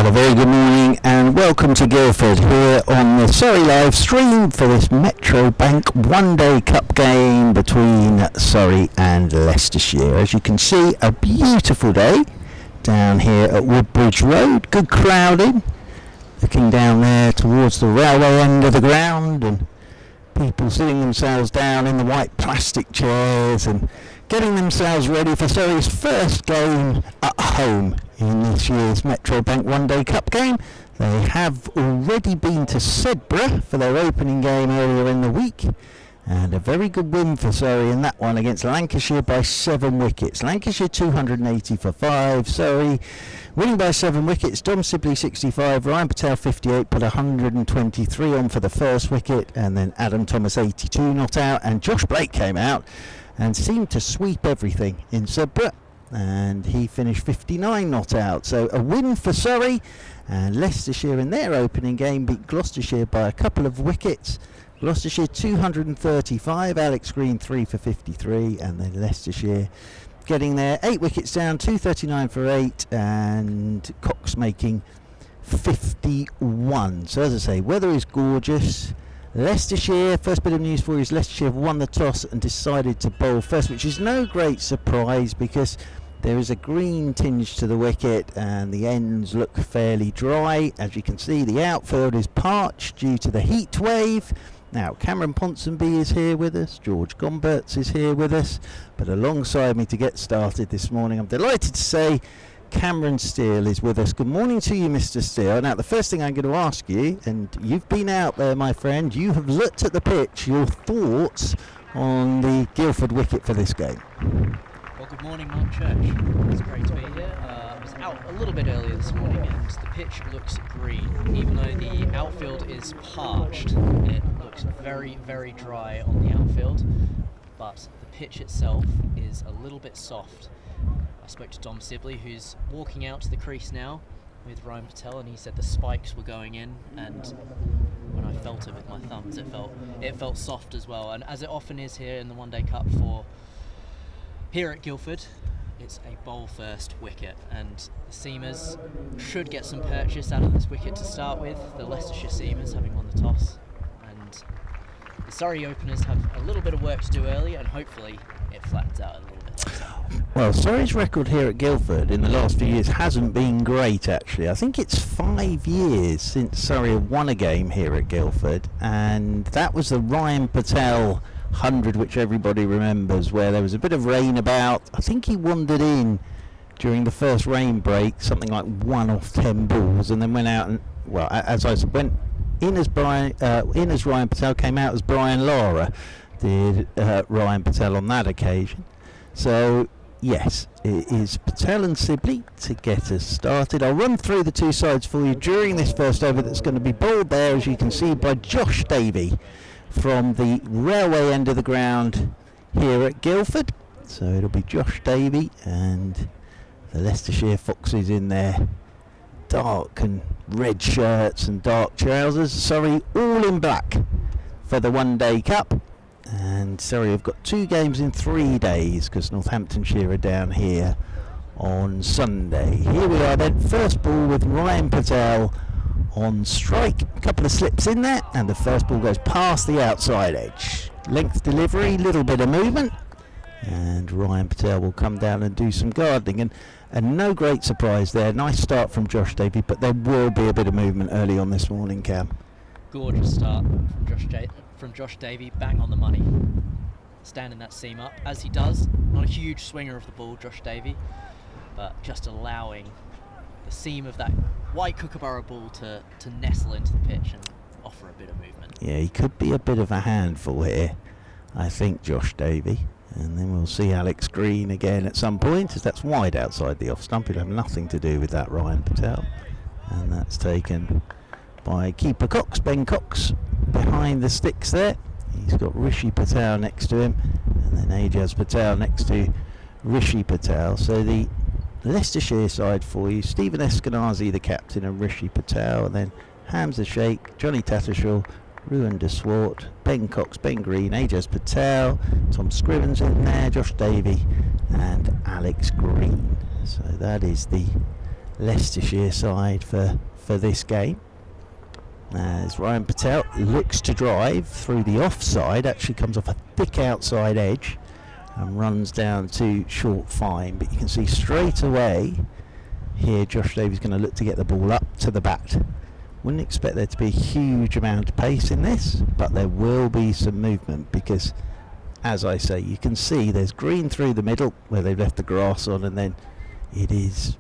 A very good morning and welcome to Guildford here on the Surrey live stream for this Metro Bank one-day cup game between Surrey and Leicestershire. As you can see, a beautiful day down here at Woodbridge Road, good crowding, looking down there towards the railway end of the ground, and people sitting themselves down in the white plastic chairs and getting themselves ready for Surrey's first game at home in this year's Metro Bank One Day Cup game. They have already been to Sedbergh for their opening game earlier in the week, and a very good win for Surrey in that one against Lancashire by 7 wickets. Lancashire 280 for 5, Surrey winning by 7 wickets. Dom Sibley 65, Ryan Patel 58, put 123 on for the first wicket, and then Adam Thomas 82 not out, and Josh Blake came out and seemed to sweep everything in Sedbergh, and he finished 59 not out. So a win for Surrey, and Leicestershire in their opening game beat Gloucestershire by a couple of wickets. Gloucestershire 235, Alex Green 3 for 53, and then Leicestershire getting there 8 wickets down, 239 for 8, and Cox making 51. So as I say, weather is gorgeous. Leicestershire, first bit of news for you is Leicestershire have won the toss and decided to bowl first, which is no great surprise because there is a green tinge to the wicket and the ends look fairly dry. As you can see, the outfield is parched due to the heat wave. Now, Cameron Ponsonby is here with us, George Gompertz is here with us, but alongside me to get started this morning, I'm delighted to say Cameron Steele is with us. Good morning to you, Mr. Steele. Now, the first thing I'm going to ask you, and you've been out there, my friend, you have looked at the pitch, your thoughts on the Guildford wicket for this game? Well, good morning, Mark Church. It's great to be here. I was out a little bit earlier this morning and the pitch looks green. Even though the outfield is parched, it looks very, very dry on the outfield, but the pitch itself is a little bit soft. I spoke to Dom Sibley, who's walking out to the crease now with Ryan Patel, and he said the spikes were going in, and when I felt it with my thumbs, it felt soft as well. And as it often is here in the One Day Cup for here at Guildford, it's a bowl first wicket, and the seamers should get some purchase out of this wicket to start with. The Leicestershire seamers having won the toss, and the Surrey openers have a little bit of work to do early, and hopefully it flattens out a little bit later. Well, Surrey's record here at Guildford in the last few years hasn't been great, actually. I think it's 5 years since Surrey have won a game here at Guildford, and that was the Ryan Patel 100, which everybody remembers, where there was a bit of rain about. I think he wandered in during the first rain break, something like 1 off 10 balls, and then went out and, well, as I said, went in as Ryan Patel, came out as Brian Lara, did Ryan Patel on that occasion. So yes, it is Patel and Sibley to get us started. I'll run through the two sides for you during this first over that's going to be bowled there, as you can see, by Josh Davey from the railway end of the ground here at Guildford. So it'll be Josh Davey and the Leicestershire Foxes in their dark and red shirts and dark trousers. Surrey all in black for the One Day Cup. And Surrey have got 2 games in 3 days because Northamptonshire are down here on Sunday. Here we are then, first ball with Ryan Patel on strike. A couple of slips in there, and the first ball goes past the outside edge. Length delivery, little bit of movement, and Ryan Patel will come down and do some gardening. And no great surprise there. Nice start from Josh Davey, but there will be a bit of movement early on this morning, Cam. Gorgeous start from Josh Davey, bang on the money. Standing that seam up, as he does. Not a huge swinger of the ball, Josh Davey, but just allowing the seam of that white Kookaburra ball to nestle into the pitch and offer a bit of movement. Yeah, he could be a bit of a handful here, I think, Josh Davey. And then we'll see Alex Green again at some point, as that's wide outside the off stump. It'll have nothing to do with that Ryan Patel. And that's taken by keeper Cox, Ben Cox, behind the sticks there. He's got Rishi Patel next to him, and then Ajaz Patel next to Rishi Patel. So the Leicestershire side for you, Stephen Eskenazi, the captain, and Rishi Patel, and then Hamza Sheikh, Johnny Tattershaw, Ruan de Swart, Ben Cox, Ben Green, Ajaz Patel, Tom Scrivens in there, Josh Davey, and Alex Green. So that is the Leicestershire side for this game. As Ryan Patel looks to drive through the offside, actually comes off a thick outside edge and runs down to short fine. But you can see straight away here Josh Davies going to look to get the ball up to the bat. Wouldn't expect there to be a huge amount of pace in this, but there will be some movement because, as I say, you can see there's green through the middle where they've left the grass on, and then it is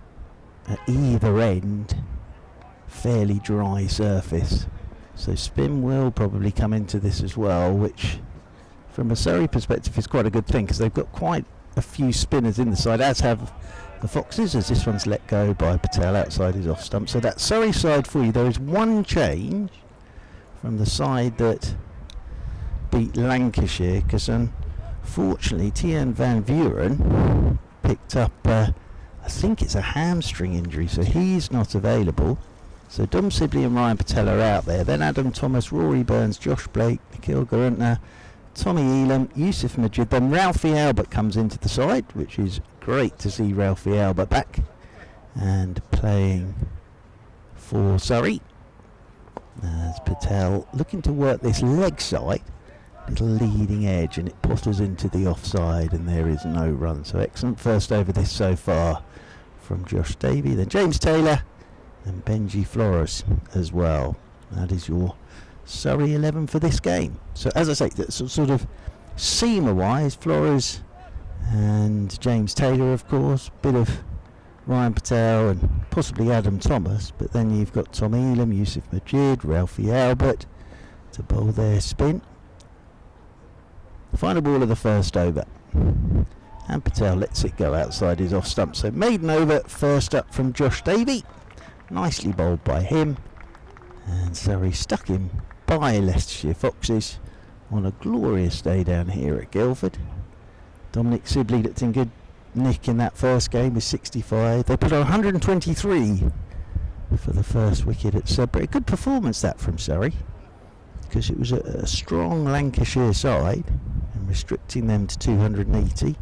at either end fairly dry surface. So spin will probably come into this as well, which from a Surrey perspective is quite a good thing because they've got quite a few spinners in the side, as have the Foxes, as this one's let go by Patel outside his off stump. So that Surrey side for you, there is one change from the side that beat Lancashire, because unfortunately Tian Van Vuren picked up I think it's a hamstring injury, so he's not available. So Dom Sibley and Ryan Patel are out there. Then Adam Thomas, Rory Burns, Josh Blake, Nikhil Garantner, Tommy Elam, Yusuf Majid. Then Ralphie Albert comes into the side, which is great to see Ralphie Albert back and playing for Surrey. As Patel looking to work this leg side, little leading edge, and it potters into the offside, and there is no run. So excellent first over this so far from Josh Davey. Then James Taylor and Benji Flores as well. That is your Surrey 11 for this game. So as I say, that's sort of seamer wise, Flores and James Taylor, of course, bit of Ryan Patel and possibly Adam Thomas, but then you've got Tom Elam, Yusuf Majid, Ralphie Albert to bowl their spin. Final ball of the first over, and Patel lets it go outside his off stump. So maiden over, first up from Josh Davey, nicely bowled by him, and Surrey stuck him by Leicestershire Foxes on a glorious day down here at Guildford. Dominic Sibley looked in good nick in that first game with 65. They put on 123 for the first wicket at Sudbury. A good performance that from Surrey, because it was a strong Lancashire side and restricting them to 280,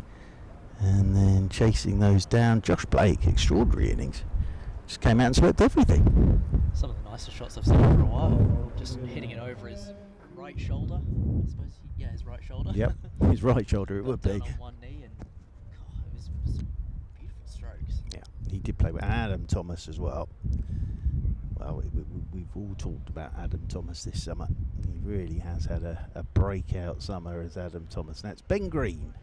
and then chasing those down. Josh Blake, extraordinary innings, just came out and swept everything. Some of the nicest shots I've seen for a while, just hitting it over his right shoulder, I suppose. Yeah, his right shoulder. Yep, his right shoulder it would be. On one knee, and God, it was beautiful strokes. Yeah, he did play with Adam Thomas as well. Well, we've all talked about Adam Thomas this summer. He really has had a breakout summer as Adam Thomas. Now it's Ben Green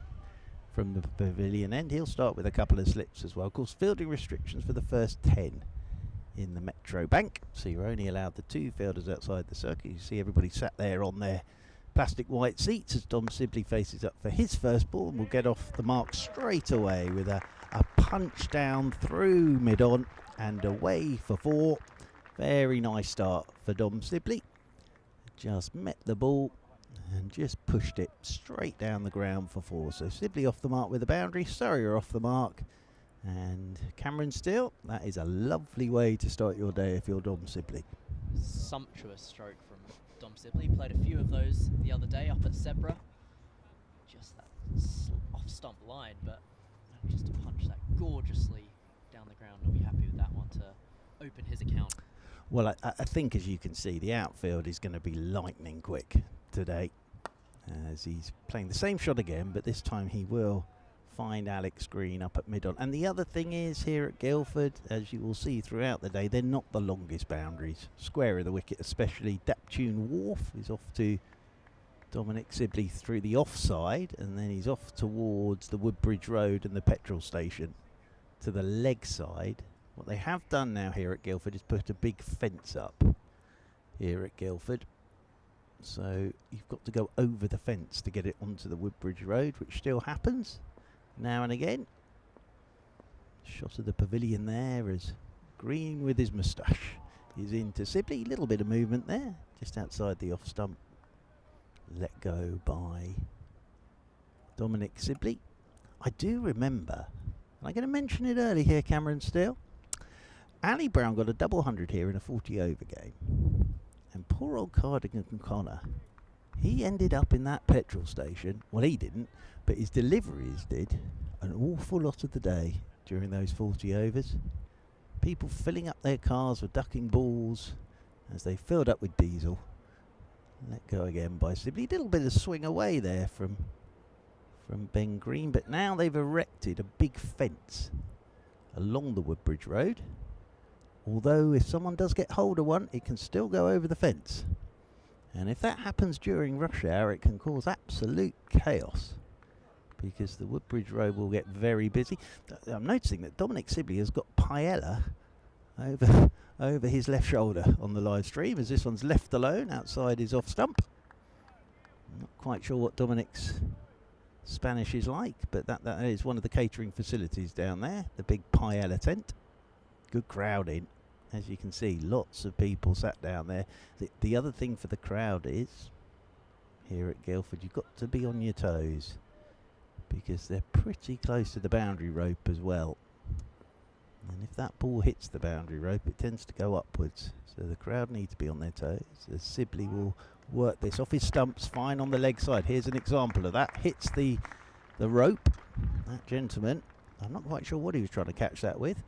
from the pavilion end. He'll start with a couple of slips as well. Of course, fielding restrictions for the first 10 in the Metro Bank, so you're only allowed the 2 fielders outside the circuit. You see everybody sat there on their plastic white seats as Dom Sibley faces up for his first ball, and will get off the mark straight away with a punch down through mid-on and away for 4. Very nice start for Dom Sibley. Just met the ball and just pushed it straight down the ground for 4. So Sibley off the mark with a boundary, Surrey are off the mark, and Cameron Steele, that is a lovely way to start your day if you're Dom Sibley. Sumptuous stroke from Dom Sibley. Played a few of those the other day up at Zebra. Just that off stump line, but just to punch that gorgeously down the ground. I'll be happy with that one to open his account. Well, I think, as you can see, the outfield is going to be lightning quick today, as he's playing the same shot again, but this time he will find Alex Green up at mid-on. And the other thing is, here at Guildford, as you will see throughout the day, they're not the longest boundaries. Square of the wicket especially. Daptune Wharf is off to Dominic Sibley through the offside, and then he's off towards the Woodbridge Road and the petrol station to the leg side. What they have done now here at Guildford is put a big fence up here at Guildford. So you've got to go over the fence to get it onto the Woodbridge Road, which still happens now and again. Shot of the pavilion there as Green with his moustache is into Sibley. Little bit of movement there, just outside the off stump. Let go by Dominic Sibley. I do remember, and I'm going to mention it early here, Cameron Steele. Ali Brown got a double 100 here in a 40 over game. And poor old Cardigan Connor, he ended up in that petrol station. Well, he didn't, but his deliveries did an awful lot of the day during those 40 overs. People filling up their cars with ducking balls as they filled up with diesel. Let go again by Sibley. Little bit of swing away there from Ben Green, but now they've erected a big fence along the Woodbridge Road. Although if someone does get hold of one, it can still go over the fence. And if that happens during rush hour, it can cause absolute chaos, because the Woodbridge Road will get very busy. I'm noticing that Dominic Sibley has got paella over his left shoulder on the live stream, as this one's left alone outside his off stump. I'm not quite sure what Dominic's Spanish is like, but that is one of the catering facilities down there, the big paella tent. Good crowd in, as you can see, lots of people sat down there. The other thing for the crowd is, here at Guildford, you've got to be on your toes, because they're pretty close to the boundary rope as well. And if that ball hits the boundary rope, it tends to go upwards. So the crowd need to be on their toes. As Sibley will work this off his stumps, fine on the leg side. Here's an example of that. Hits the rope. That gentleman, I'm not quite sure what he was trying to catch that with,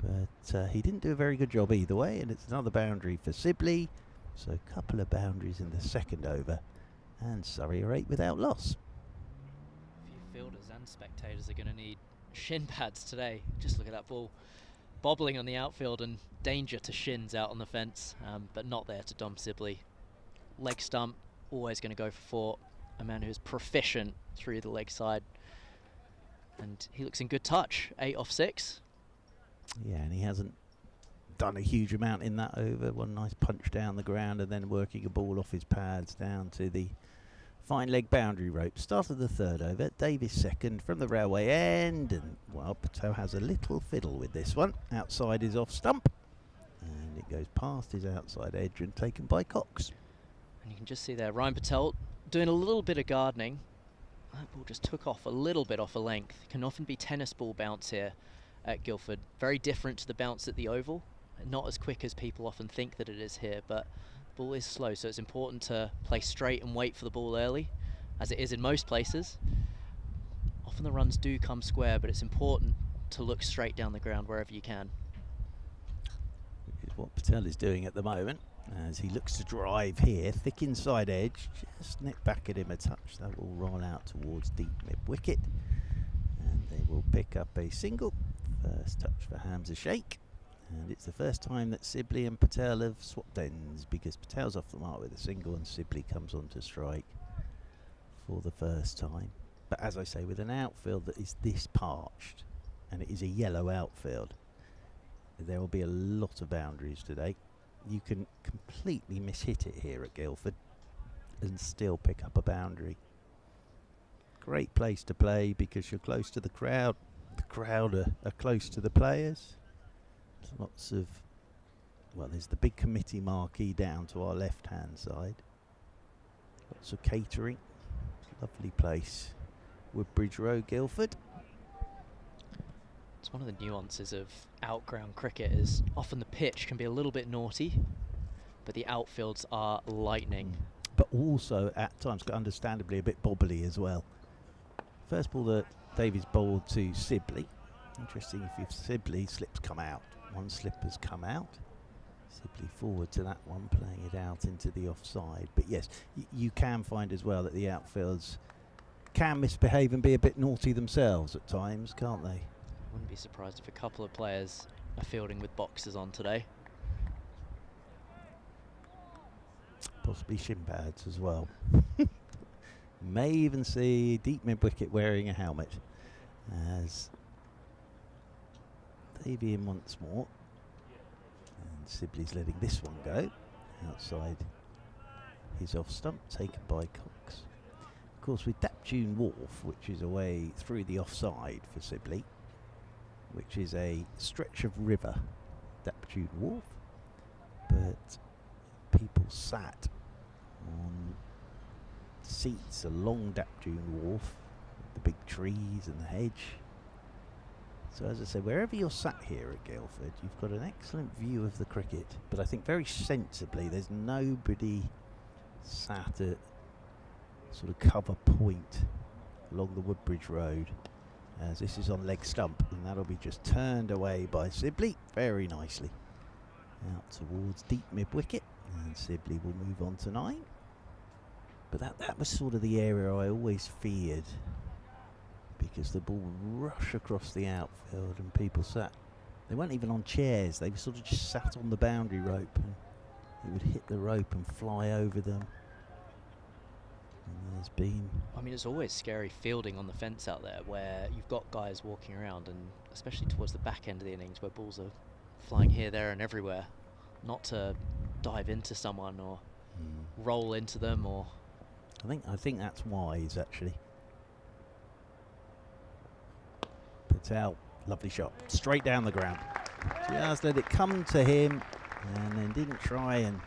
but he didn't do a very good job either way. And it's another boundary for Sibley. So a couple of boundaries in the second over. And Surrey are 8 without loss. A few fielders and spectators are going to need shin pads today. Just look at that ball bobbling on the outfield, and danger to shins out on the fence, but not there to Dom Sibley. Leg stump, always going to go for 4. A man who is proficient through the leg side, and he looks in good touch. 8 off 6. Yeah, and he hasn't done a huge amount in that over. One nice punch down the ground, and then working a ball off his pads down to the fine leg boundary rope. Start of the third over. Davis second from the railway end, and well, Patel has a little fiddle with this one. Outside his off stump, and it goes past his outside edge and taken by Cox. And you can just see there Ryan Patel doing a little bit of gardening. That ball just took off a little bit off a length. It can often be tennis ball bounce here at Guildford. Very different to the bounce at the Oval. Not as quick as people often think that it is here, but the ball is slow, so it's important to play straight and wait for the ball early, as it is in most places. Often the runs do come square, but it's important to look straight down the ground wherever you can. Which is what Patel is doing at the moment, as he looks to drive here. Thick inside edge, just nip back at him a touch. That will roll out towards deep mid-wicket, and they will pick up a single. First touch for Hamza Sheikh. And it's the first time that Sibley and Patel have swapped ends, because Patel's off the mark with a single and Sibley comes on to strike for the first time. But as I say, with an outfield that is this parched, and it is a yellow outfield, there will be a lot of boundaries today. You can completely mishit it here at Guildford and still pick up a boundary. Great place to play because you're close to the crowd. The crowd are close to the players. There's lots of, well, there's the big committee marquee down to our left hand side. Lots of catering. It's a lovely place. Woodbridge Road, Guildford. It's one of the nuances of outground cricket is often the pitch can be a little bit naughty, but the outfields are lightning. But also at times understandably a bit bobbly as well. First ball that Davies bowled to Sibley. Interesting if Sibley slips come out. One slip has come out. Sibley forward to that one, playing it out into the offside. But yes, you can find as well that the outfields can misbehave and be a bit naughty themselves at times, can't they? Wouldn't be surprised if a couple of players are fielding with boxes on today. Possibly shin pads as well. May even see deep mid-wicket wearing a helmet, as Davey in once more, and Sibley's letting this one go outside his off stump, taken by Cox. Of course, with Daptune Wharf, which is away through the offside for Sibley, which is a stretch of river, Daptune Wharf, but people sat on seats along Daptune Wharf, with the big trees and the hedge. So as I said, wherever you're sat here at Guildford, you've got an excellent view of the cricket, but I think very sensibly there's nobody sat at sort of cover point along the Woodbridge Road as this is on leg stump, and that'll be just turned away by Sibley very nicely. Out towards deep mid-wicket, and Sibley will move on to 9. But that was sort of the area I always feared, because the ball would rush across the outfield and people sat. They weren't even on chairs, they were sort of just sat on the boundary rope, and it would hit the rope and fly over them. And there's been... I mean, it's always scary fielding on the fence out there, where you've got guys walking around, and especially towards the back end of the innings where balls are flying here, there and everywhere, not to dive into someone or roll into them, or... I think that's wise, actually. Patel, lovely shot, straight down the ground. Just let it come to him, and then didn't try and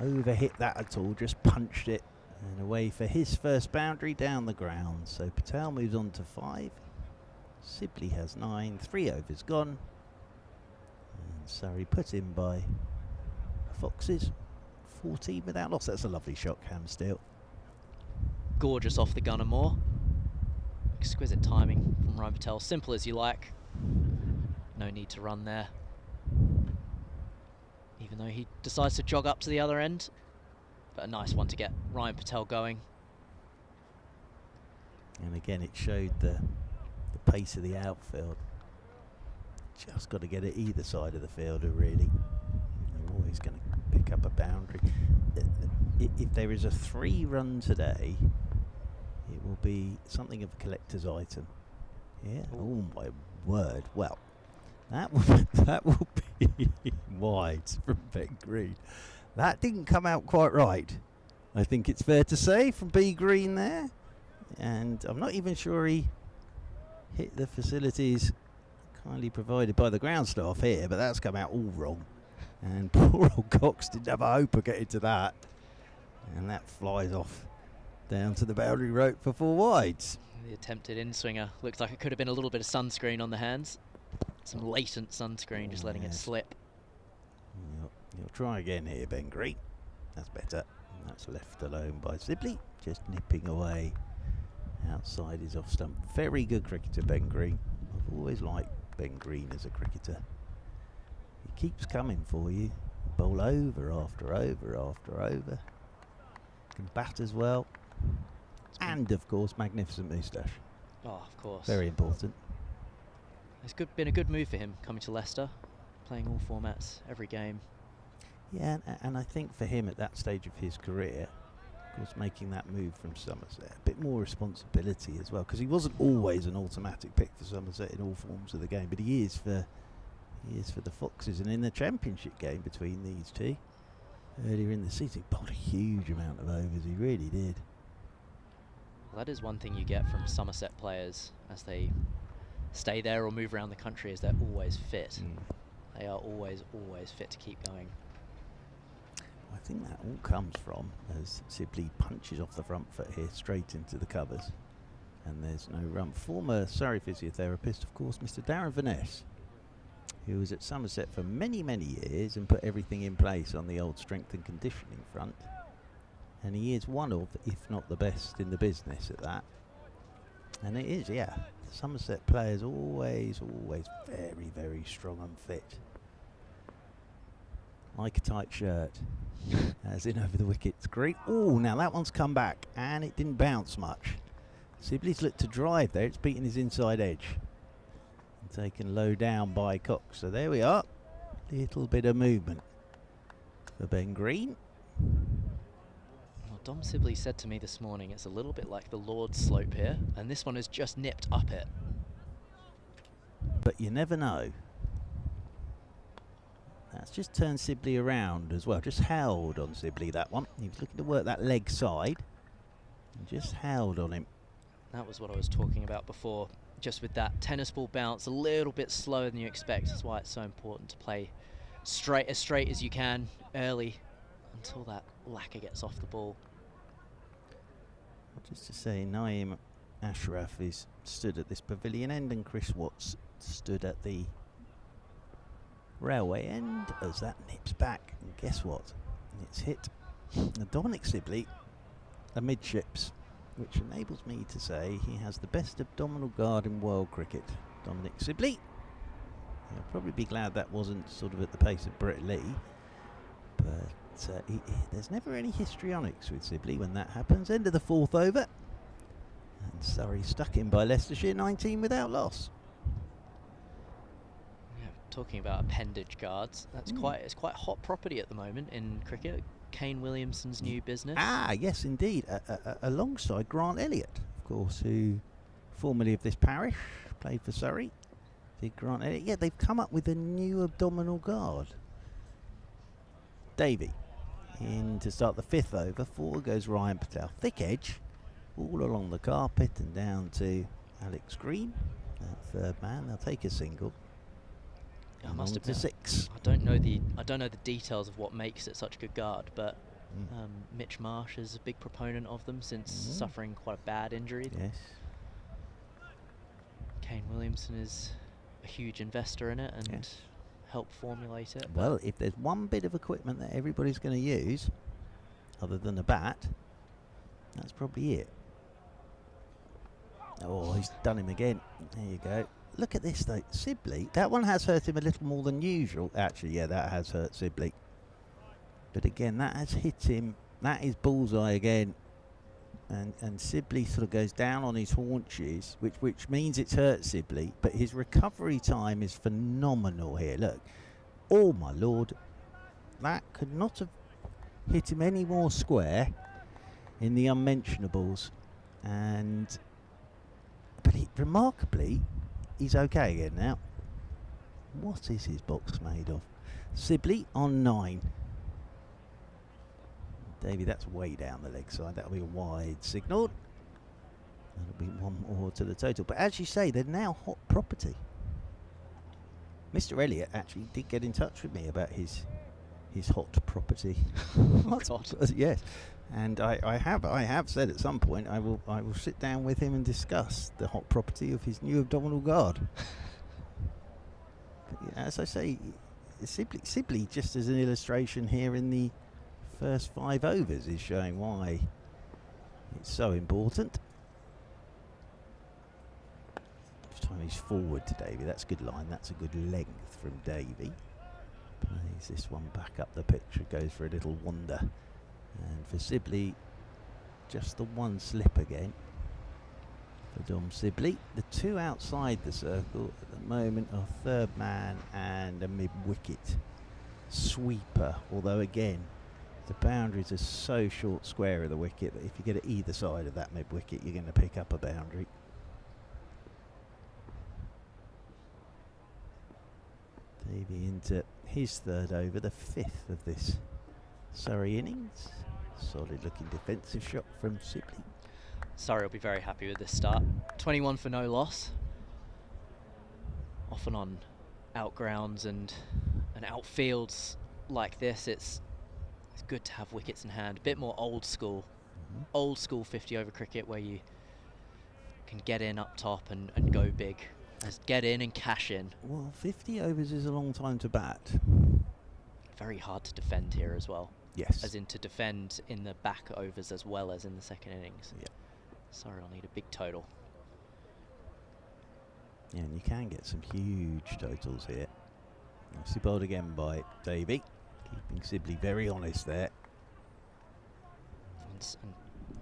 overhit that at all, just punched it and away for his first boundary down the ground. So Patel moves on to 5. Sibley has 9, 3 overs gone. And Surrey put in by the Foxes, 14 without loss. That's a lovely shot, Cam Steele. Gorgeous off the gunner more. Exquisite timing from Ryan Patel. Simple as you like. No need to run there. Even though he decides to jog up to the other end. But a nice one to get Ryan Patel going. And again, it showed the pace of the outfield. Just got to get it either side of the fielder, really. They're always going to pick up a boundary. If there is a 3 run today, it will be something of a collector's item. Yeah. Oh my word. Well, that will be wide from Ben Green. That didn't come out quite right, I think it's fair to say, from B Green there. And I'm not even sure he hit the facilities kindly provided by the ground staff here, but that's come out all wrong. And poor old Cox didn't have a hope of getting to that. And that flies off down to the boundary rope for 4 wides. The attempted in-swinger. Looks like it could have been a little bit of sunscreen on the hands. Some latent sunscreen, just letting it slip. He'll try again here, Ben Green. That's better. And that's left alone by Sibley, just nipping away outside his off stump. Very good cricketer, Ben Green. I've always liked Ben Green as a cricketer. He keeps coming for you. Bowl over after over after over. Can bat as well. And of course, magnificent moustache. Oh, of course. Very important. It's been a good move for him coming to Leicester, playing all formats, every game. Yeah, and I think for him at that stage of his career, of course, making that move from Somerset, a bit more responsibility as well, because he wasn't always an automatic pick for Somerset in all forms of the game, but he is for the Foxes, and in the championship game between these two earlier in the season, he bowled a huge amount of overs. He really did. Well, that is one thing you get from Somerset players as they stay there or move around the country, is they're always fit. They are always fit to keep going. I think that all comes from as Sibley punches off the front foot here straight into the covers, and there's no run. Former Surrey physiotherapist, of course, Mr. Darren Vaness, who was at Somerset for many years and put everything in place on the old strength and conditioning front, and he is one of, if not the best in the business at that. And it is, yeah, the Somerset players always very strong and fit, like a tight shirt. As in over the wickets. Great. Oh, now that one's come back and it didn't bounce much. Sibley's looked to drive there. It's beaten his inside edge and taken low down by Cox. So there we are. Little bit of movement for Ben Green. Well, Dom Sibley said to me this morning it's a little bit like the Lord's slope here, and this one has just nipped up it. But you never know. That's just turned Sibley around as well. Just held on Sibley, that one. He was looking to work that leg side and just held on him. That was what I was talking about before. Just with that tennis ball bounce, a little bit slower than you expect. That's why it's so important to play as straight as you can early until that lacquer gets off the ball. Just to say, Naeem Ashraf is stood at this pavilion end and Chris Watts stood at the railway end as that nips back, and guess what? It's hit the Dominic Sibley amidships. which enables me to say he has the best abdominal guard in world cricket. Dominic Sibley. He'll probably be glad that wasn't sort of at the pace of Brett Lee, but there's never any histrionics with Sibley when that happens. End of the 4th over, and Surrey stuck in by Leicestershire, 19 without loss. Yeah, talking about appendage guards, it's quite hot property at the moment in cricket. Kane Williamson's new business. Ah, yes, indeed. Alongside Grant Elliott, of course, who formerly of this parish played for Surrey. Did Grant Elliott? Yeah, they've come up with a new abdominal guard. Davey in to start the 5th over. 4 goes Ryan Patel. Thick edge, all along the carpet and down to Alex Green, that 3rd man. They'll take a single. I must admit, 6. I don't know the details of what makes it such a good guard, but Mitch Marsh is a big proponent of them since suffering quite a bad injury. Yes. Kane Williamson is a huge investor in it and helped formulate it. Well, if there's one bit of equipment that everybody's going to use, other than a bat, that's probably it. Oh, he's done him again. There you go. Look at this though, Sibley. That one has hurt him a little more than usual. Actually, yeah, that has hurt Sibley. But again, that has hit him. That is bullseye again. And Sibley sort of goes down on his haunches, which means it's hurt Sibley. But his recovery time is phenomenal here. Look. Oh my lord. That could not have hit him any more square in the unmentionables. But remarkably, he's okay again now. What is his box made of? Sibley on 9. Davey, that's way down the leg side. That'll be a wide signal. That'll be 1 more to the total. But as you say, they're now hot property. Mr. Elliott actually did get in touch with me about his hot property. Oh God. Yes. And I have said at some point I will sit down with him and discuss the hot property of his new abdominal guard. But, yeah, as I say, Sibley, just as an illustration here in the first 5 overs, is showing why it's so important. Each time he's forward to Davey, that's a good line. That's a good length from Davey. Plays this one back up the pitch. It goes for a little wander. And for Sibley, just the 1 slip again for Dom Sibley. The 2 outside the circle at the moment are 3rd man and a mid-wicket sweeper. Although again, the boundaries are so short square of the wicket that if you get at either side of that mid-wicket, you're going to pick up a boundary. Davey into his 3rd over, the 5th of this Surrey innings. Solid looking defensive shot from Sibley. Surrey will be very happy with this start. 21 for no loss. Often on outgrounds and outfields like this, it's good to have wickets in hand. A bit more old school 50 over cricket where you can get in up top and go big. As get in and cash in. Well, 50 overs is a long time to bat. Very hard to defend here as well. Yes. As in to defend in the back overs as well as in the second innings. Yeah. Sorry, I'll need a big total. Yeah, and you can get some huge totals here. Nicely bowled again by Davey. Keeping Sibley very honest there. And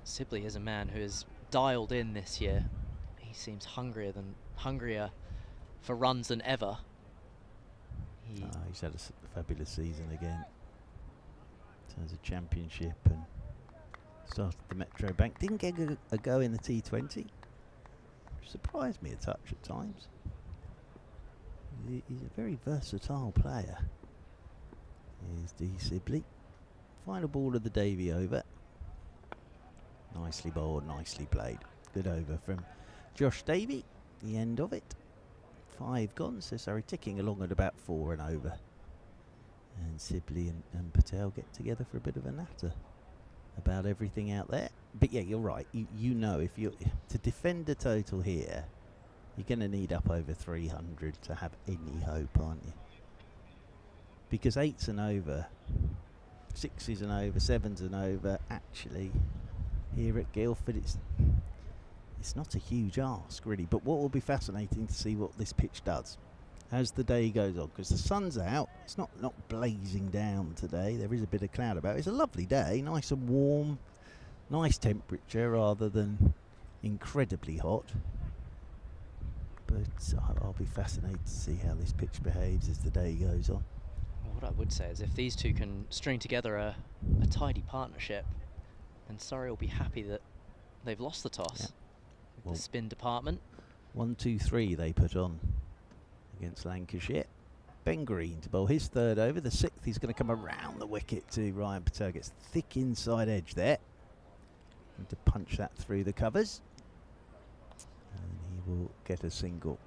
Sibley is a man who is dialed in this year. He seems hungrier for runs than ever. He's had a fabulous season again in terms of championship and started the Metro Bank. Didn't get a go in the T20. Surprised me a touch at times. He's a very versatile player. Here's D. Sibley. Final ball of the Davey over. Nicely bowled, nicely played. Good over from Josh Davey. The end of it. 5 gone, so Surrey ticking along at about 4 and over. And Sibley and Patel get together for a bit of a natter about everything out there. But yeah, you're right. You know, if you're to defend a total here, you're going to need up over 300 to have any hope, aren't you? Because 8's and over, 6's and over, 7's and over. Actually, here at Guildford. It's not a huge ask, really, but what will be fascinating to see what this pitch does as the day goes on, because the sun's out. It's not blazing down today. There is a bit of cloud about it. It's a lovely day, nice and warm, nice temperature rather than incredibly hot. But I'll be fascinated to see how this pitch behaves as the day goes on. Well, what I would say is if these two can string together a tidy partnership, then Surrey will be happy that they've lost the toss. Yeah. Well, the spin department. 1, 2, 3 they put on against Lancashire. Ben Green to bowl his third over. The sixth, he's going to come around the wicket to Ryan Patel. Gets thick inside edge there. And to punch that through the covers. And he will get a single.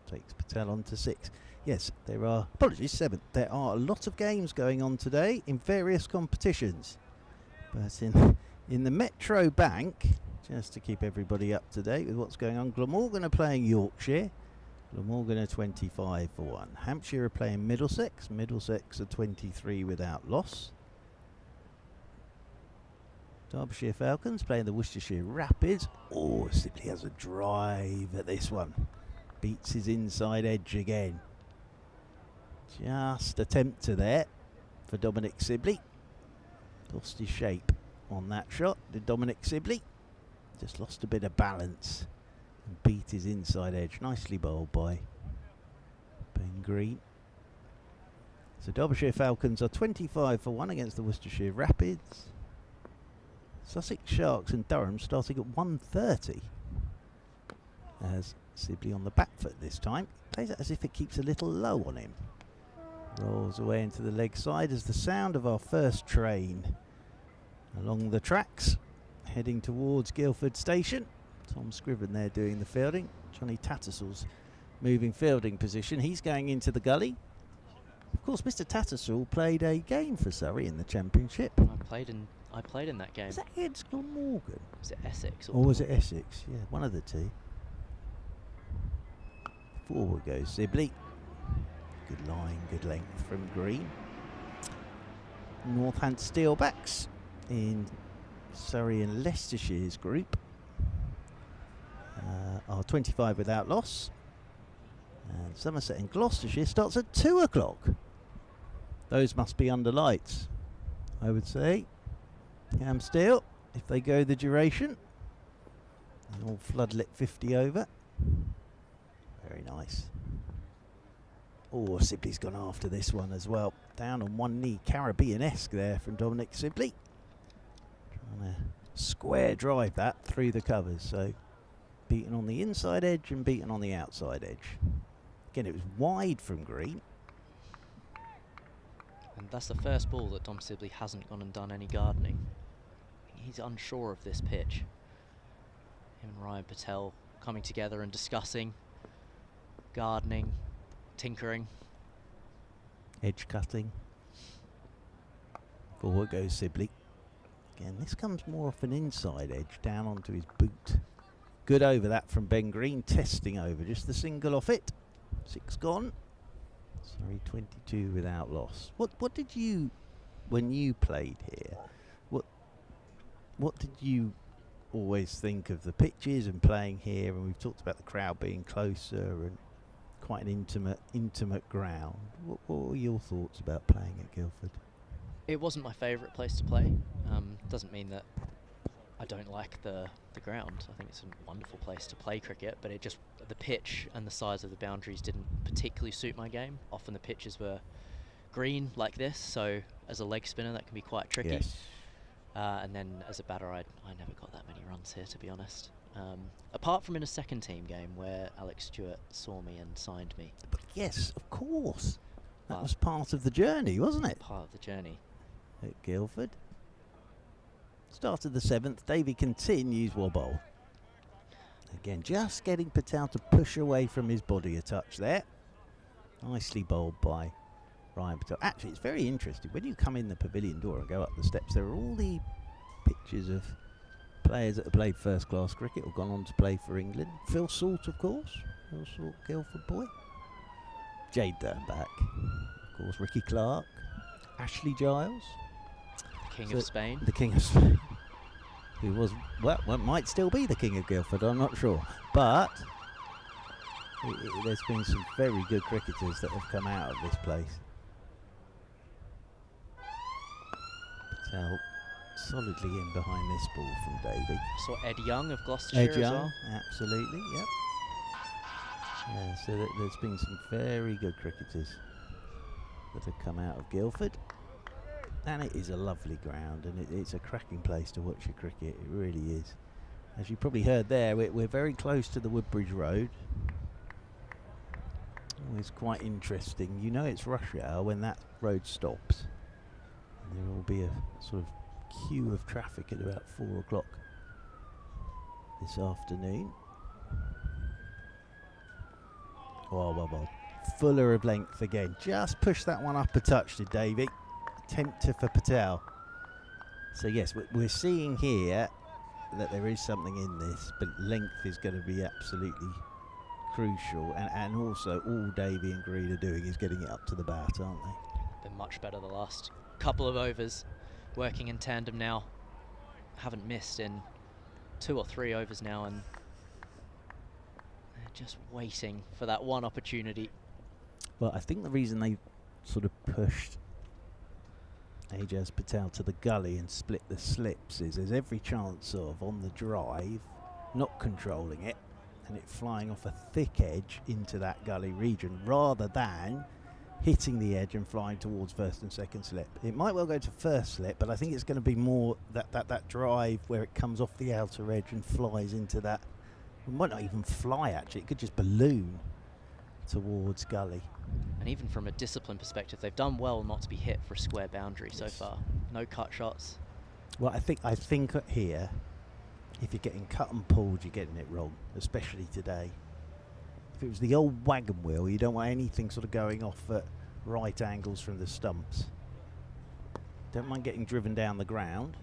Takes Patel on to 6. Yes, there are, apologies, 7. There are a lot of games going on today in various competitions. But in the Metro Bank, just to keep everybody up to date with what's going on, Glamorgan are playing Yorkshire. Glamorgan are 25 for 1. Hampshire are playing Middlesex. Middlesex are 23 without loss. Derbyshire Falcons playing the Worcestershire Rapids. Oh, Sibley has a drive at this one. Beats his inside edge again. Just a tempter there for Dominic Sibley. Lost his shape on that shot, did Dominic Sibley. Just lost a bit of balance and beat his inside edge. Nicely bowled by Ben Green. So Derbyshire Falcons are 25 for 1 against the Worcestershire Rapids. Sussex Sharks and Durham starting at 1:30. As Sibley on the back foot this time. Plays it as if it keeps a little low on him. Rolls away into the leg side as the sound of our first train along the tracks heading towards Guildford Station. Tom Scriven there doing the fielding. Johnny Tattersall's moving fielding position. He's going into the gully. Of course, Mr. Tattersall played a game for Surrey in the Championship. I played in that game. Was that against Glamorgan? Was it Essex? Or was it Essex? Yeah, one of the two. Forward goes Sibley. Good line, good length from Green. Northant Steelbacks in Surrey and Leicestershire's group are 25 without loss. And Somerset and Gloucestershire starts at 2 o'clock. Those must be under lights, I would say. Cam Steele, if they go the duration. An all floodlit 50 over. Very nice. Oh, Sibley's gone after this one as well. Down on one knee, Caribbean-esque there from Dominic Sibley. Trying to square drive that through the covers. So beaten on the inside edge and beaten on the outside edge. Again, it was wide from Green. And that's the first ball that Dom Sibley hasn't gone and done any gardening. He's unsure of this pitch. Him and Ryan Patel coming together and discussing gardening, tinkering. Edge cutting. Forward goes Sibley. Again, this comes more off an inside edge, down onto his boot. Good over that from Ben Green, testing over, just the single off it. 6 gone. Sorry, 22 without loss. What did you, when you played here, what did you always think of the pitches and playing here? And we've talked about the crowd being closer and quite an intimate ground. What were your thoughts about playing at Guildford? It wasn't my favourite place to play. Doesn't mean that I don't like the ground. I think it's a wonderful place to play cricket, but the pitch and the size of the boundaries didn't particularly suit my game. Often the pitches were green like this, so as a leg spinner that can be quite tricky. Yes. And then as a batter I never got that many runs here, to be honest. Apart from in a second team game where Alex Stewart saw me and signed me. But yes, of course. That was part of the journey, wasn't it? Part of the journey. At Guildford. Start of the 7th, Davey continues wobble. Again, just getting Patel to push away from his body a touch there. Nicely bowled by Ryan Patel. Actually, it's very interesting. When you come in the pavilion door and go up the steps, there are all the pictures of players that have played first-class cricket or gone on to play for England. Phil Salt, of course. Phil Salt, Guildford boy. Jade Dernbach. Of course, Ricky Clark. Ashley Giles. King of Spain. The King of Spain. who was, well, might still be the King of Guildford, I'm not sure. But there's been some very good cricketers that have come out of this place. Patel solidly in behind this ball from Davey. Saw Ed Young of Gloucestershire Ed Young, as well. absolutely, yep. Yeah, so there's been some very good cricketers that have come out of Guildford. And it is a lovely ground, and it's a cracking place to watch your cricket, it really is. As you probably heard there, we're very close to the Woodbridge Road. Always quite interesting. You know it's rush hour when that road stops. And there will be a sort of queue of traffic at about 4 o'clock this afternoon. Oh, fuller of length again. Just push that one up a touch to Davey. Tempter for Patel. So yes, we're seeing here that there is something in this, but length is going to be absolutely crucial, and also all Davey and Green are doing is getting it up to the bat, aren't they? Been much better the last couple of overs, working in tandem now. Haven't missed in 2 or 3 overs now, and they're just waiting for that one opportunity. Well, I think the reason they sort of pushed Ajaz Patel to the gully and split the slips is there's every chance of, on the drive, not controlling it and it flying off a thick edge into that gully region rather than hitting the edge and flying towards first and second slip. It might well go to first slip, but I think it's going to be more that drive where it comes off the outer edge and flies into that. It might not even fly, actually. It could just balloon towards gully. And even from a discipline perspective, they've done well not to be hit for a square boundary so far. No cut shots. Well, I think here, if you're getting cut and pulled, you're getting it wrong, especially today. If it was the old wagon wheel, you don't want anything sort of going off at right angles from the stumps. Don't mind getting driven down the ground.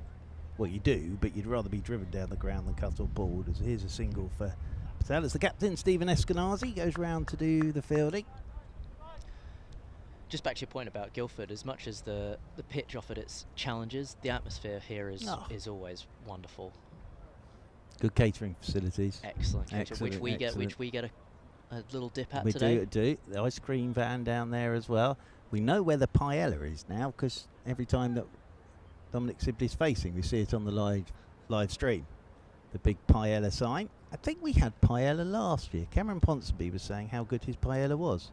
Well, you do, but you'd rather be driven down the ground than cut or pulled. As here's a single for Patel. It's the captain, Stephen Eskenazi, goes round to do the fielding. Just back to your point about Guildford, as much as the pitch offered its challenges, the atmosphere here is always wonderful. Good catering facilities. Excellent. Excellent, which we get a little dip at we today. We do. The ice cream van down there as well. We know where the paella is now because every time that Dominic Sibley's facing, we see it on the live stream. The big paella sign. I think we had paella last year. Cameron Ponsonby was saying how good his paella was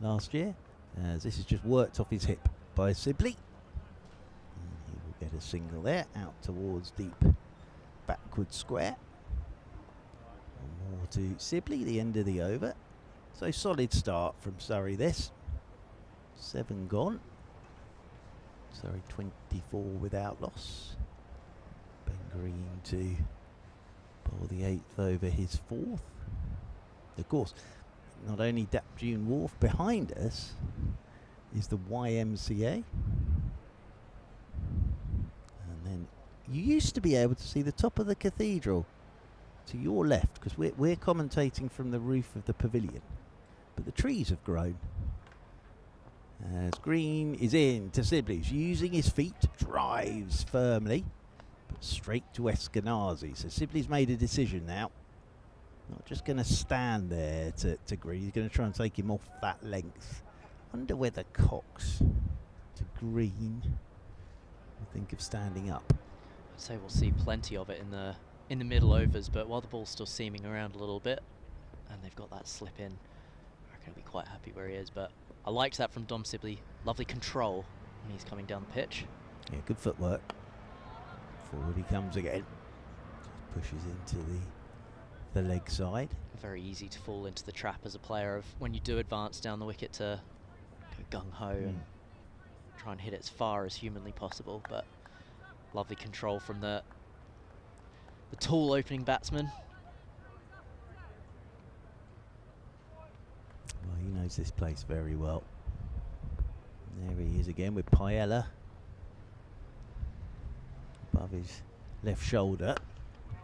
last year. This is just worked off his hip by Sibley. And he will get a single there, out towards deep backward square. One more to Sibley, the end of the over. So solid start from Surrey this. 7 gone. Surrey 24 without loss. Ben Green to bowl the 8th over, his 4th. Of course, not only Dap June Wharf, behind us is the YMCA. And then you used to be able to see the top of the cathedral to your left, because we're commentating from the roof of the pavilion. But the trees have grown. As Green is in to Sibley's, using his feet, drives firmly, but straight to Eskenazi. So Sibley's made a decision now. Not just going to stand there to Green. He's going to try and take him off that length. Wonder whether Cox to Green will think of standing up. I'd say we'll see plenty of it in the middle overs, but while the ball's still seaming around a little bit, and they've got that slip in, I reckon he'll be quite happy where he is. But I liked that from Dom Sibley. Lovely control when he's coming down the pitch. Yeah, good footwork. Forward he comes again. Just pushes into the leg side. Very easy to fall into the trap as a player of when you do advance down the wicket to go gung-ho and try and hit it as far as humanly possible. But lovely control from the tall opening batsman. Well, he knows this place very well. There he is again with Paella above his left shoulder.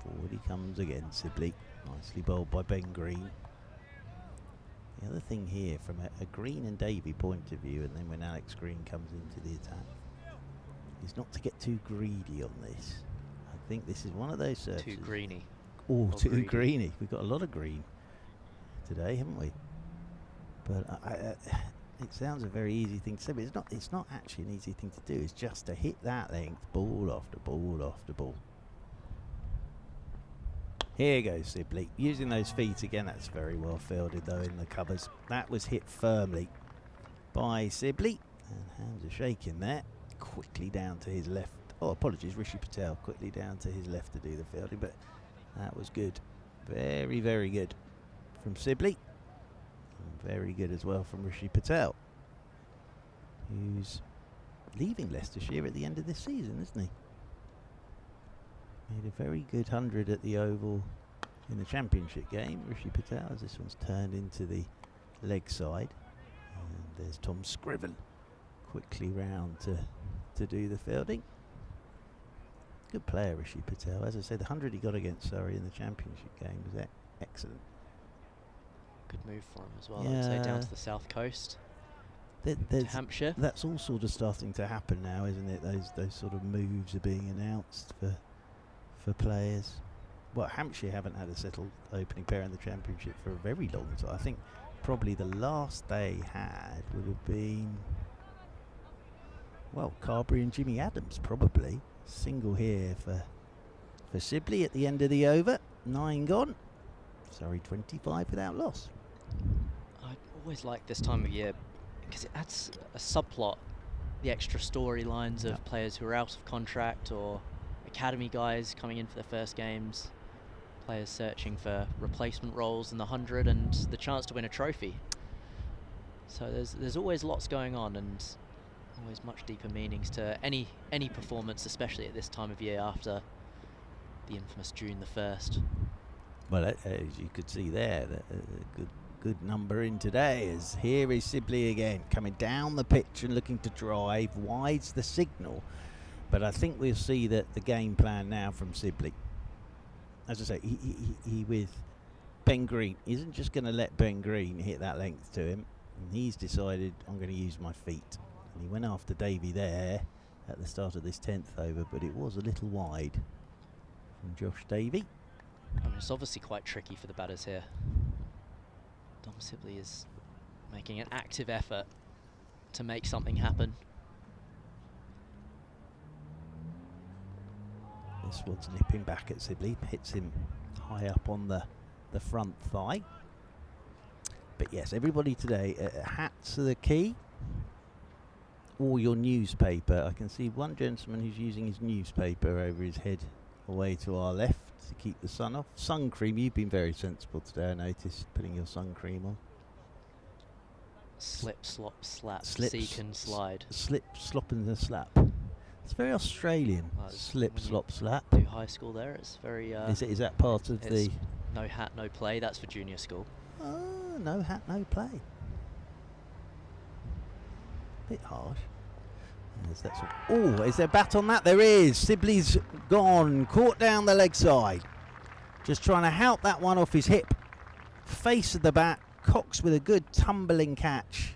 Forward he comes again, Sibley. Nicely bowled by Ben Green. The other thing here, from a Green and Davey point of view, and then when Alex Green comes into the attack, is not to get too greedy on this. I think this is one of those searches. Too greeny. Oh, too greedy. greeny. We've got a lot of green today, haven't we? But it sounds a very easy thing to say, but it's not actually an easy thing to do. It's just to hit that length, ball after ball after ball. Here goes Sibley, using those feet again. That's very well fielded though in the covers. That was hit firmly by Sibley, and hands are shaking there. Quickly down to his left. Oh, apologies, Rishi Patel. Quickly down to his left to do the fielding, but that was good. Very, very good from Sibley. And very good as well from Rishi Patel, who's leaving Leicestershire at the end of this season, isn't he? Made a very good 100 at the Oval in the Championship game, Rishi Patel, as this one's turned into the leg side. And there's Tom Scriven quickly round to do the fielding. Good player, Rishi Patel. As I said, the 100 he got against Surrey in the Championship game was excellent. Good move for him as well. I'd say down to the south coast. To Hampshire. That's all sort of starting to happen now, isn't it? Those sort of moves are being announced for players. Well, Hampshire haven't had a settled opening pair in the Championship for a very long time. I think probably the last they had would have been, well, Carberry and Jimmy Adams probably. Single here for Sibley at the end of the over. 9 gone. Surrey 25 without loss. I always like this time of year because it adds a subplot, the extra storylines of players who are out of contract or academy guys coming in for their first games, players searching for replacement roles in the 100 and the chance to win a trophy. So there's always lots going on and always much deeper meanings to any performance, especially at this time of year after the infamous June the 1st. Well, as you could see there, a good number in today. As here is Sibley again, coming down the pitch and looking to drive. Wide's the signal, but I think we'll see that the game plan now from Sibley. As I say, he with Ben Green isn't just going to let Ben Green hit that length to him. And he's decided, I'm going to use my feet. And he went after Davey there at the start of this 10th over, but it was a little wide from Josh Davey. I mean, it's obviously quite tricky for the batters here. Dom Sibley is making an active effort to make something happen. This one's nipping back at Sibley, hits him high up on the front thigh. But yes, everybody today, hats are the key. Or your newspaper. I can see one gentleman who's using his newspaper over his head away to our left to keep the sun off. Sun cream, you've been very sensible today, I noticed, putting your sun cream on. Slip, slop, slap, seek and slide. Slip, slop and a slap. It's very Australian. Slip, slop, slap. Do high school there, it's very... Is that part of the... No hat, no play, that's for junior school. Oh, no hat, no play. Bit harsh. Oh, is there a bat on that? There is. Sibley's gone. Caught down the leg side. Just trying to help that one off his hip. Face of the bat. Cox with a good tumbling catch.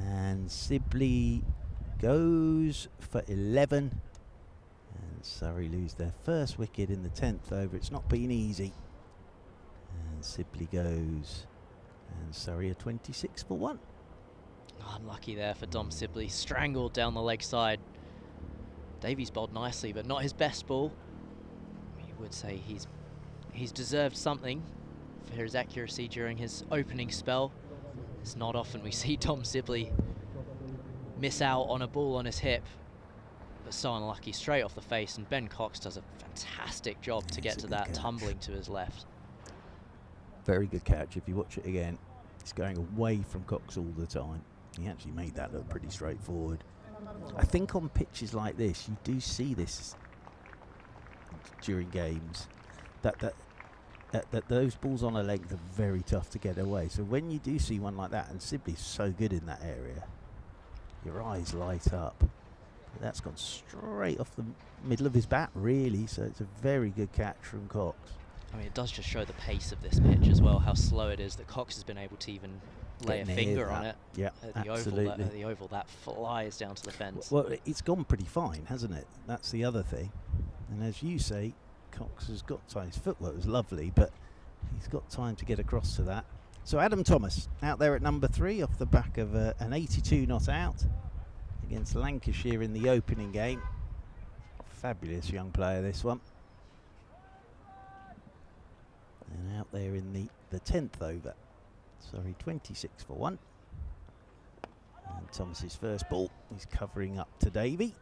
And Sibley goes for 11. And Surrey lose their first wicket in the 10th over. It's not been easy. And Sibley goes. And Surrey are 26 for 1. Unlucky there for Dom Sibley, strangled down the leg side. Davies bowled nicely, but not his best ball. You would say he's deserved something for his accuracy during his opening spell. It's not often we see Dom Sibley miss out on a ball on his hip, but so unlucky, straight off the face, and Ben Cox does a fantastic job to get to that catch. Tumbling to his left. Very good catch. If you watch it again, it's going away from Cox all the time. He actually made that look pretty straightforward. I think on pitches like this, you do see this during games, that those balls on a length are very tough to get away. So when you do see one like that, and Sibley's so good in that area, your eyes light up. That's gone straight off the middle of his bat, really. So it's a very good catch from Cox. I mean, it does just show the pace of this pitch as well, how slow it is, that Cox has been able to even lay a finger on it. Yeah, absolutely. The oval, that flies down to the fence. Well, it's gone pretty fine, hasn't it? That's the other thing. And as you say, Cox has got time. His footwork was lovely, but he's got time to get across to that. So Adam Thomas out there at number 3 off the back of an 82 not out against Lancashire in the opening game. Fabulous young player, this one. And out there in the 10th over. Sorry, 26 for 1. And Thomas's first ball. He's covering up to Davey.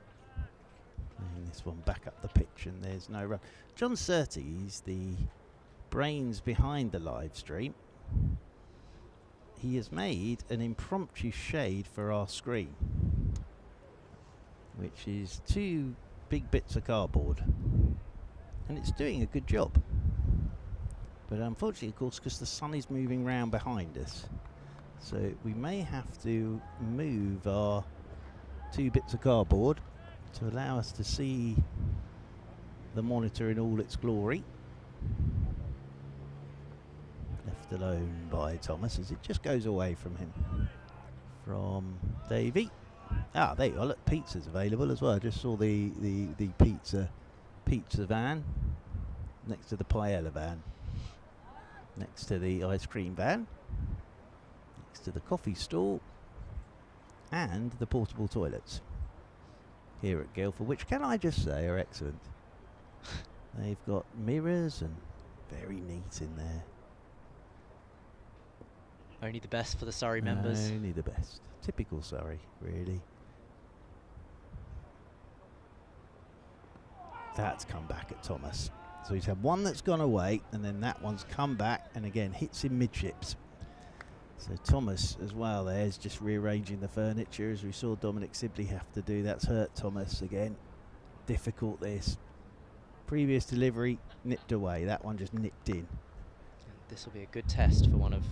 Playing this one back up the pitch, and there's no run. John Surtees, the brains behind the live stream, he has made an impromptu shade for our screen, which is 2 big bits of cardboard, and it's doing a good job. But unfortunately, of course, because the sun is moving round behind us, so we may have to move our 2 bits of cardboard to allow us to see the monitor in all its glory. Left alone by Thomas as it just goes away from him. From Davey. Ah, there you are. Look, pizza's available as well. I just saw the pizza van next to the paella van, next to the ice cream van, next to the coffee stall, and the portable toilets here at Guildford, which, can I just say, are excellent. They've got mirrors and very neat in there. Only the best for the Surrey members. Only the best. Typical Surrey, really. That's come back at Thomas. So he's had one that's gone away, and then that one's come back, and again hits him midships. So Thomas as well there is just rearranging the furniture, as we saw Dominic Sibley have to do. That's hurt Thomas again. Difficult this. Previous delivery nipped away. That one just nipped in. This will be a good test for one of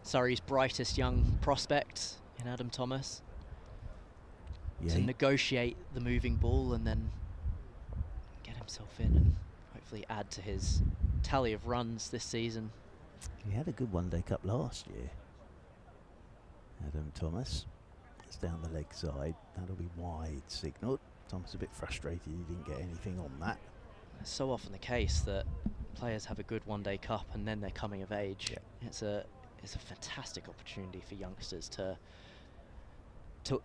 Surrey's brightest young prospects in Adam Thomas. Yeah. To negotiate the moving ball and then get himself in and hopefully add to his tally of runs this season. He had a good one-day cup last year. Adam Thomas. It's down the leg side. That'll be wide signalled. Thomas a bit frustrated he didn't get anything on that. It's so often the case that players have a good one-day cup and then they're coming of age. Yeah. It's a fantastic opportunity for youngsters to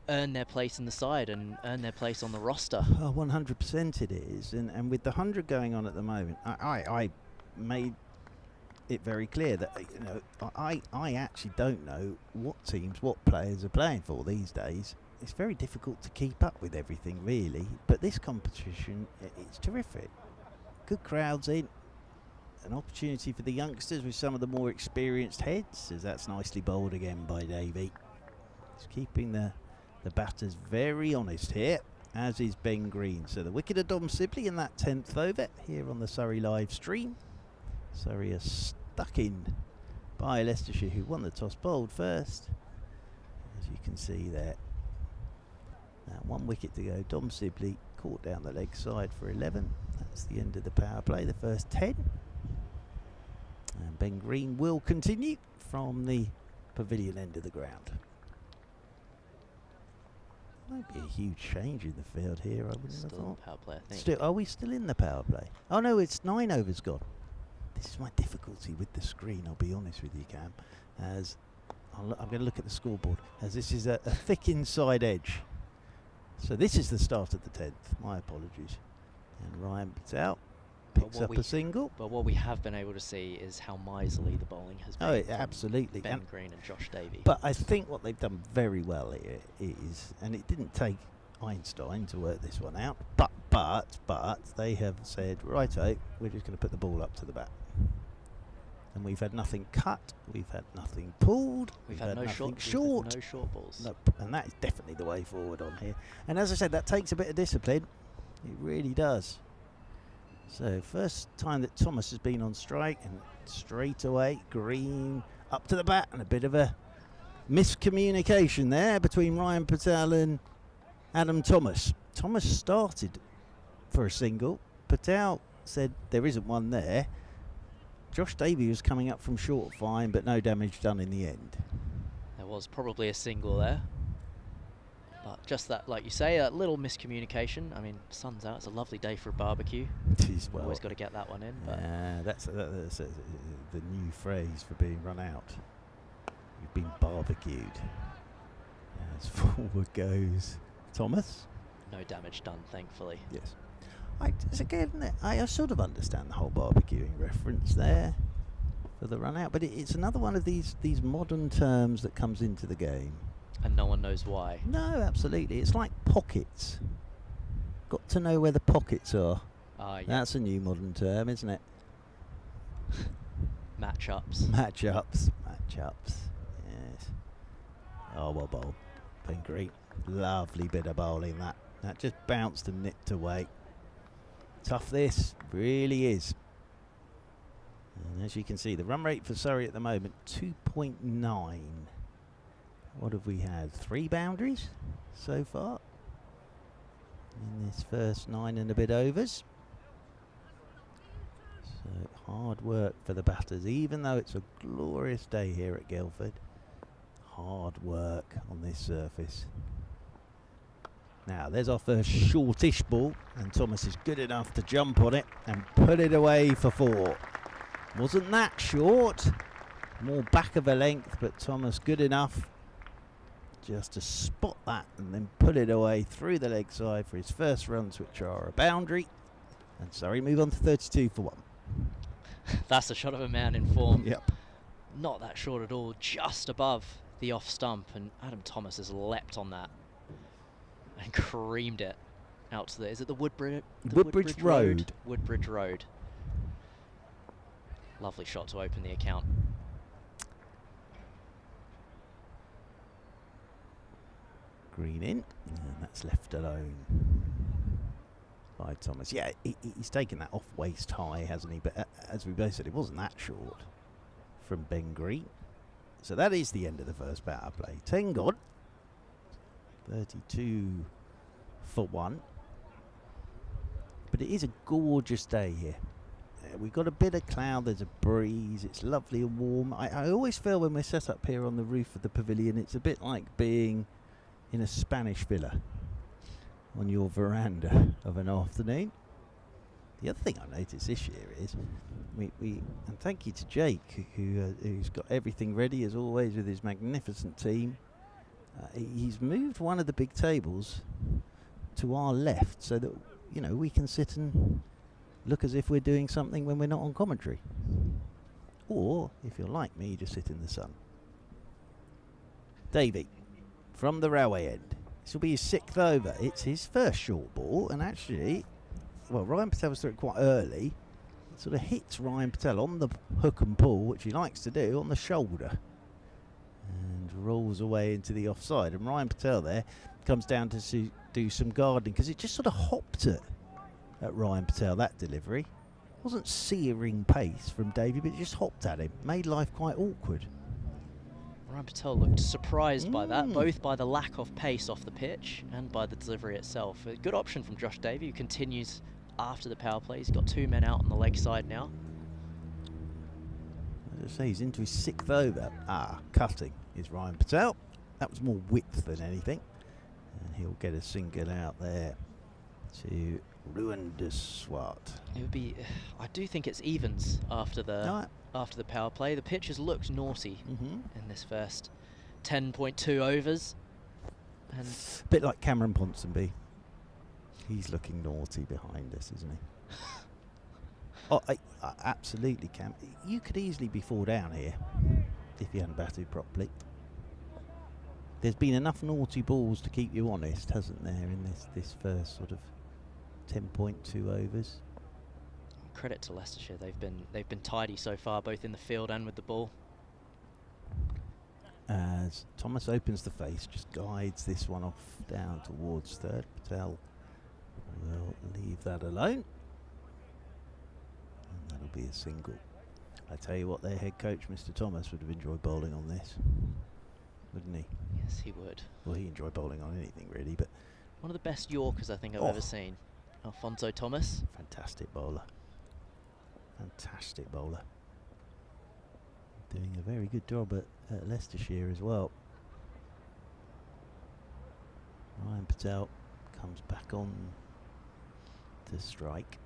earn their place in the side and earn their place on the roster. Oh, 100% it is. And with the 100 going on at the moment, I made it very clear that, you know, I actually don't know what teams, what players are playing for these days. It's very difficult to keep up with everything, really. But this competition, it's terrific. Good crowds in. An opportunity for the youngsters with some of the more experienced heads, as that's nicely bowled again by Davey. He's keeping the batters very honest here, as is Ben Green. So the wicket of Dom Sibley in that 10th over here on the Surrey live stream. Surrey are stuck in by Leicestershire, who won the toss, bowled first, as you can see there. Now 1 wicket to go. Dom Sibley caught down the leg side for 11. That's the end of the power play, the first 10. And Ben Green will continue from the pavilion end of the ground. Might be a huge change in the field here, I wouldn't have thought. Power play, I think. Are we still in the power play? Oh no, it's 9 overs gone. This is my difficulty with the screen, I'll be honest with you, Cam. As I'm going to look at the scoreboard, as this is a thick inside edge. So this is the start of the 10th. My apologies. And Ryan Patel picks up a single. But what we have been able to see is how miserly the bowling has been. Oh, absolutely. Ben Green and Josh Davey. But I think what they've done very well here is, and it didn't take Einstein to work this one out, but they have said, righto, we're just going to put the ball up to the bat. And we've had nothing cut, we've had nothing pulled, we've had no nothing short. No short balls. Nope. And that is definitely the way forward on here. And as I said, that takes a bit of discipline. It really does. So first time that Thomas has been on strike, and straight away Green up to the bat, and a bit of a miscommunication there between Ryan Patel and Adam Thomas. Thomas started for a single. Patel said there isn't one there. Josh Davey was coming up from short fine, but no damage done in the end. There was probably a single there. But just that, like you say, a little miscommunication. I mean, sun's out. It's a lovely day for a barbecue. Well, Always got to get that one in. But that's the new phrase for being run out. You've been barbecued. As forward goes Thomas. no damage done, thankfully. Yes. I sort of understand the whole barbecuing reference there for the run out, but it's another one of these modern terms that comes into the game. And no one knows why. No, absolutely. It's like pockets. Got to know where the pockets are. Yeah. That's a new modern term, isn't it? Matchups. Matchups. Yes. Oh, well bowled. Been great. Lovely bit of bowling that. That just bounced and nipped away. Tough this. Really is. And as you can see, the run rate for Surrey at the moment, 2.9. What have we had? 3 boundaries so far in this first 9 and a bit overs. So hard work for the batters, even though it's a glorious day here at Guildford. Hard work on this surface. Now there's our first shortish ball, and Thomas is good enough to jump on it and put it away for 4. Wasn't that short, more back of a length, but Thomas good enough just to spot that and then put it away through the leg side for his first runs, which are a boundary. And Surrey move on to 32 for 1. That's a shot of a man in form. Yep. Not that short at all, just above the off stump, and Adam Thomas has leapt on that and creamed it out to the, is it the Woodbridge Road? Woodbridge Road. Lovely shot to open the account. Green in, and that's left alone by Thomas. Yeah, he's taken that off waist high, hasn't he? But as we both said, it wasn't that short from Ben Green. So that is the end of the first power play. 10 gone. 32 for 1. But it is a gorgeous day here. We've got a bit of cloud, there's a breeze, it's lovely and warm. I always feel when we're set up here on the roof of the pavilion, it's a bit like being in a Spanish villa on your veranda of an afternoon. The other thing I noticed this year is we and thank you to Jake who's got everything ready as always with his magnificent team. He's moved one of the big tables to our left so that we can sit and look as if we're doing something when we're not on commentary. Or if you're like me, just sit in the sun. Davey from the railway end. This will be his 6th over. It's his first short ball, and actually, well, Ryan Patel was through it quite early. It sort of hits Ryan Patel on the hook and pull, which he likes to do, on the shoulder, and rolls away into the offside. And Ryan Patel there comes down to do some gardening, because it just sort of hopped at Ryan Patel, that delivery. It wasn't searing pace from Davey, but it just hopped at him, made life quite awkward. Ryan Patel looked surprised by that, both by the lack of pace off the pitch and by the delivery itself. A good option from Josh Davey, who continues after the power play. He's got 2 men out on the leg side now. As I say, he's into his 6th over. Cutting is Ryan Patel. That was more width than anything. And he'll get a single out there to Ruin de Swart. It would be, I do think it's evens after the power play. The pitch has looked naughty in this first 10.2 overs. And a bit like Cameron Ponsonby. He's looking naughty behind us, isn't he? Absolutely, Cam. You could easily be 4 down here if you hadn't batted properly. There's been enough naughty balls to keep you honest, hasn't there, in this first sort of 10.2 overs. Credit to Leicestershire, they've been tidy so far, both in the field and with the ball. As Thomas opens the face, just guides this one off down towards third. Patel will leave that alone, and that'll be a single. I tell you what, their head coach, Mr. Thomas, would have enjoyed bowling on this, wouldn't he? Yes, he would. Well, he enjoyed bowling on anything really, but one of the best Yorkers I think I've ever seen. Alfonso Thomas. Fantastic bowler. Fantastic bowler. Doing a very good job at Leicestershire as well. Ryan Patel comes back on to strike.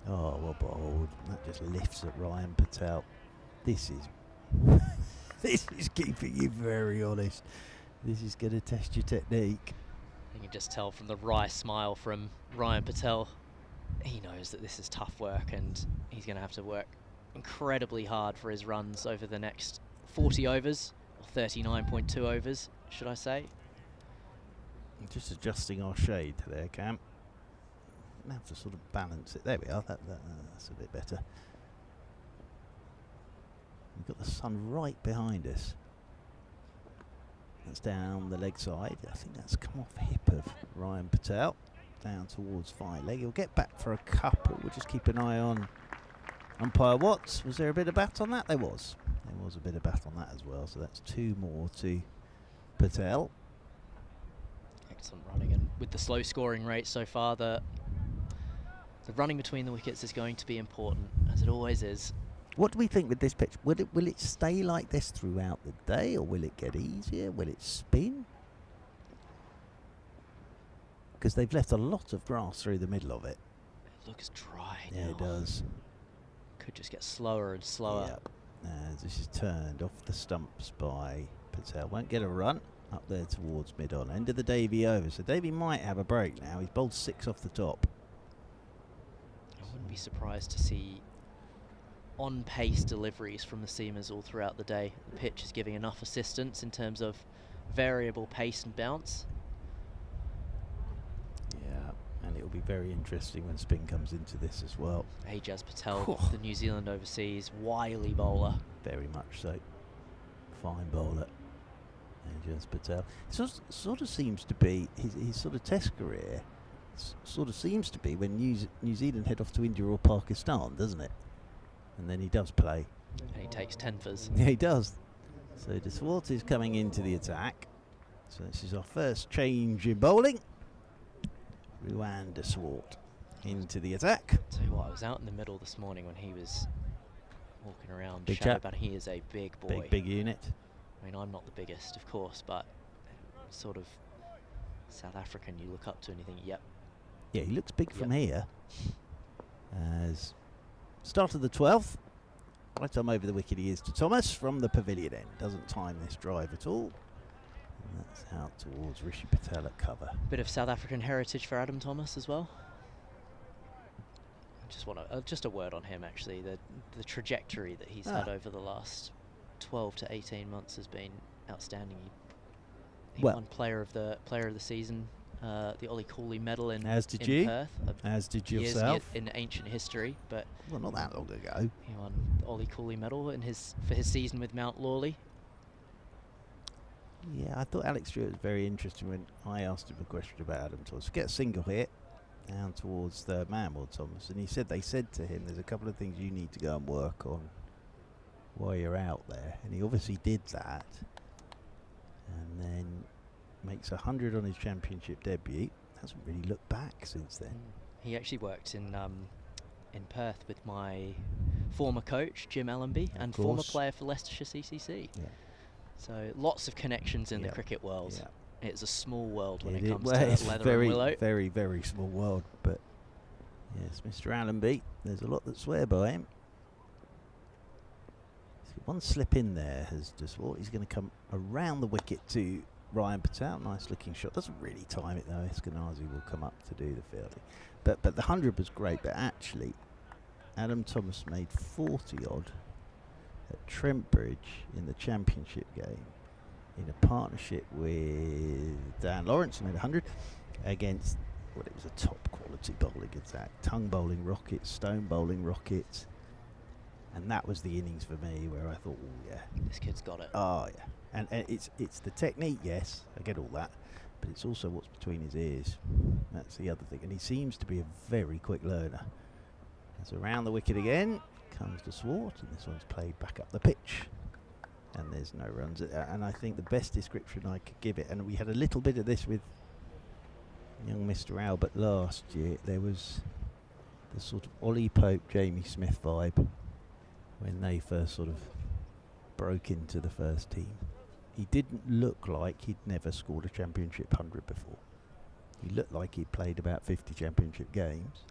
Oh, well bowled. That just lifts at Ryan Patel. This is this is keeping you very honest. This is going to test your technique. You can just tell from the wry smile from Ryan Patel. He knows that this is tough work and he's going to have to work incredibly hard for his runs over the next 40 overs, or 39.2 overs, should I say. I'm just adjusting our shade there, Cam. I have to sort of balance it. There we are. That's a bit better. We've got the sun right behind us. That's down the leg side. I think that's come off hip of Ryan Patel. Down towards fine leg. He'll get back for a couple. We'll just keep an eye on umpire Watts. Was there a bit of bat on that? There was. There was a bit of bat on that as well. So that's 2 more to Patel. Excellent running, and with the slow scoring rate so far, the running between the wickets is going to be important, as it always is. What do we think with this pitch? Will it stay like this throughout the day, or will it get easier? Will it spin? Because they've left a lot of grass through the middle of it. It looks dry now. Yeah, it does. Could just get slower and slower. Yep. As this is turned off the stumps by Patel. Won't get a run up there towards mid-on. End of the Davey over. So Davey might have a break now. He's bowled 6 off the top. I wouldn't be surprised to see on-pace deliveries from the seamers all throughout the day. The pitch is giving enough assistance in terms of variable pace and bounce. Yeah, and it'll be very interesting when spin comes into this as well. Ajaz Patel, the New Zealand overseas wily bowler. Very much so. Fine bowler. Ajaz Patel. It sort of seems to be his sort of test career. Sort of seems to be when New Zealand head off to India or Pakistan, doesn't it? And then he does play. And he takes 10 fers. Yeah, he does. So De Swart is coming into the attack. So this is our first change in bowling. Ruan De Swart into the attack. Tell you what, I was out in the middle this morning when he was walking around. Big Shadow chap. Ban. He is a big boy. Big unit. I mean, I'm not the biggest, of course, but sort of South African you look up to and you think, yep. Yeah, he looks big from here. As start of the 12th. Right time over the wicket he is to Thomas from the pavilion end. Doesn't time this drive at all. And that's out towards Rishi Patel at cover. Bit of South African heritage for Adam Thomas as well. I just want just a word on him actually. The trajectory that he's had over the last 12 to 18 months has been outstanding. He won player of the season, the Ollie Cooley medal in Perth. As did yourself. In ancient history, but well, not that long ago. He won the Ollie Cooley medal for his season with Mount Lawley. Yeah, I thought Alex Stewart was very interesting when I asked him a question about Adam Thomas. Get a single hit down towards the man, Will Thomas, and they said to him, "There's a couple of things you need to go and work on while you're out there," and he obviously did that, and then makes 100 on his championship debut. Hasn't really looked back since then. He actually worked in Perth with my former coach Jim Allenby and former player for Leicestershire CCC. Yeah. So lots of connections in the cricket world. Yeah. It's a small world when it comes to leather very, and willow. Very, very small world. But yes, Mr. Allenby, there's a lot that swear by him. One slip in there has just he's going to come around the wicket to Ryan Patel. Nice looking shot. Doesn't really time it though. Eskenazi will come up to do the fielding. But the 100 was great. But actually, Adam Thomas made 40 odd at Trent Bridge in the championship game in a partnership with Dan Lawrence, who made 100 against it was a top quality bowling attack. Tongue bowling rockets, stone bowling rockets. And that was the innings for me where I thought, oh yeah, this kid's got it. Oh yeah, and it's the technique, yes, I get all that, but it's also what's between his ears. That's the other thing, and he seems to be a very quick learner. As around the wicket again comes De Swart, and this one's played back up the pitch, and there's no runs. And I think the best description I could give it, and we had a little bit of this with young Mr. Albert last year. There was the sort of Ollie Pope, Jamie Smith vibe when they first sort of broke into the first team he didn't look like he'd never scored a championship 100 before. He looked like he'd played about 50 championship games.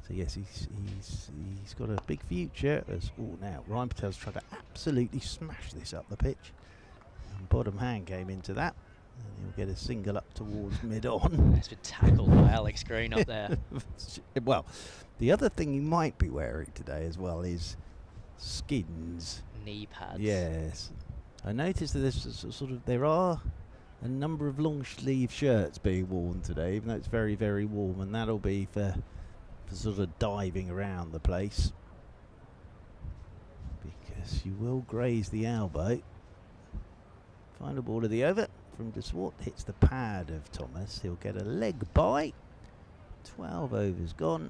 So yes, he's got a big future. Now Ryan Patel's trying to absolutely smash this up the pitch. And bottom hand came into that. And he'll get a single up towards mid-on. It's been tackled by Alex Green up there. Well, the other thing he might be wearing today as well is skins. Knee pads. Yes. I noticed that there are a number of long sleeve shirts being worn today, even though it's very, very warm, and that'll be for sort of diving around the place. Because you will graze the elbow. Final ball of the over from De Swart, hits the pad of Thomas. He'll get a leg bye. 12 overs gone.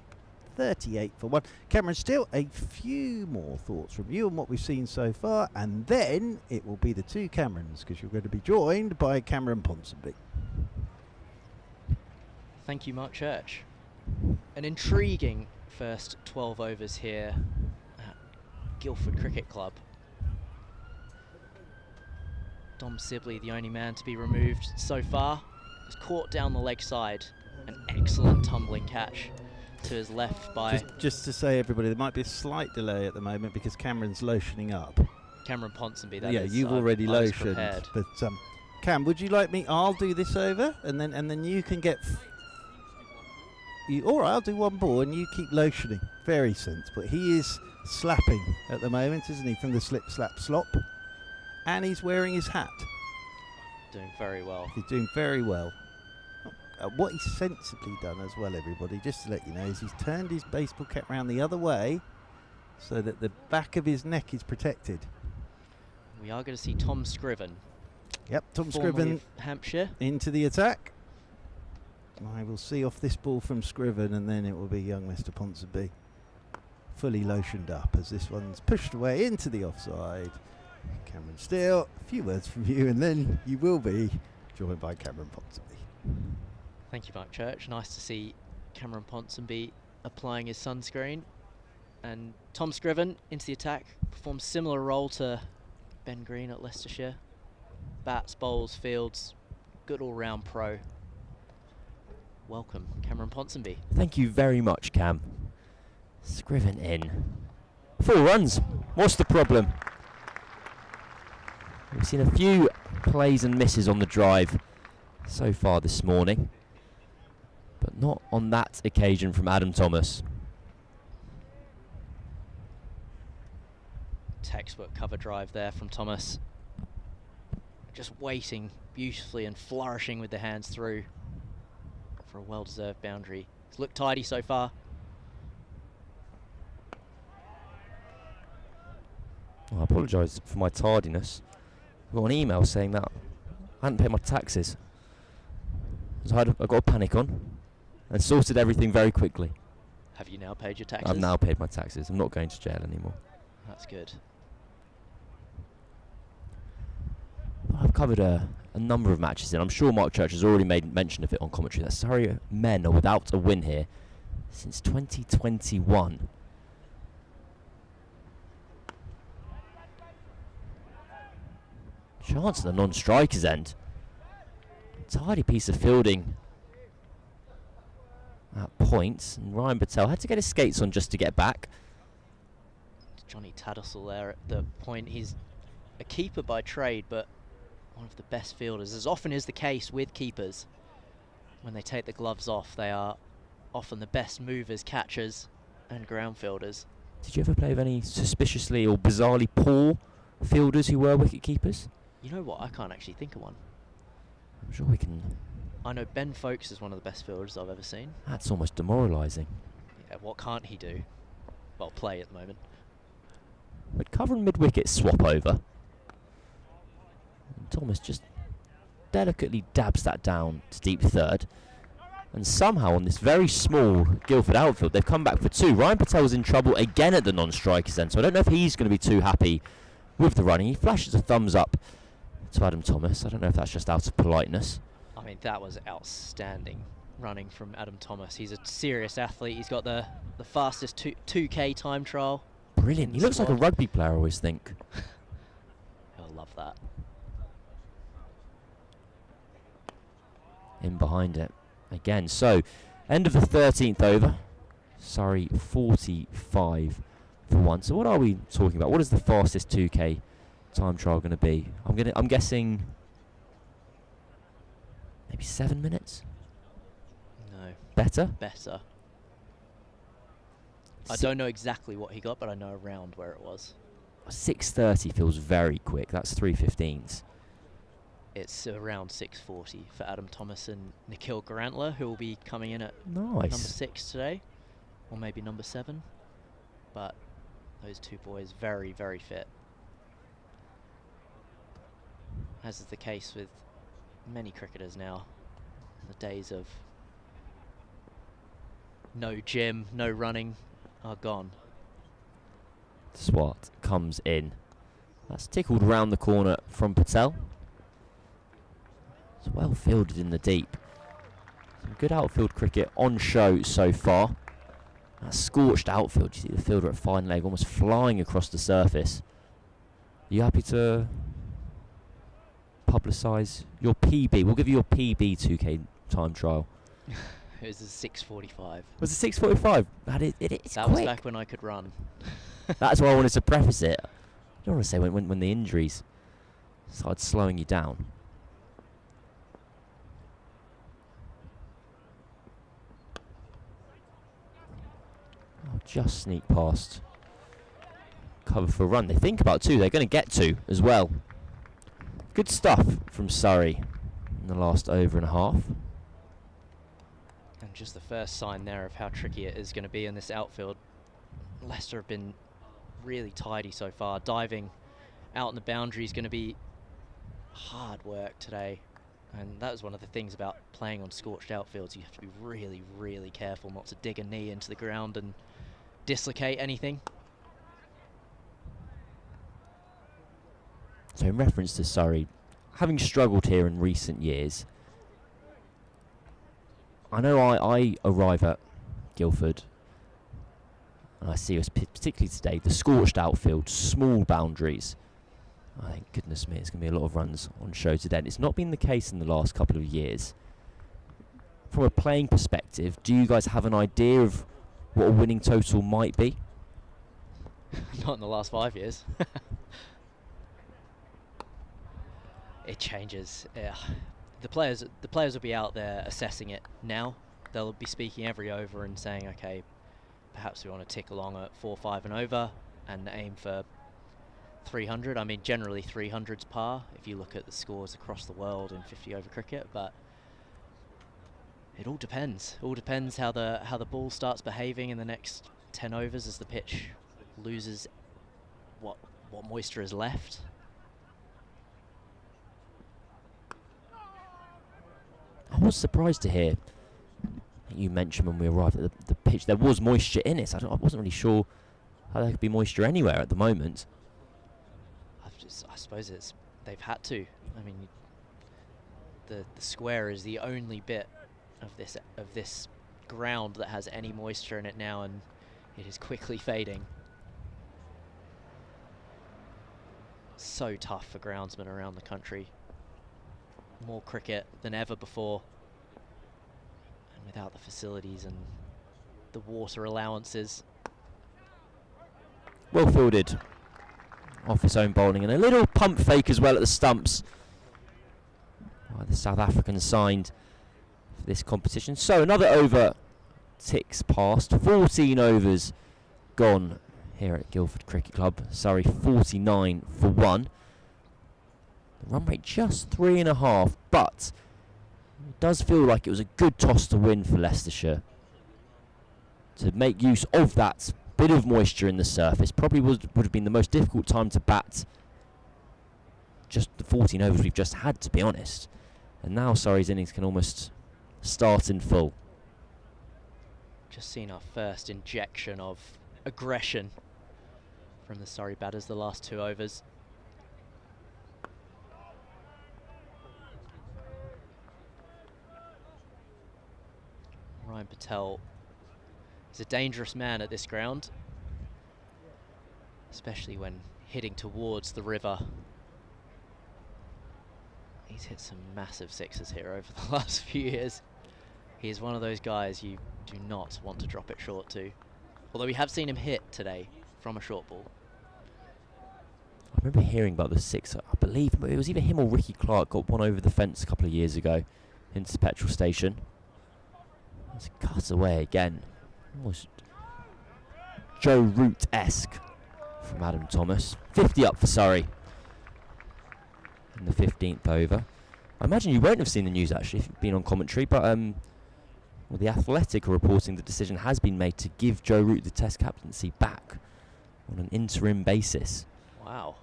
38 for 1. Cameron, still a few more thoughts from you on what we've seen so far, and then it will be the two Camerons, because you're going to be joined by Cameron Ponsonby. Thank you, Mark Church. An intriguing first 12 overs here at Guildford Cricket Club. Dom Sibley, the only man to be removed so far, is caught down the leg side. An excellent tumbling catch to his left by... Just to say, everybody, there might be a slight delay at the moment because Cameron's lotioning up. Cameron Ponsonby, that is. Yeah, you've already lotioned. Prepared. But Cam, would you like me? I'll do this over, and then you can get... all right, I'll do one ball, and you keep lotioning. Very sensible. He is slapping at the moment, isn't he, from the slip, slap, slop? And he's wearing his hat. Doing very well. He's doing very well. What he's sensibly done as well, everybody, just to let you know, is he's turned his baseball cap round the other way so that the back of his neck is protected. We are going to see Tom Scriven. Yep, Tom Scriven, Hampshire, into the attack. I will see off this ball from Scriven, and then it will be young Mr. Ponsonby fully lotioned up as this one's pushed away into the offside. Cameron Steele, a few words from you, and then you will be joined by Cameron Ponsonby. Thank you, Mark Church. Nice to see Cameron Ponsonby applying his sunscreen. And Tom Scriven into the attack, performs similar role to Ben Green at Leicestershire. Bats, bowls, fields, good all-round pro. Welcome, Cameron Ponsonby. Thank you very much, Cam. Scriven in. 4 runs. What's the problem? We've seen a few plays and misses on the drive so far this morning, but not on that occasion from Adam Thomas. Textbook cover drive there from Thomas. Just waiting beautifully and flourishing with the hands through for a well-deserved boundary. It's looked tidy so far. I apologise for my tardiness. I got an email saying that I hadn't paid my taxes. So I got a panic on and sorted everything very quickly. Have you now paid your taxes? I've now paid my taxes. I'm not going to jail anymore. That's good. I've covered a number of matches, and I'm sure Mark Church has already made mention of it on commentary, that Surrey Men are without a win here since 2021. Chance at the non-striker's end. Tidy piece of fielding at points, and Ryan Patel had to get his skates on just to get back. Johnny Taddistle there at the point. He's a keeper by trade, but one of the best fielders, as often is the case with keepers. When they take the gloves off, they are often the best movers, catchers, and ground fielders. Did you ever play with any suspiciously or bizarrely poor fielders who were wicket keepers? You know what? I can't actually think of one. I'm sure we can. I know Ben Folkes is one of the best fielders I've ever seen. That's almost demoralising. Yeah, what can't he do? Well, play at the moment. But cover and mid-wicket swap over. And Thomas just delicately dabs that down to deep third. And somehow on this very small Guildford outfield, they've come back for 2. Ryan Patel's in trouble again at the non-striker's end, so I don't know if he's going to be too happy with the running. He flashes a thumbs up to Adam Thomas. I don't know if that's just out of politeness. I mean, that was outstanding running from Adam Thomas. He's a serious athlete. He's got the fastest 2K time trial. Brilliant. He looks like a rugby player, I always think. He'll love that. In behind it again. So, end of the 13th over. Surrey 45 for 1. So what are we talking about? What is the fastest 2K time trial going to be? I'm guessing maybe 7 minutes. No. Better. Better. I don't know exactly what he got, but I know around where it was. 6:30 feels very quick. That's 3:15s. It's around 6:40 for Adam Thomas and Nikhil Garantler, who will be coming in at Nice. number 6 today, or maybe number 7. But those two boys very, very fit. As is the case with many cricketers now. The days of no gym, no running are gone. Swat comes in. That's tickled round the corner from Patel. It's well fielded in the deep. Some good outfield cricket on show so far. That scorched outfield. You see the fielder at fine leg almost flying across the surface. Are you happy to publicise your PB? We'll give you your PB 2K time trial. It was a 6:45. Was it 6:45? It's That quick. was back when I could run. That's why I wanted to preface it. I don't want to say when the injuries started slowing you down. Oh, just sneak past. Cover for a run. They think about 2. They're going to get 2 as well. Good stuff from Surrey in the last over and a half. And just the first sign there of how tricky it is going to be in this outfield. Leicester have been really tidy so far. Diving out in the boundary is going to be hard work today. And that was one of the things about playing on scorched outfields. You have to be really, really careful not to dig a knee into the ground and dislocate anything. So in reference to Surrey, having struggled here in recent years, I know I arrive at Guildford and I see us, particularly today, the scorched outfield, small boundaries. I think, goodness me, it's going to be a lot of runs on show today. And it's not been the case in the last couple of years. From a playing perspective, do you guys have an idea of what a winning total might be? Not in the last 5 years. It changes. Yeah. The players will be out there assessing it now. They'll be speaking every over and saying, okay, perhaps we want to tick along at 4-5 and over and aim for 300. I mean, generally 300's par if you look at the scores across the world in 50 over cricket, but it all depends. All depends how the ball starts behaving in the next 10 overs as the pitch loses what moisture is left. I was surprised to hear you mentioned when we arrived at the pitch there was moisture in it. I wasn't really sure how there could be moisture anywhere at the moment. I suppose they've had to. I mean, the square is the only bit of this ground that has any moisture in it now, and it is quickly fading. So tough for groundsmen around the country. More cricket than ever before, and without the facilities and the water allowances. Well fielded off his own bowling, and a little pump fake as well at the stumps by the South African side for this competition. So another over ticks past. 14 overs gone here at Guildford Cricket Club. Surrey 49 for 1. The run rate just 3.5, but it does feel like it was a good toss to win for Leicestershire. To make use of that bit of moisture in the surface probably would have been the most difficult time to bat just the 14 overs we've just had, to be honest. And now Surrey's innings can almost start in full. Just seen our first injection of aggression from the Surrey batters the last 2 overs. Ryan Patel is a dangerous man at this ground, especially when hitting towards the river. He's hit some massive sixes here over the last few years. He is one of those guys you do not want to drop it short to. Although we have seen him hit today from a short ball. I remember hearing about the six. I believe it was either him or Ricky Clark got one over the fence a couple of years ago into the petrol station. It's a cut away again. Almost Joe Root-esque from Adam Thomas. 50 up for Surrey in the 15th over. I imagine you won't have seen the news actually if you've been on commentary, but well, the Athletic are reporting the decision has been made to give Joe Root the Test captaincy back on an interim basis. Wow.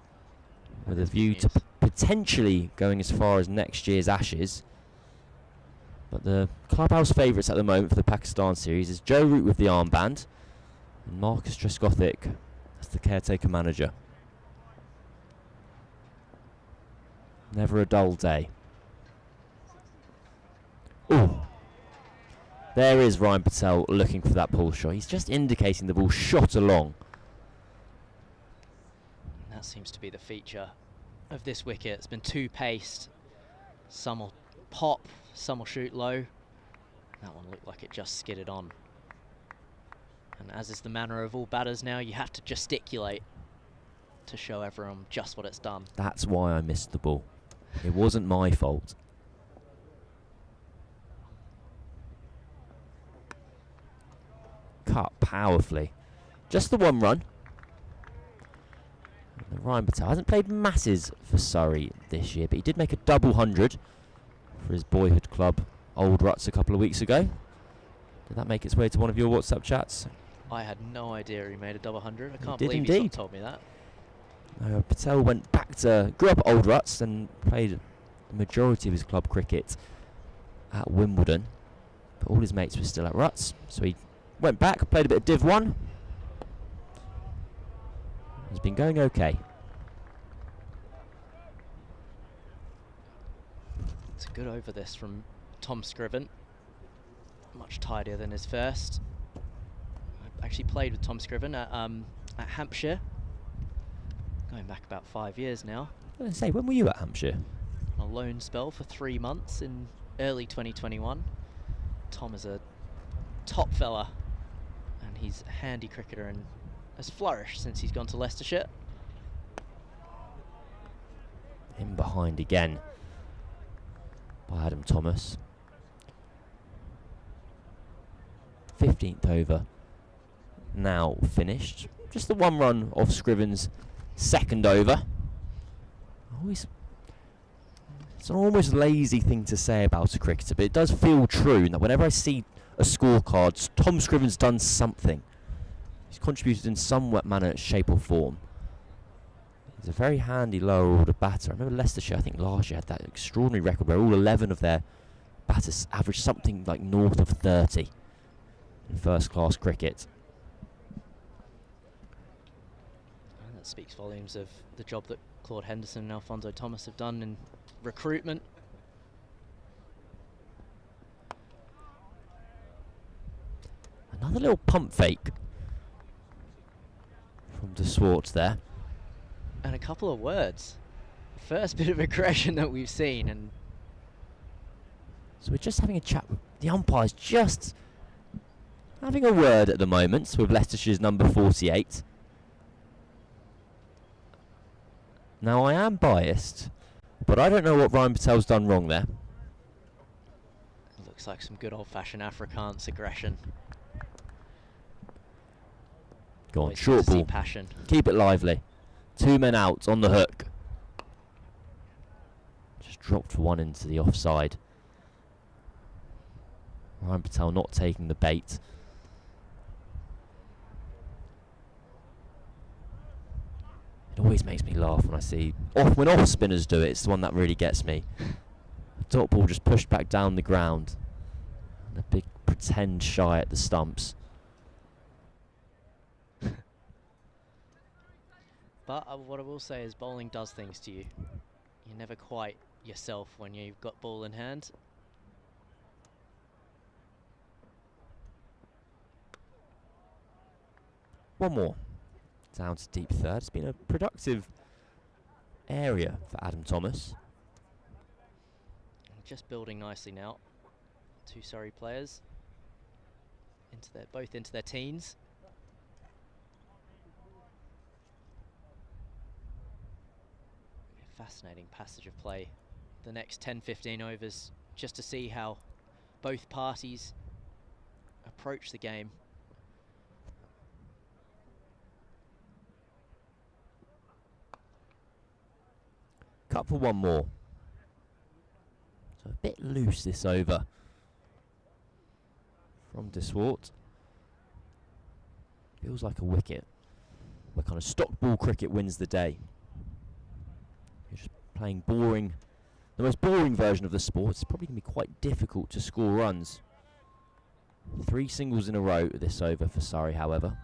With a view to potentially going as far as next year's Ashes. But the clubhouse favourites at the moment for the Pakistan series is Joe Root with the armband and Marcus Trescothick as the caretaker manager. Never a dull day. Ooh. There is Ryan Patel looking for that pull shot. He's just indicating the ball shot along. That seems to be the feature of this wicket. It's been too paced. Some will pop, some will shoot low. That one looked like it just skidded on. And as is the manner of all batters now, you have to gesticulate to show everyone just what it's done. That's why I missed the ball. It wasn't my fault. Cut powerfully. Just the one run. Ryan Patel hasn't played masses for Surrey this year, but he did make a double 100 for his boyhood club, Old Ruts, a couple of weeks ago. Did that make its way to one of your WhatsApp chats? I had no idea he made a double 100. I can't did believe indeed. he's not told me that. Patel went back to, grew up at Old Ruts and played the majority of his club cricket at Wimbledon. But all his mates were still at Ruts, so he went back, played a bit of Div 1. Has been going okay. It's a good over this from Tom Scriven. Much tidier than his first. I actually played with Tom Scriven at Hampshire. Going back about 5 years now. I was going to say, when were you at Hampshire? On a loan spell for 3 months in early 2021. Tom is a top fella. And he's a handy cricketer and has flourished since he's gone to Leicestershire. In behind again by Adam Thomas. 15th over now finished. Just the one run off Scriven's second over. It's an almost lazy thing to say about a cricketer, but it does feel true that whenever I see a scorecard, Tom Scriven's done something. He's contributed in some manner, shape or form. He's a very handy lower order batter. I remember Leicestershire, I think last year, had that extraordinary record where all 11 of their batters averaged something like north of 30 in first class cricket. And that speaks volumes of the job that Claude Henderson and Alfonso Thomas have done in recruitment. Another little pump fake from De Swartz there. And a couple of words. First bit of aggression that we've seen, and so we're just having a chat. The umpire's just having a word at the moment with Leicestershire's number 48. Now I am biased, but I don't know what Ryan Patel's done wrong there. it looks like some good old-fashioned Afrikaans aggression. Go on, Always short good to see ball. passion. Keep it lively. 2 men out on the hook. Just dropped for one into the offside. Ryan Patel not taking the bait. It always makes me laugh when I see when off spinners do it. It's the one that really gets me. The dot ball just pushed back down the ground. And a big pretend shy at the stumps. But what I will say is bowling does things to you. You're never quite yourself when you've got ball in hand. One more. Down to deep third. It's been a productive area for Adam Thomas. just building nicely now. Two Surrey players both into their teens. Fascinating passage of play the next 10-15 overs, just to see how both parties approach the game. Cut for one more. So a bit loose this over from De Swart. Feels like a wicket where kind of stock ball cricket wins the day. You're just playing boring, the most boring version of the sport. It's probably going to be quite difficult to score runs. 3 singles in a row this over for Surrey, however.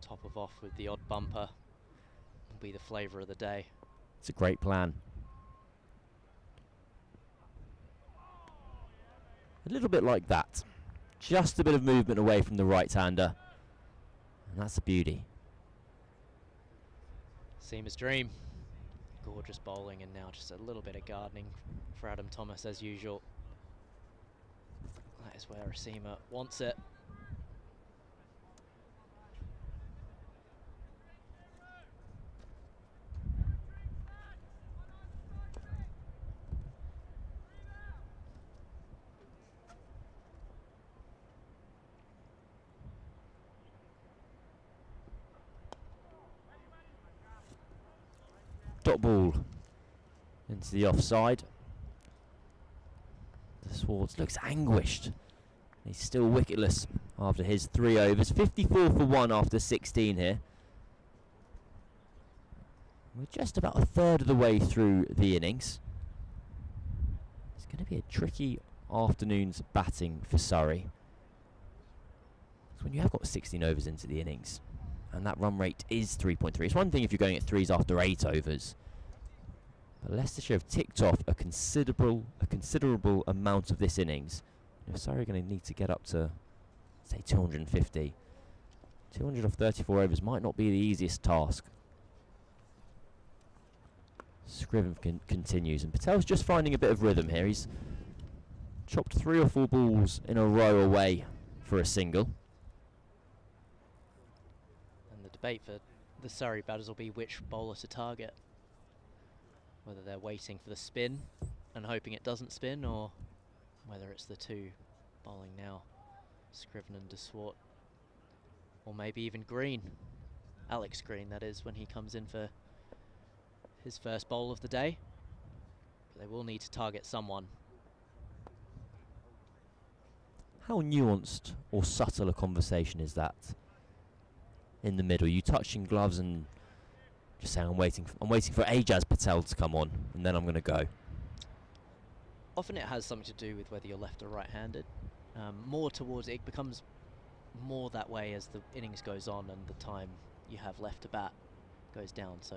Top of off with the odd bumper will be the flavour of the day. It's a great plan. A little bit like that. Just a bit of movement away from the right-hander. And that's a beauty. Seamer's dream. Gorgeous bowling, and now just a little bit of gardening for Adam Thomas as usual. That is where a seamer wants it. Dot ball into the offside. De Swart looks anguished. He's still wicketless after his 3 overs. 54 for 1 after 16 here. We're just about a third of the way through the innings. It's going to be a tricky afternoon's batting for Surrey. So when you have got 16 overs into the innings, and that run rate is 3.3. It's one thing if you're going at 3s after 8 overs. But Leicestershire have ticked off a considerable amount of this innings. You know, Surrey are going to need to get up to, say, 250. 200 off 34 overs might not be the easiest task. Scriven continues, and Patel's just finding a bit of rhythm here. He's chopped 3 or 4 balls in a row away for a single. Debate for the Surrey batters will be which bowler to target. Whether they're waiting for the spin and hoping it doesn't spin, or whether it's the two bowling now, Scriven and De Swart, or maybe even Green, Alex Green that is, when he comes in for his first bowl of the day. But they will need to target someone. How nuanced or subtle a conversation is that? In the middle, you touching gloves and just saying, I'm waiting for Ajaz Patel to come on, and then I'm going to go. Often it has something to do with whether you're left or right-handed. More towards it becomes more that way as the innings goes on and the time you have left to bat goes down. So,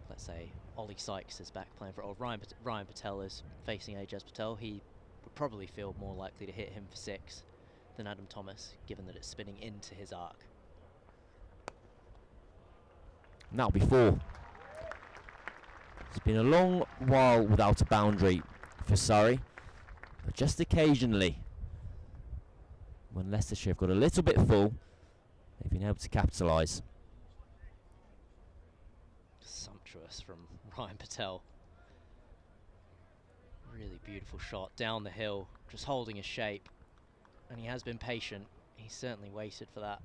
let's say Ollie Sykes is back playing for, or Ryan Patel is facing Ajaz Patel. He would probably feel more likely to hit him for 6 than Adam Thomas, given that it's spinning into his arc. Now before. It's been a long while without a boundary for Surrey, but just occasionally, when Leicestershire have got a little bit full, they've been able to capitalise. Sumptuous from Ryan Patel. Really beautiful shot down the hill, just holding his shape, and he has been patient. He's certainly waited for that.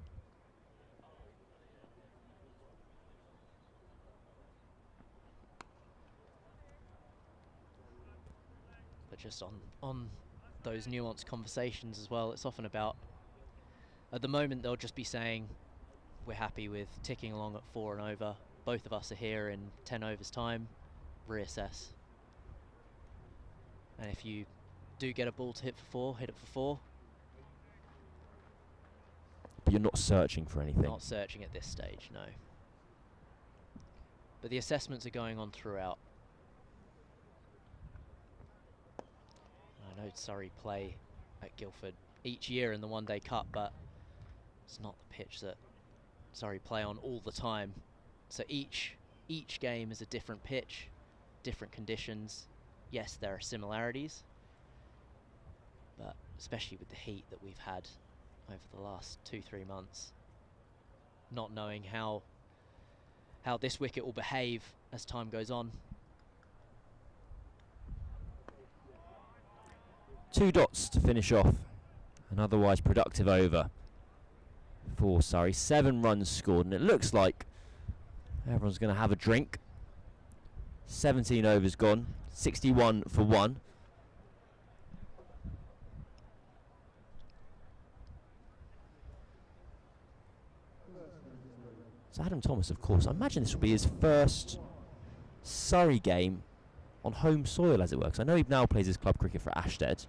Just on those nuanced conversations as well, it's often about, at the moment they'll just be saying, we're happy with ticking along at 4 and over, both of us are here in 10 overs time, reassess. And if you do get a ball to hit for 4, hit it for 4. But you're not searching for anything. Not searching at this stage, no. But the assessments are going on throughout. I know Surrey play at Guildford each year in the One Day Cup, but it's not the pitch that Surrey play on all the time. So each each game is a different pitch, different conditions. Yes, there are similarities, but especially with the heat that we've had over the last 2-3 months, not knowing how this wicket will behave as time goes on. 2 dots to finish off an otherwise productive over for Surrey. 7 runs scored, and it looks like everyone's going to have a drink. 17 overs gone, 61 for 1. So Adam Thomas, of course, I imagine this will be his first Surrey game on home soil, as it works. I know he now plays his club cricket for Ashted,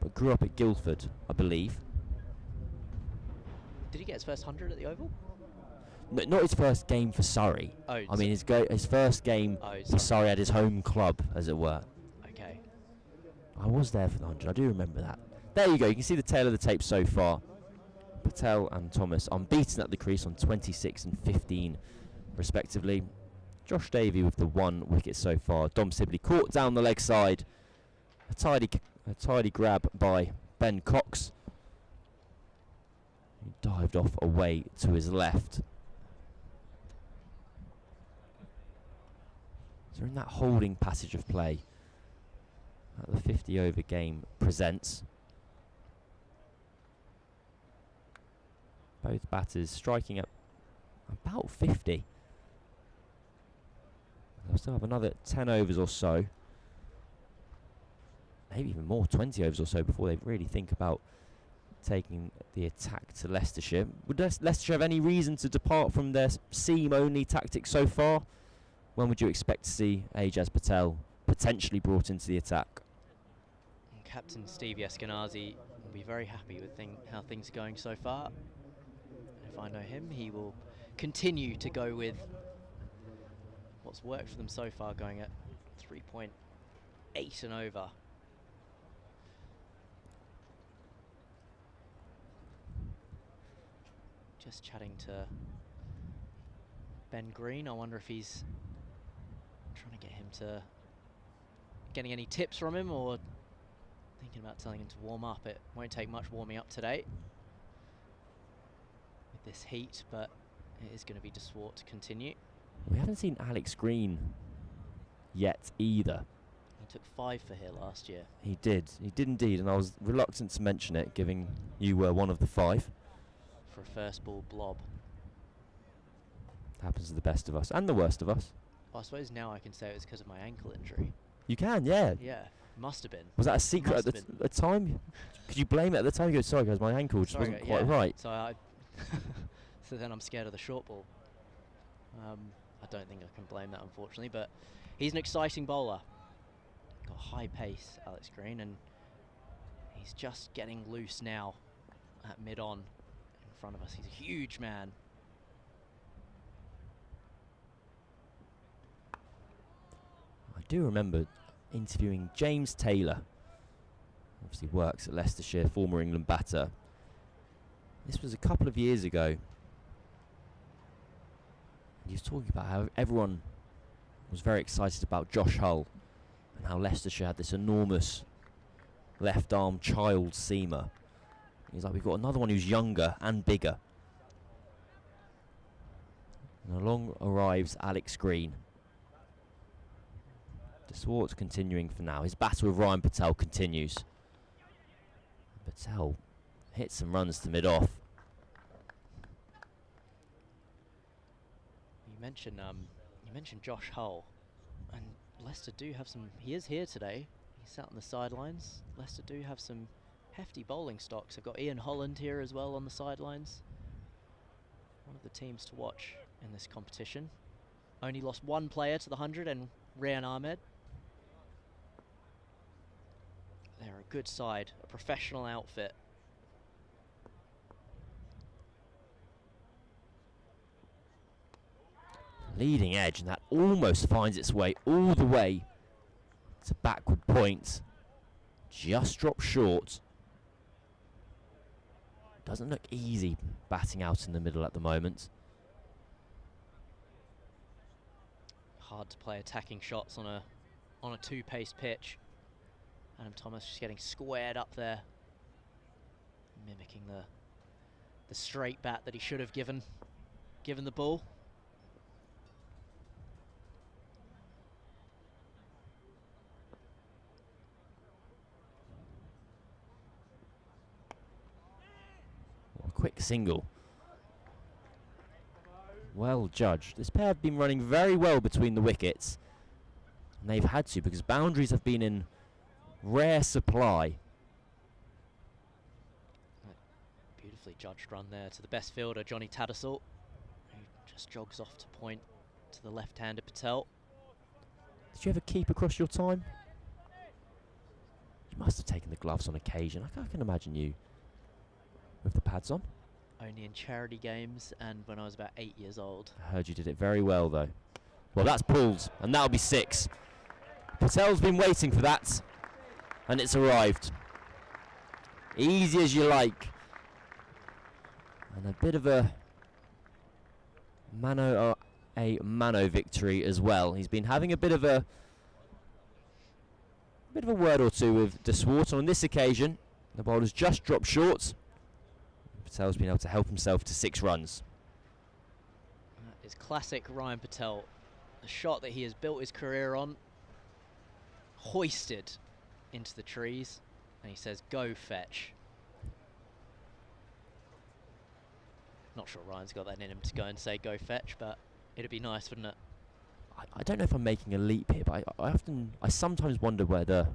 but grew up at Guildford, I believe. Did he get his first 100 at the Oval? No, not his first game for Surrey. Oh, I mean his first game for Surrey at his home club, as it were. Okay. I was there for the 100, I do remember that. There you go, you can see the tail of the tape so far. Patel and Thomas unbeaten at the crease on 26 and 15 respectively. Josh Davey with the 1 wicket so far. Dom Sibley caught down the leg side. A tidy grab by Ben Cox. He dived off away to his left. So we're in that holding passage of play that the 50 over game presents. Both batters striking at about 50. They'll still have another 10 overs or so. Maybe even more, 20 overs or so before they really think about taking the attack to Leicestershire. Would Leicestershire have any reason to depart from their seam-only tactics so far? When would you expect to see Ajaz Patel potentially brought into the attack? Captain Steve Eskenazi will be very happy with how things are going so far. If I know him, he will continue to go with what's worked for them so far, going at 3.8 and over. Just chatting to Ben Green. I wonder if he's trying to get him to getting any tips from him, or thinking about telling him to warm up. It won't take much warming up today with this heat, but it is going to be DeSwart to continue. We haven't seen Alex Green yet either. He took 5 for here last year. He did indeed, and I was reluctant to mention it, given you were one of the 5. For a first ball blob. Happens to the best of us, and the worst of us. Well, I suppose now I can say it was because of my ankle injury. You can, yeah. Yeah, must have been. Was that a secret at the time? Could you blame it at the time? You go, sorry guys, my ankle just wasn't quite right. So so then I'm scared of the short ball. I don't think I can blame that, unfortunately, but he's an exciting bowler. Got high pace, Alex Green, and he's just getting loose now at mid-on in front of us. He's a huge man. I do remember interviewing James Taylor. Obviously works at Leicestershire, former England batter. This was a couple of years ago. He was talking about how everyone was very excited about Josh Hull and how Leicestershire had this enormous left arm child seamer. He's like, we've got another one who's younger and bigger. And along arrives Alex Green. DeSwart's continuing for now. His battle with Ryan Patel continues. Patel hits some runs to mid-off. You mentioned Josh Hull, and Leicester do have some. He is here today. He's sat on the sidelines. Leicester do have some hefty bowling stocks. They've got Ian Holland here as well on the sidelines. One of the teams to watch in this competition. Only lost 1 player to the 100, and Rayan Ahmed. They're a good side, a professional outfit. Leading edge, and that almost finds its way all the way to backward point. Just dropped short. Doesn't look easy batting out in the middle at the moment. Hard to play attacking shots on a two-pace pitch. Adam Thomas just getting squared up there, mimicking the straight bat that he should have given the ball. A quick single. Well judged. This pair have been running very well between the wickets. And they've had to because boundaries have been in rare supply. Beautifully judged run there to the best fielder, Johnny Tattersall, who just jogs off to point to the left-hander Patel. Did you ever keep across your time? You must have taken the gloves on occasion. I can imagine you with the pads on. Only in charity games and when I was about 8 years old. I heard you did it very well though. Well, that's pulled, and that'll be 6. Patel's been waiting for that, and it's arrived. Easy as you like. And a bit of a mano victory as well. He's been having a bit of a word or two with De Swart. On this occasion, the bowler's just dropped short. Patel's been able to help himself to 6 runs. That is classic Ryan Patel. A shot that he has built his career on, hoisted into the trees, and he says, "Go fetch." Not sure Ryan's got that in him to go and say "go fetch," but it'd be nice, wouldn't it? I don't know if I'm making a leap here, but I sometimes wonder whether,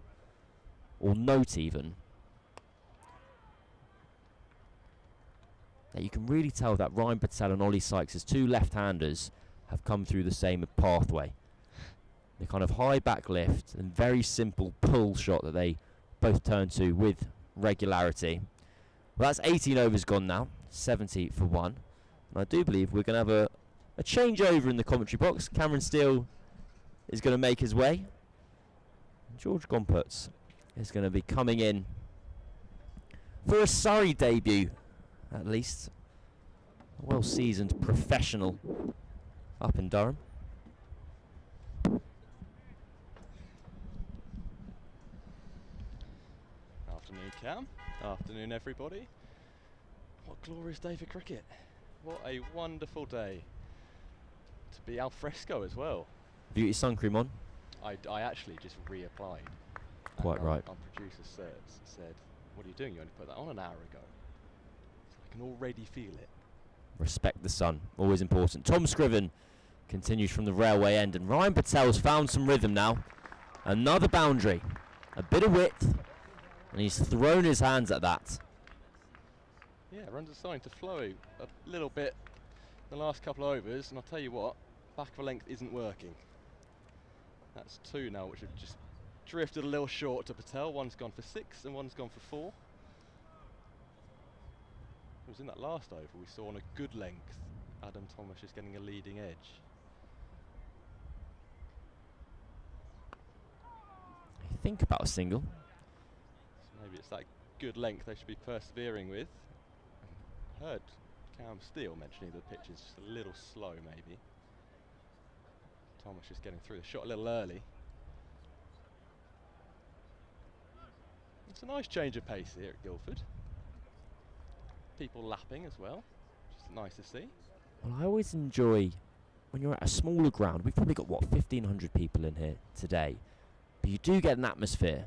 or note even, that you can really tell that Ryan Patel and Ollie Sykes, as 2 left-handers, have come through the same pathway. The kind of high back lift and very simple pull shot that they both turn to with regularity. Well, that's 18 overs gone now, 70 for 1. And I do believe we're going to have a changeover in the commentary box. Cameron Steele is going to make his way. George Gompertz is going to be coming in for a Surrey debut, at least. A well-seasoned professional up in Durham. Afternoon, Cam. Afternoon, everybody. What a glorious day for cricket. What a wonderful day to be al fresco as well. Have you got your sun cream on? I actually just reapplied. Quite right. Our producer said, "What are you doing? You only put that on an hour ago." So I can already feel it. Respect the sun, always important. Tom Scriven continues from the railway end, and Ryan Patel's found some rhythm now. Another boundary, a bit of width, and he's thrown his hands at that. Yeah, runs are starting to flow a little bit the last couple of overs, and I'll tell you what, back of a length isn't working. That's 2 now, which have just drifted a little short to Patel. One's gone for 6 and one's gone for 4. It was in that last over we saw on a good length Adam Thomas is getting a leading edge. Think about a single. So maybe it's that good length they should be persevering with. Heard Cam Steele mentioning the pitch is just a little slow maybe. Thomas just getting through the shot a little early. It's a nice change of pace here at Guildford. People lapping as well, which is nice to see. Well, I always enjoy when you're at a smaller ground. We've probably got, what, 1,500 people in here today. But you do get an atmosphere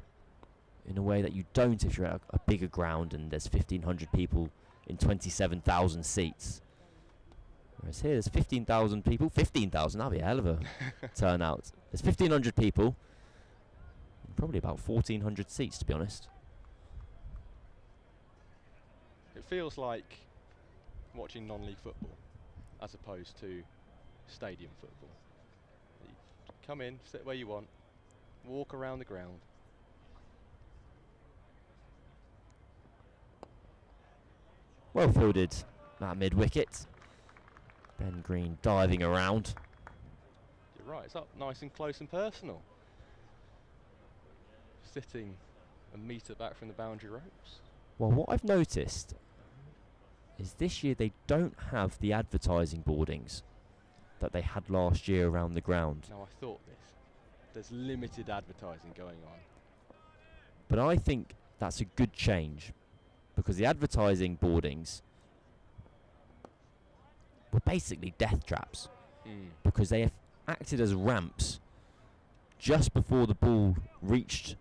in a way that you don't if you're at a bigger ground and there's 1,500 people in 27,000 seats. Whereas here there's 15,000 people. 15,000, that'd be a hell of a turnout. There's 1,500 people. And probably about 1,400 seats, to be honest. It feels like watching non-league football as opposed to stadium football. You come in, sit where you want, walk around the ground. Well fielded at mid-wicket. Ben Green diving around. You're right, it's up nice and close and personal. Sitting a metre back from the boundary ropes. Well, what I've noticed is this year they don't have the advertising boardings that they had last year around the ground. Now, I thought this. There's limited advertising going on. But I think that's a good change, because the advertising boardings were basically death traps, because they have acted as ramps just before the ball reached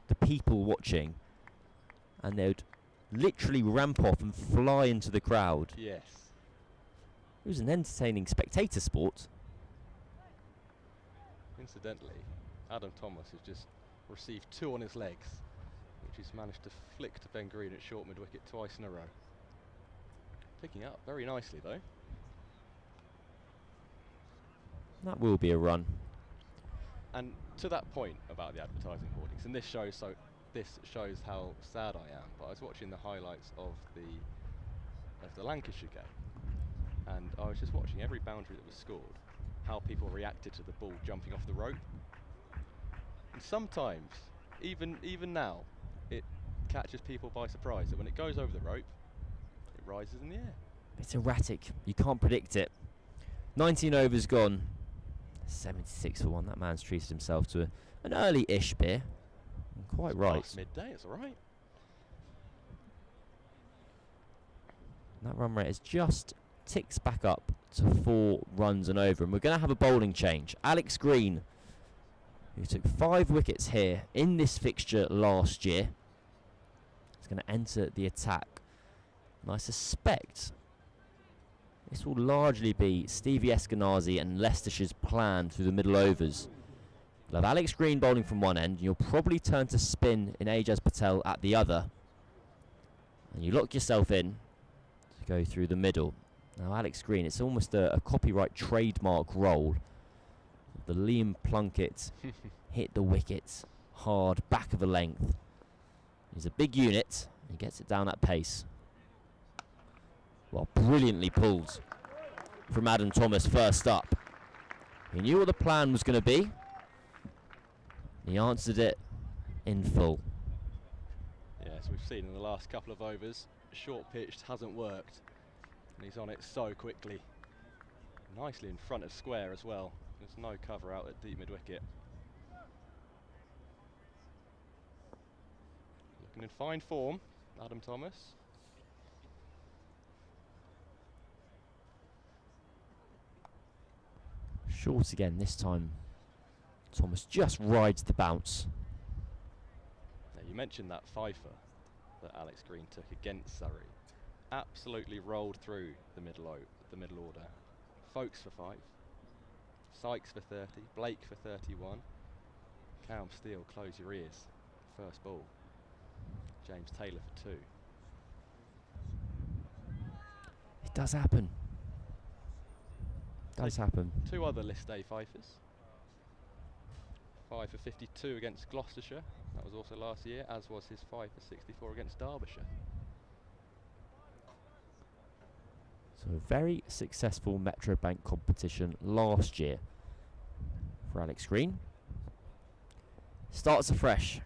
the people watching, and they would literally ramp off and fly into the crowd. Yes. It was an entertaining spectator sport. Incidentally, Adam Thomas has just received 2 on his legs, which he's managed to flick to Ben Green at short mid-wicket twice in a row. Picking up very nicely though. That will be a run. And to that point about the advertising boardings, and this shows how sad I am, but I was watching the highlights of the Lancashire game, and I was just watching every boundary that was scored, how people reacted to the ball jumping off the rope. And sometimes, even now, it catches people by surprise that when it goes over the rope, it rises in the air. It's erratic. You can't predict it. 19 overs gone. 76 for 1. That man's treated himself to an early-ish beer. Quite right. Past midday, it's all right. That run rate has just ticks back up to 4 runs and over, and we're going to have a bowling change. Alex Green, who took 5 wickets here in this fixture last year, is going to enter the attack. And I suspect this will largely be Stevie Eskenazi and Leicestershire's plan through the middle overs. You'll have Alex Green bowling from one end, and you'll probably turn to spin in Ajaz Patel at the other. And you lock yourself in to go through the middle. Now Alex Green, it's almost a copyright trademark roll. The Liam Plunkett hit the wickets hard, back of a length. He's a big unit. He gets it down at pace. Well, brilliantly pulled from Adam Thomas first up. He knew what the plan was going to be. He answered it in full. Yes, we've seen in the last couple of overs, short pitched hasn't worked. And he's on it so quickly. Nicely in front of square as well. There's no cover out at deep mid-wicket. Looking in fine form, Adam Thomas. Short again this time. Thomas just rides the bounce. Now you mentioned that fifer that Alex Green took against Surrey. Absolutely rolled through the middle order. Folkes for 5, Sykes for 30, Blake for 31, Callum Steele, close your ears, first ball, James Taylor for 2. It does happen. Does happen. 2 other list day fifers. 5 for 52 against Gloucestershire, that was also last year, as was his 5 for 64 against Derbyshire. So a very successful Metro Bank competition last year for Alex Green. Starts afresh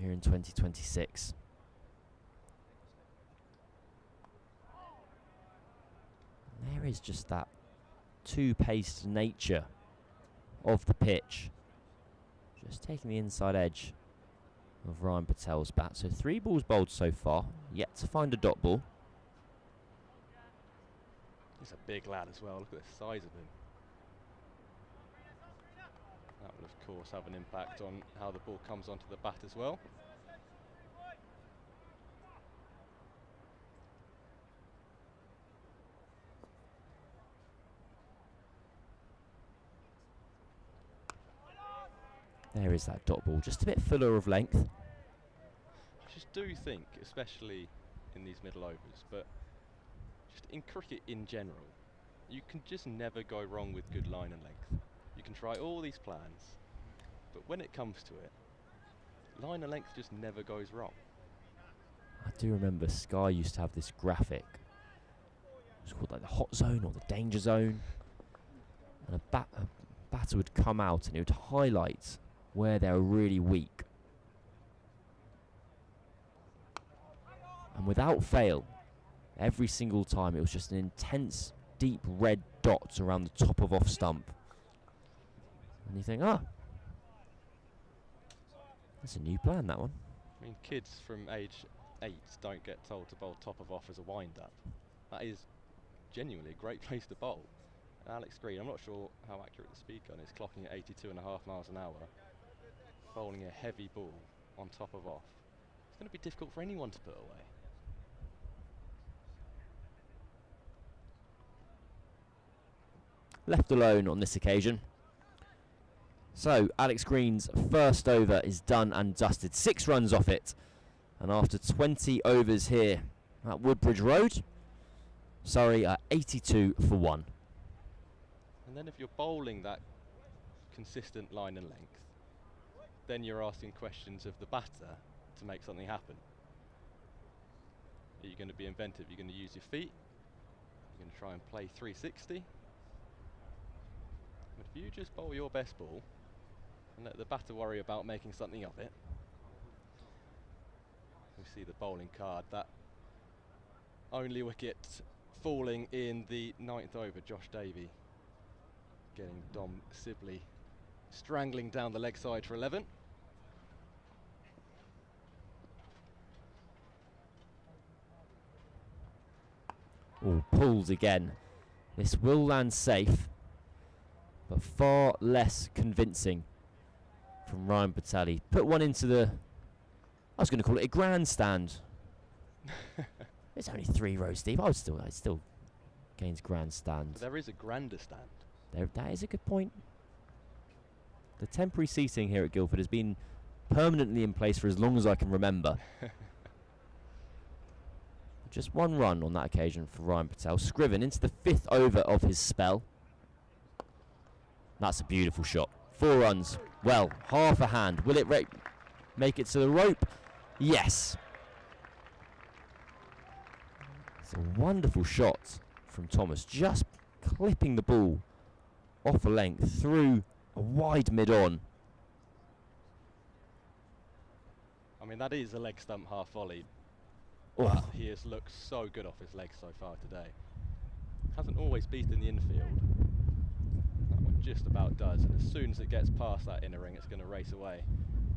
here in 2026. And there is just that two-paced nature of the pitch. Just taking the inside edge of Ryan Patel's bat. So 3 balls bowled so far, yet to find a dot ball. He's a big lad as well, look at the size of him. That will of course have an impact on how the ball comes onto the bat as well. There is that dot ball, just a bit fuller of length. I just do think, especially in these middle overs, but just in cricket in general, you can just never go wrong with good line and length. You can try all these plans, but when it comes to it, line and length just never goes wrong. I do remember Sky used to have this graphic. It was called like the hot zone or the danger zone. And a batter would come out and it would highlight where they were really weak. And without fail, every single time it was just an intense deep red dots around the top of off stump. And you think, that's a new plan, that one. I mean, kids from age 8 don't get told to bowl top of off as a wind-up. That is genuinely a great place to bowl. And Alex Green, I'm not sure how accurate the speed gun is, clocking at 82.5 miles an hour, bowling a heavy ball on top of off. It's going to be difficult for anyone to put away. Left alone on this occasion. So Alex Green's first over is done and dusted. 6 runs off it. And after 20 overs here at Woodbridge Road, Surrey are 82 for 1. And then if you're bowling that consistent line and length, then you're asking questions of the batter to make something happen. Are you going to be inventive? You're going to use your feet? You're going to try and play 360? But if you just bowl your best ball and let the batter worry about making something of it. We see the bowling card, that only wicket falling in the 9th over. Josh Davey getting Dom Sibley strangling down the leg side for 11. Oh, pulls again. This will land safe, but far less convincing from Ryan Patali. Put one into the, I was going to call it a grandstand. It's only 3 rows deep. I still gains grandstand. But there is a grander stand. That is a good point. The temporary seating here at Guildford has been permanently in place for as long as I can remember. Just 1 run on that occasion for Ryan Patel. Scriven into the 5th over of his spell. That's a beautiful shot. 4 runs. Well, half a hand. Will it make it to the rope? Yes. It's a wonderful shot from Thomas. Just clipping the ball off a length through a wide mid-on. I mean, that is a leg stump half volley. Oh. But he has looked so good off his legs so far today. Hasn't always beaten the infield. That one just about does, and as soon as it gets past that inner ring, it's going to race away.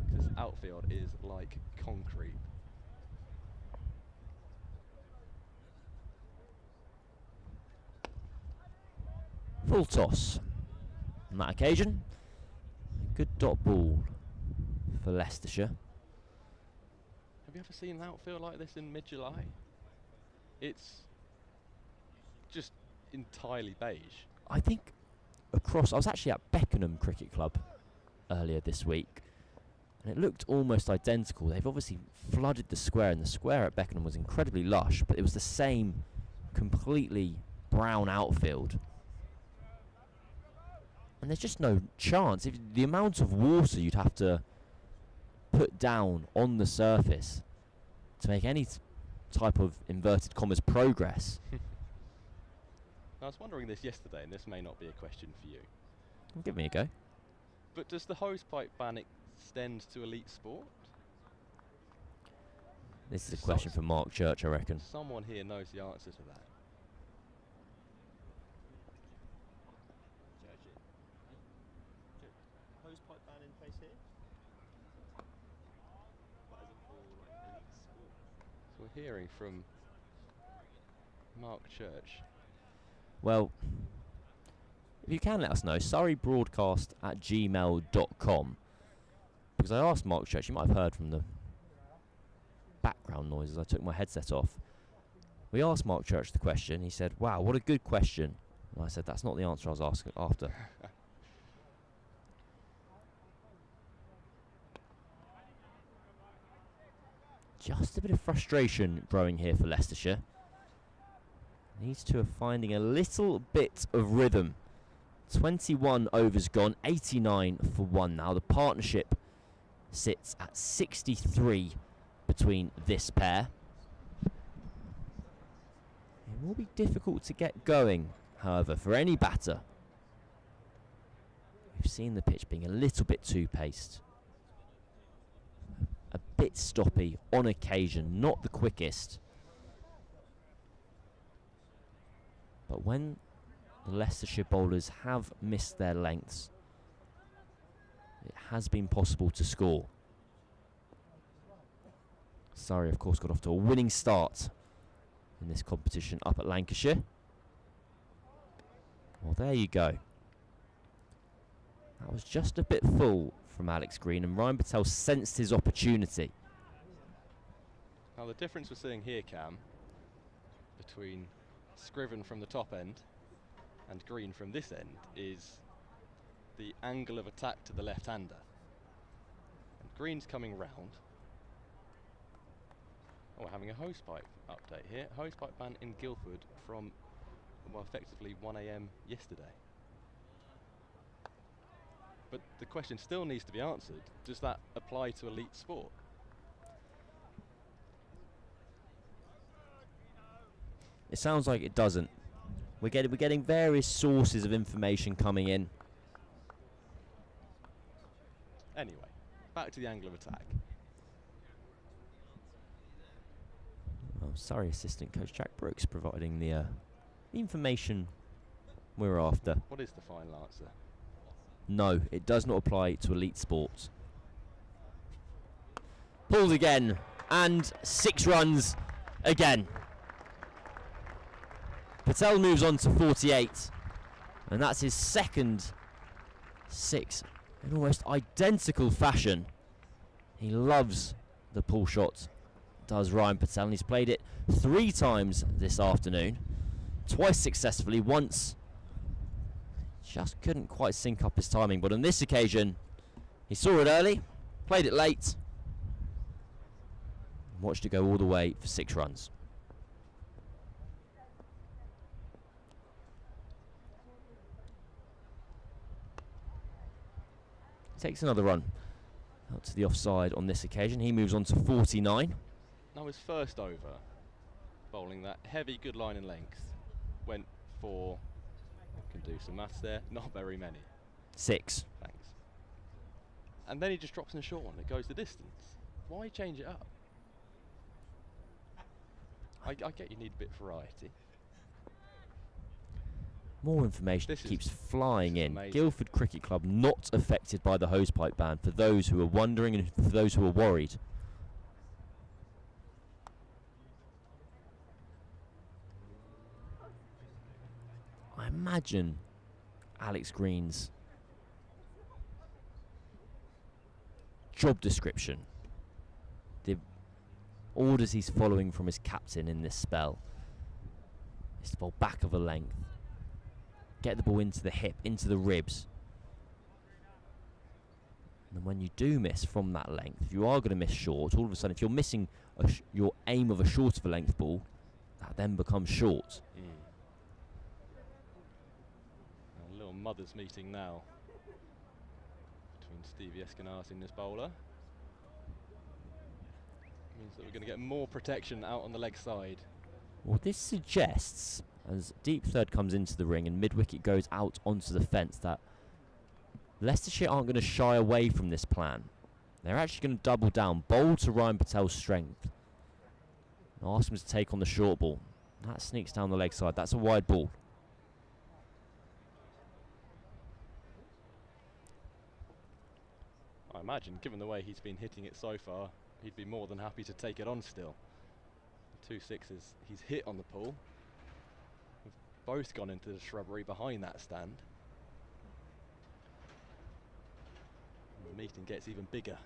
Because this outfield is like concrete. Full toss on that occasion. Good dot ball for Leicestershire. Have you ever seen an outfield like this in mid-July? It's just entirely beige. I think I was actually at Beckenham Cricket Club earlier this week, and it looked almost identical. They've obviously flooded the square, and the square at Beckenham was incredibly lush, but it was the same completely brown outfield. And there's just no chance. The amount of water you'd have to put down on the surface to make any type of inverted commas progress. I was wondering this yesterday, and this may not be a question for you. Give me a go. But does the hosepipe ban extend to elite sport? This is a question for Mark Church, I reckon. Someone here knows the answer to that. Hosepipe ban in place here? So we're hearing from Mark Church. Well, if you can let us know, surreybroadcast@gmail.com. Because I asked Mark Church, you might have heard from the background noise as I took my headset off. We asked Mark Church the question. He said, wow, what a good question. And I said, that's not the answer I was asking after. Just a bit of frustration growing here for Leicestershire. These two are finding a little bit of rhythm. 21 overs gone, 89 for 1 now. The partnership sits at 63 between this pair. It will be difficult to get going, however, for any batter. We've seen the pitch being a little bit too paced. A bit stoppy on occasion, not the quickest. But when the Leicestershire bowlers have missed their lengths, it has been possible to score. Surrey, of course, got off to a winning start in this competition up at Lancashire. Well, there you go. That was just a bit full from Alex Green, and Ryan Patel sensed his opportunity. Now the difference we're seeing here, Cam, between Scriven from the top end and Green from this end is the angle of attack to the left-hander. And Green's coming round. Oh, we're having a hosepipe update here. Hosepipe ban in Guildford from, well, effectively 1 AM yesterday. But the question still needs to be answered. Does that apply to elite sport? It sounds like it doesn't. We're getting various sources of information coming in. Anyway, back to the angle of attack. Oh, sorry, assistant coach Jack Brooks providing the information we're after. What is the final answer? No, it does not apply to elite sports. Pulled again, and 6 runs again. Patel moves on to 48, and that's his second 6 in almost identical fashion. He loves the pull shot, does Ryan Patel, and he's played it 3 times this afternoon. Twice successfully, once just couldn't quite sync up his timing, but on this occasion he saw it early, played it late, and watched it go all the way for 6 runs. Takes another run out to the offside on this occasion. He moves on to 49. Now his first over, bowling that heavy good line and length, went for, can do some maths there, not very many. 6. Thanks. And then he just drops in a short one that goes the distance. Why change it up? I get you need a bit of variety. More information This keeps is flying in. amazing. Guildford Cricket Club not affected by the hosepipe ban, for those who are wondering and for those who are worried. I imagine Alex Green's job description, the orders he's following from his captain in this spell, is to bowl back of a length, get the ball into the hip, into the ribs. And then when you do miss from that length, if you are going to miss short, all of a sudden, if you're missing your aim of a short of a length ball, that then becomes short. A little mothers meeting now between Stevie Eskenazi and this bowler. Means that we're going to get more protection out on the leg side. Well, this suggests, as deep third comes into the ring and mid-wicket goes out onto the fence, that Leicestershire aren't going to shy away from this plan. They're actually going to double down, bowl to Ryan Patel's strength, and ask him to take on the short ball. That sneaks down the leg side. That's a wide ball. I imagine, given the way he's been hitting it so far, he'd be more than happy to take it on still. 2 6s he's hit on the pull. We've both gone into the shrubbery behind that stand. And the meeting gets even bigger.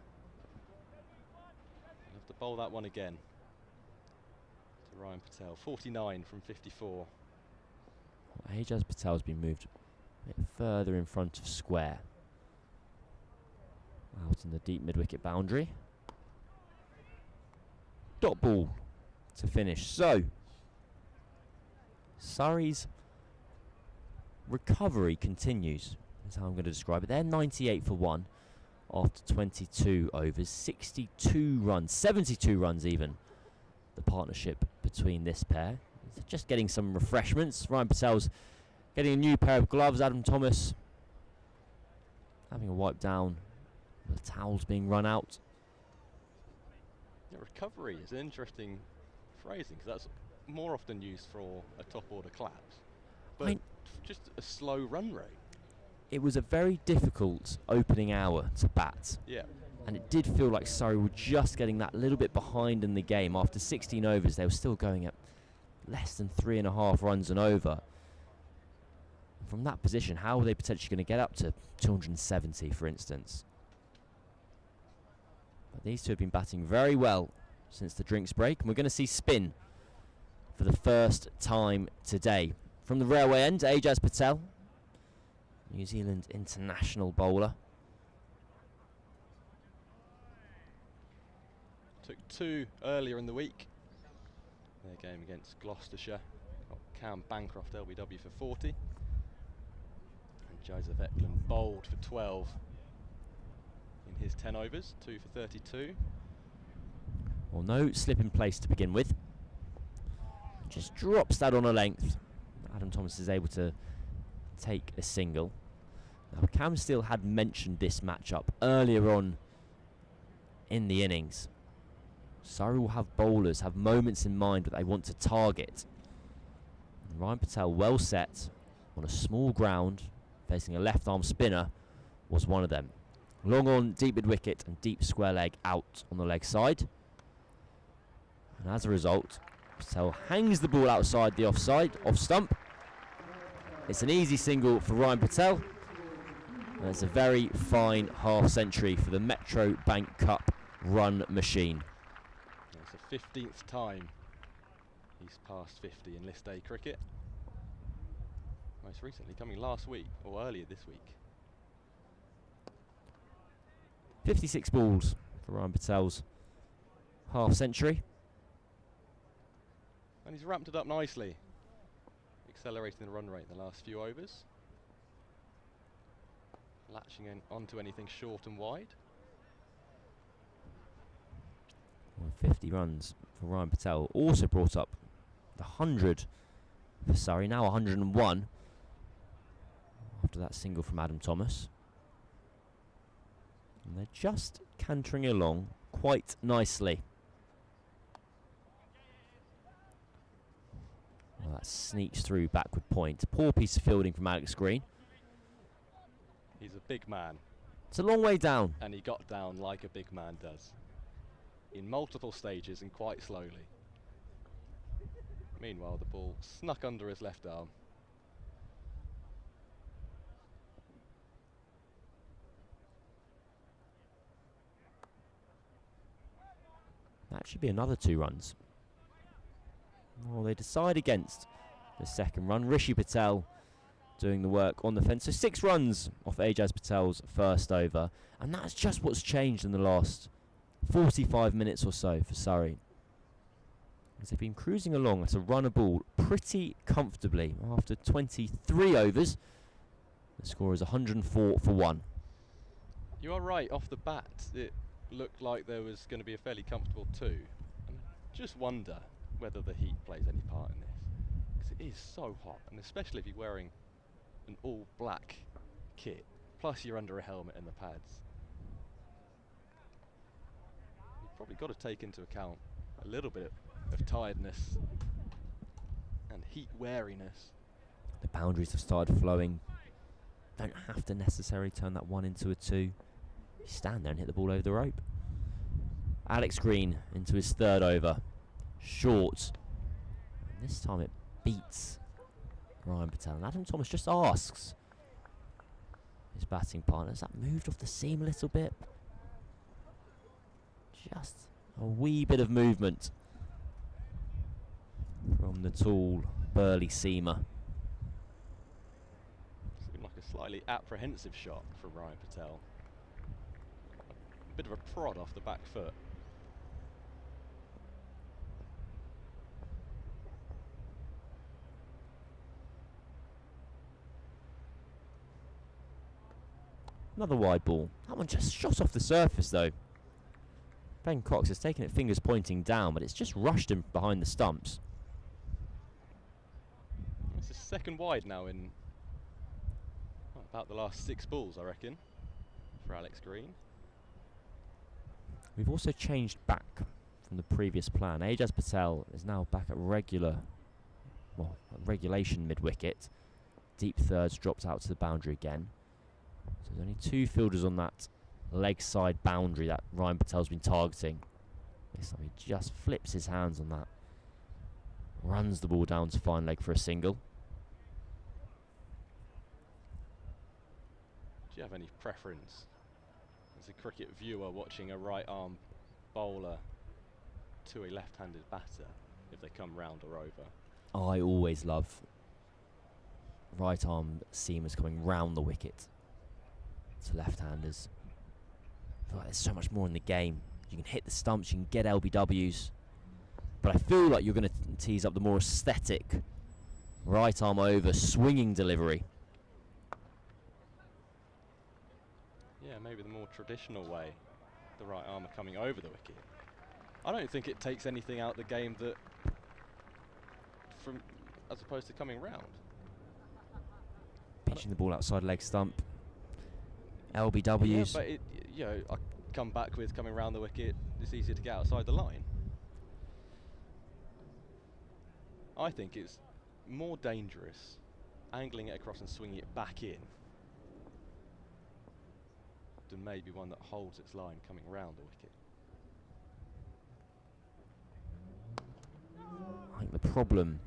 We'll have to bowl that one again to Ryan Patel. 49 from 54. Ajaz Patel's been moved a bit further in front of square. Out in the deep mid-wicket boundary. Dot ball to finish. So, Surrey's recovery continues, is how I'm going to describe it. They're 98 for 1 after 22 overs, 62 runs, 72 runs even, the partnership between this pair. They're just getting some refreshments. Ryan Patel's getting a new pair of gloves. Adam Thomas having a wipe down. The towels being run out. Yeah, recovery is an interesting phrasing, because that's more often used for a top order collapse. But just a slow run rate. It was a very difficult opening hour to bat. Yeah. And it did feel like Surrey were just getting that little bit behind in the game. After 16 overs, they were still going at less than 3.5 runs an over. From that position, how are they potentially going to get up to 270, for instance? But these two have been batting very well since the drinks break, and we're going to see spin for the first time today. From the railway end, Ajaz Patel, New Zealand international bowler. Took 2 earlier in the week. Their game against Gloucestershire. Got Cam Bancroft LBW for 40. And Joseph Eklund bowled for 12 in his 10 overs, 2 for 32. Well, no slip in place to begin with. Just drops that on a length. Adam Thomas is able to take a single. Now, Cam Steele had mentioned this matchup earlier on in the innings. Surrey will have bowlers, have moments in mind that they want to target. And Ryan Patel, well set on a small ground, facing a left-arm spinner, was one of them. Long on, deep mid-wicket and deep square leg out on the leg side. And as a result, Patel hangs the ball outside the off stump. It's an easy single for Ryan Patel. And it's a very fine half century for the Metro Bank Cup run machine. It's the 15th time he's passed 50 in List A cricket. Most recently coming last week, or earlier this week. 56 balls for Ryan Patel's half century. And he's ramped it up nicely, accelerating the run rate in the last few overs. Latching in onto anything short and wide. Well, 50 runs for Ryan Patel also brought up the 100 for Surrey, now 101 after that single from Adam Thomas. And they're just cantering along quite nicely. Well, that sneaks through backward point. Poor piece of fielding from Alex Green. He's a big man. It's a long way down. And he got down like a big man does. In multiple stages and quite slowly. Meanwhile, the ball snuck under his left arm. That should be another 2 runs. Well, they decide against the second run. Rishi Patel doing the work on the fence. So 6 runs off Ajaz Patel's first over. And that's just what's changed in the last 45 minutes or so for Surrey. As they've been cruising along at a run a ball pretty comfortably. After 23 overs, the score is 104 for 1. You are right, off the bat it looked like there was going to be a fairly comfortable 2. And I just wonder whether the heat plays any part in this. Because it is so hot, and especially if you're wearing an all black kit, plus you're under a helmet and the pads. You've probably got to take into account a little bit of tiredness and heat wariness. The boundaries have started flowing. Don't have to necessarily turn that 1 into a 2. You stand there and hit the ball over the rope. Alex Green into his 3rd over. Short. And this time it beats Ryan Patel. And Adam Thomas just asks his batting partner, has that moved off the seam a little bit? Just a wee bit of movement from the tall, burly seamer. Seemed like a slightly apprehensive shot from Ryan Patel. A bit of a prod off the back foot. Another wide ball. That one just shot off the surface though. Ben Cox has taken it fingers pointing down, but it's just rushed him behind the stumps. It's his 2nd wide now in about the last 6 balls, I reckon, for Alex Green. We've also changed back from the previous plan. Ajaz Patel is now back at regulation mid-wicket. deep thirds dropped out to the boundary again. So there's only 2 fielders on that leg side boundary that Ryan Patel's been targeting. This time he just flips his hands on that. Runs the ball down to fine leg for a single. Do you have any preference as a cricket viewer watching a right arm bowler to a left-handed batter if they come round or over? I always love right arm seamers coming round the wicket to left-handers. I feel like there's so much more in the game. You can hit the stumps, you can get LBWs, but I feel like you're going to tease up the more aesthetic right arm over swinging delivery. Yeah, maybe the more traditional way, the right armour coming over the wicket. I don't think it takes anything out the game that, as opposed to coming round. Pitching the ball outside leg stump. LBWs. Yeah, but I come back with coming round the wicket. It's easier to get outside the line. I think it's more dangerous angling it across and swinging it back in than maybe one that holds its line coming round the wicket. I think the problem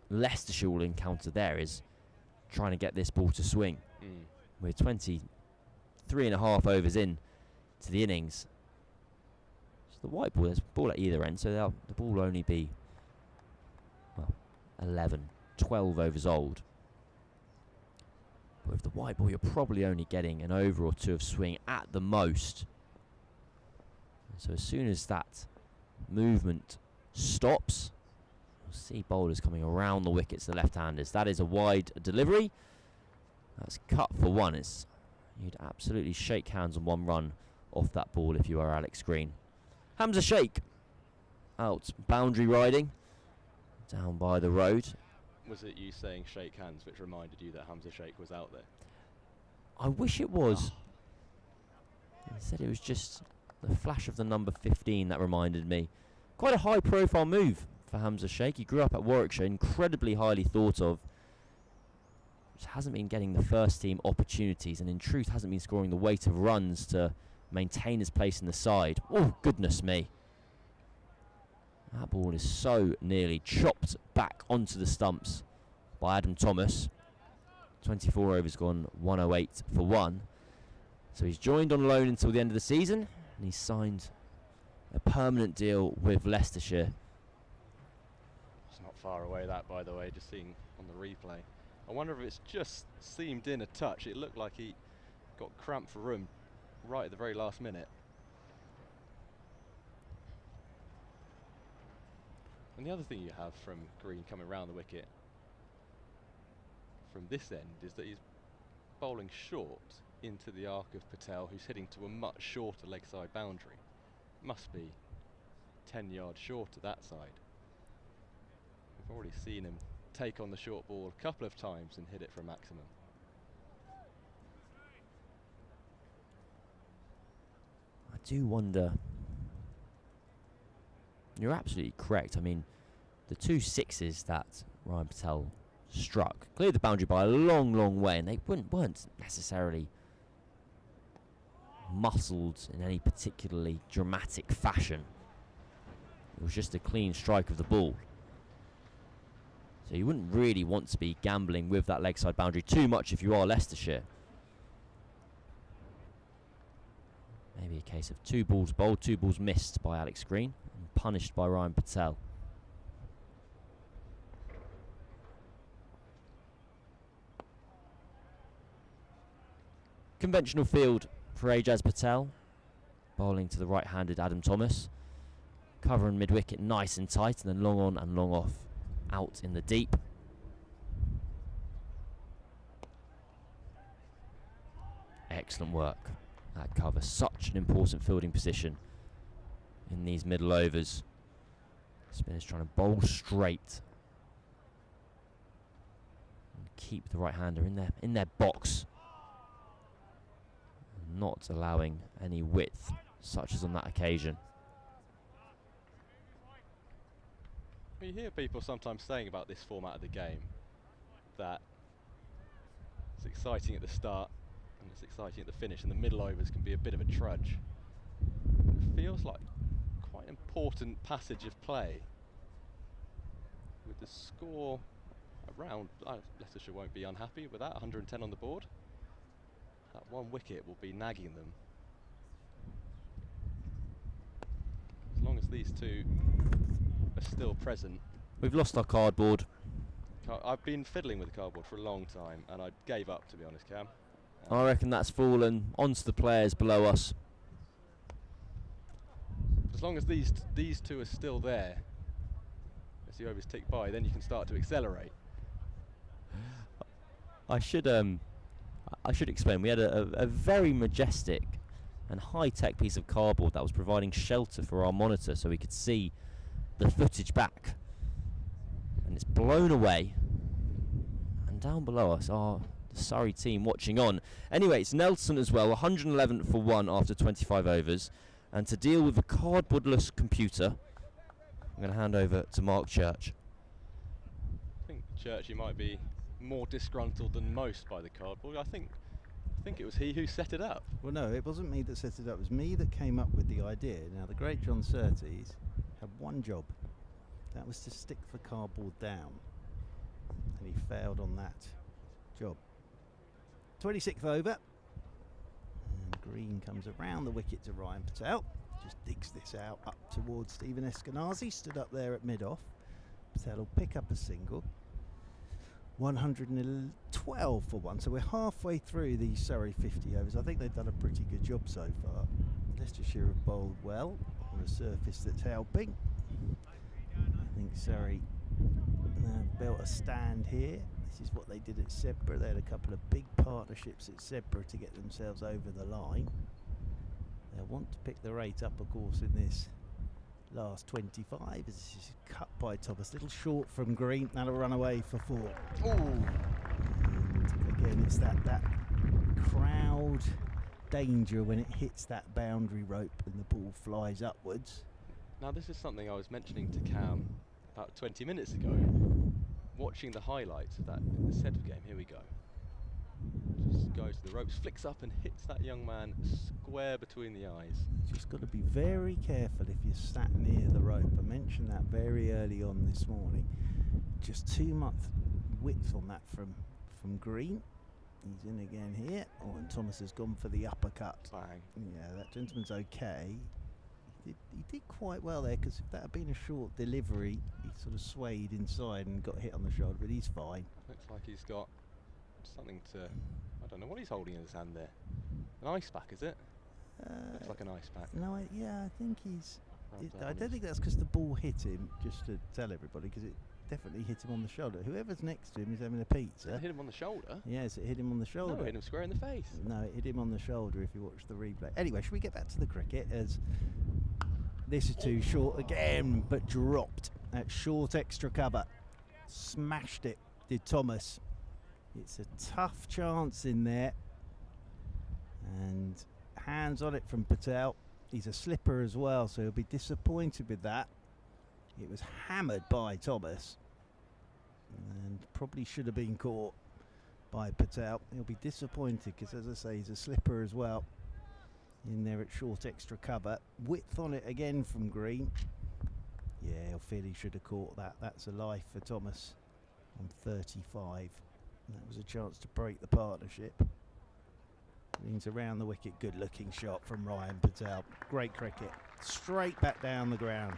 Leicestershire will encounter there is trying to get this ball to swing. We're 23.5 overs in to the innings. So the white ball, there's a ball at either end, so the ball will only be, well, 11, 12 overs old. But with the white ball, you're probably only getting an over or 2 of swing at the most. And so as soon as that movement stops, we'll see bowlers coming around the wickets, the left-handers. That is a wide delivery. That's cut for 1. You'd absolutely shake hands on 1 run off that ball if you are Alex Green. Hamza Sheikh out boundary riding down by the road. Was it you saying shake hands which reminded you that Hamza Sheikh was out there? I wish it was. Instead it was just the flash of the number 15 that reminded me. Quite a high profile move for Hamza Sheikh. He grew up at Warwickshire, incredibly highly thought of. Just hasn't been getting the first team opportunities, and in truth hasn't been scoring the weight of runs to maintain his place in the side. Oh, goodness me. That ball is so nearly chopped back onto the stumps by Adam Thomas. 24 overs gone, 108 for 1. So he's joined on loan until the end of the season, and he's signed a permanent deal with Leicestershire. It's not far away, that, by the way, just seeing on the replay. I wonder if it's just seamed in a touch. It looked like he got cramped for room right at the very last minute. And the other thing you have from Green coming round the wicket from this end is that he's bowling short into the arc of Patel, who's hitting to a much shorter leg side boundary. Must be 10 yards short to that side. We've already seen him take on the short ball a couple of times and hit it for a maximum. I do wonder. You're absolutely correct. I mean, the 2 sixes that Ryan Patel struck cleared the boundary by a long, long way, and they weren't necessarily muscled in any particularly dramatic fashion. It was just a clean strike of the ball. So you wouldn't really want to be gambling with that leg side boundary too much if you are Leicestershire. Maybe a case of 2 balls bowled, 2 balls missed by Alex Green and punished by Ryan Patel. Conventional field for Ajaz Patel. Bowling to the right-handed Adam Thomas. Covering mid-wicket nice and tight, and then long on and long off out in the deep. Excellent work. That cover, such an important fielding position in these middle overs. Spinners trying to bowl straight and keep the right-hander in their box, not allowing any width, such as on that occasion. You hear people sometimes saying about this format of the game, that it's exciting at the start and it's exciting at the finish, and the middle overs can be a bit of a trudge. It feels like quite an important passage of play. With the score around, Leicestershire won't be unhappy with that, 110 on the board. That one wicket will be nagging them. As long as these two are still present. We've lost our cardboard. I've been fiddling with the cardboard for a long time and I gave up, to be honest, Cam. I reckon that's fallen onto the players below us. As long as these two are still there, as the overs tick by, then you can start to accelerate. I should explain. We had a very majestic and high-tech piece of cardboard that was providing shelter for our monitor, so we could see the footage back. And it's blown away. And down below us are the Surrey team watching on. Anyway, it's Nelson as well, 111 for 1 after 25 overs. And to deal with the cardboardless computer, I'm going to hand over to Mark Church. I think Church, you might be more disgruntled than most by the cardboard. I think it was he who set it up. Well, no, it wasn't me that set it up. It was me that came up with the idea. Now, the great John Surtees had one job. That was to stick the cardboard down. And he failed on that job. 26th over. And Green comes around the wicket to Ryan Patel. Just digs this out up towards Stephen Eskenazi. Stood up there at mid-off. Patel will pick up a single. 112 for 1. So we're halfway through these Surrey 50 overs. I think they've done a pretty good job so far. Leicestershire have bowled well on a surface that's helping. I think Surrey built a stand here. This is what they did at Sedbergh. They had a couple of big partnerships at Sedbergh to get themselves over the line. They'll want to pick the rate up, of course, in this last 25. This is cut by Thomas. Little short from Green. That'll run away for 4. Ooh. And again, it's that crowd danger when it hits that boundary rope and the ball flies upwards. Now this is something I was mentioning to Cam about 20 minutes ago. Watching the highlights of that Sedbergh game, here we go. Just goes to the ropes, flicks up and hits that young man square between the eyes. Just got to be very careful if you're sat near the rope. I mentioned that very early on this morning. Just too much width on that from Green. He's in again here. Oh, and Thomas has gone for the uppercut. Bang. Yeah, that gentleman's okay. He did quite well there, because if that had been a short delivery, he sort of swayed inside and got hit on the shoulder, but he's fine. Looks like he's got something to, I don't know what he's holding in his hand there. An ice pack, is it? Looks like an ice pack. No, I think he's... I on don't his- think that's because the ball hit him, just to tell everybody, because it definitely hit him on the shoulder. Whoever's next to him is having a pizza. It hit him on the shoulder? Yes, it hit him on the shoulder. No, it hit him square in the face. No, it hit him on the shoulder if you watch the replay. Anyway, should we get back to the cricket, as this is too short again, but dropped at short extra cover. Smashed it, did Thomas. It's a tough chance in there. And hands on it from Patel. He's a slipper as well, so he'll be disappointed with that. It was hammered by Thomas and probably should have been caught by Patel. He'll be disappointed because, as I say, he's a slipper as well. In there at short extra cover. Width on it again from Green. Yeah, he'll feel he should have caught that. That's a life for Thomas on 35. That was a chance to break the partnership. Green's around the wicket. Good looking shot from Ryan Patel. Great cricket. Straight back down the ground.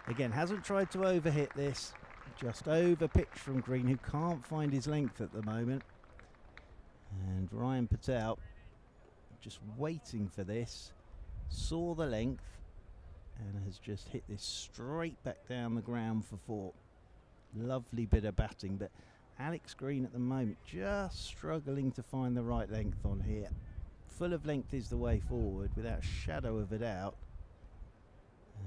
Again, hasn't tried to overhit this. Just over pitch from Green, who can't find his length at the moment. And Ryan Patel just waiting for this. Saw the length and has just hit this straight back down the ground for 4. Lovely bit of batting, but Alex Green at the moment just struggling to find the right length on here. Full of length is the way forward, without a shadow of a doubt.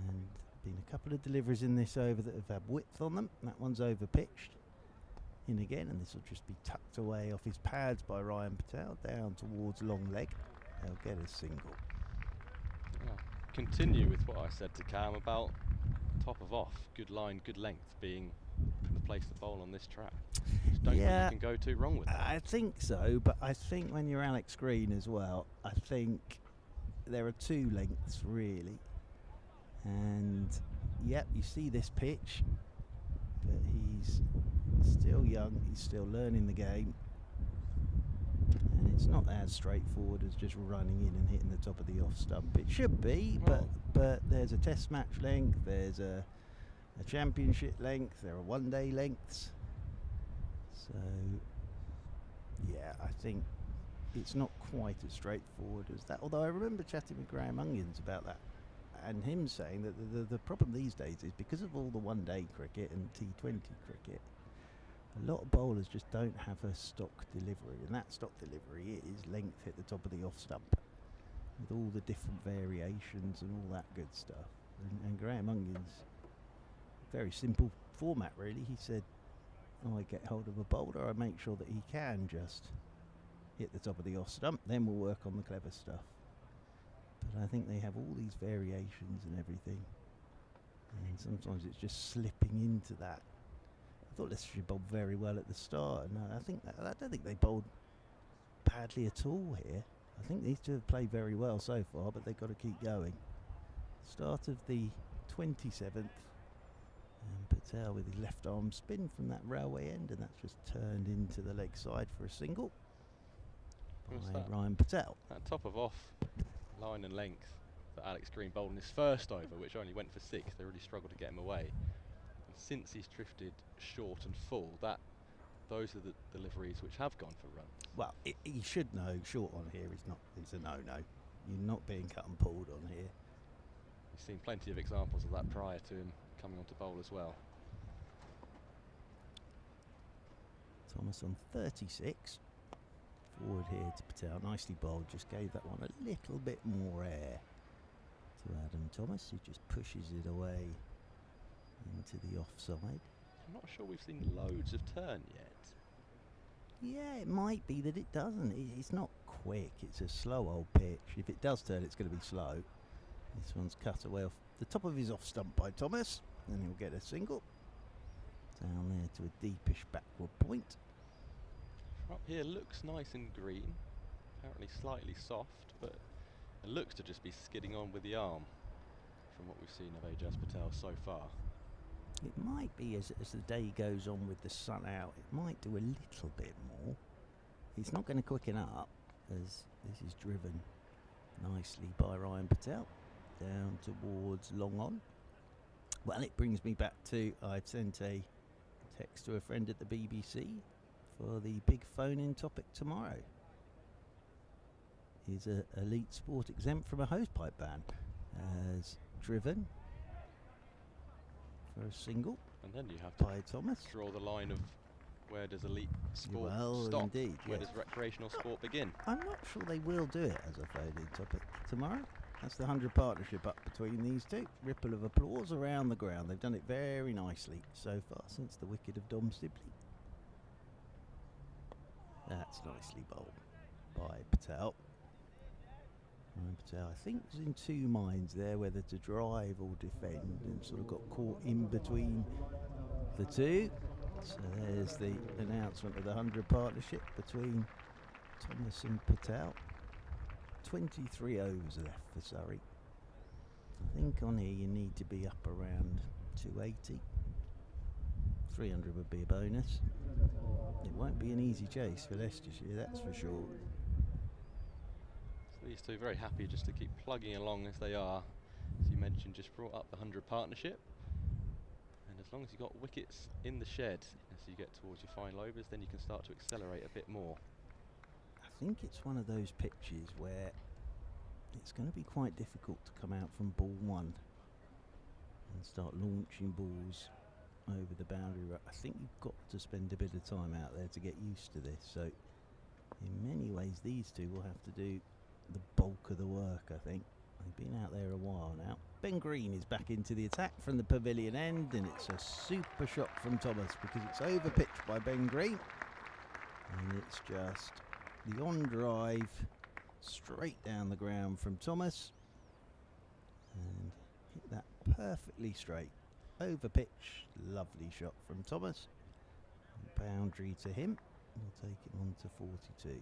And been a couple of deliveries in this over that have had width on them. That one's over pitched. In again, and this will just be tucked away off his pads by Ryan Patel, down towards long leg. They'll get a single. Continue with what I said to Cam about top of off, good line, good length being the place the bowl on this track. Just don't think Yeah, you can go too wrong with that. I think so, but I think when you're Alex Green as well, I think there are 2 lengths really. And yep, you see this pitch, but he's still young, he's still learning the game. And it's not as straightforward as just running in and hitting the top of the off stump. It should be, Well, but there's a test match length, there's a championship length, there are one-day lengths. So, yeah, I think it's not quite as straightforward as that. Although I remember chatting with Graham Onions about that, and him saying that the problem these days is because of all the one-day cricket and T20 cricket, a lot of bowlers just don't have a stock delivery, and that stock delivery is length hit the top of the off stump, with all the different variations and all that good stuff. And Graham Onions, very simple format really. He said, I get hold of a bowler, I make sure that he can just hit the top of the off stump, then we'll work on the clever stuff. But I think they have all these variations and everything, and sometimes it's just slipping into that. I thought Leicestershire bowled very well at the start, and I don't think they bowled badly at all here. I think these two have played very well so far, but they've got to keep going. Start of the 27th, and Patel with his left arm spin from that railway end, and that's just turned into the leg side for a single by Ryan Patel. That top of off line and length that Alex Green bowled in his first over, which only went for 6, they really struggled to get him away. And since he's drifted short and full, those are the deliveries which have gone for runs. Well, he should know short on here is a no-no. You're not being cut and pulled on here. We've seen plenty of examples of that prior to him coming on to bowl as well. Thomas on 36. Forward here to Patel, nicely bowled, just gave that one a little bit more air to Adam Thomas, who just pushes it away into the offside. I'm not sure we've seen loads of turn yet. Yeah, it might be that it doesn't. It's not quick, it's a slow old pitch. If it does turn, it's going to be slow. This one's cut away off the top of his off stump by Thomas, and he'll get a single. Down there to a deepish backward point. Up here looks nice and green, apparently slightly soft, but it looks to just be skidding on with the arm from what we've seen of Ajaz Patel so far. It might be as the day goes on with the sun out, it might do a little bit more. It's not going to quicken up as this is driven nicely by Ryan Patel down towards long on. Well, it brings me back to, I've sent a text to a friend at the BBC for the big phone-in topic tomorrow. Is a elite sport exempt from a hosepipe ban as driven for a single, And then you have to by Thomas. draw the line of where does elite sport Well, stop, indeed, where yes. does recreational sport begin. I'm not sure they will do it as a phone-in topic tomorrow. That's the 100 partnership up between these two. Ripple of applause around the ground. They've done it very nicely so far since the wicket of Dom Sibley. That's nicely bowled by Patel. Ryan Patel, I think, was in 2 minds there whether to drive or defend, and sort of got caught in between the two. So there's the announcement of the 100 partnership between Thomas and Patel. 23 overs left for Surrey. I think on here you need to be up around 280. 300 would be a bonus. It won't be an easy chase for Leicestershire, that's for sure. So these two very happy just to keep plugging along as they are. As you mentioned, just brought up the 100 partnership. And as long as you've got wickets in the shed as you get towards your final overs, then you can start to accelerate a bit more. I think it's one of those pitches where it's going to be quite difficult to come out from ball 1 and start launching balls over the boundary. I think you've got to spend a bit of time out there to get used to this. So in many ways these two will have to do the bulk of the work, I think. They've been out there a while now. Ben Green is back into the attack from the pavilion end, and it's a super shot from Thomas because it's over pitched by Ben Green, and it's just the on drive straight down the ground from Thomas, and hit that perfectly straight over pitch. Lovely shot from Thomas. boundary to him. We'll take him on to 42.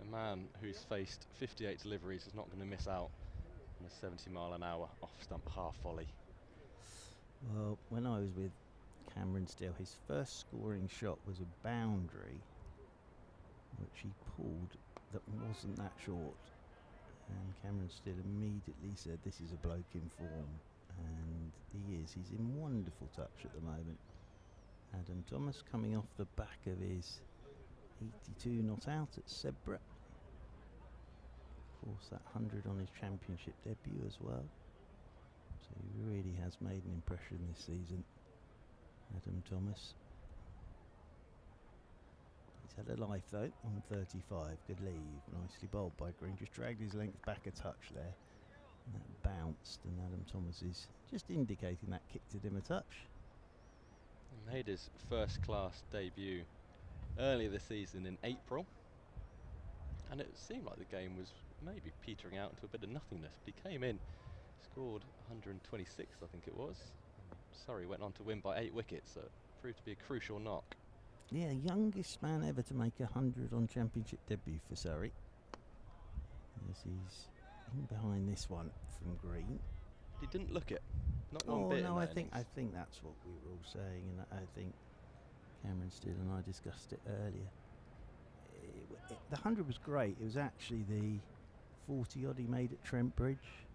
A man who's faced 58 deliveries is not going to miss out on a 70-mile-an-hour off-stump half volley. Well, when I was with Cameron Steele, his first scoring shot was a boundary which he pulled that wasn't that short, and Cameron Steele immediately said, this is a bloke in form, and he is. He's in wonderful touch at the moment. Adam Thomas coming off the back of his 82 not out at Sebra. Of course, that 100 on his championship debut as well. So he really has made an impression this season, Adam Thomas. He's had a life though, on 35. Good leave, nicely bowled by Green. Just dragged his length back a touch there. And that bounced, and Adam Thomas is just indicating that kicked him a touch. He made his first class debut earlier this season in April, and it seemed like the game was maybe petering out into a bit of nothingness, but he came in, scored 126 I think it was. Surrey went on to win by 8 wickets, so it proved to be a crucial knock. Yeah, youngest man ever to make 100 on championship debut for Surrey. As he's in behind this one from Green. He didn't look it, not one bit. No, in I that think innings. that's what we were all saying, and I think Cameron Steele and I discussed it earlier. The 100 was great. It was actually the 40 odd he made at Trent Bridge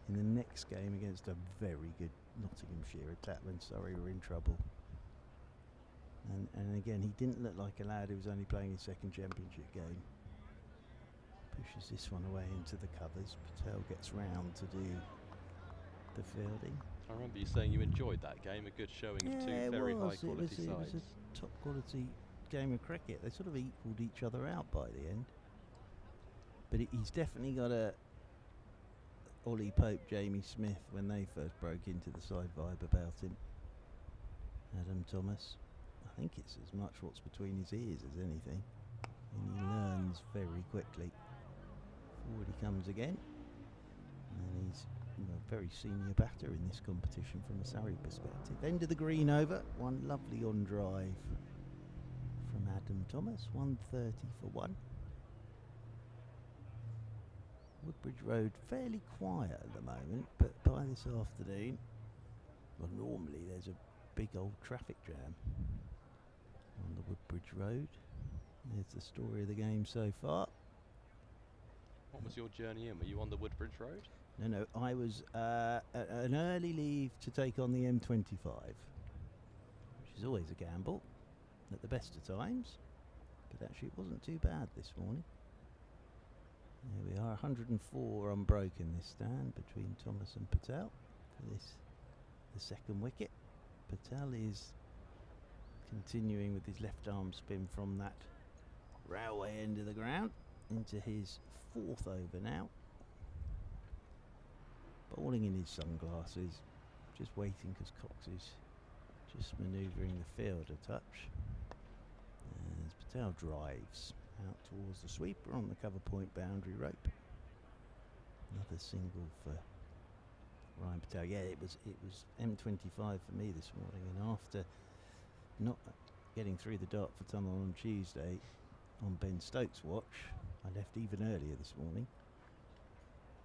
in the next game against a very good Nottinghamshire attack when Surrey were in trouble. And again, he didn't look like a lad who was only playing his second championship game. Pushes this one away into the covers. Patel gets round to do the fielding. I remember you saying you enjoyed that game, a good showing of two very high quality It was sides. a top quality game of cricket. They sort of equalled each other out by the end. But he's definitely got a Ollie Pope, Jamie Smith when they first broke into the side vibe about him. Adam Thomas. I think it's as much what's between his ears as anything. And he learns very quickly. Forward he comes again. And he's a very senior batter in this competition from a Surrey perspective. End of the green over. One lovely on drive from Adam Thomas. 130 for 1. Woodbridge Road fairly quiet at the moment, but by this afternoon, well, normally there's a big old traffic jam on the Woodbridge Road. There's the story of the game so far. What was your journey in? Were you on the Woodbridge Road? No, I was an early leave to take on the M25, which is always a gamble at the best of times, but actually it wasn't too bad this morning. There we are, 104 unbroken this stand between Thomas and Patel for this, the second wicket. Patel is continuing with his left arm spin from that railway end of the ground into his 4th over now. Bowling in his sunglasses, just waiting because Cox is just manoeuvring the field a touch. As Patel drives out towards the sweeper on the cover point boundary rope. Another single for Ryan Patel. Yeah, it was M25 for me this morning, and after not getting through the Dartford tunnel on Tuesday on Ben Stokes' watch, I left even earlier this morning,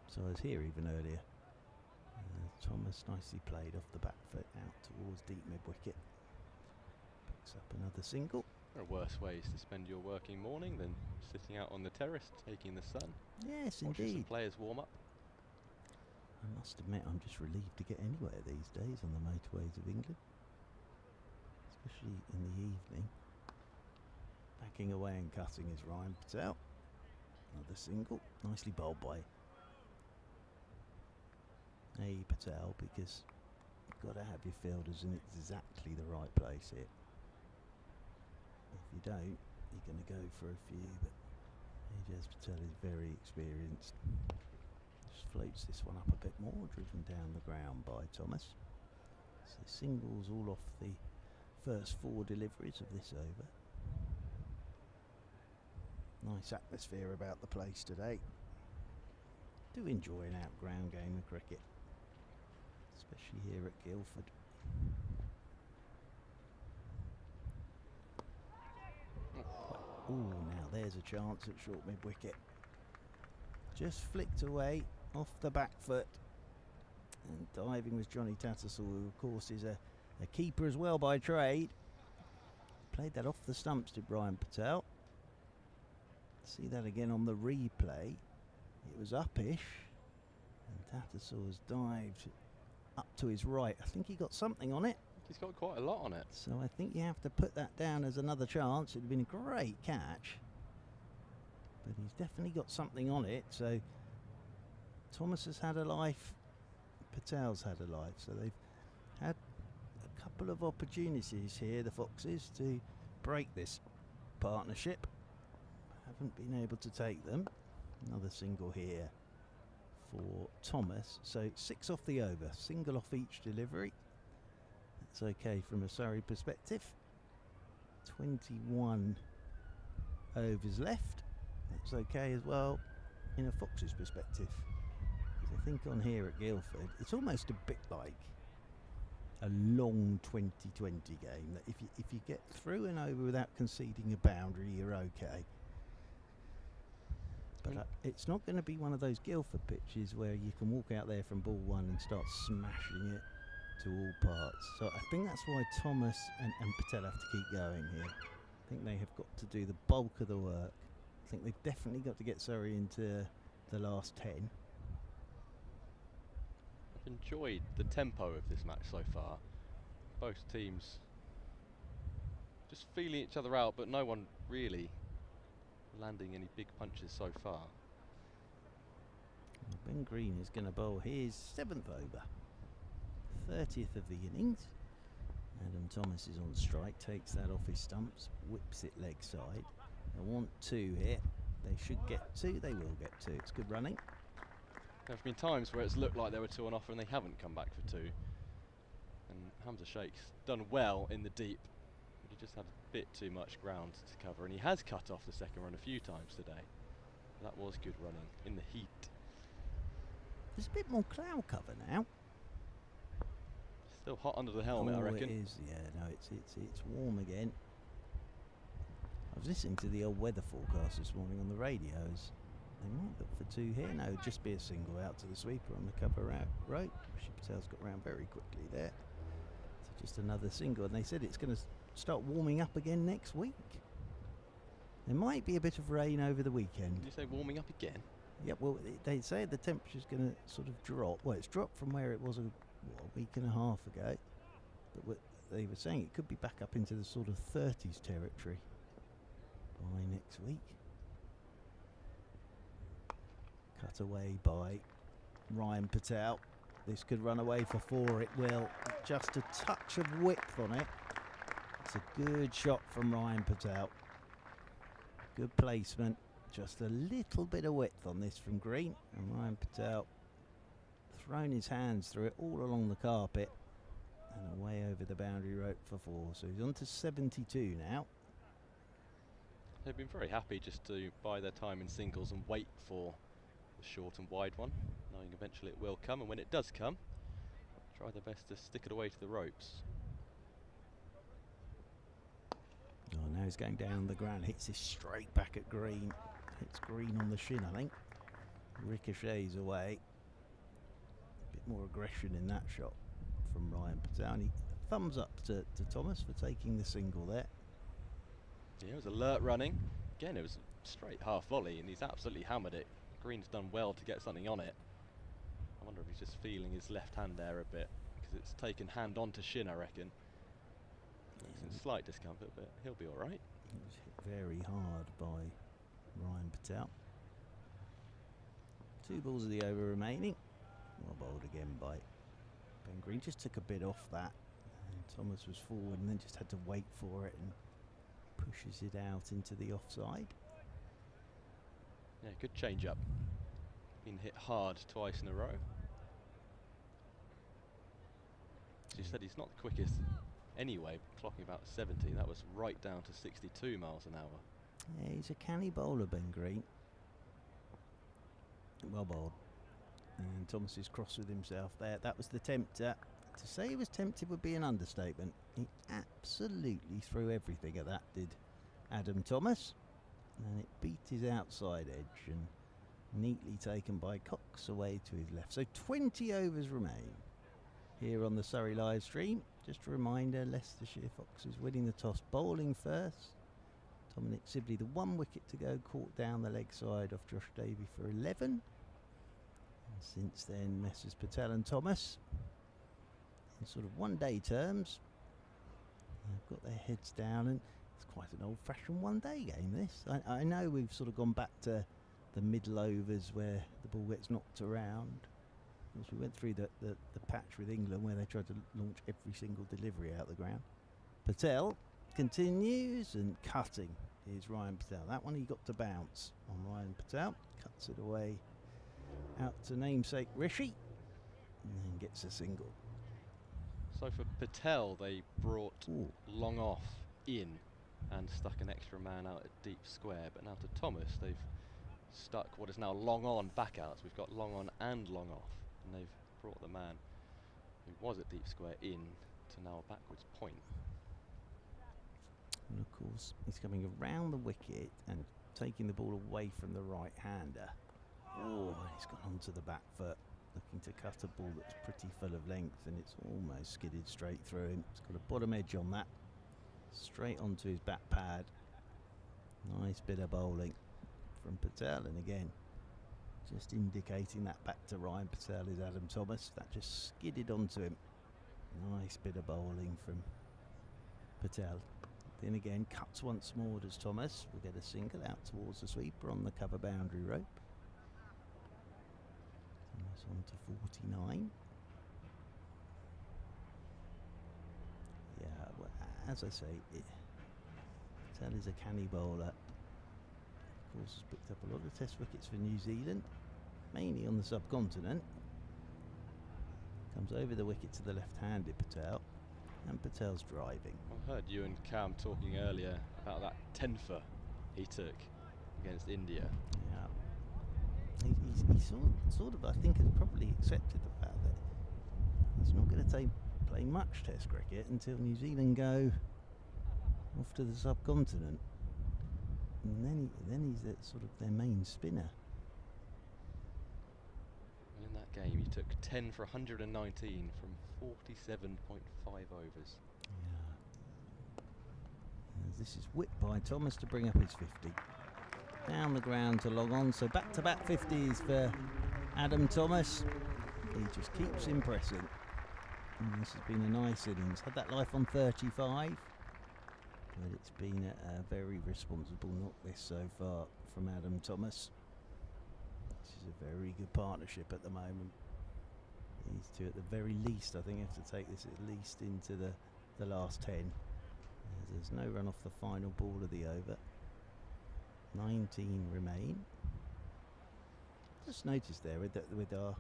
so I was here even earlier. Thomas nicely played off the back foot out towards deep mid wicket. Picks up another single. There are worse ways to spend your working morning than sitting out on the terrace, taking the sun. Yes, watching indeed. some players warm up. I must admit, I'm just relieved to get anywhere these days on the motorways of England, especially in the evening. Backing away and cutting is Ryan Patel. Another single, nicely bowled by Patel, because you've got to have your fielders in exactly the right place here. If you don't, you're going to go for a few, but Ajaz Patel is very experienced. Just floats this one up a bit more, driven down the ground by Thomas. So singles all off the first 4 deliveries of this over. Nice atmosphere about the place today. Do enjoy an out-ground game of cricket, especially here at Guildford. Oh, now there's a chance at short mid wicket. Just flicked away off the back foot. And diving was Johnny Tattersall, who of course is a keeper as well by trade. Played that off the stumps, did Ryan Patel. See that again on the replay. It was uppish. And Tattersall has dived up to his right. I think he got something on it. He's got quite a lot on it. So I think you have to put that down as another chance. It would have been a great catch. But he's definitely got something on it. So Thomas has had a life. Patel's had a life. So they've had a couple of opportunities here, the Foxes, to break this partnership. Haven't been able to take them. Another single here for Thomas. So 6 off the over. Single off each delivery. That's okay from a Surrey perspective. 21 overs left. That's okay as well in a Foxes perspective. Because I think on here at Guildford, it's almost a bit like a long 2020 game. That if you get through and over without conceding a boundary, you're okay. But it's not going to be one of those Guildford pitches where you can walk out there from ball one and start smashing it to all parts. So I think that's why Thomas and Patel have to keep going here. I think they have got to do the bulk of the work. I think they've definitely got to get Surrey into the last 10. I've enjoyed the tempo of this match so far. Both teams just feeling each other out, but no one really landing any big punches so far. Well, Ben Green is going to bowl his 7th over. 30th of the innings. Adam Thomas is on strike, takes that off his stumps, whips it leg side. They want 2 here. They should get 2, they will get 2. It's good running. There have been times where it's looked like there were 2 on offer and they haven't come back for 2. And Hamza Sheikh's done well in the deep. But he just had a bit too much ground to cover, and he has cut off the second run a few times today. That was good running in the heat. There's a bit more cloud cover now. Still hot under the helmet, I reckon. It is, yeah, no, it's warm again. I was listening to the old weather forecast this morning on the radios. They might look for 2 here. No, it'd just be a single out to the sweeper on the cover out rope. Rishi Patel's got round very quickly there. So just another single, and they said it's going to start warming up again next week. There might be a bit of rain over the weekend. Did you say warming up again? Yep, well, they say the temperature's going to sort of drop. Well, it's dropped from where it was a week and a half ago. But they were saying it could be back up into the sort of 30s territory by next week. Cut away by Ryan Patel. This could run away for 4. It will. Just a touch of width on it. It's a good shot from Ryan Patel. Good placement. Just a little bit of width on this from Green. And Ryan Patel thrown his hands through it all along the carpet. And away over the boundary rope for 4. So he's on to 72 now. They've been very happy just to buy their time in singles and wait for the short and wide one, knowing eventually it will come, and when it does come, try their best to stick it away to the ropes. Oh, now he's going down the ground, hits this straight back at Green. Hits Green on the shin, I think. Ricochets away. A bit more aggression in that shot from Ryan Patel. And thumbs up to Thomas for taking the single there. Yeah, it was alert running. Again, it was a straight half volley, and he's absolutely hammered it. Green's done well to get something on it. I wonder if he's just feeling his left hand there a bit, because it's taken hand onto shin, I reckon. He's in slight discomfort, but he'll be all right. He was hit very hard by Ryan Patel. 2 balls of the over remaining. Well bowled again by Ben Green. Just took a bit off that. And Thomas was forward and then just had to wait for it and pushes it out into the offside. Yeah, good change up. Been hit hard twice in a row. As you said, he's not the quickest anyway, clocking about 70. That was right down to 62 miles an hour. Yeah, he's a canny bowler, Ben Green. Well bowled. And Thomas is cross with himself there. That was the tempter. To say he was tempted would be an understatement. He absolutely threw everything at that, did Adam Thomas. and it beat his outside edge and neatly taken by Cox away to his left. So 20 overs remain here on the Surrey live stream. Just a reminder, Leicestershire Foxes winning the toss, bowling first. Dominic Sibley, the 1 wicket to go, caught down the leg side off Josh Davey for 11. And since then, Messrs Patel and Thomas, in sort of one-day terms, they've got their heads down, and it's quite an old-fashioned one-day game, this. I know we've sort of gone back to the middle overs where the ball gets knocked around. Of course, we went through the patch with England where they tried to launch every single delivery out the ground. Patel continues, and cutting is Ryan Patel. That one he got to bounce on Ryan Patel. Cuts it away out to namesake Rishi, and then gets a single. So for Patel, they brought Ooh. long off in and stuck an extra man out at deep square. But now to Thomas, they've stuck what is now long on back out. So we've got long on and long off. And they've brought the man who was at deep square in to now a backwards point. And of course, he's coming around the wicket and taking the ball away from the right-hander. Oh, he's gone onto the back foot, looking to cut a ball that's pretty full of length, and it's almost skidded straight through him. He's got a bottom edge on that, straight onto his back pad. Nice bit of bowling from Patel, and again, just indicating that back to Ryan Patel is Adam Thomas. That just skidded onto him. Nice bit of bowling from Patel. Then again, cuts once more does Thomas. We'll get a single out towards the sweeper on the cover boundary rope. Thomas on to 49. Yeah, well, as I say, Patel is a canny bowler. Of course, has picked up a lot of test wickets for New Zealand, mainly on the subcontinent. Comes over the wicket to the left-handed Patel, and Patel's driving. I heard you and Cam talking earlier about that 10-fer he took against India. Yeah, he sort of, I think, has probably accepted the fact that he's not going to play much Test cricket until New Zealand go off to the subcontinent, and then he's sort of their main spinner. And in that game, he took 10 for 119 from 47.5 overs. This is whipped by Thomas to bring up his 50. Down the ground to log on, so back-to-back 50s for Adam Thomas. He just keeps impressing. And this has been a nice innings. Had that life on 35, but it's been a very responsible knock this so far from Adam Thomas. This is a very good partnership at the moment. These two, at the very least, I think have to take this at least into the last 10. There's no run off the final ball of the over. 19 remain. Just noticed there with our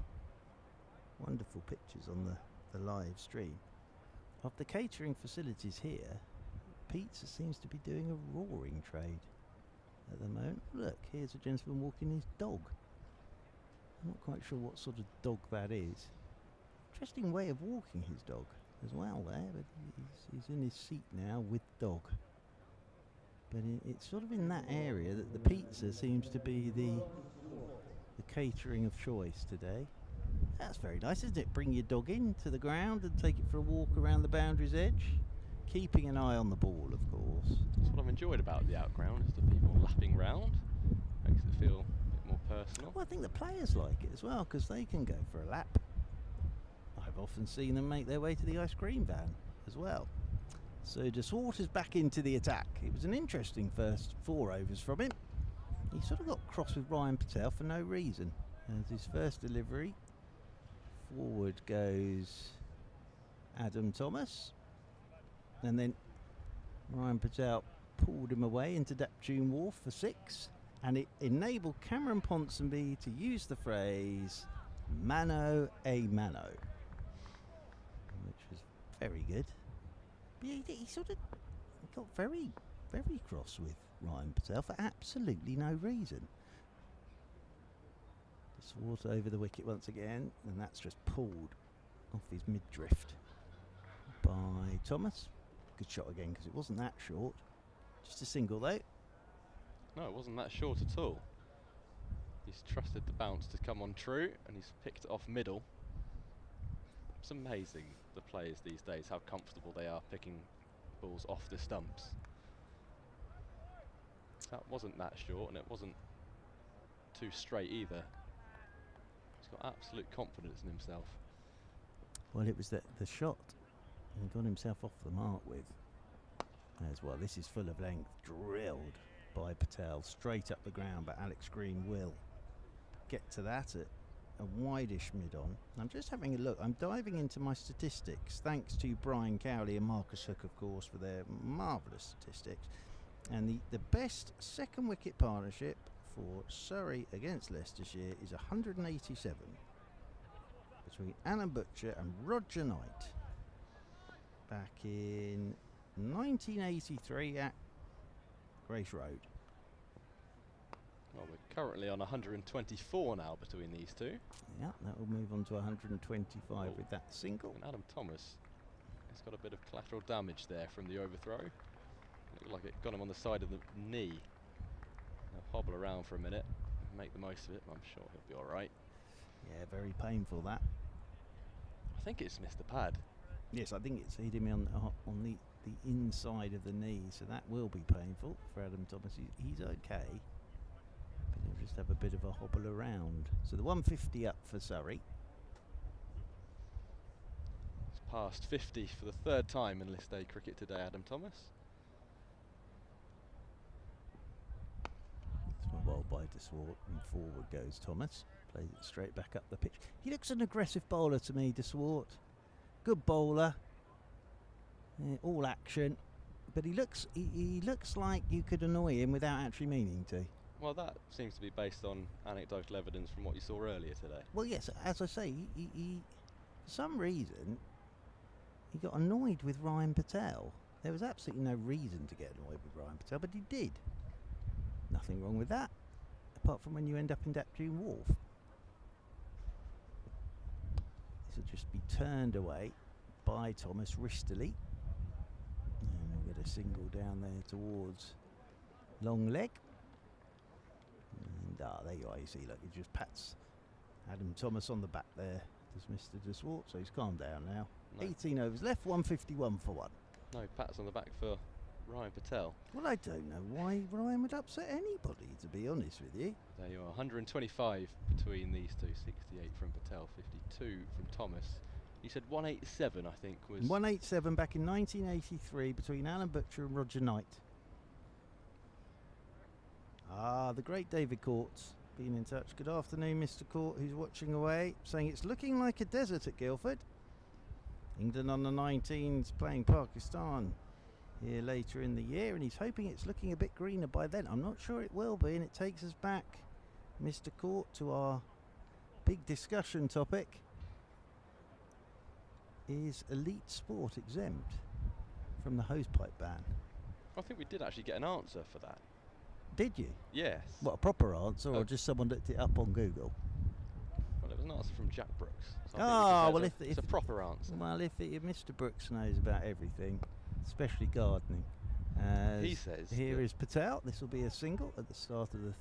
wonderful pictures on the live stream of the catering facilities here. Pizza seems to be doing a roaring trade at the moment. Look, here's a gentleman walking his dog. I'm not quite sure what sort of dog that is. Interesting way of walking his dog as well there, but he's in his seat now with dog. But it's sort of in that area that the pizza seems to be the catering of choice today. That's very nice, isn't it? Bring your dog into the ground and take it for a walk around the boundary's edge, keeping an eye on the ball, of course. That's what I've enjoyed about the outground, is the people lapping round. Makes it feel a bit more personal. Well, I think the players like it as well, because they can go for a lap. I've often seen them make their way to the ice cream van as well. So De Swarter's back into the attack. It was an interesting first 4 overs from him. He sort of got cross with Ryan Patel for no reason. As his first delivery, forward goes Adam Thomas, and then Ryan Patel pulled him away into Daptune Wharf for 6, and it enabled Cameron Ponsonby to use the phrase mano a mano, which was very good. But he sort of got very, very cross with Ryan Patel for absolutely no reason. Swart over the wicket once again, and that's just pulled off his mid-drift by Thomas. Good shot again, because it wasn't that short. Just a single though. No, it wasn't that short at all. He's trusted the bounce to come on true, and he's picked it off middle. It's amazing, the players these days, how comfortable they are picking balls off the stumps. That wasn't that short, and it wasn't too straight either. He's got absolute confidence in himself. Well, it was the shot he got himself off the mark with as well. This is full of length, drilled by Patel, straight up the ground, but Alex Green will get to that at a wideish mid-on. I'm just having a look. I'm diving into my statistics, thanks to Brian Cowley and Marcus Hook, of course, for their marvellous statistics. And the best second wicket partnership for Surrey against Leicestershire is 187 between Alan Butcher and Roger Knight back in 1983 at Grace Road. Well, we're currently on 124 now between these two. Yeah, that will move on to 125 with that single. And Adam Thomas has got a bit of collateral damage there from the overthrow. Looked like it got him on the side of the knee. He'll hobble around for a minute, make the most of it. I'm sure he'll be all right. Yeah, very painful that. I think it's missed the pad. Yes, I think it's hit him on the inside of the knee, so that will be painful for Adam Thomas. He's okay, but he'll just have a bit of a hobble around. So the 150 up for Surrey. He's passed 50 for the third time in List A cricket today, Adam Thomas. It's well by DeSwart, and forward goes Thomas. Plays it straight back up the pitch. He looks an aggressive bowler to me, DeSwart. Good bowler. All action, but he looks like you could annoy him without actually meaning to. Well, that seems to be based on anecdotal evidence from what you saw earlier today. Well, yes, as I say, he for some reason he got annoyed with Ryan Patel. There was absolutely no reason to get annoyed with Ryan Patel, but he did. Nothing wrong with that, apart from when you end up in Daptune Wharf. This will just be turned away by Thomas wristily. And we'll get a single down there towards long leg. And there you are, you see, look, he just pats Adam Thomas on the back there. Does Mr. DeSwart, so he's calmed down now. No. 18 overs left, 151 for one. No pats on the back for Ryan Patel. Well, I don't know why Ryan would upset anybody, to be honest with you. There you are, 125 between these two, 68 from Patel, 52 from Thomas. You said 187, I think, was... 187 back in 1983 between Alan Butcher and Roger Knight. Ah, the great David Court's been in touch. Good afternoon, Mr. Court, who's watching away, saying it's looking like a desert at Guildford. England under 19s playing Pakistan here later in the year, and he's hoping it's looking a bit greener by then. I'm not sure it will be, and it takes us back, Mr. Court, to our big discussion topic. Is elite sport exempt from the hosepipe ban? I think we did actually get an answer for that. Did you? Yes. What, a proper answer, or just someone looked it up on Google? Well, it was an answer from Jack Brooks. So Well, it's a proper answer. Well, if Mr. Brooks knows about everything, especially gardening. He says... Here is Patel. This will be a single at the start of the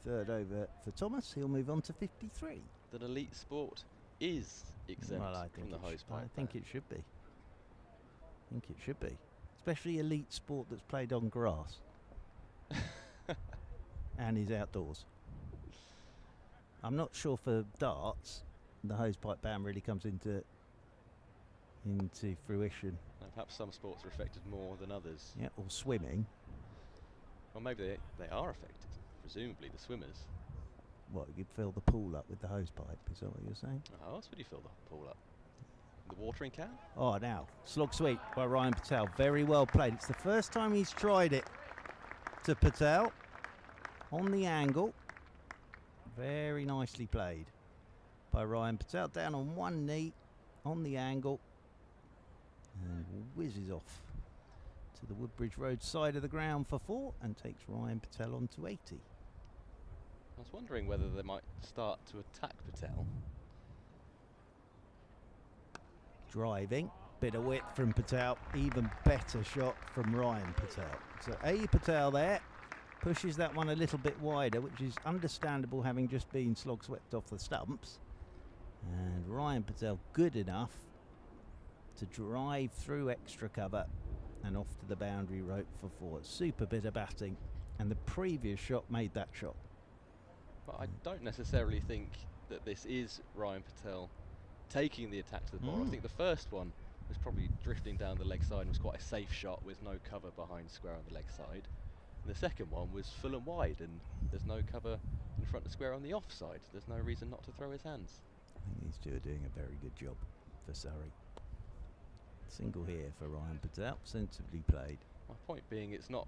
33rd over for Thomas. He'll move on to 53. That elite sport is exempt from the hosepipe. I think it should be. I think it should be. Especially elite sport that's played on grass. And is outdoors. I'm not sure for darts the hosepipe ban really comes into fruition. Now, perhaps some sports are affected more than others. Yeah, or swimming. Or maybe they are affected. Presumably the swimmers. What, you'd fill the pool up with the hosepipe, is that what you're saying? How else would you fill the pool up? The watering can? Oh, now, slog sweep by Ryan Patel. Very well played. It's the first time he's tried it to Patel. On the angle. Very nicely played by Ryan Patel. Down on one knee, on the angle. And whizzes off to the Woodbridge Road side of the ground for 4 and takes Ryan Patel on to 80. I was wondering whether they might start to attack Patel. Driving, bit of width from Patel, even better shot from Ryan Patel. So A Patel there, Pushes that one a little bit wider, which is understandable having just been slog swept off the stumps. And Ryan Patel good enough to drive through extra cover and off to the boundary rope for 4. Super bit of batting, and the previous shot made that shot. But I don't necessarily think that this is Ryan Patel taking the attack to the ball. I think the first one was probably drifting down the leg side and was quite a safe shot with no cover behind square on the leg side. And the second one was full and wide, and there's no cover in front of square on the offside. There's no reason not to throw his hands. I think these two are doing a very good job for Surrey. Single here for Ryan Patel, sensibly played. My point being, it's not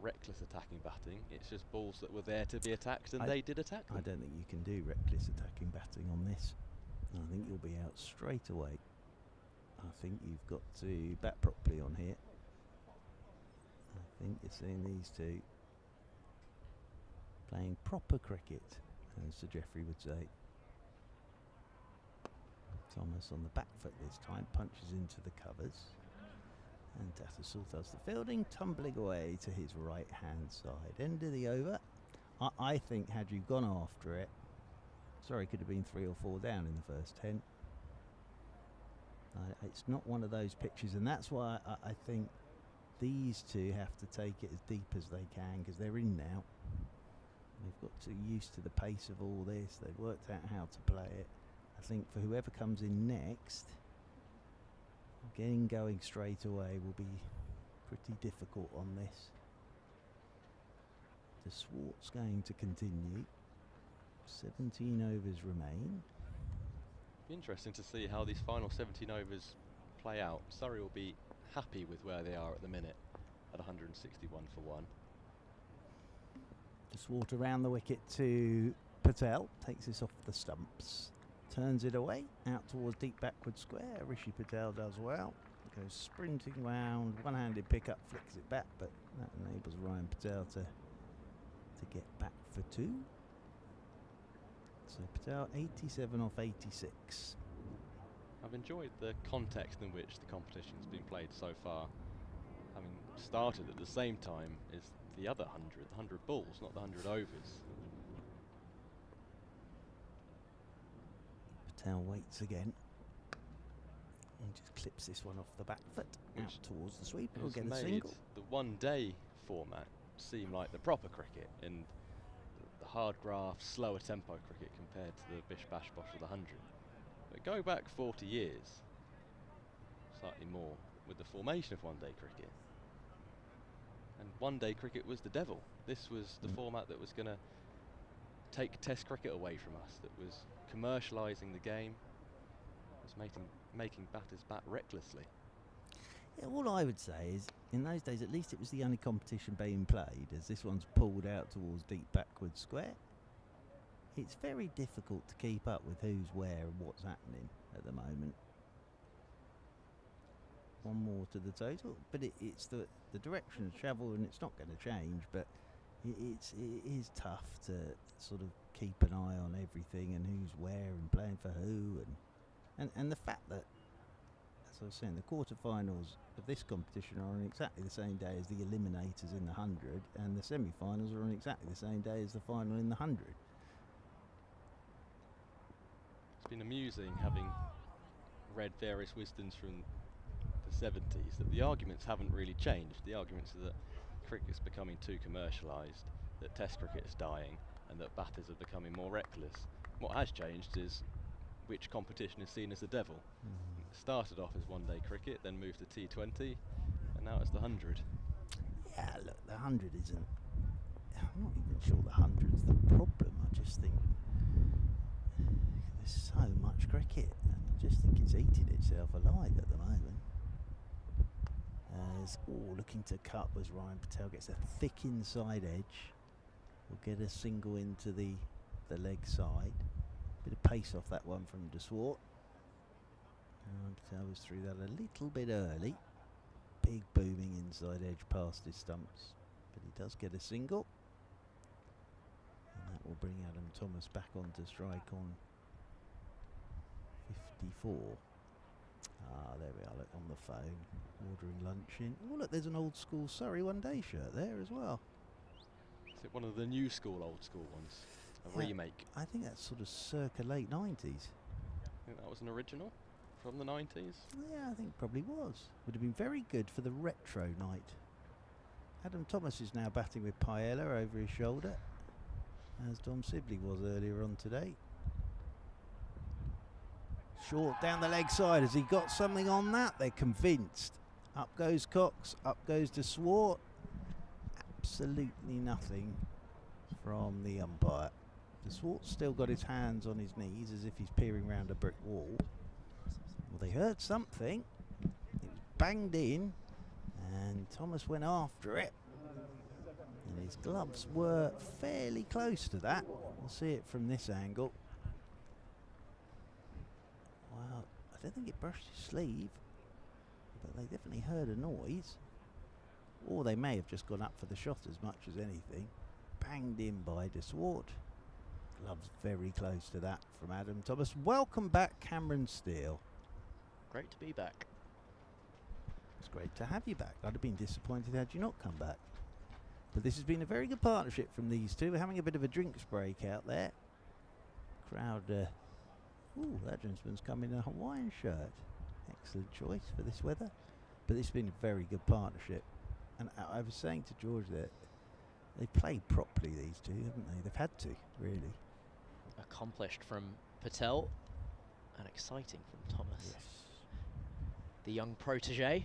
reckless attacking batting, it's just balls that were there to be attacked, and they did attack them. I don't think you can do reckless attacking batting on this. I think you'll be out straight away. I think you've got to bat properly on here. I think you're seeing these two playing proper cricket, as Sir Geoffrey would say. Thomas on the back foot this time, punches into the covers. And Tattersaw does the fielding, tumbling away to his right hand side. End of the over. I think had you gone after it, Surrey could have been 3 or 4 down in the first 10. It's not one of those pitches, and that's why I think these two have to take it as deep as they can, because they're in now. They've got to used to the pace of all this. They've worked out how to play it. I think for whoever comes in next, getting going straight away will be pretty difficult on this. The Swart's going to continue. 17 overs remain. Be interesting to see how these final 17 overs play out. Surrey will be happy with where they are at the minute at 161 for 1. The Swart around the wicket to Patel, takes this off the stumps. Turns it away, out towards deep backward square. Rishi Patel does well. Goes sprinting round, one-handed pick-up, flicks it back, but that enables Ryan Patel to get back for 2. So Patel 87 off 86. I've enjoyed the context in which the competition's been played so far, having started at the same time as the other 100 balls, not the 100 overs. Patel waits again. And just clips this one off the back foot, out towards the sweeper. We'll get a single. The one-day format seem like the proper cricket, and the hard graft, slower tempo cricket compared to the bish bash bosh of the 100. But go back 40 years, slightly more, with the formation of one-day cricket. And one-day cricket was the devil. This was the format that was going to take Test cricket away from us, that was commercialising the game, was making batters bat recklessly. Yeah, all I would say is, in those days, at least it was the only competition being played, as this one's pulled out towards deep backward square. It's very difficult to keep up with who's where and what's happening at the moment. One more to the total, but it's the direction of travel, and it's not going to change, but it is tough to sort of keep an eye on everything and who's where and playing for who, and the fact that, as I was saying, the quarterfinals of this competition are on exactly the same day as the eliminators in the 100, and the semi-finals are on exactly the same day as the final in the 100. It's been amusing, having read various wisdoms from the 70s, that the arguments haven't really changed. The arguments are that cricket's becoming too commercialised, that Test cricket's dying, and that batters are becoming more reckless. What has changed is which competition is seen as the devil. It started off as one-day cricket, then moved to T20, and now it's the 100. Yeah, look, the 100 isn't... I'm not even sure the 100's the problem. I just think there's so much cricket, and I just think it's eating itself alive at the moment. As looking to cut as Ryan Patel gets a thick inside edge. Will get a single into the leg side. Bit of pace off that one from De Swart. Ryan Patel was through that a little bit early. Big booming inside edge past his stumps, but he does get a single. And that will bring Adam Thomas back onto strike on 54. There we are, look, on the phone, ordering lunch in. Oh, look, there's an old school Surrey one-day shirt there as well. Is it one of the new school, old school ones? A Yeah. remake? I think that's sort of circa late 90s. I think that was an original from the 90s. Yeah, I think it probably was. Would have been very good for the retro night. Adam Thomas is now batting with Paella over his shoulder, as Dom Sibley was earlier on today. Short down the leg side. Has he got something on that? They're convinced. Up goes Cox, up goes de Swart. Absolutely nothing from the umpire. De Swart's still got his hands on his knees as if he's peering round a brick wall. Well, they heard something. It was banged in, and Thomas went after it. And his gloves were fairly close to that. We'll see it from this angle. Well, I don't think it brushed his sleeve, but they definitely heard a noise. Or they may have just gone up for the shot as much as anything. Banged in by de Swart. Gloves very close to that from Adam Thomas. Welcome back, Cameron Steele. Great to be back. It's great to have you back. I'd have been disappointed had you not come back. But this has been a very good partnership from these two. We're having a bit of a drinks break out there. Crowd, ooh, that gentleman's come in a Hawaiian shirt. Excellent choice for this weather. But this has been a very good partnership. And I was saying to George that they've played properly, these two, haven't they? They've had to, really. Accomplished from Patel and exciting from Thomas. Yes. The young protege.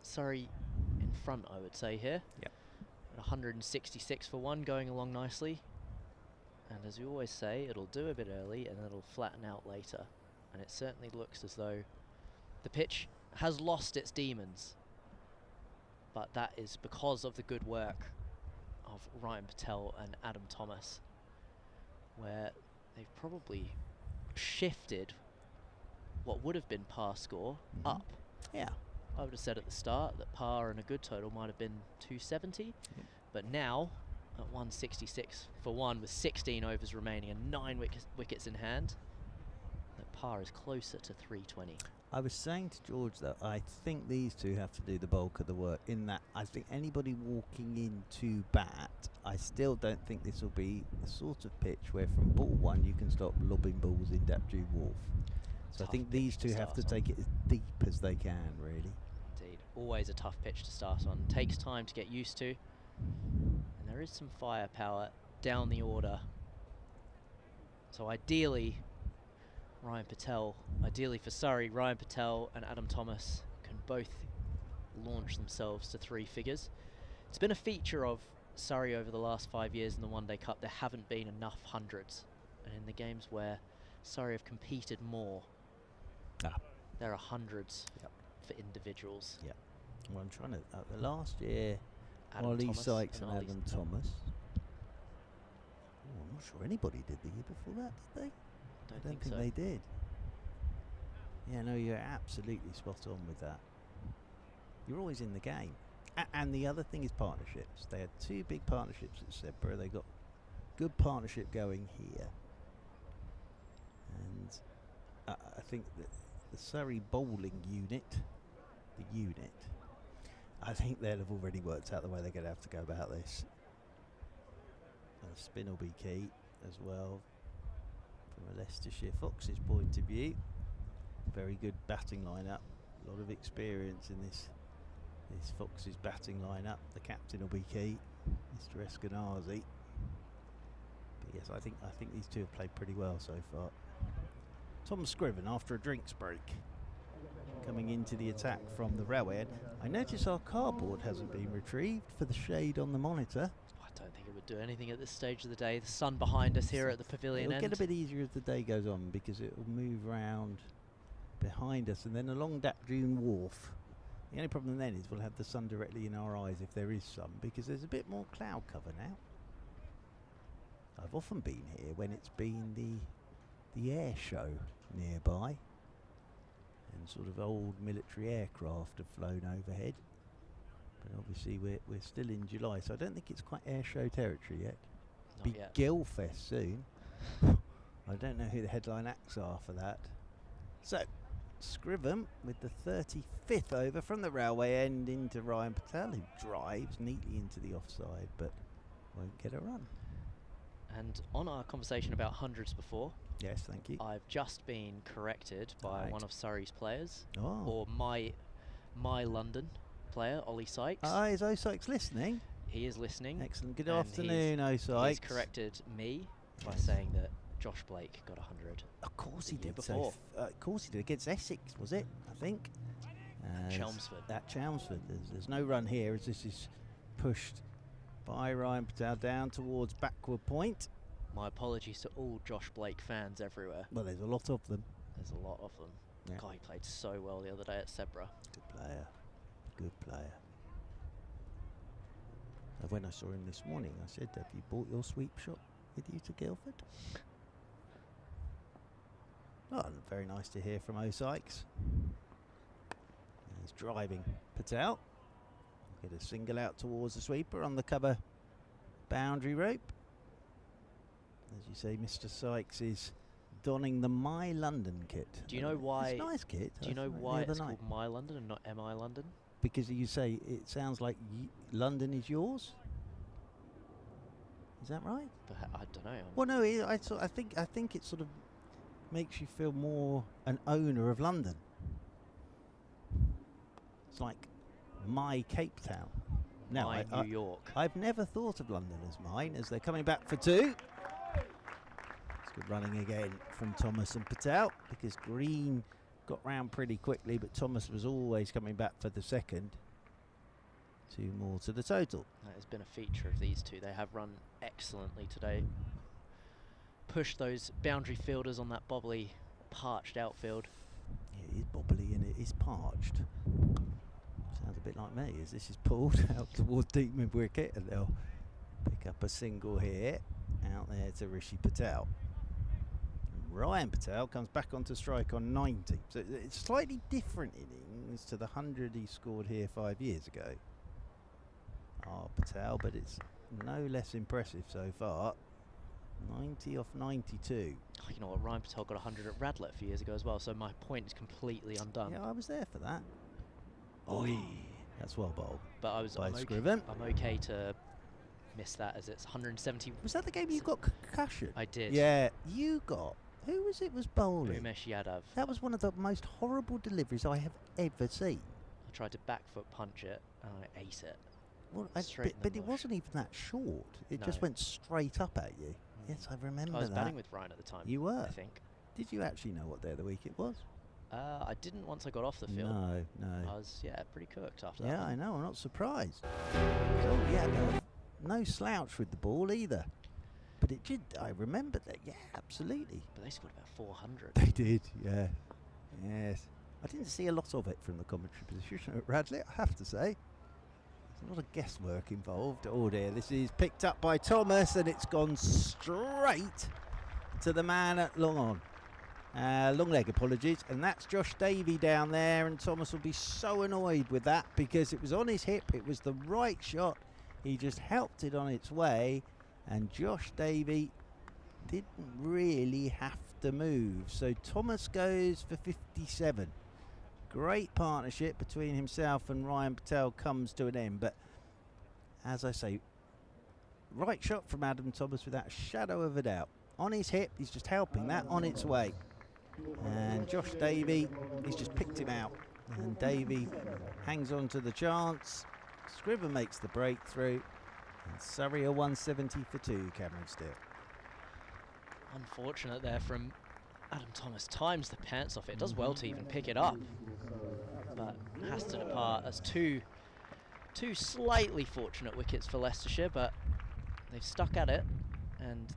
Surrey in front, I would say, here. Yep. 166 for 1, going along nicely. And as we always say, it'll do a bit early and it'll flatten out later. And it certainly looks as though the pitch has lost its demons. But that is because of the good work of Ryan Patel and Adam Thomas, where they've probably shifted what would have been par score up. Yeah. I would have said at the start that par and a good total might have been 270, but now at 166 for 1 with 16 overs remaining and 9 wickets in hand, that par is closer to 320. I was saying to George that I think these two have to do the bulk of the work, in that I think anybody walking into bat, I still don't think this will be the sort of pitch where from ball one you can stop lobbing balls in Dapdew Wharf. So I Tough think these pitch to two have to start on. take it as deep as they can, really. Indeed, always a tough pitch to start on. Takes time to get used to, and there is some firepower down the order. So ideally for Surrey, Ryan Patel and Adam Thomas can both launch themselves to 3 figures. It's been a feature of Surrey over the last 5 years in the One Day Cup. There haven't been enough hundreds, and in the games where Surrey have competed more, there are hundreds for individuals. Yeah. Well, I'm trying to. The last year, Adam Ollie Thomas Sykes and Ollie Adam Thomas. Oh, I'm not sure anybody did the year before that, did they? I don't think so. they did. Yeah, no, you're absolutely spot on with that. You're always in the game. And the other thing is partnerships. They had 2 big partnerships at Sedbergh. They got good partnership going here. And I think that the Surrey bowling unit, I think they'll have already worked out the way they're going to have to go about this. And the spin will be key as well. From a Leicestershire Foxes point of view, very good batting lineup. A lot of experience in this Foxes batting lineup. The captain will be key, Mr. Eskenazi. But yes, I think these two have played pretty well so far. Tom Scriven after a drinks break, coming into the attack from the railway. And I notice our cardboard hasn't been retrieved for the shade on the monitor. I don't think it would do anything at this stage of the day. The sun behind us here at the pavilion It'll end. get a bit easier as the day goes on because it will move round behind us and then along Dapdew Wharf. The only problem then is we'll have the sun directly in our eyes if there is sun, because there's a bit more cloud cover now. I've often been here when it's been the air show nearby, and sort of old military aircraft have flown overhead. But obviously we're still in July, so I don't think it's quite air show territory yet. Not Be yet. Guildford soon. I don't know who the headline acts are for that. So, Scriven with the 35th over from the railway end into Ryan Patel, who drives neatly into the offside, but won't get a run. And on our conversation about hundreds before, Yes, thank you. I've just been corrected by Right. one of Surrey's players, Oh. or my London player, Ollie Sykes. Is O Sykes listening? He is listening. Excellent. Good and afternoon, O Sykes. He's corrected me by Yes. saying that Josh Blake got 100. Of course he the year did. before. Of course he did against Essex, was it? I think. Chelmsford. At Chelmsford. There's no run here as this is pushed by Ryan Patel down towards backward point. My apologies to all Josh Blake fans everywhere. Well, there's a lot of them. There's a lot of them. Yeah. God, he played so well the other day at Sebra. Good player. Good player. When I saw him this morning, I said, have you brought your sweep shot with you to Guildford? Oh, very nice to hear from O Sykes. He's driving Patel. Get a single out towards the sweeper on the cover boundary rope. As you say, Mr. Sykes is donning the My London kit. Do you know why? It's a nice kit. Do you know I thought why the it's other night. called My London and not MI London? Because you say it sounds like London is yours. Is that right? But I don't know. Well, no. I think it sort of makes you feel more an owner of London. It's like my Cape Town. Now, My New York. I've never thought of London as mine, as they're coming back for two. It's good running again from Thomas and Patel, because Green got round pretty quickly, but Thomas was always coming back for the second. Two more to the total. That has been a feature of these two. They have run excellently today. Pushed those boundary fielders on that bobbly, parched outfield. Yeah, it is bobbly and it is parched. Sounds a bit like me, as this is pulled out towards deep mid wicket, and they'll pick up a single here. Out there to Rishi Patel. And Ryan Patel comes back onto strike on 90. So it's slightly different innings to the 100 he scored here 5 years ago. Patel, but it's no less impressive so far. 90 off 92. Oh, you know what? Ryan Patel got 100 at Radlett a few years ago as well, so my point is completely undone. Yeah, I was there for that. That's well bowled. But by I'm Scriven. okay to miss that, as it's 170. Was that the game you got concussion? I did. Yeah, you got. Who was it was bowling? Umesh Yadav. That was one of the most horrible deliveries I have ever seen. I tried to back foot punch it and I ate it. Well, Straight in but the it bush. wasn't even that short. It just No. went straight up at you. Yes, I remember I was that. batting with Ryan at the time. You were? I think. Did you actually know what day of the week it was? I didn't once I got off the field. No, I no. was, pretty cooked after Yeah, that. I know. I'm not surprised. So, yeah, no slouch with the ball either. But it did. I remember that. Yeah, absolutely. But they scored about 400. They did. Yeah. Yes. I didn't see a lot of it from the commentary position at Radlett, I have to say. There's a lot of guesswork involved. Oh dear, this is picked up by Thomas and it's gone straight to the man at long on. Long leg, apologies. And that's Josh Davey down there, and Thomas will be so annoyed with that because it was on his hip, it was the right shot. He just helped it on its way, and Josh Davey didn't really have to move. So Thomas goes for 57. Great partnership between himself and Ryan Patel comes to an end, but as I say, right shot from Adam Thomas without a shadow of a doubt. On his hip, he's just helping that on its way. And Josh Davey, he's just picked him out. And Davey hangs on to the chance. Scriven makes the breakthrough. And Surrey are 170 for 2, Cameron Steele. Unfortunate there from Adam Thomas. Times the pants off it. Does well to even pick it up, but has to depart. As two slightly fortunate wickets for Leicestershire, but they've stuck at it, and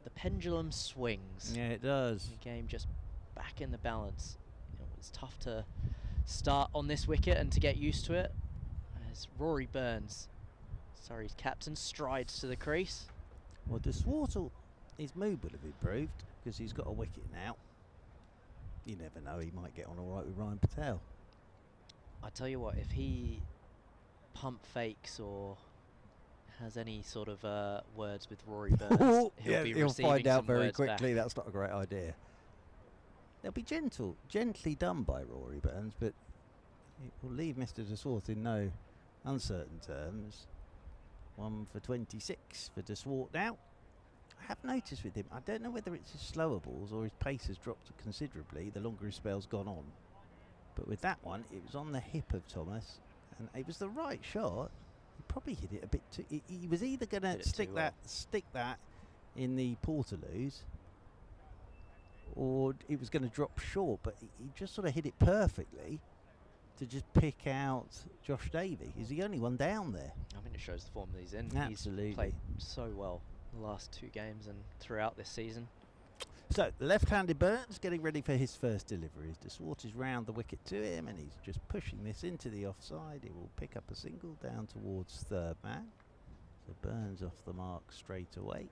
the pendulum swings. Yeah, it does. The game just back in the balance. It's tough to start on this wicket and to get used to it. As Rory Burns, Surrey's captain, strides to the crease. Well, De Swartle, his mood would have improved because he's got a wicket now. You never know, he might get on all right with Ryan Patel. I tell you what, if he pump fakes or has any sort of words with Rory Burns, he'll find out very quickly that's not a great idea. They'll be gently done by Rory Burns, but it will leave Mr. De Swartle in no uncertain terms. 1 for 26 for De Swart now. I have noticed with him, I don't know whether it's his slower balls or his pace has dropped considerably the longer his spell's gone on. But with that one, it was on the hip of Thomas, and it was the right shot. He probably hit it a bit too. He was either going to stick that in the Portaloos, or it was going to drop short. But he just sort of hit it perfectly to just pick out Josh Davey. He's the only one down there. I mean, it shows the form that he's in. Absolutely. He's played so well the last 2 games and throughout this season. So, the left-handed Burns getting ready for his first deliveries. De Swart is round the wicket to him, and he's just pushing this into the offside. He will pick up a single down towards third man. So Burns off the mark straight away.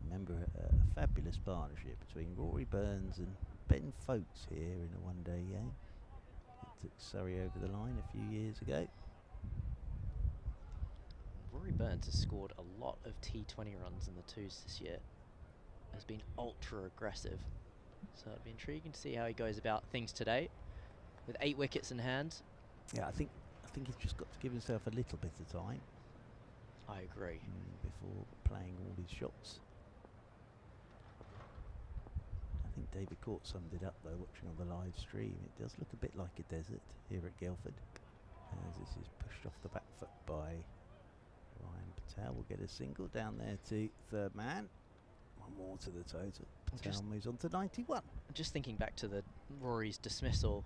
Remember, a fabulous partnership between Rory Burns and Ben Folkes here in a one-day game. It took Surrey over the line a few years ago. Rory Burns has scored a lot of T20 runs in the 2s this year. Has been ultra aggressive, so it'll be intriguing to see how he goes about things today with 8 wickets in hand. Yeah, I think he's just got to give himself a little bit of time. I agree. Before playing all his shots. I think David Court summed it up though, watching on the live stream. It does look a bit like a desert here at Guildford, as this is pushed off the back foot by Ryan Patel. Will get a single down there to third man. 1 more to the total. Patel moves on to 91. Just thinking back to the Rory's dismissal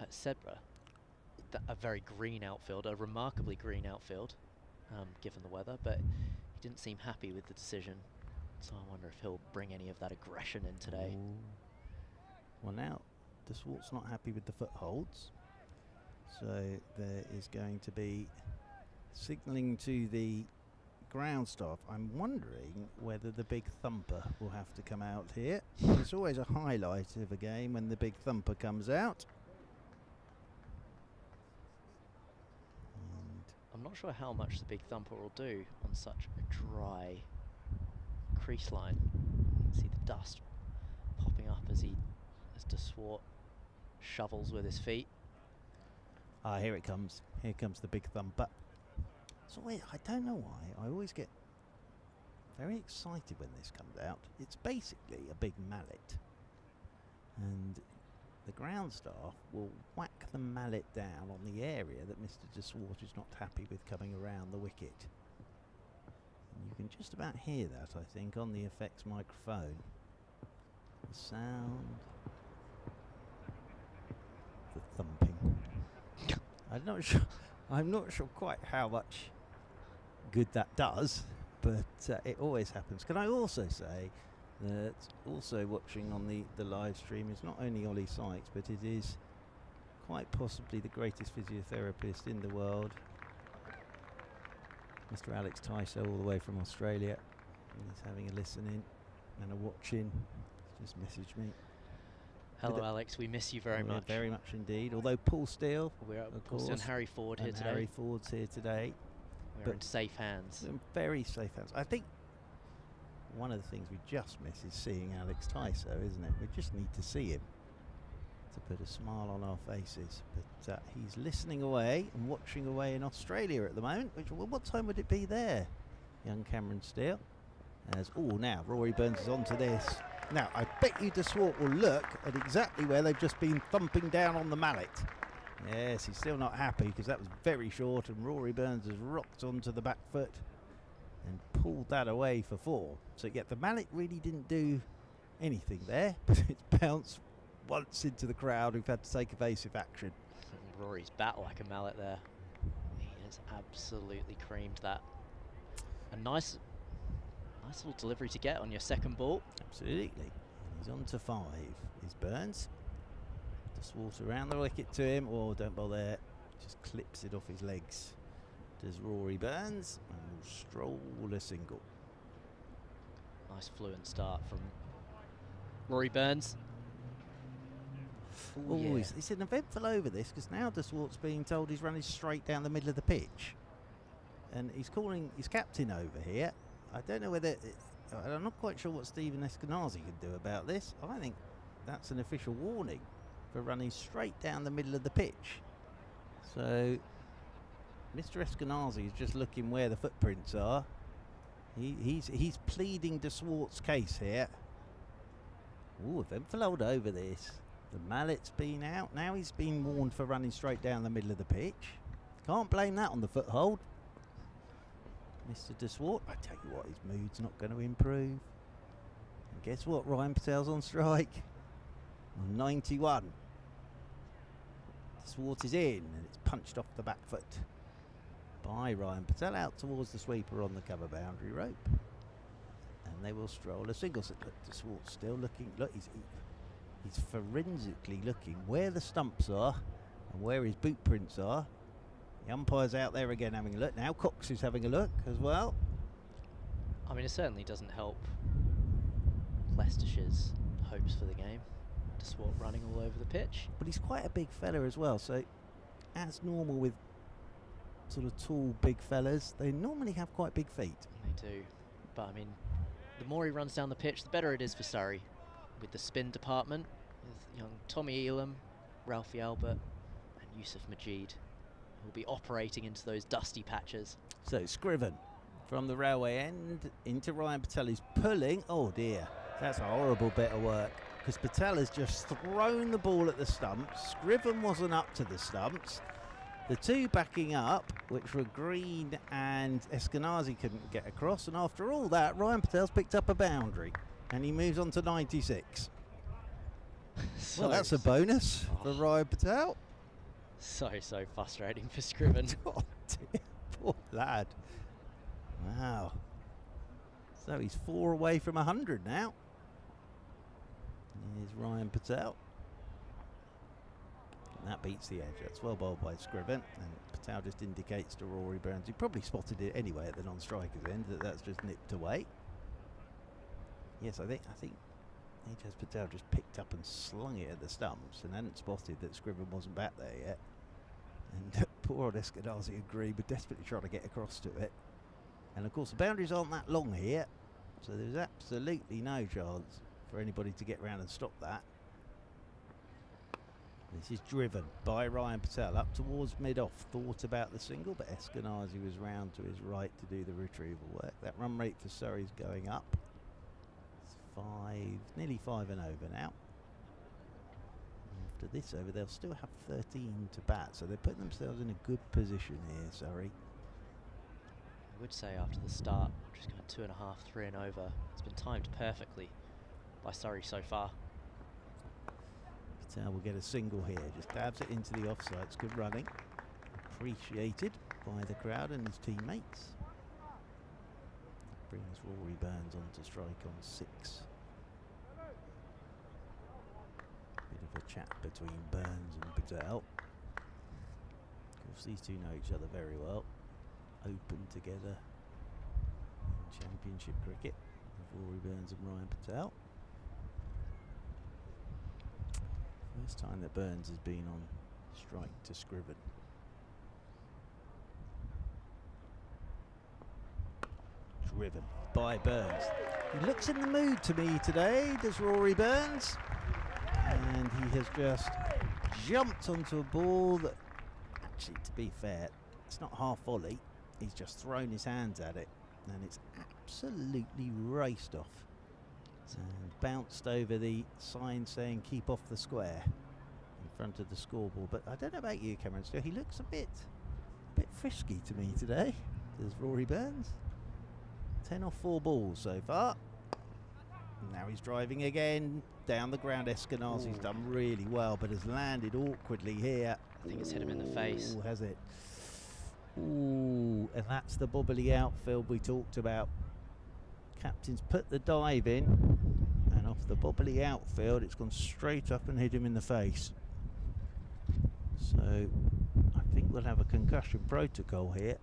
at Sedbergh, a very green outfield, a remarkably green outfield, given the weather, but he didn't seem happy with the decision. So I wonder if he'll bring any of that aggression in today. Ooh. Well, now De Swart's not happy with the footholds, so there is going to be signalling to the ground staff. I'm wondering whether the big thumper will have to come out here. It's always a highlight of a game when the big thumper comes out. And I'm not sure how much the big thumper will do on such a dry crease line. You can see the dust popping up as De Swart shovels with his feet. here it comes. Here comes the big thumper. So I don't know why, I always get very excited when this comes out. It's basically a big mallet, and the ground staff will whack the mallet down on the area that Mr. De Swart is not happy with coming around the wicket. And you can just about hear that, I think, on the effects microphone. The sound, the thumping. I'm not sure quite how much good that does, but it always happens. Can I also say that also watching on the live stream is not only Ollie Sykes, but it is quite possibly the greatest physiotherapist in the world, Mr. Alex Tyso, all the way from Australia. And he's having a listen in and a watch in. He's just messaged me. Hello, Alex. We miss you very much. Very much indeed. Although Paul Steele, we're of Paul Steele and Harry Ford here today. Harry Ford's here today. We're in safe hands. In very safe hands. I think one of the things we just miss is seeing Alex Tyso, isn't it? We just need to see him to put a smile on our faces. But he's listening away and watching away in Australia at the moment. What time would it be there, young Cameron Steele? Now Rory Burns is onto this. Now, I bet you De Swart will look at exactly where they've just been thumping down on the mallet. Yes, he's still not happy because that was very short, and Rory Burns has rocked onto the back foot and pulled that away for 4. So, yeah, the mallet really didn't do anything there, but it's bounced once into the crowd who've had to take evasive action. Rory's bat like a mallet there. He has absolutely creamed that. A nice little delivery to get on your second ball. Absolutely. And he's on to 5. Is Burns. De Swart around the wicket to him. Oh, don't bowl there. Just clips it off his legs. Does Rory Burns, and will stroll a single. Nice fluent start from Rory Burns. Oh, yeah. It's an eventful over this, because now De Swart's being told he's running straight down the middle of the pitch. And he's calling his captain over here. I don't know whether... I'm not quite sure what Stephen Eskenazi can do about this. I think that's an official warning for running straight down the middle of the pitch. So Mr. Eskenazi is just looking where the footprints are. He's pleading de Swart's case here. Ooh, if Enfield over this. The mallet's been out. Now he's been warned for running straight down the middle of the pitch. Can't blame that on the foothold. Mr. de Swart, I tell you what, his mood's not going to improve. And guess what? Ryan Patel's on strike. On 91. De Swart is in, and it's punched off the back foot by Ryan Patel out towards the sweeper on the cover boundary rope. And they will stroll a single. Look, de Swart still looking. Look, he's forensically looking where the stumps are and where his boot prints are. The umpire's out there again having a look. Now Cox is having a look as well. I mean, it certainly doesn't help Leicestershire's hopes for the game. De Swart running all over the pitch. But he's quite a big fella as well, so as normal with sort of tall big fellas, they normally have quite big feet. They do. But I mean, the more he runs down the pitch, the better it is for Surrey. With the spin department, with young Tommy Elam, Ralphie Albert and Yusuf Majid, who will be operating into those dusty patches. So Scriven from the railway end into Ryan Patel, who's pulling. Oh dear, that's a horrible bit of work, because Patel has just thrown the ball at the stumps. Scriven wasn't up to the stumps. The two backing up, which were Green and Eskenazi, couldn't get across, and after all that, Ryan Patel's picked up a boundary. And he moves on to 96. Well, that's a bonus for Ryan Patel. So frustrating for Scriven. Oh dear, poor lad. Wow. So he's 4 away from 100 now. Here's Ryan Patel. And that beats the edge. That's well bowled by Scriven. And Patel just indicates to Rory Burns, he probably spotted it anyway at the non-striker's end, that that's just nipped away. Yes, I think Ajaz Patel just picked up and slung it at the stumps and hadn't spotted that Scriven wasn't back there yet. And poor old Eskenazi agreed, but desperately trying to get across to it. And of course the boundaries aren't that long here, so there's absolutely no chance for anybody to get round and stop that. This is driven by Ryan Patel up towards mid-off. Thought about the single, but Eskenazi was round to his right to do the retrieval work. That run rate for Surrey's going up. Nearly 5 and over now. After this over, they'll still have 13 to bat, so they're putting themselves in a good position here, Surrey. I would say after the start, just going 2.5, 3 and over. It's been timed perfectly by Surrey so far. Patel will get a single here, just dabs it into the offside. It's good running, appreciated by the crowd and his teammates. Brings Rory Burns on to strike on 6. Bit of a chat between Burns and Patel. Of course, these two know each other very well. Open together in Championship cricket with Rory Burns and Ryan Patel. First time that Burns has been on strike to Scriven. Driven by Burns. He looks in the mood to me today, does Rory Burns. And he has just jumped onto a ball that, actually, to be fair, it's not half volley. He's just thrown his hands at it, and it's absolutely raced off and bounced over the sign saying keep off the square in front of the scoreboard. But I don't know about you, Cameron, still he looks a bit frisky to me today, does Rory Burns. 10 off 4 balls so far. Now he's driving again down the ground. Eskenazi's done really well, but has landed awkwardly here. I think it's hit him in the face. Ooh, has it? Ooh, and that's the bobbly outfield we talked about. Captain's put the dive in, and off the bobbly outfield, it's gone straight up and hit him in the face. So I think we'll have a concussion protocol here.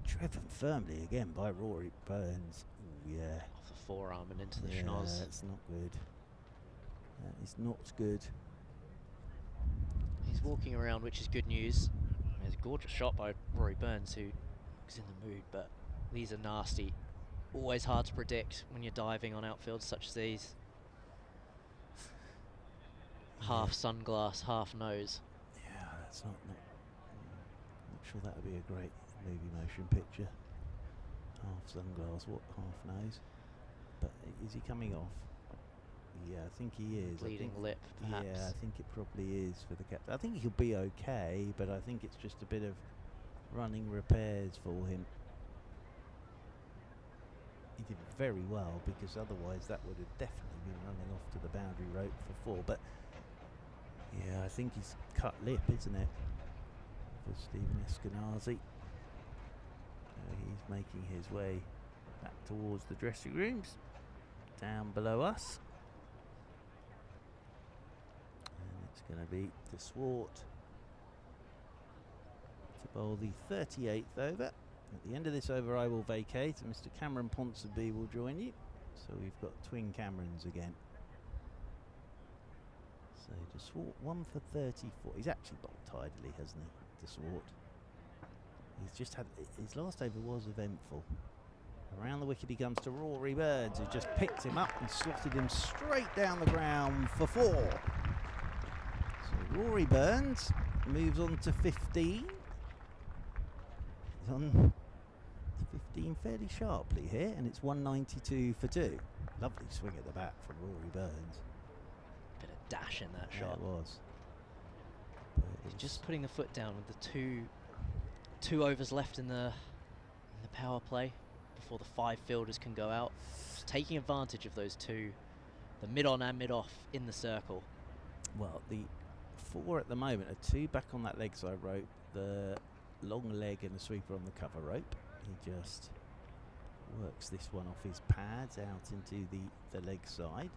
Driven firmly again by Rory Burns. Ooh, yeah. Off the forearm and into the schnoz. That's not good. That is not good. He's walking around, which is good news. There's a gorgeous shot by Rory Burns, who is in the mood, but these are nasty. Always hard to predict when you're diving on outfields such as these. Half sunglass, half nose. Yeah, that's not sure that would be a great movie motion picture. Half sunglass, what half nose? But is he coming off? Yeah, I think he is. Bleeding lip, perhaps. Yeah, I think it probably is for the captain. I think he'll be okay, but I think it's just a bit of running repairs for him. He did very well, because otherwise that would have definitely been running off to the boundary rope for 4. But yeah, I think he's cut lip, isn't it, for Stephen Eskenazi. He's making his way back towards the dressing rooms, down below us. And it's going to be De Swart to bowl the 38th over. At the end of this over I will vacate and Mr. Cameron Ponsonby will join you. So we've got twin Camerons again. So De Swart 1 for 34. He's actually bowled tidily, hasn't he, De Swart? He's just had, his last over was eventful. Around the wicket he comes to Rory Burns, who just picked him up and slotted him straight down the ground for 4. So Rory Burns moves on to 15. He's on to 15 fairly sharply here, and it's 192 for 2. Lovely swing at the bat from Rory Burns. Bit of dash in that Yeah, shot. it was. He's just putting the foot down with the two overs left in the power play before the 5 fielders can go out. Just taking advantage of those 2, the mid-on and mid-off in the circle. Well, the 4 at the moment are 2 back on that leg side rope, the long leg and the sweeper on the cover rope. He just works this one off his pads out into the leg side,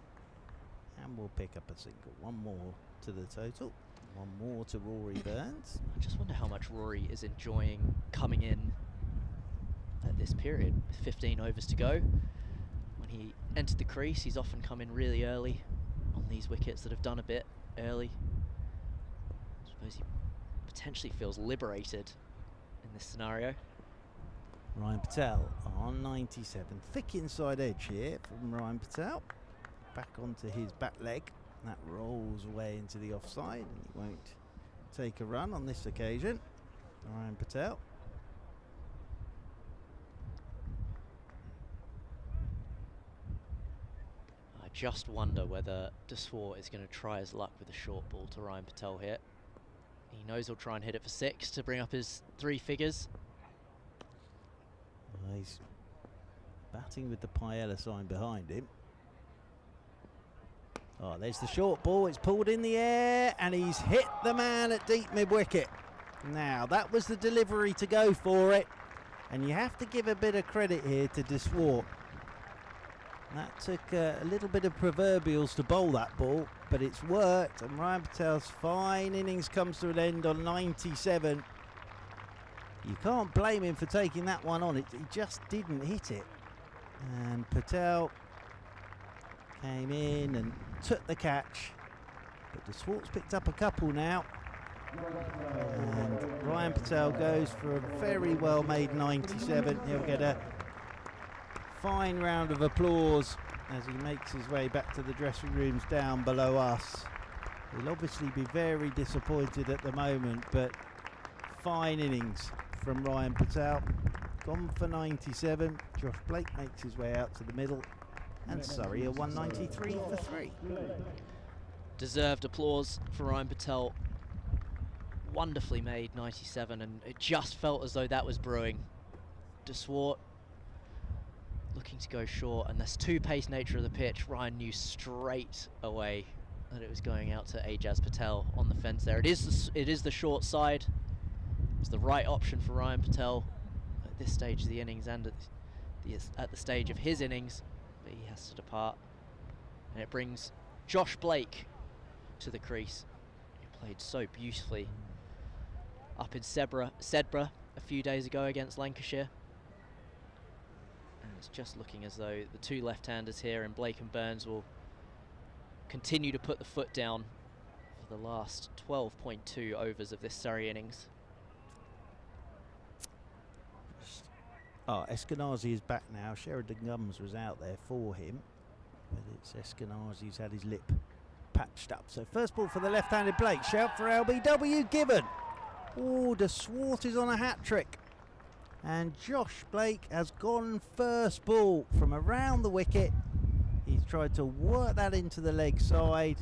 and we'll pick up a single. 1 more to the total. 1 more to Rory Burns. I just wonder how much Rory is enjoying coming in at this period with 15 overs to go. When he entered the crease, he's often come in really early on these wickets that have done a bit early. I suppose he potentially feels liberated in this scenario. Ryan Patel on 97. Thick inside edge here from Ryan Patel. Back onto his back leg. That rolls away into the offside, and he won't take a run on this occasion. Ryan Patel. I just wonder whether De Swart is going to try his luck with a short ball to Ryan Patel here. He knows he'll try and hit it for 6 to bring up his 3 figures. He's batting with the Paella sign behind him. Oh, there's the short ball. It's pulled in the air, and he's hit the man at deep mid-wicket. Now, that was the delivery to go for it, and you have to give a bit of credit here to De Swart. That took a little bit of proverbials to bowl that ball, but it's worked, and Ryan Patel's fine innings comes to an end on 97. You can't blame him for taking that one on. He just didn't hit it. And Patel came in and took the catch. But De Swart's picked up a couple now. And Ryan Patel goes for a very well made 97. He'll get a fine round of applause as he makes his way back to the dressing rooms down below us. He'll obviously be very disappointed at the moment, but fine innings from Ryan Patel. Gone for 97. Josh Blake makes his way out to the middle, and Surrey are 193 for 3. Deserved applause for Ryan Patel. Wonderfully made 97, and it just felt as though that was brewing. De Swart looking to go short, and this 2-pace nature of the pitch, Ryan knew straight away that it was going out to Ajaz Patel on the fence there. It is the short side. It's the right option for Ryan Patel at this stage of the innings and at the stage of his innings, but he has to depart. And it brings Josh Blake to the crease. He played so beautifully up in Sedbergh a few days ago against Lancashire. And it's just looking as though the 2 left-handers here in Blake and Burns will continue to put the foot down for the last 12.2 overs of this Surrey innings. Oh, Eskenazi is back now. Sheridan Gums was out there for him, but it's Eskenazi who's had his lip patched up. So first ball for the left-handed Blake. Shout for LBW given. Oh, De Swart is on a hat-trick. And Josh Blake has gone first ball from around the wicket. He's tried to work that into the leg side.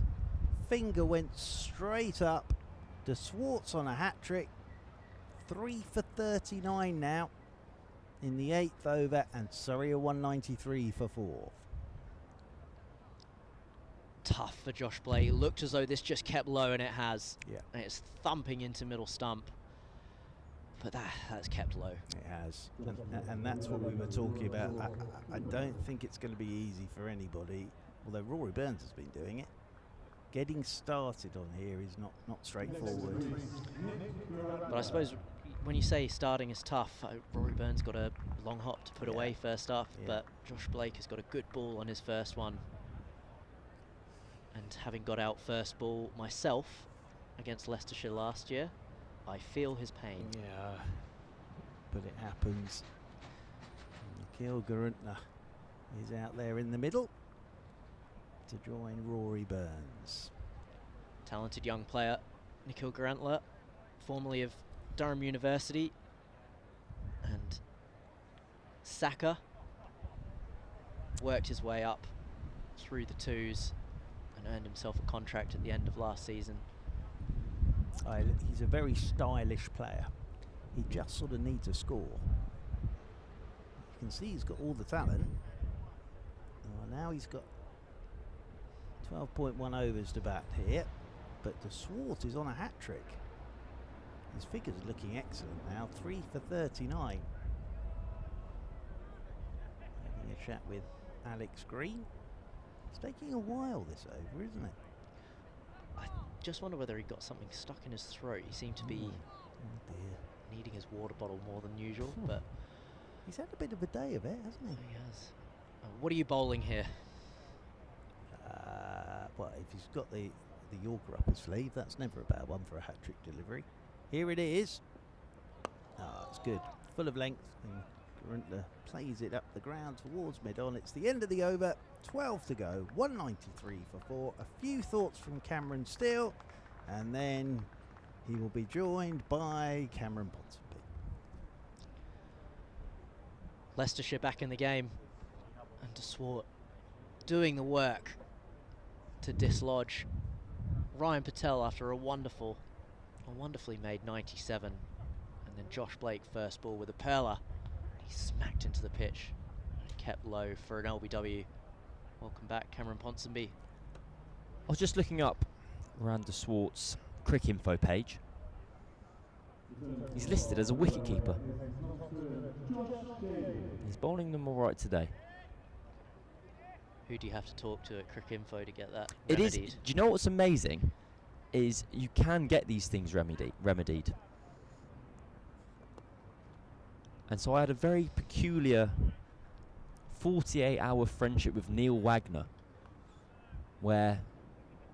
Finger went straight up. De Swart's on a hat-trick. 3 for 39 now in the 8th over, and Surrey are 193 for 4. Tough for Josh Blake. It looked as though this just kept low, and it has. Yeah. And it's thumping into middle stump. But that's kept low. It has. And that's what we were talking about. I don't think it's going to be easy for anybody, although Rory Burns has been doing it. Getting started on here is not straightforward. But I suppose when you say starting is tough, Rory Burns got a long hop to put away first up, but Josh Blake has got a good ball on his first one. And having got out first ball myself against Leicestershire last year, I feel his pain. Yeah, but it happens. Nikhil Garantner is out there in the middle to join Rory Burns. Talented young player, Nikhil Garantler, formerly of Durham University, and Saka worked his way up through the twos and earned himself a contract at the end of last season. He's a very stylish player. He just sort of needs a score. You can see he's got all the talent. Well, now he's got 12.1 overs to bat here, but De Swart is on a hat-trick. His figures are looking excellent now, 3 for 39. Having a chat with Alex Green. It's taking a while this over, isn't it? I just wonder whether he got something stuck in his throat. He seemed to be needing his water bottle more than usual, but he's had a bit of a day of it, hasn't he? He has. What are you bowling here? Well, if he's got the Yorker up his sleeve, that's never a bad one for a hat-trick delivery. Here it is. It's good. Full of length, and Garantler plays it up the ground towards mid-on. It's the end of the over. 12 to go. 193 for 4. A few thoughts from Cameron Steele, and then he will be joined by Cameron Ponsonby. Leicestershire back in the game, and De Swart doing the work to dislodge Ryan Patel after a wonderfully made 97, and then Josh Blake first ball with a perler. He smacked into the pitch and kept low for an LBW. Welcome back, Cameron Ponsonby. I was just looking up Rand De Swart's Crick Info page. He's listed as a wicketkeeper. He's bowling them all right today. Who do you have to talk to at Crick Info to get that It remedied? is. Do you know what's amazing? Is you can get these things remedied. And so I had a very peculiar 48-hour friendship with Neil Wagner, where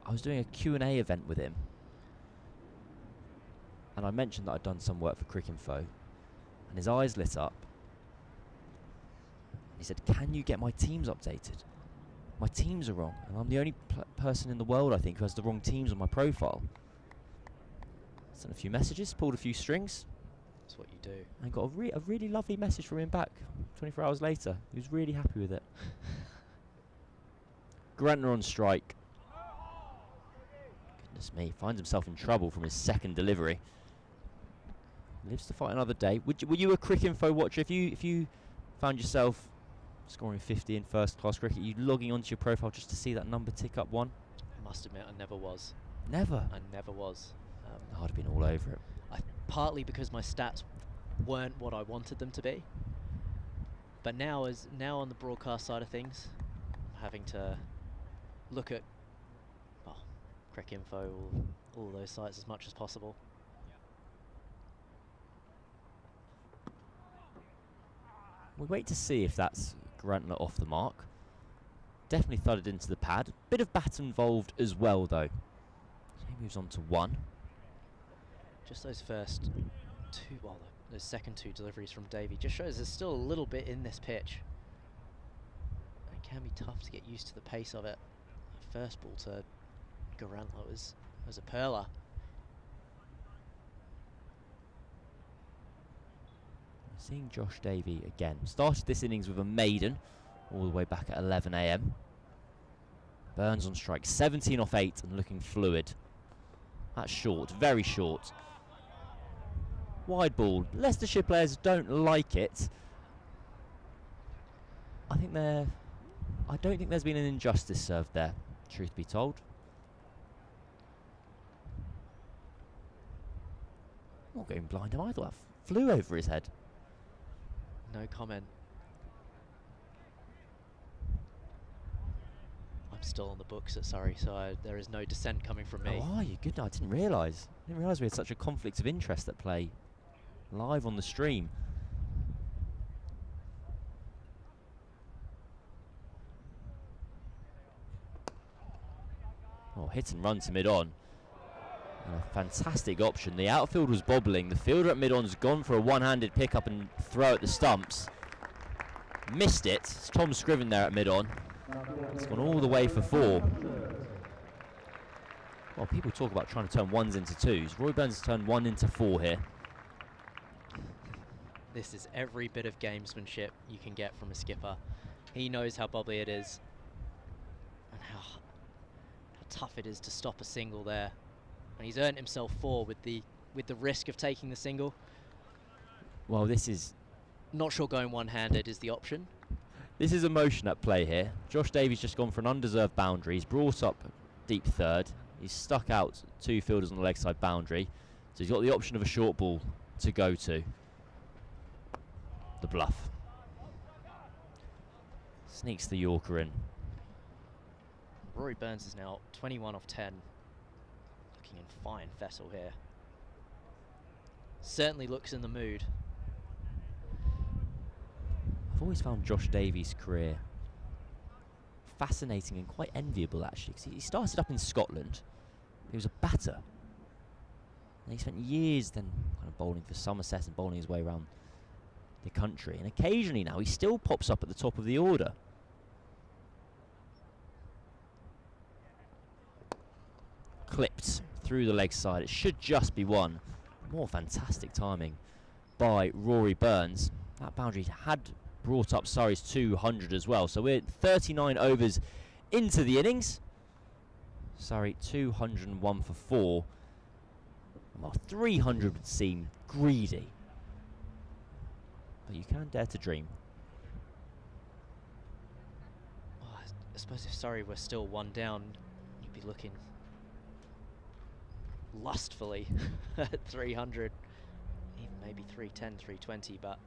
I was doing a Q&A event with him, and I mentioned that I'd done some work for Crick Info, and his eyes lit up. He said, "Can you get my teams updated? My teams are wrong, and I'm the only person in the world, I think, who has the wrong teams on my profile." Sent a few messages, pulled a few strings. That's what you do. And got a really lovely message from him back 24 hours later. He was really happy with it. Garantner on strike. Goodness me, finds himself in trouble from his second delivery. Lives to fight another day. Were you a Crick Info watcher? If you found yourself scoring 50 in first-class cricket, you logging onto your profile just to see that number tick up one? I must admit, I never was. Never? I never was. I'd have been all over it. Partly because my stats weren't what I wanted them to be. But now on the broadcast side of things, I'm having to look at Crick Info, all those sites as much as possible. We wait to see if that's Garantner off the mark. Definitely thudded into the pad. Bit of bat involved as well, though. So he moves on to 1. Just those first two, those second two deliveries from Davey just shows there's still a little bit in this pitch. It can be tough to get used to the pace of it. First ball to Garantler was a perler. Seeing Josh Davey again. Started this innings with a maiden all the way back at 11 a.m. Burns on strike, 17 off 8 and looking fluid. That's short, very short. Wide ball. Leicestershire players don't like it. I don't think there's been an injustice served there, truth be told. Not going blind him, I thought that flew over his head. No comment. I'm still on the books at Surrey, so there is no dissent coming from me. Oh, are you? Good. No, I didn't realise. I didn't realise we had such a conflict of interest at play live on the stream. Oh, hit and run to mid-on. A fantastic option. The outfield was bobbling. The fielder at mid-on's gone for a one-handed pick-up and throw at the stumps. Missed it. It's Tom Scriven there at mid-on. It's gone all the way for 4. Well, people talk about trying to turn 1s into 2s. Rory Burns has turned 1 into 4 here. This is every bit of gamesmanship you can get from a skipper. He knows how bubbly it is and how tough it is to stop a single there. And he's earned himself 4 with the risk of taking the single. Well, this is... Not sure going one-handed is the option. This is emotion at play here. Josh Davies just gone for an undeserved boundary. He's brought up deep third. He's stuck out 2 fielders on the leg side boundary. So he's got the option of a short ball to go to. The bluff. Sneaks the Yorker in. Rory Burns is now 21 off 10. Looking in fine fettle here. Certainly looks in the mood. I've always found Josh Davies' career fascinating and quite enviable, actually, because he started up in Scotland. He was a batter. And he spent years then kind of bowling for Somerset and bowling his way around the country. And occasionally now he still pops up at the top of the order. Clipped through the leg side. It should just be 1. More fantastic timing by Rory Burns. That boundary had brought up Surrey's 200 as well. So we're 39 overs into the innings. Surrey 201 for 4. Well, 300 would seem greedy, but you can dare to dream. Oh, I suppose if Surrey were still 1 down, you'd be looking lustfully at 300, even maybe 310, 320, but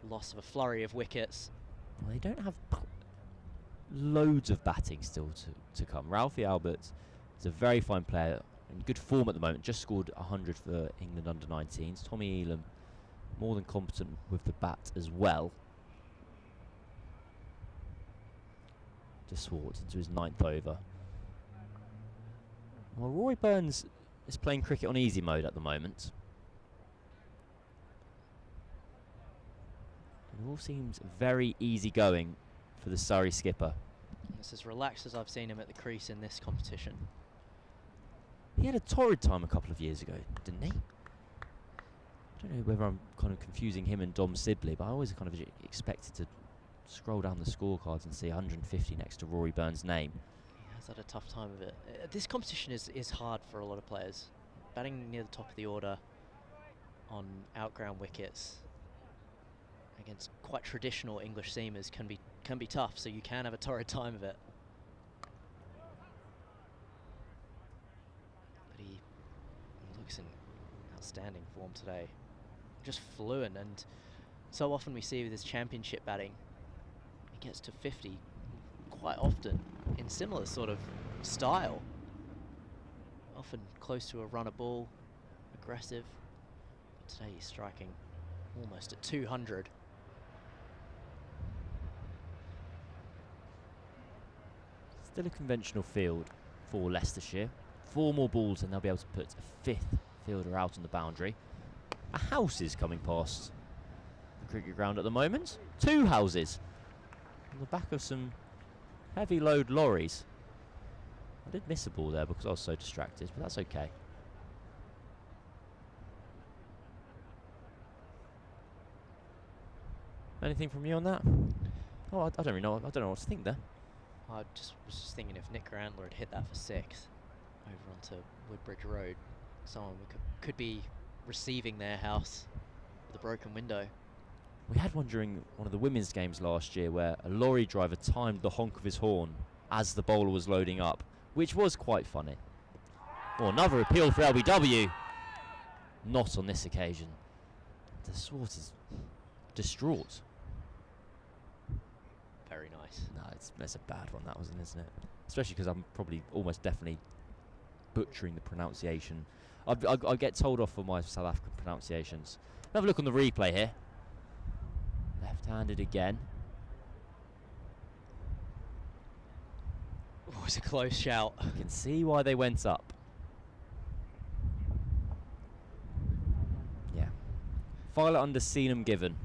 loss of a flurry of wickets. Well, they don't have loads of batting still to come. Ralphie Albert is a very fine player, in good form at the moment, just scored 100 for England under-19s. Tommy Elam, more than competent with the bat as well. De Swart into his 9th over. Well, Rory Burns is playing cricket on easy mode at the moment. It all seems very easy going for the Surrey skipper. It's as relaxed as I've seen him at the crease in this competition. He had a torrid time a couple of years ago, didn't he? I don't know whether I'm kind of confusing him and Dom Sibley, but I always kind of expected to scroll down the scorecards and see 150 next to Rory Burns' name. He has had a tough time of it. This competition is hard for a lot of players. Batting near the top of the order on outground wickets against quite traditional English seamers can be tough, so you can have a torrid time of it. But he looks in outstanding form today. Just fluent, and so often we see with his championship batting, he gets to 50 quite often in similar sort of style. Often close to a runner ball, aggressive. But today he's striking almost at 200. Still a conventional field for Leicestershire. 4 more balls and they'll be able to put a 5th fielder out on the boundary. A house is coming past the cricket ground at the moment. 2 houses on the back of some heavy load lorries. I did miss a ball there because I was so distracted, but that's okay. Anything from you on that? Oh, I don't really know. I don't know what to think there. I was just thinking if Nick Randler had hit that for 6 over onto Woodbridge Road, someone could be receiving their house with a broken window. We had one during one of the women's games last year where a lorry driver timed the honk of his horn as the bowler was loading up, which was quite funny. Oh, another appeal for LBW. Not on this occasion. The Swart is distraught. Very nice. No, that's a bad one, that wasn't, isn't it? Especially because I'm probably almost definitely butchering the pronunciation. I get told off for my South African pronunciations. Have a look on the replay here. Left-handed again. Oh, it's a close shout. You can see why they went up. Yeah. File it under seen 'em given.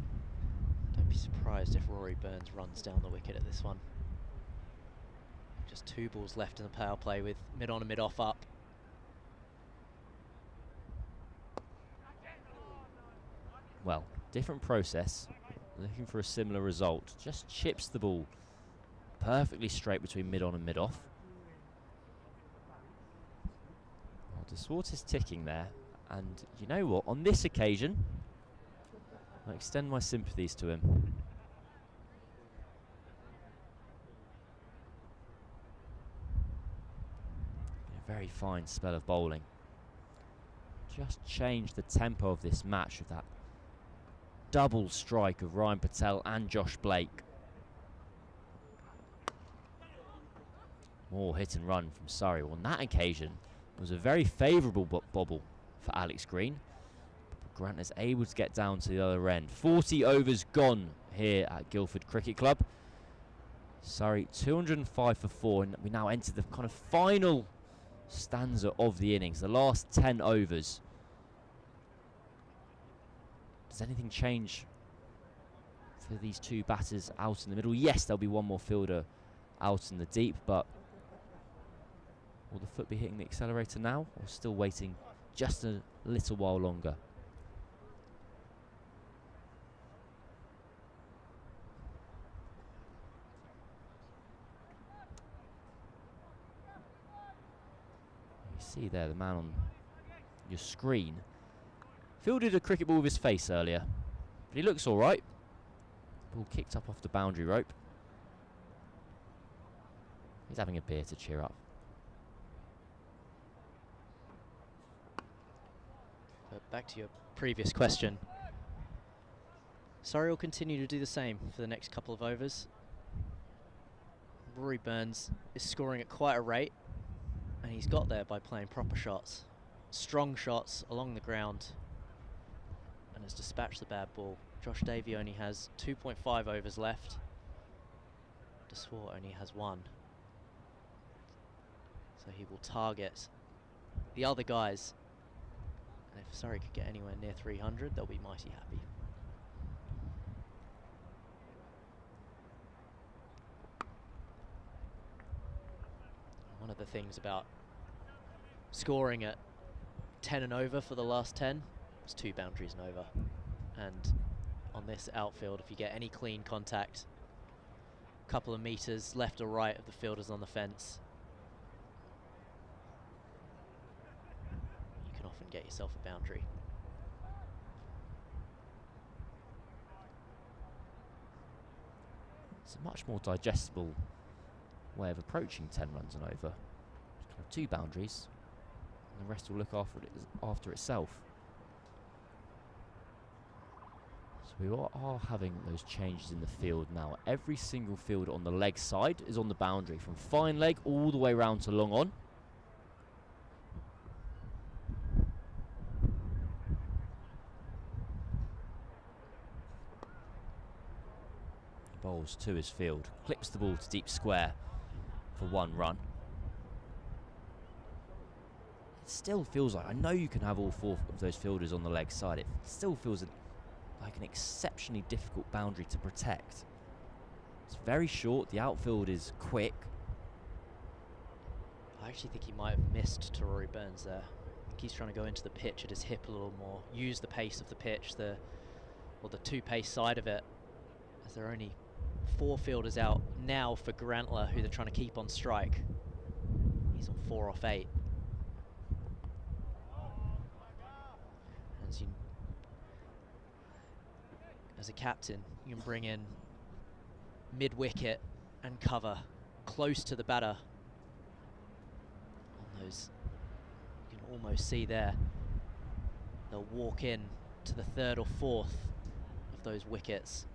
Don't be surprised if Rory Burns runs down the wicket at this one. Just 2 balls left in the power play with mid-on and mid-off up. Well, different process. Looking for a similar result. Just chips the ball perfectly straight between mid-on and mid-off. Well, De Swart is ticking there. And you know what? On this occasion, I extend my sympathies to him. A very fine spell of bowling. Just changed the tempo of this match with that double strike of Ryan Patel and Josh Blake. More hit and run from Surrey. Well, on that occasion, it was a very favourable bobble for Alex Green. But Grant is able to get down to the other end. 40 overs gone here at Guildford Cricket Club. Surrey 205 for 4, and we now enter the kind of final stanza of the innings, the last 10 overs. Does anything change for these 2 batters out in the middle? Yes, there'll be one more fielder out in the deep, but will the foot be hitting the accelerator now, or still waiting just a little while longer? You see there the man on your screen fielded a cricket ball with his face earlier, but he looks all right. Ball kicked up off the boundary rope. He's having a beer to cheer up. But back to your previous question. Surrey will continue to do the same for the next couple of overs. Rory Burns is scoring at quite a rate, and he's got there by playing proper shots. Strong shots along the ground, and has dispatched the bad ball. Josh Davey only has 2.5 overs left. De Swart only has 1. So he will target the other guys. And if Surrey could get anywhere near 300, they'll be mighty happy. One of the things about scoring at 10 and over for the last 10 was 2 boundaries and over. And on this outfield, if you get any clean contact, a couple of meters left or right of the fielders on the fence, you can often get yourself a boundary. It's a much more digestible way of approaching 10 runs and over. Just kind of 2 boundaries, and the rest will look after itself. So we are having those changes in the field now. Every single fielder on the leg side is on the boundary, from fine leg all the way round to long on. Bowls to his field, clips the ball to deep square for 1 run. It still feels like, I know you can have all 4 of those fielders on the leg side, it still feels like an exceptionally difficult boundary to protect. It's very short, the outfield is quick. I actually think he might have missed to Rory Burns there. I think he's trying to go into the pitch at his hip a little more, use the pace of the pitch, the 2-pace side of it. as there are only 4 fielders out now for Grantler, who they're trying to keep on strike. He's on 4 off 8. As a captain, you can bring in mid-wicket and cover close to the batter. On those, you can almost see there, they'll walk in to the 3rd or 4th of those wickets,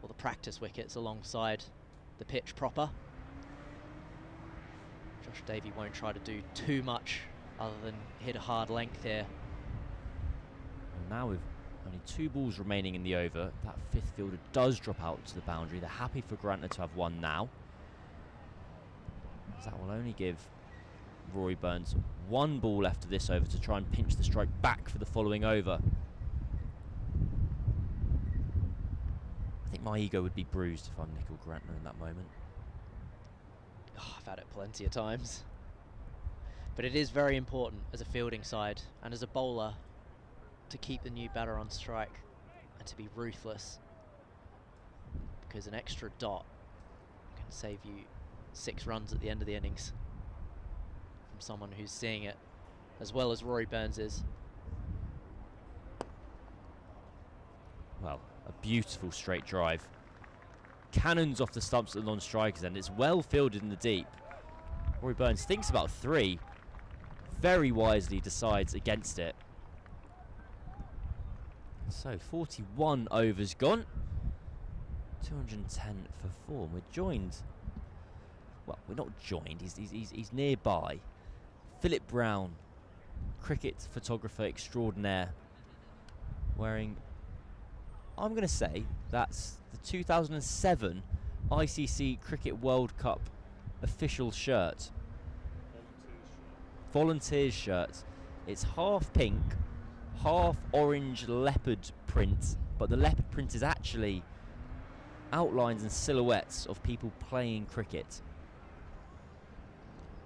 or the practice wickets alongside the pitch proper. Josh Davey won't try to do too much other than hit a hard length here. And now with only 2 balls remaining in the over, that 5th fielder does drop out to the boundary. They're happy for Grantler to have 1 now, as that will only give Rory Burns 1 ball left of this over to try and pinch the strike back for the following over. I think my ego would be bruised if I'm Nicol Grantler in that moment. Oh, I've had it plenty of times. But it is very important as a fielding side and as a bowler to keep the new batter on strike and to be ruthless, because an extra dot can save you 6 runs at the end of the innings from someone who's seeing it as well as Rory Burns is. Well, a beautiful straight drive. Cannons off the stumps at the non-strikers end. It's well fielded in the deep. Rory Burns thinks about 3, very wisely decides against it. So 41 overs gone, 210 for 4. We're joined, well, we're not joined, he's nearby. Philip Brown, cricket photographer extraordinaire, wearing, I'm going to say, that's the 2007 ICC Cricket World Cup official shirt. Volunteers shirt. It's half pink, half orange leopard print, but the leopard print is actually outlines and silhouettes of people playing cricket.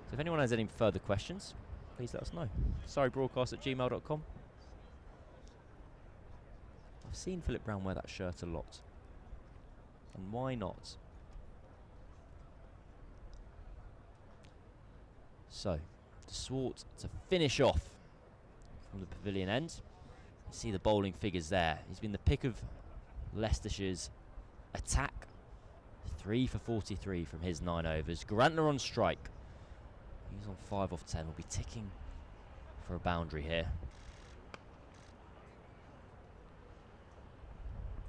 So if anyone has any further questions, please let us know. surreybroadcast@gmail.com. I've seen Philip Brown wear that shirt a lot, and why not? So, de Swart to finish off from the pavilion end. You see the bowling figures there. He's been the pick of Leicestershire's attack. 3 for 43 from his 9 overs. Grantler on strike. He's on 5 off 10. Will be ticking for a boundary here.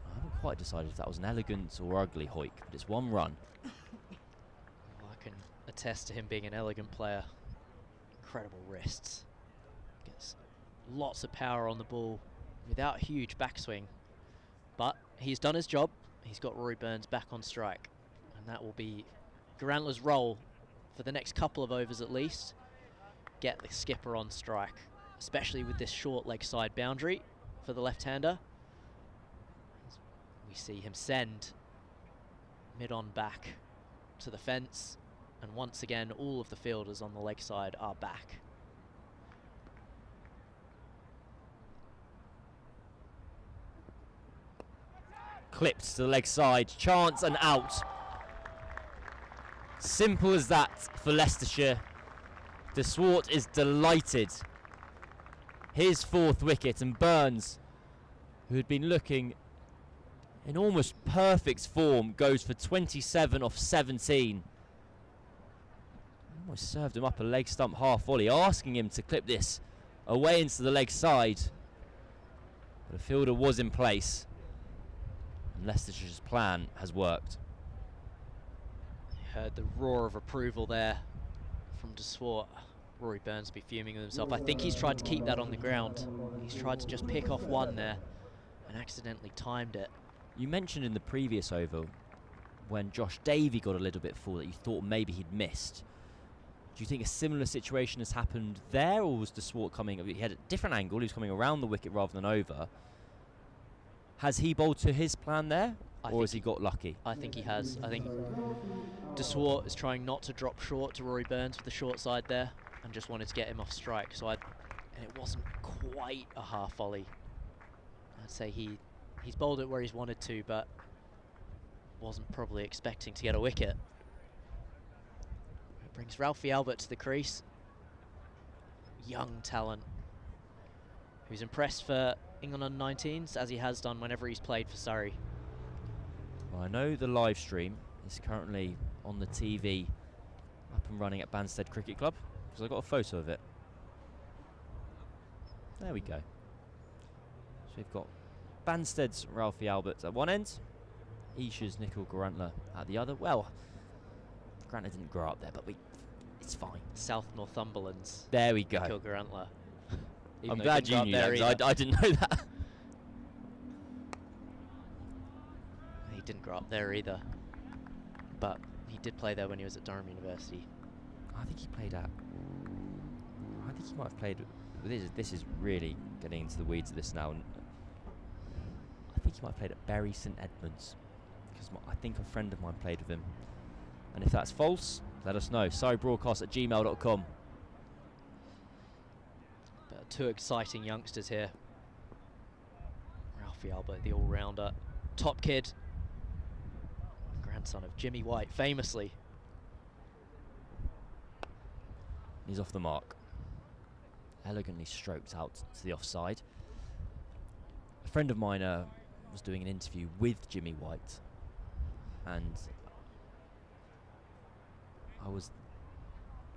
I haven't quite decided if that was an elegant or ugly hoik, but it's 1 run. Well, I can attest to him being an elegant player. Incredible wrists. Gets lots of power on the ball without huge backswing. But he's done his job. He's got Rory Burns back on strike. And that will be Grantler's role for the next couple of overs at least. Get the skipper on strike, especially with this short leg side boundary for the left-hander. We see him send mid-on back to the fence, and once again all of the fielders on the leg side are back. Clipped to the leg side, chance and out. Simple as that for Leicestershire. De Swart is delighted. His 4th wicket, and Burns, who had been looking in almost perfect form, goes for 27 off 17. Almost served him up a leg stump half volley, asking him to clip this away into the leg side. But the fielder was in place, and Leicestershire's plan has worked. Heard the roar of approval there from De Swart. Rory Burns will be fuming with himself. I think he's tried to keep that on the ground. He's tried to just pick off 1 there and accidentally timed it. You mentioned in the previous over when Josh Davey got a little bit full that you thought maybe he'd missed. Do you think a similar situation has happened there, or was De Swart coming? He had a different angle. He was coming around the wicket rather than over. Has he bowled to his plan there, or has he got lucky? I think he has. I think De Swart is trying not to drop short to Rory Burns with the short side there, and just wanted to get him off strike. So and it wasn't quite a half volley. I'd say he's bowled it where he's wanted to, but wasn't probably expecting to get a wicket. It brings Ralphie Albert to the crease. Young talent who's impressed for England under-19s, as he has done whenever he's played for Surrey. Well, I know the live stream is currently on the TV up and running at Banstead Cricket Club, because I got a photo of it. There we go. So we've got Banstead's Ralphie Albert at one end, Isha's Nicol Garantler at the other. Well, Garantler didn't grow up there, but it's fine. South Northumberland's There we go. Nicol Garantler. I'm glad you knew that, 'cause I didn't know that. He didn't grow up there either, but he did play there when he was at Durham University. I think he played at... I think he might have played... This is really getting into the weeds of this now. And I think he might have played at Bury St Edmunds, because I think a friend of mine played with him. And if that's false, let us know. SurreyBroadcast@gmail.com. But two exciting youngsters here. Ralphie Albert, the all-rounder, top kid, grandson of Jimmy White, famously. He's off the mark. Elegantly stroked out to the offside. A friend of mine was doing an interview with Jimmy White, and I was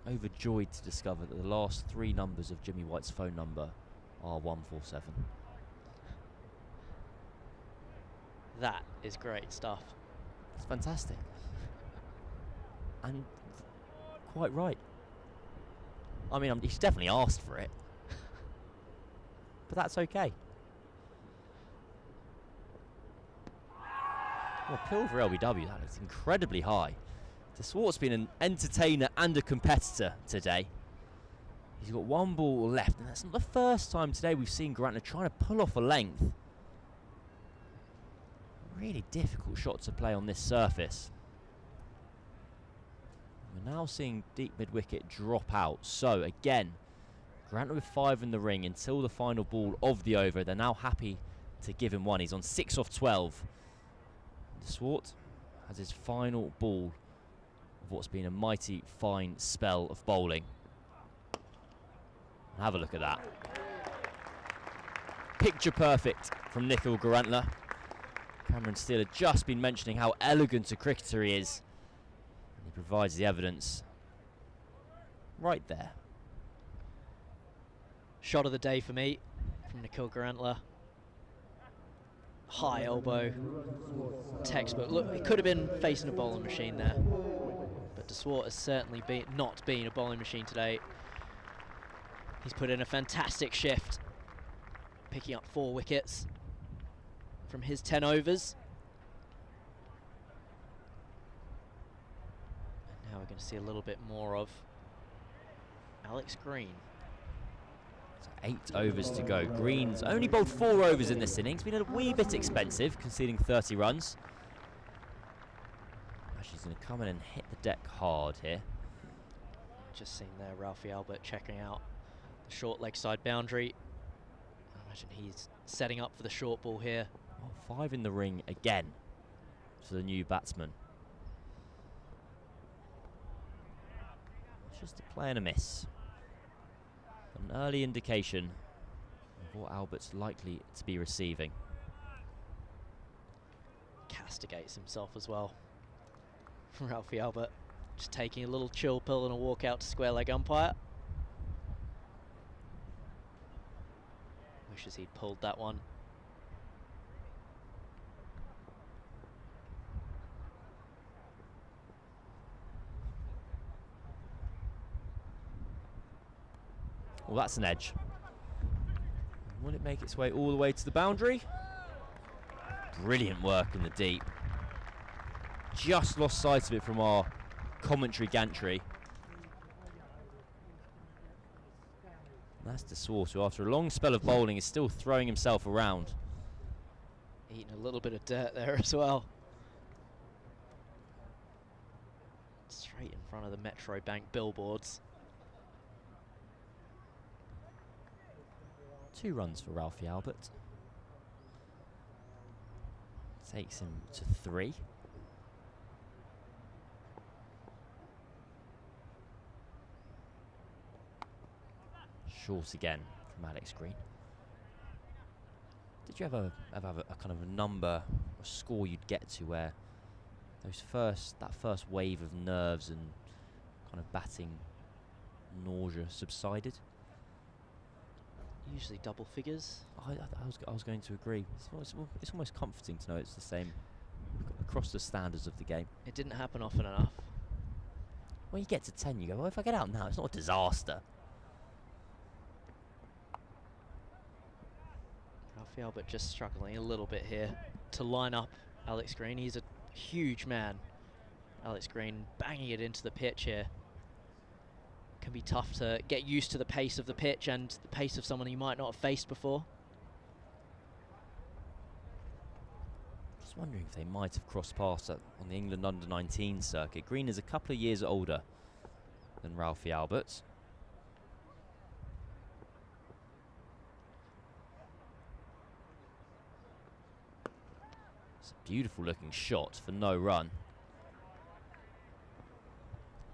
overjoyed to discover that the last three numbers of Jimmy White's phone number are 147. That is great stuff. It's fantastic. And quite right. I mean, he's definitely asked for it. But that's okay. Well, Pill for LBW, that is incredibly high. De Swart's been an entertainer and a competitor today. He's got one ball left, and that's not the first time today we've seen Garantler trying to pull off a length. Really difficult shot to play on this surface. We're now seeing deep mid-wicket drop out. So again, Garantler with 5 in the ring until the final ball of the over. They're now happy to give him one. He's on 6 off 12. De Swart has his final ball of what's been a mighty fine spell of bowling. Have a look at that. Picture perfect from Nicol Garantler. Cameron Steele had just been mentioning how elegant a cricketer he is. And he provides the evidence right there. Shot of the day for me from Nicol Garantler. High elbow, textbook. Look, it could have been facing a bowling machine there, but De Swart has certainly not been a bowling machine today. He's put in a fantastic shift, picking up 4 wickets from his 10 overs. And now we're going to see a little bit more of Alex Green. So 8 overs to go. Green's only bowled 4 overs in this innings. Been a wee bit expensive, conceding 30 runs. Actually, he's going to come in and hit the deck hard here. Just seen there Ralphie Albert checking out the short leg side boundary. I imagine he's setting up for the short ball here. Oh, 5 in the ring again for the new batsman. Just a play and a miss. An early indication of what Albert's likely to be receiving. Castigates himself as well. Ralphie Albert just taking a little chill pill and a walk out to square leg umpire. Wishes he'd pulled that one. Well, that's an edge. Will it make its way all the way to the boundary? Brilliant work in the deep. Just lost sight of it from our commentary gantry. That's De Swart, who after a long spell of bowling is still throwing himself around. Eating a little bit of dirt there as well. Straight in front of the Metro Bank billboards. 2 runs for Ralphie Albert. Takes him to 3. Short again from Alex Green. Did you ever have a kind of a number, a score you'd get to where that first wave of nerves and kind of batting nausea subsided? Usually double figures. I was going to agree. It's almost comforting to know it's the same across the standards of the game. It didn't happen often enough. When you get to 10, you go, well, if I get out now, it's not a disaster. Ralphie Albert just struggling a little bit here to line up Alex Green. He's a huge man. Alex Green banging it into the pitch here. Can be tough to get used to the pace of the pitch and the pace of someone you might not have faced before. Just wondering if they might have crossed paths on the England under-19 circuit. Green is a couple of years older than Ralphie Albert. It's a beautiful looking shot for no run.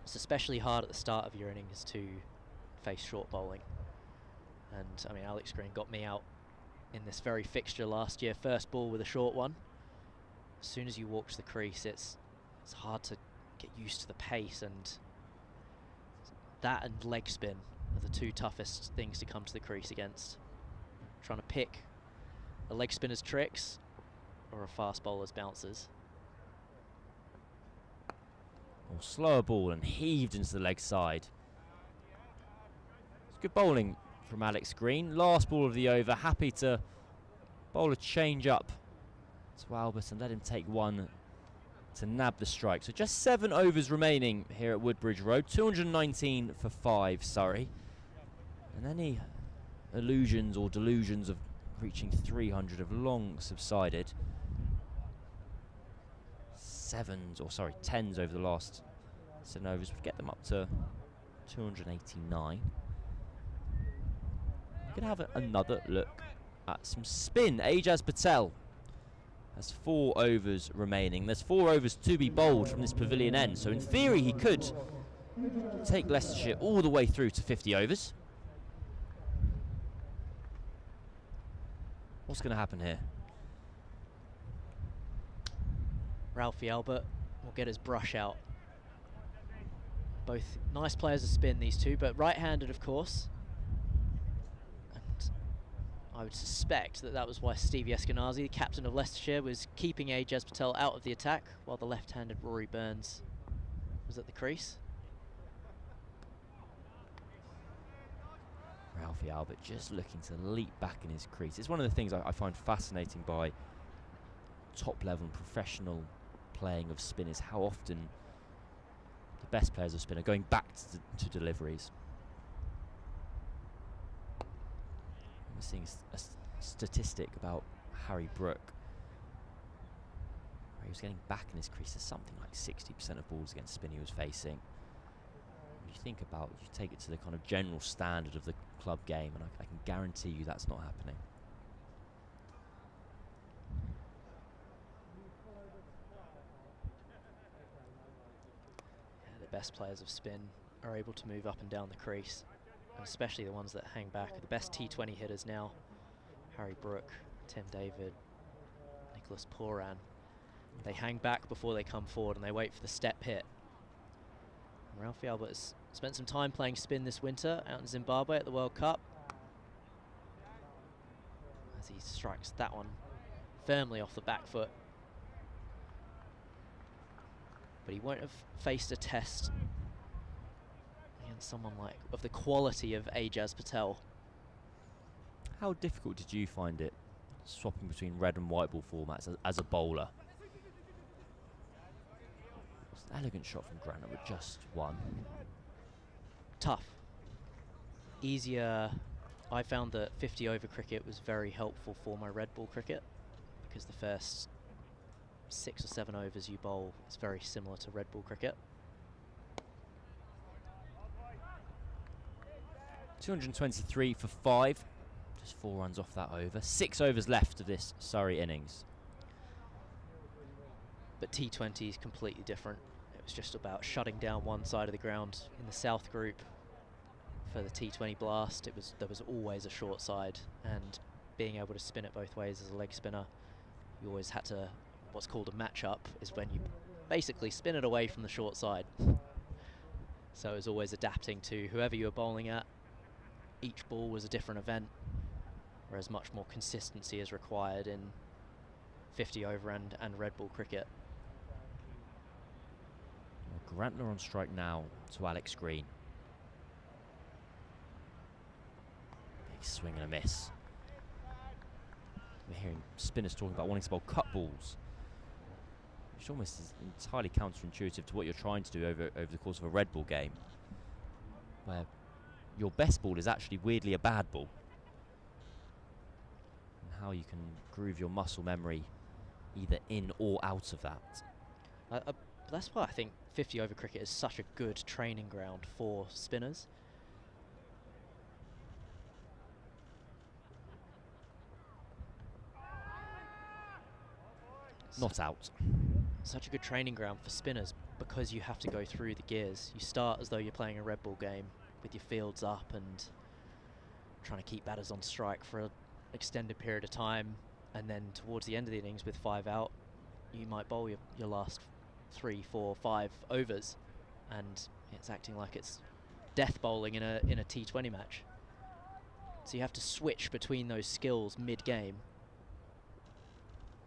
It's especially hard at the start of your innings to face short bowling. And I mean, Alex Green got me out in this very fixture last year. First ball with a short one. As soon as you walk to the crease, it's hard to get used to the pace, and that and leg spin are the two toughest things to come to the crease against. Trying to pick a leg spinner's tricks or a fast bowler's bounces. Or slower ball and heaved into the leg side. It's good bowling from Alex Green. Last ball of the over, happy to bowl a change up to Albert and let him take one to nab the strike. So just 7 overs remaining here at Woodbridge Road. 219 for 5, Surrey. And any illusions or delusions of reaching 300 have long subsided. 10s over the last 7 overs would get them up to 289. We're going to have another look at some spin. Ajaz Patel has 4 overs remaining. There's 4 overs to be bowled from this pavilion end, so in theory he could take Leicestershire all the way through to 50 overs. What's going to happen here? Ralphie Albert will get his brush out. Both nice players to spin, these two, but right-handed, of course. And I would suspect that was why Stevie Eskenazi, the captain of Leicestershire, was keeping Ajaz Patel out of the attack, while the left-handed Rory Burns was at the crease. Ralphie Albert just looking to leap back in his crease. It's one of the things I find fascinating by top-level and professional playing of spin, is how often the best players of spin are going back to deliveries. We're seeing a statistic about Harry Brook, where he was getting back in his crease to something like 60% of balls against spin he was facing. When you think about, you take it to the kind of general standard of the club game, and I can guarantee you that's not happening. The best players of spin are able to move up and down the crease, and especially the ones that hang back. The best T20 hitters now, Harry Brook, Tim David, Nicholas Pooran, they hang back before they come forward and they wait for the step hit. And Ralphie Albert has spent some time playing spin this winter out in Zimbabwe at the World Cup, as he strikes that one firmly off the back foot. But he won't have faced a test against someone like of the quality of Ajaz Patel. How difficult did you find it swapping between red and white ball formats as a bowler? It's an elegant shot from Granite with just one. Tough. Easier. I found that 50 over cricket was very helpful for my red ball cricket, because the first 6 or 7 overs you bowl is very similar to red ball cricket. 223 for 5. Just 4 runs off that over. 6 overs left of this Surrey innings. But T20 is completely different. It was just about shutting down one side of the ground in the South Group. for the T20 blast, there was always a short side, and being able to spin it both ways as a leg spinner, you always had to, what's called a match-up, is when you basically spin it away from the short side. So it was always adapting to whoever you were bowling at. Each ball was a different event, whereas much more consistency is required in 50 over and red ball cricket. Well, Grantler on strike now to Alex Green. Big swing and a miss. We're hearing spinners talking about wanting to bowl cut balls, which almost is entirely counterintuitive to what you're trying to do over the course of a red ball game, where your best ball is actually weirdly a bad ball. And how you can groove your muscle memory either in or out of that. That's why I think 50 over cricket is such a good training ground for spinners. Not out. Such a good training ground for spinners because you have to go through the gears. You start as though you're playing a red ball game with your fields up and trying to keep batters on strike for an extended period of time, and then towards the end of the innings with 5 out, you might bowl your last 3, 4, 5 overs, and it's acting like it's death bowling in a T20 match. So you have to switch between those skills mid-game,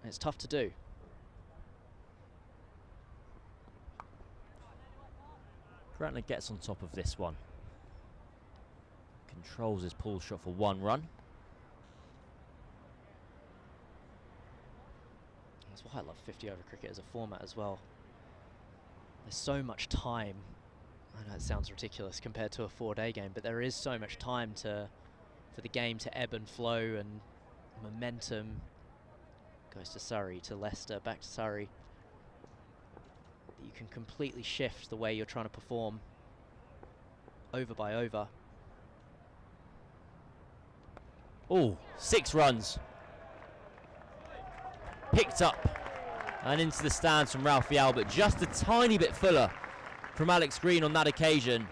and it's tough to do. Grantler gets on top of this one. Controls his pull shot for 1 run. That's why I love 50 over cricket as a format as well. There's so much time. I know it sounds ridiculous compared to a 4-day game, but there is so much time for the game to ebb and flow, and momentum goes to Surrey, to Leicester, back to Surrey. You can completely shift the way you're trying to perform over by over. Oh, 6 runs. Picked up and into the stands from Ralphie Albert. Just a tiny bit fuller from Alex Green on that occasion.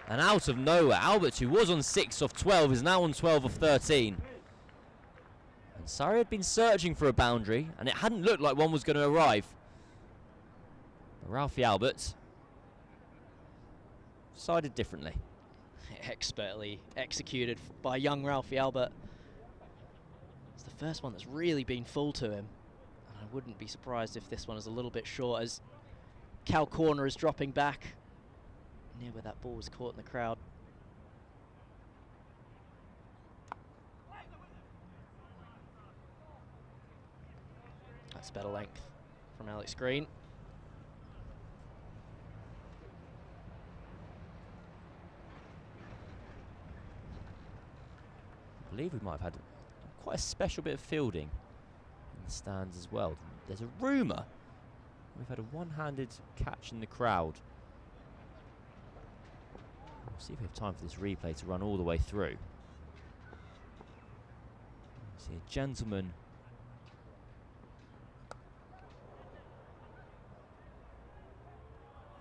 And out of nowhere, Albert, who was on 6 off 12, is now on 12 of 13. And Surrey had been searching for a boundary, and it hadn't looked like one was going to arrive. But Ralphie Albert decided differently. Expertly executed by young Ralphie Albert. It's the first one that's really been full to him. And I wouldn't be surprised if this one is a little bit short, as Cal Corner is dropping back near where that ball was caught in the crowd. That's better length from Alex Green. I believe we might have had quite a special bit of fielding in the stands as well. There's a rumour we've had a one-handed catch in the crowd. We'll see if we have time for this replay to run all the way through. See a gentleman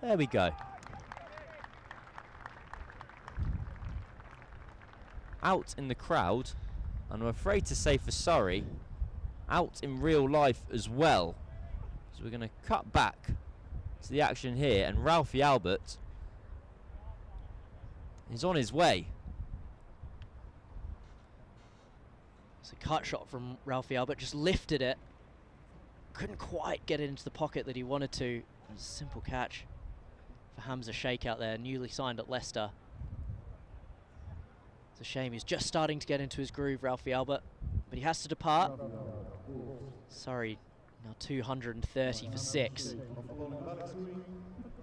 there we go. Out in the crowd, and I'm afraid to say for Surrey, out in real life as well. So we're going to cut back to the action here, and Ralphie Albert is on his way. It's a cut shot from Ralphie Albert, just lifted it. Couldn't quite get it into the pocket that he wanted to. It was a simple catch for Hamza Sheikh out there, newly signed at Leicester. It's a shame he's just starting to get into his groove, Ralphie Albert, but he has to depart. Sorry, now 230 for 6.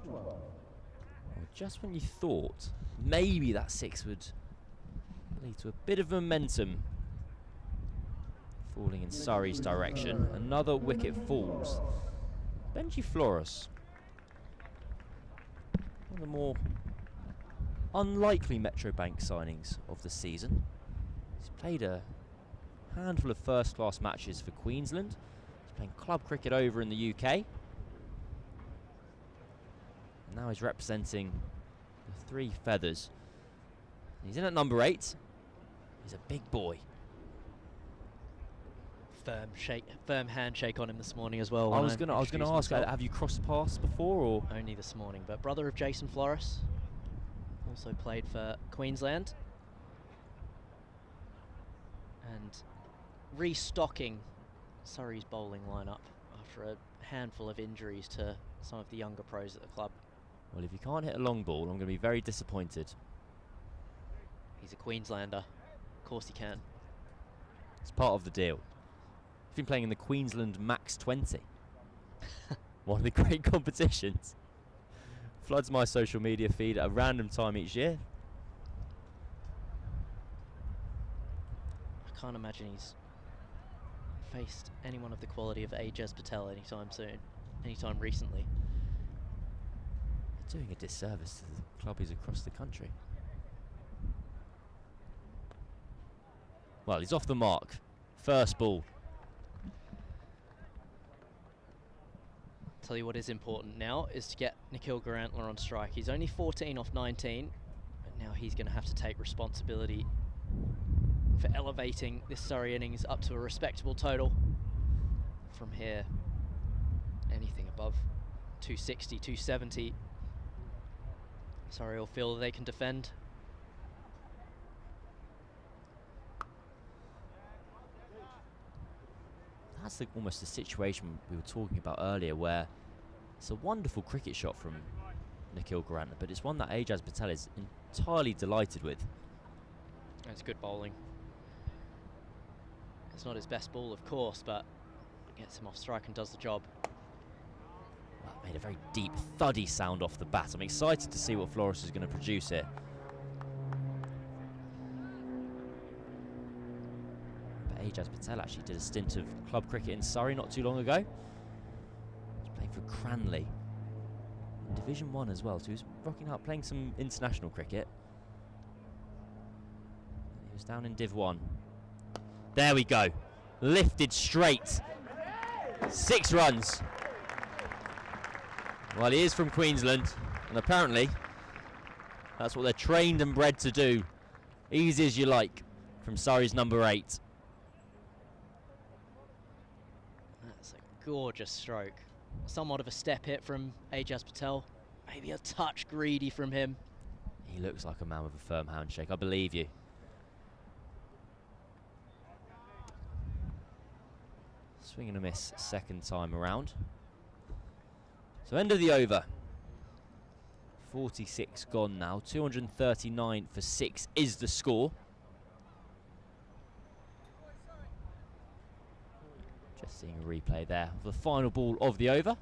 Well, just when you thought maybe that 6 would lead to a bit of momentum falling in Surrey's direction, another wicket falls. Benji Flores, one of the more unlikely Metro Bank signings of the season. He's played a handful of first-class matches for Queensland. He's playing club cricket over in the UK. And now he's representing the Three Feathers He's in at number 8. He's a big boy. Firm handshake on him this morning as well. I was gonna ask, have you crossed paths before, or only this morning? But brother of Jason Flores, also played for Queensland, and restocking Surrey's bowling lineup after a handful of injuries to some of the younger pros at the club. well, if you can't hit a long ball, I'm going to be very disappointed. He's a Queenslander, of course he can. It's part of the deal. He's been playing in the Queensland Max 20, one of the great competitions. Floods my social media feed at a random time each year. I can't imagine he's faced anyone of the quality of Ajaz Patel anytime soon, anytime recently. They're doing a disservice to the clubbies across the country. Well, he's off the mark. First ball. Tell you what is important now is to get Nikhil Garantler on strike. He's only 14 off 19, but now he's going to have to take responsibility for elevating this Surrey innings up to a respectable total. From here, anything above 260, 270, Surrey will feel that they can defend. That's almost the situation we were talking about earlier, where it's a wonderful cricket shot from Nikhil Garantler, but it's one that Ajaz Patel is entirely delighted with. It's good bowling. It's not his best ball, of course, but gets him off strike and does the job. Well, it made a very deep, thuddy sound off the bat. I'm excited to see what Flores is going to produce here. Ajaz Patel actually did a stint of club cricket in Surrey not too long ago. He's playing for Cranley in Division 1 as well, so he was rocking out playing some international cricket. He was down in Div 1. There we go. Lifted straight. 6 runs. Well, he is from Queensland, and apparently that's what they're trained and bred to do. Easy as you like from Surrey's number 8. Gorgeous stroke. Somewhat of a step hit from Ajaz Patel. Maybe a touch greedy from him. He looks like a man with a firm handshake. I believe you. Swing and a miss second time around. So end of the over. 46 gone now. 239 for 6 is the score. Just seeing a replay there of the final ball of the over.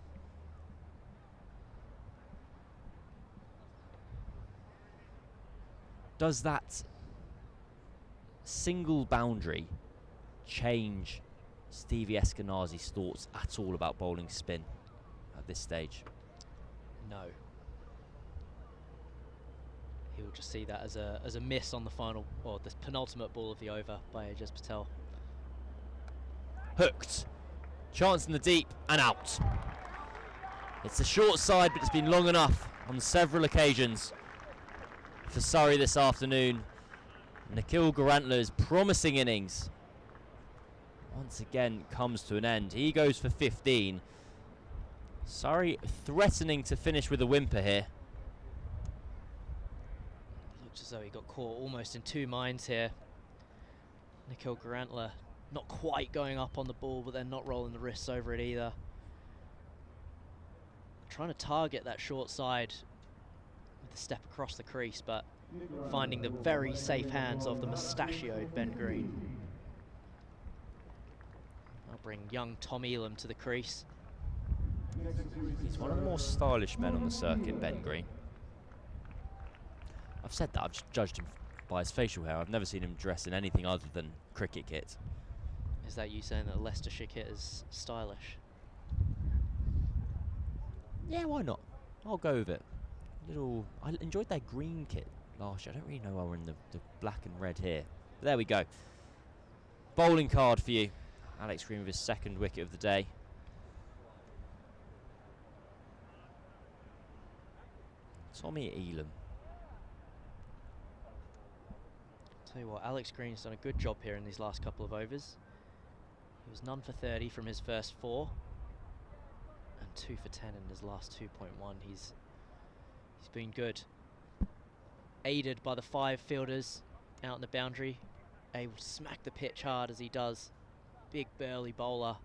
Does that single boundary change Stevie Eskenazi's thoughts at all about bowling spin at this stage? No. He'll just see that as a miss on the final, or the penultimate ball of the over by Ajaz Patel. Hooked. Chance in the deep and out. It's the short side, but it's been long enough on several occasions for Surrey this afternoon. Nikhil Garantler's promising innings once again comes to an end. He goes for 15. Surrey threatening to finish with a whimper here. Looks as though he got caught almost in two minds here. Nikhil Garantler not quite going up on the ball, but then not rolling the wrists over it either. Trying to target that short side with the step across the crease, but finding the very safe hands of the mustachioed Ben Green. I'll bring young Tom Elam to the crease. He's one of the more stylish men on the circuit, Ben Green. I've said that, I've just judged him by his facial hair. I've never seen him dress in anything other than cricket kit. Is that you saying that Leicestershire kit is stylish? Yeah, why not? I'll go with it. I enjoyed their green kit last year. I don't really know why we're in the black and red here. But there we go. Bowling card for you. Alex Green with his second wicket of the day. Tommy Elam. Tell you what, Alex Green's done a good job here in these last couple of overs. He was none for 30 from his first 4, and 2 for 10 in his last 2.1. He's been good. Aided by the 5 fielders out in the boundary, able to smack the pitch hard as he does. Big burly bowler.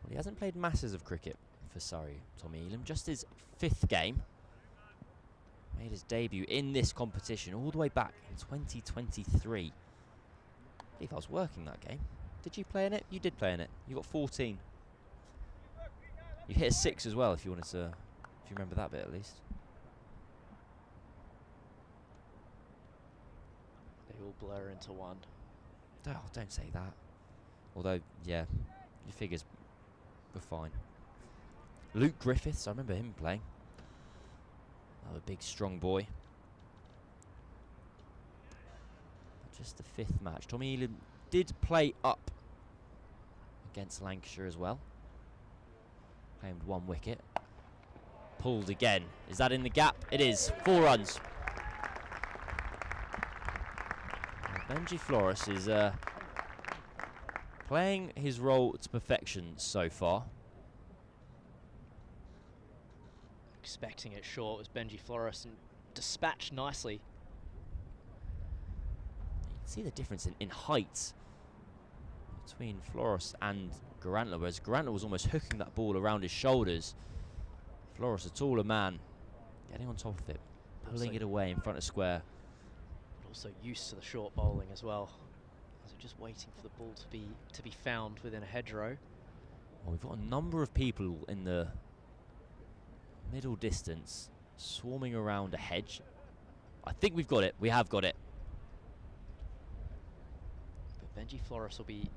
Well, he hasn't played masses of cricket for Surrey, Tommy Elam. Just his 5th game. Made his debut in this competition all the way back in 2023. I believe I was working that game. Did you play in it? You did play in it. You got 14. You hit a 6 as well, if you wanted to, if you remember that bit at least. They all blur into one. Oh, don't say that. Although, yeah, your figures were fine. Luke Griffiths, I remember him playing. Another big, strong boy. But just the 5th match. Tommy Elam did play up against Lancashire as well. Claimed 1 wicket. Pulled again. Is that in the gap? It is. 4 runs. Benji Flores is playing his role to perfection so far. Expecting it short was Benji Flores and dispatched nicely. You can see the difference in height between Flores and Garantler, whereas Garantler was almost hooking that ball around his shoulders. Flores, a taller man, getting on top of it, pulling it away in front of square. But also used to the short bowling as well. So just waiting for the ball to be found within a hedgerow. Well, we've got a number of people in the middle distance swarming around a hedge. I think we've got it. We have got it. But Benji Flores will be,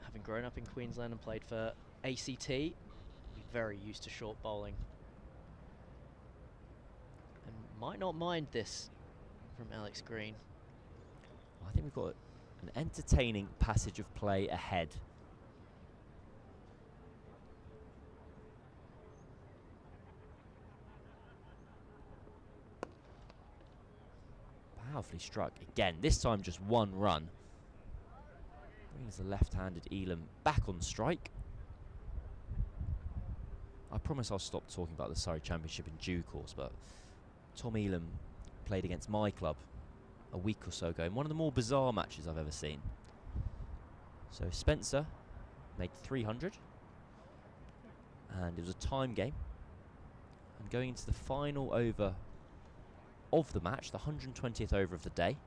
having grown up in Queensland and played for ACT, be very used to short bowling. And might not mind this from Alex Green. Well, I think we've got an entertaining passage of play ahead. Powerfully struck again, this time just 1 run. Brings the left-handed Elam back on strike. I promise I'll stop talking about the Surrey Championship in due course, but Tom Elam played against my club a week or so ago in one of the more bizarre matches I've ever seen. So Spencer made 300, and it was a time game. And going into the final over of the match, the 120th over of the day.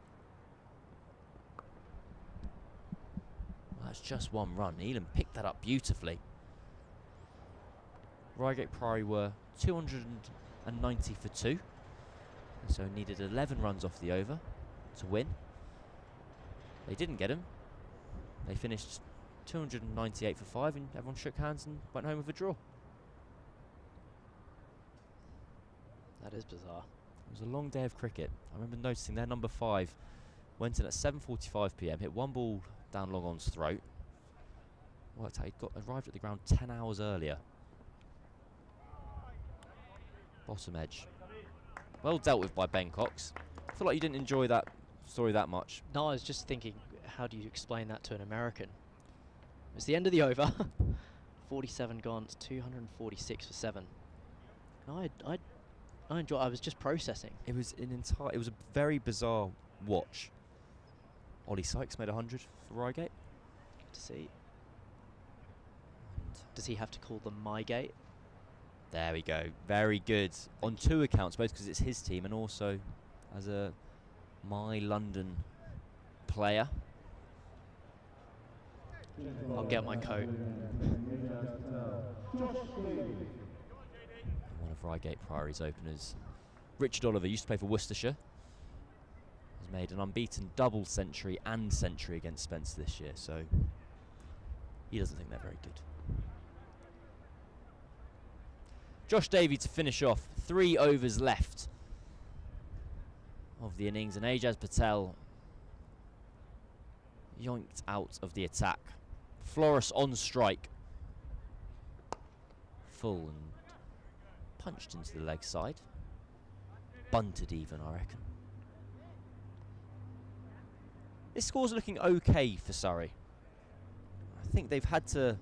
Well, that's just 1 run. Elam picked that up beautifully. Reigate Priory were 290 for 2, and so needed 11 runs off the over to win. They didn't get him. They finished 298 for 5, and everyone shook hands and went home with a draw. That is bizarre. It was a long day of cricket. I remember noticing their number 5 went in at 7:45 p.m, hit 1 ball down long on's throat. Worked out, he arrived at the ground 10 hours earlier. Bottom edge. Well dealt with by Ben Cox. I feel like you didn't enjoy that story that much. No, I was just thinking, how do you explain that to an American? It was the end of the over. 47 gone, it's 246 for 7. No, I enjoy. I was just processing. It was it was a very bizarre watch. Ollie Sykes made 100 for Reigate. Good to see. Does he have to call them my gate? There we go. Very good. On 2 accounts, both because it's his team and also as a My London player. I'll get my coat. One of Reigate Priory's openers, Richard Oliver, used to play for Worcestershire. Has made an unbeaten double century and century against Spencer this year, so he doesn't think they're very good. Josh Davey to finish off. 3 overs left of the innings, and Ajaz Patel yoinked out of the attack. Flores on strike. Full and punched into the leg side. Bunted even, I reckon. This score's looking okay for Surrey. I think they've had to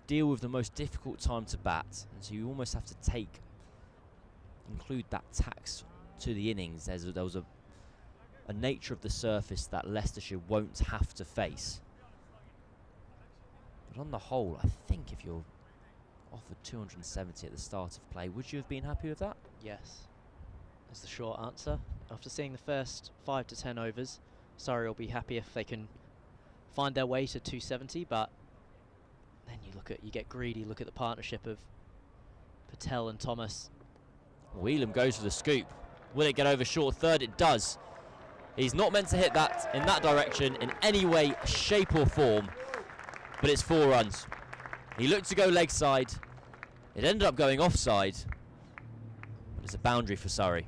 deal with the most difficult time to bat, and so you almost have to include that tax to the innings. There was a nature of the surface that Leicestershire won't have to face. But on the whole, I think if you're offered 270 at the start of play, would you have been happy with that? Yes, that's the short answer. After seeing the first 5 to 10 overs, Surrey will be happy if they can find their way to 270, but then you get greedy, look at the partnership of Patel and Thomas. Whelan goes for the scoop. Will it get over short third? It does. He's not meant to hit that in that direction in any way, shape or form, but it's 4 runs. He looked to go leg side. It ended up going offside, but it's a boundary for Surrey.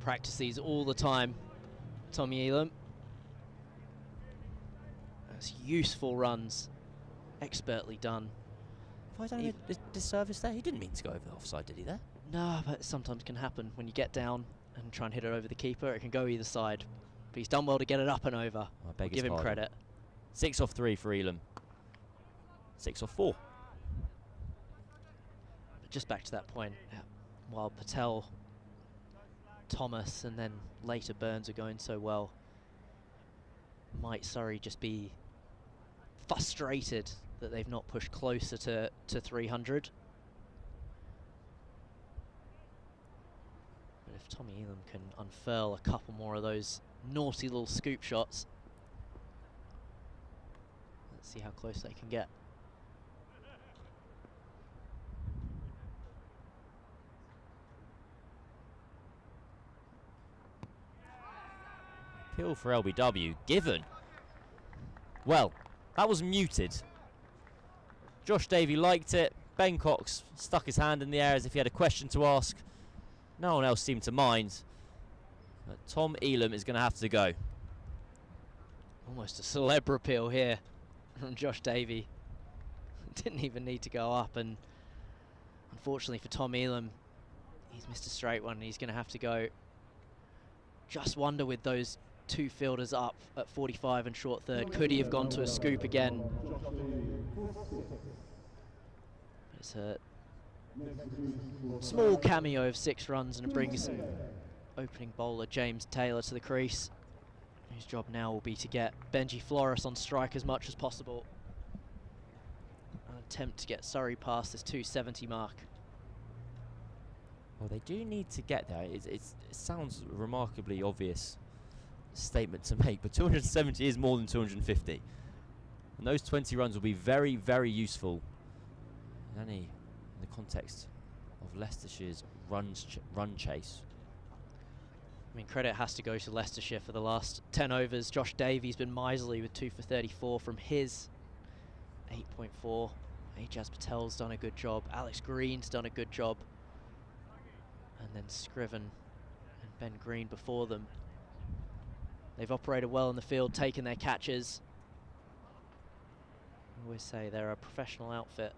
Practice these all the time, Tommy Elam. That's useful runs, expertly done. Have I done a disservice there? He didn't mean to go over the offside, did he there? No, but it sometimes can happen when you get down and try and hit it over the keeper. It can go either side. But he's done well to get it up and over. I beg his Give him pardon. credit. 6 off 3 for Elam. 6 off 4. But just back to that point, while Patel, Thomas and then later Burns are going so well, might Surrey just be frustrated that they've not pushed closer to 300? But if Tommy Elam can unfurl a couple more of those naughty little scoop shots, let's see how close they can get. Appeal for LBW given. Well, that was muted. Josh Davey liked it. Ben Cox stuck his hand in the air as if he had a question to ask. No one else seemed to mind. But Tom Elam is going to have to go. Almost a celeb appeal here from Josh Davey. Didn't even need to go up, and unfortunately for Tom Elam, he's missed a straight one and he's going to have to go. Just wonder with those 2 fielders up at 45 and short third, could he have gone to a scoop again? It's a small cameo of 6 runs, and it brings opening bowler James Taylor to the crease, whose job now will be to get Benji Flores on strike as much as possible. An attempt to get Surrey past this 270 mark. Well, they do need to get there. It sounds a remarkably obvious statement to make, but 270 is more than 250. And those 20 runs will be very, very useful in the context of Leicestershire's run chase. I mean, credit has to go to Leicestershire for the last 10 overs. Josh Davies been miserly with 2 for 34 from his 8.4. Ajaz Patel's done a good job. Alex Green's done a good job. And then Scriven and Ben Green before them. They've operated well in the field, taken their catches. I always say they're a professional outfit.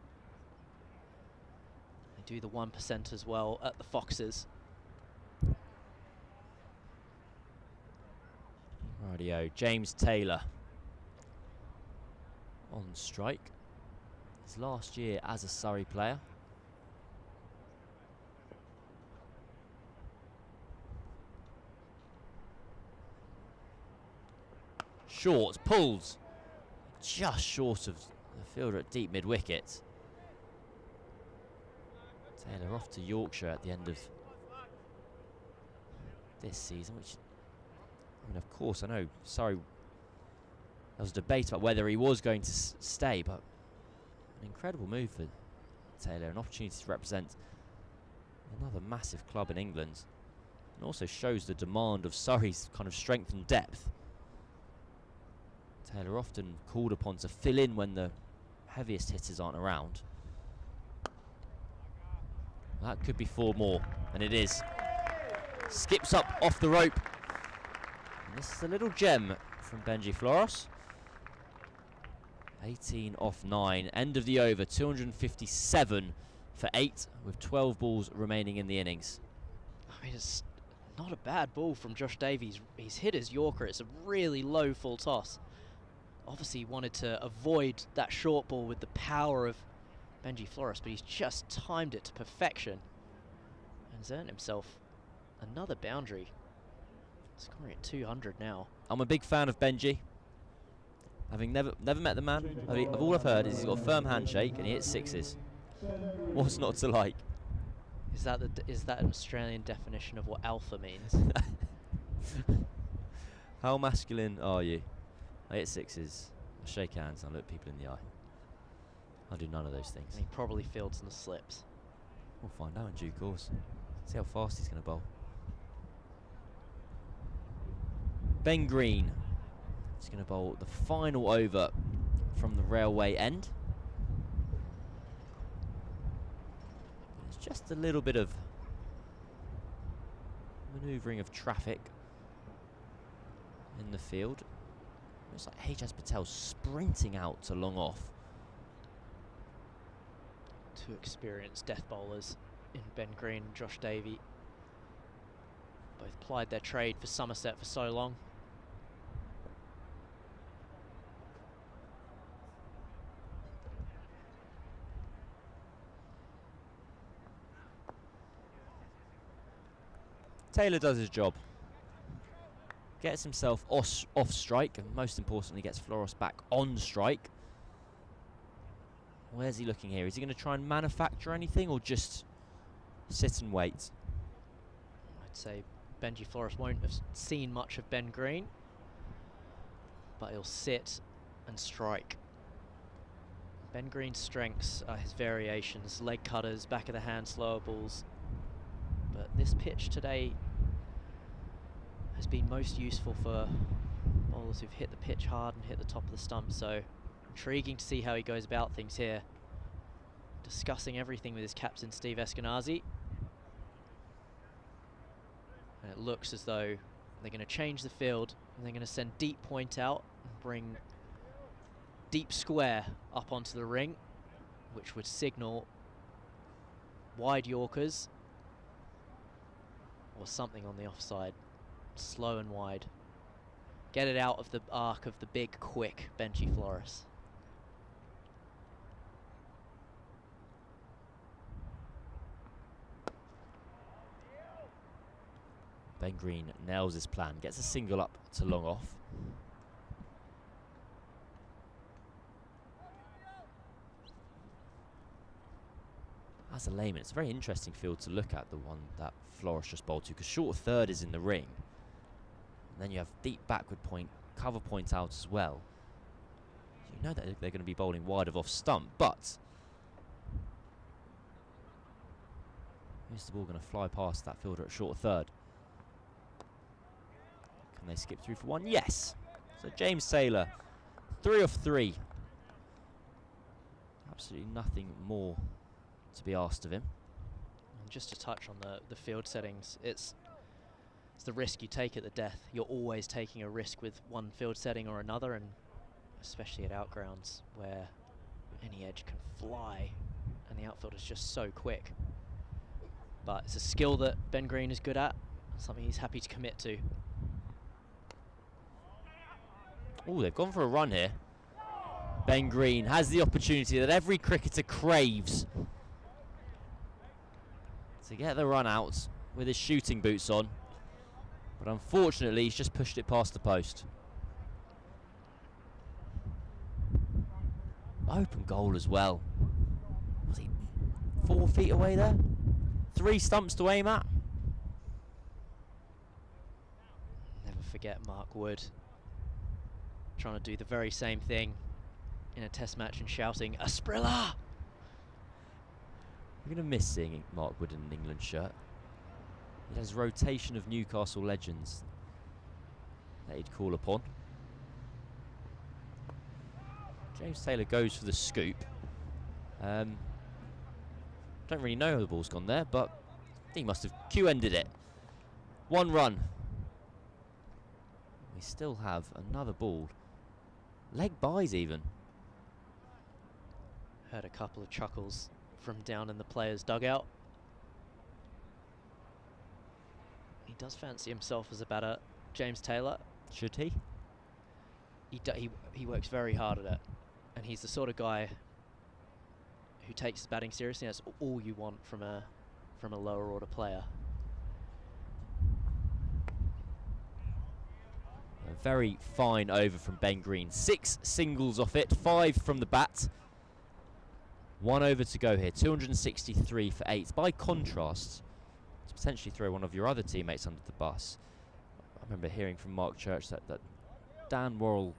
They do the 1% as well at the Foxes. Rightio, James Taylor on strike. His last year as a Surrey player. Short, pulls just short of the fielder at deep mid-wicket. Taylor off to Yorkshire at the end of this season, which, I mean, of course, I know Surrey, there was a debate about whether he was going to stay, but an incredible move for Taylor, an opportunity to represent another massive club in England, and also shows the demand of Surrey's kind of strength and depth. Taylor often called upon to fill in when the heaviest hitters aren't around. Well, that could be 4 more, and it is. Skips up off the rope. And this is a little gem from Benji Flores. 18 off 9. End of the over, 257 for 8, with 12 balls remaining in the innings. I mean, it's Not a bad ball from Josh Davies. He's hit his Yorker. It's a really low full toss. Obviously he wanted to avoid that short ball with the power of Benji Flores, but he's just timed it to perfection and has earned himself another boundary. Scoring at 200 now. I'm a big fan of Benji. Having never met the man, all I've heard is he's got a firm handshake and he hits sixes. What's not to like? Is that an Australian definition of what alpha means? How masculine are you? I hit sixes, I shake hands, and I look people in the eye. I do none of those things. And he probably fields in the slips. We'll find out in due course. See how fast he's going to bowl. Ben Green is going to bowl the final over from the railway end. There's just a little bit of manoeuvring of traffic in the field. Looks like H.S. Patel sprinting out to long off. Two experienced death bowlers in Ben Green and Josh Davey. Both plied their trade for Somerset for so long. Taylor does his job. Gets himself off strike, and most importantly gets Flores back on strike. Where's he looking here? Is he going to try and manufacture anything or just sit and wait? I'd say Benji Flores won't have seen much of Ben Green, but he'll sit and strike. Ben Green's strengths are his variations, leg cutters, back of the hand slower balls. But this pitch today has been most useful for bowlers who've hit the pitch hard and hit the top of the stump, so intriguing to see how he goes about things here. Discussing everything with his captain Steve Eskenazi. And it looks as though they're going to change the field and they're going to send deep point out and bring deep square up onto the ring, which would signal wide Yorkers or something on the offside. Slow and wide. Get it out of the arc of the big, quick Benji Flores. Ben Green nails his plan, gets a single up to long off. As a layman, it's a very interesting field to look at, the one that Flores just bowled to, because short of third is in the ring. And then you have deep backward point, cover point out as well. So you know that they're going to be bowling wide of off stump, but is the ball going to fly past that fielder at short of third? Can they skip through for one? Yes. So James Taylor, 3 of 3. Absolutely nothing more to be asked of him. And just to touch on the field settings, it's the risk you take at the death. You're always taking a risk with one field setting or another, and especially at outgrounds where any edge can fly and the outfield is just so quick. But it's a skill that Ben Green is good at, something he's happy to commit to. Oh, they've gone for a run here. Ben Green has the opportunity that every cricketer craves to get the run out with his shooting boots on. But unfortunately, he's just pushed it past the post. Open goal as well. Was he 4 feet away there? 3 stumps to aim at. Never forget Mark Wood trying to do the very same thing in a test match and shouting, "Asprilla!" We're going to miss seeing Mark Wood in an England shirt. He has rotation of Newcastle legends that he'd call upon. James Taylor goes for the scoop. Don't really know how the ball's gone there, but he must have Q-ended it. 1 run. We still have another ball. Leg byes even. Heard a couple of chuckles from down in the players' dugout. He does fancy himself as a batter, James Taylor. Should he? He works very hard at it, and he's the sort of guy who takes his batting seriously. That's all you want from a lower order player. A very fine over from Ben Green. 6 singles off it, 5 from the bat. 1 over to go here, 263 for 8. By contrast, to potentially throw one of your other teammates under the bus, I remember hearing from Mark Church that Dan Worrell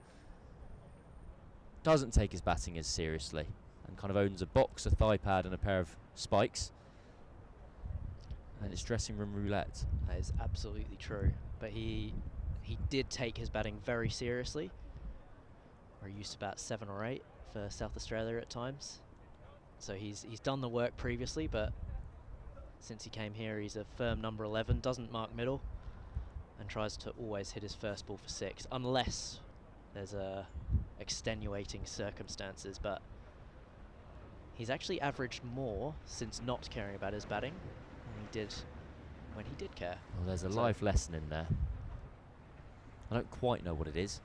doesn't take his batting as seriously and kind of owns a box, a thigh pad and a pair of spikes. And it's dressing room roulette. That is absolutely true. But he did take his batting very seriously. Or he used to bat 7 or 8 for South Australia at times. So he's done the work previously, but since he came here, he's a firm number 11, doesn't mark middle, and tries to always hit his first ball for 6, unless there's extenuating circumstances. But he's actually averaged more since not caring about his batting than he did when he did care. Well, there's a life lesson in there. I don't quite know what it is.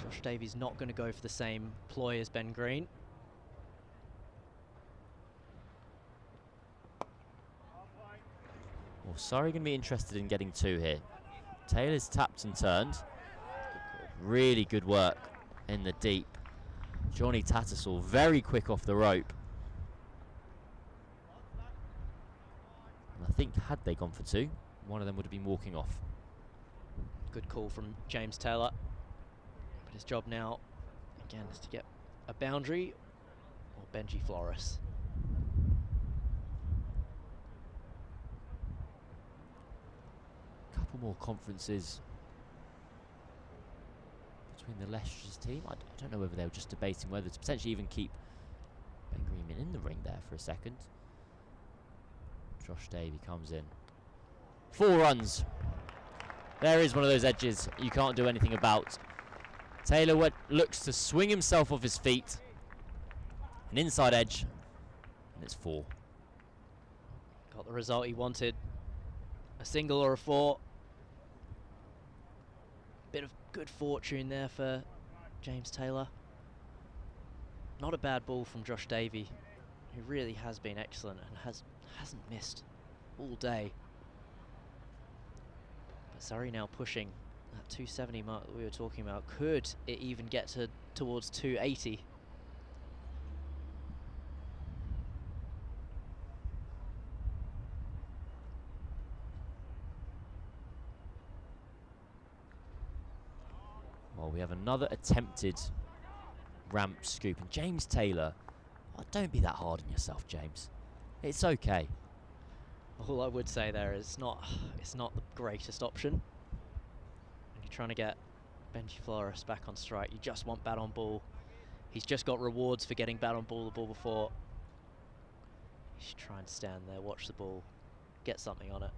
Josh Davies not going to go for the same ploy as Ben Green. Well, Surrey going to be interested in getting 2 here. Taylor's tapped and turned. Really good work in the deep. Johnny Tattersall very quick off the rope. And I think had they gone for 2, one of them would have been walking off. Good call from James Taylor. But his job now, again, is to get a boundary or Benji Flores. Couple more conferences between the Leicestershire team. I don't know whether they were just debating whether to potentially even keep Ben Green in the ring there for a second. Josh Davey comes in. 4 runs. There is one of those edges you can't do anything about. Taylor looks to swing himself off his feet. An inside edge, and it's 4. Got the result he wanted. A single or a 4. Bit of good fortune there for James Taylor. Not a bad ball from Josh Davey, who really has been excellent and hasn't missed all day. But Surrey now pushing that 270 mark that we were talking about. Could it even get towards 280? Well, we have another attempted ramp scoop. And James Taylor, oh, don't be that hard on yourself, James. It's okay. All I would say there is it's not the greatest option. When you're trying to get Benji Flores back on strike, you just want bat on ball. He's just got rewards for getting bat on ball the ball before. You should try and stand there, watch the ball, get something on it.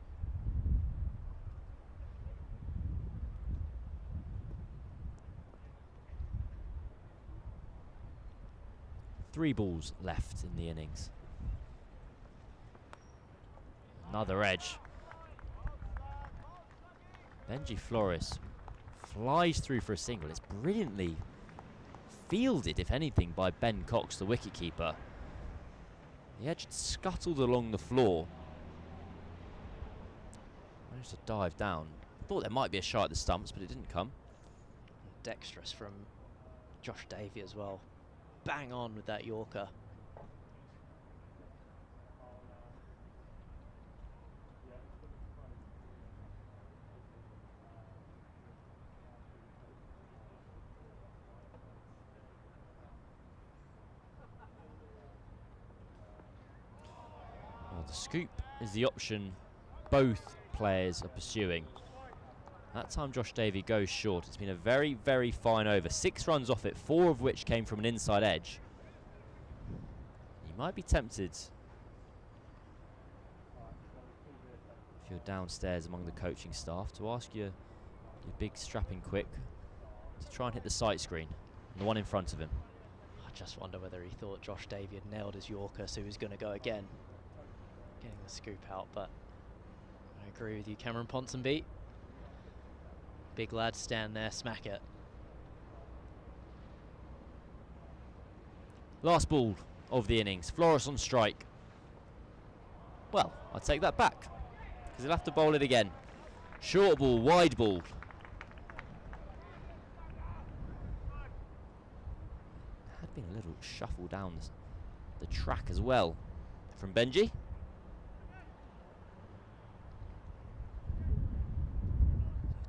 Three balls left in the innings. Another edge. Benji Flores flies through for a single. It's brilliantly fielded, if anything, by Ben Cox, the wicketkeeper. The edge scuttled along the floor. Managed to dive down. Thought there might be a shot at the stumps, but it didn't come. Dexterous from Josh Davey as well. Bang on with that Yorker. Well, the scoop is the option both players are pursuing. That time Josh Davey goes short. It's been a very, very fine over. 6 runs off it, 4 of which came from an inside edge. You might be tempted, if you're downstairs among the coaching staff, to ask your big strapping quick to try and hit the sight screen, the one in front of him. I just wonder whether he thought Josh Davey had nailed his Yorker, so he was going to go again, getting the scoop out, but Agree with you, Cameron Ponsonby. Big lad stand there, smack it. Last ball of the innings. Flores on strike. Well, I'll take that back, because he'll have to bowl it again. Short ball, wide ball. Had been a little shuffle down the track as well from Benji.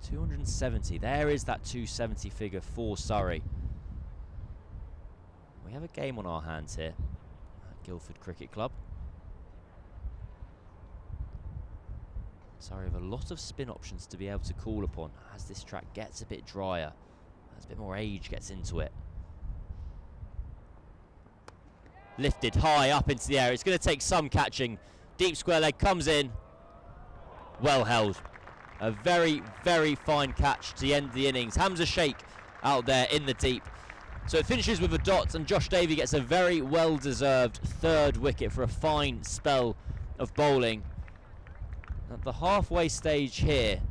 So 270. There is that 270 figure for Surrey. We have a game on our hands here at Guildford Cricket Club. Surrey have a lot of spin options to be able to call upon as this track gets a bit drier, as a bit more age gets into it. Lifted high up into the air. It's going to take some catching. Deep square leg comes in. Well held. A very, very fine catch to the end of the innings. Hamza Sheikh out there in the deep. So it finishes with a dot, and Josh Davey gets a very well-deserved third wicket for a fine spell of bowling. At the halfway stage here,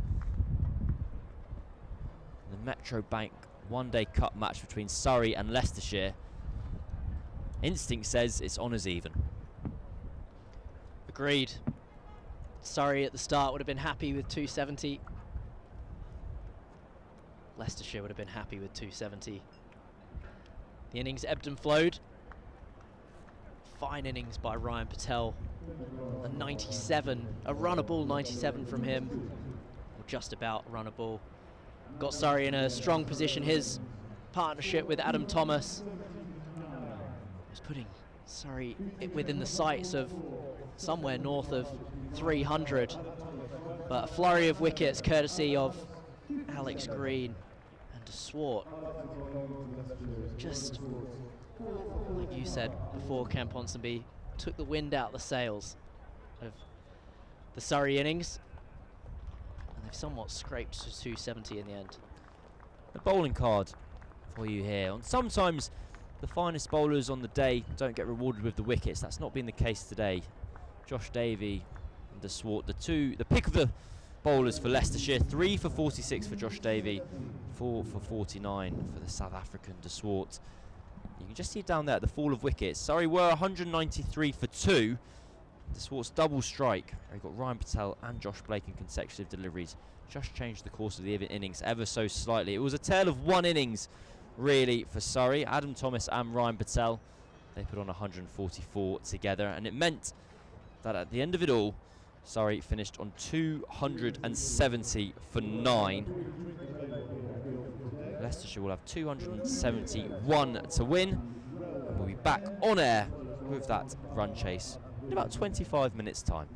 the Metro Bank one-day cup match between Surrey and Leicestershire, instinct says it's honours even. Agreed. Surrey at the start would have been happy with 270. Leicestershire would have been happy with 270. The innings ebbed and flowed. Fine innings by Ryan Patel. A 97, a runnable 97 from him. Or just about runnable. Got Surrey in a strong position. His partnership with Adam Thomas was putting Surrey within the sights of somewhere north of 300. But a flurry of wickets courtesy of Alex Green and de Swart. Just like you said before, Cam Ponsonby, took the wind out the sails of the Surrey innings, and they've somewhat scraped to 270 in the end. The bowling card for you here. And sometimes the finest bowlers on the day don't get rewarded with the wickets. That's not been the case today. Josh Davey and de Swart, the pick of the bowlers for Leicestershire. 3 for 46 for Josh Davey, 4 for 49 for the South African de Swart. You can just see down there at the fall of wickets. Surrey were 193 for 2. De Swart's double strike. He got Ryan Patel and Josh Blake in consecutive deliveries. Just changed the course of the innings ever so slightly. It was a tale of one innings, really, for Surrey. Adam Thomas and Ryan Patel, they put on 144 together, and it meant that at the end of it all, Surrey finished on 270 for 9. Leicestershire will have 271 to win, and we'll be back on air with that run chase in about 25 minutes' time.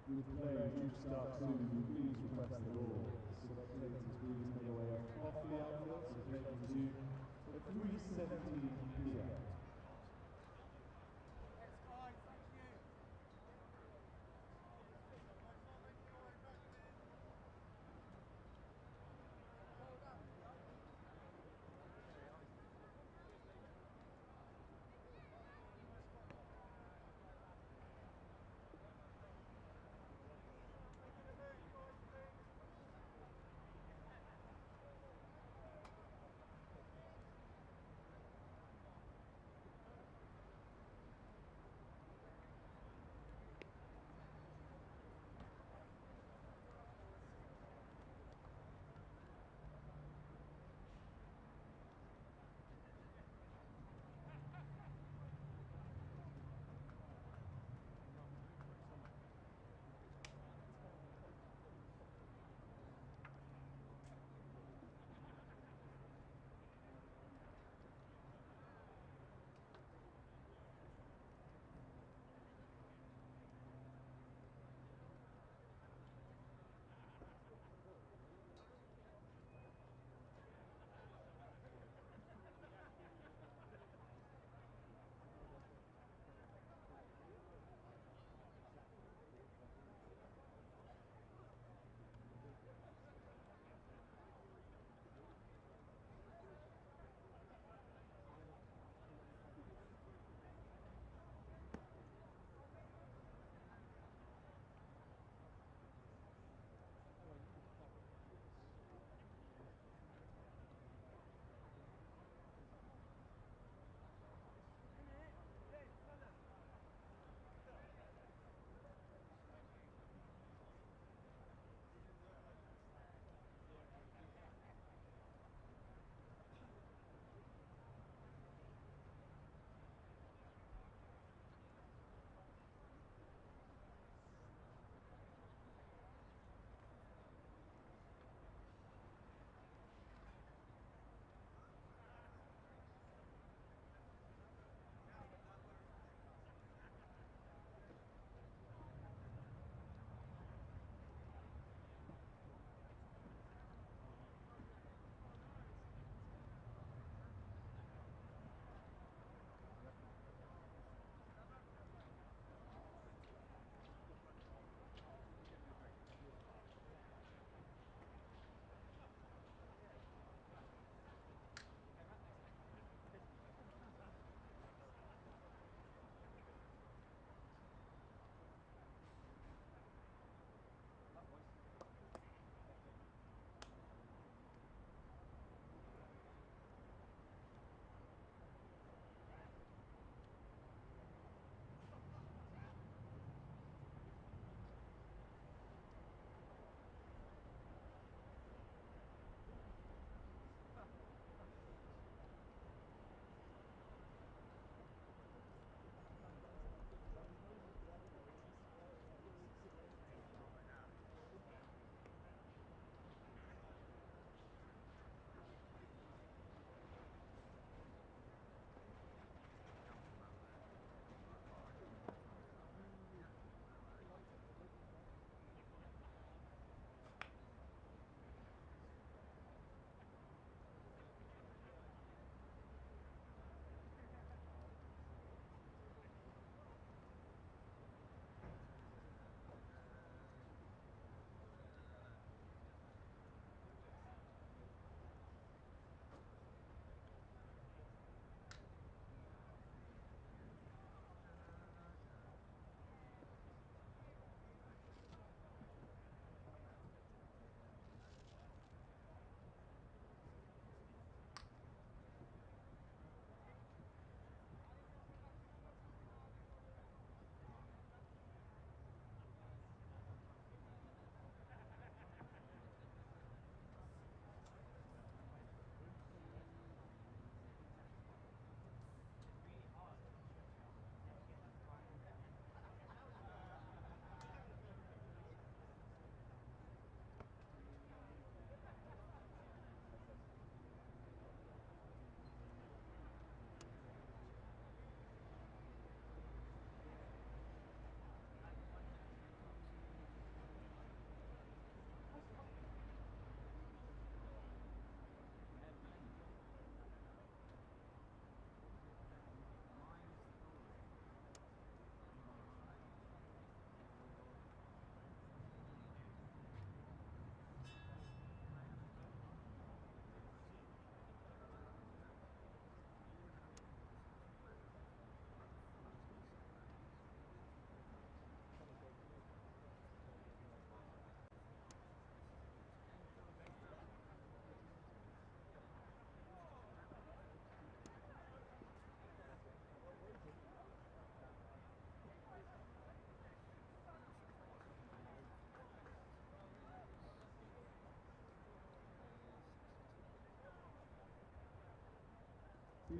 With players due to start soon, please request the door. Spectators, please make your way off the outfield, so play resume at 3:17 p.m.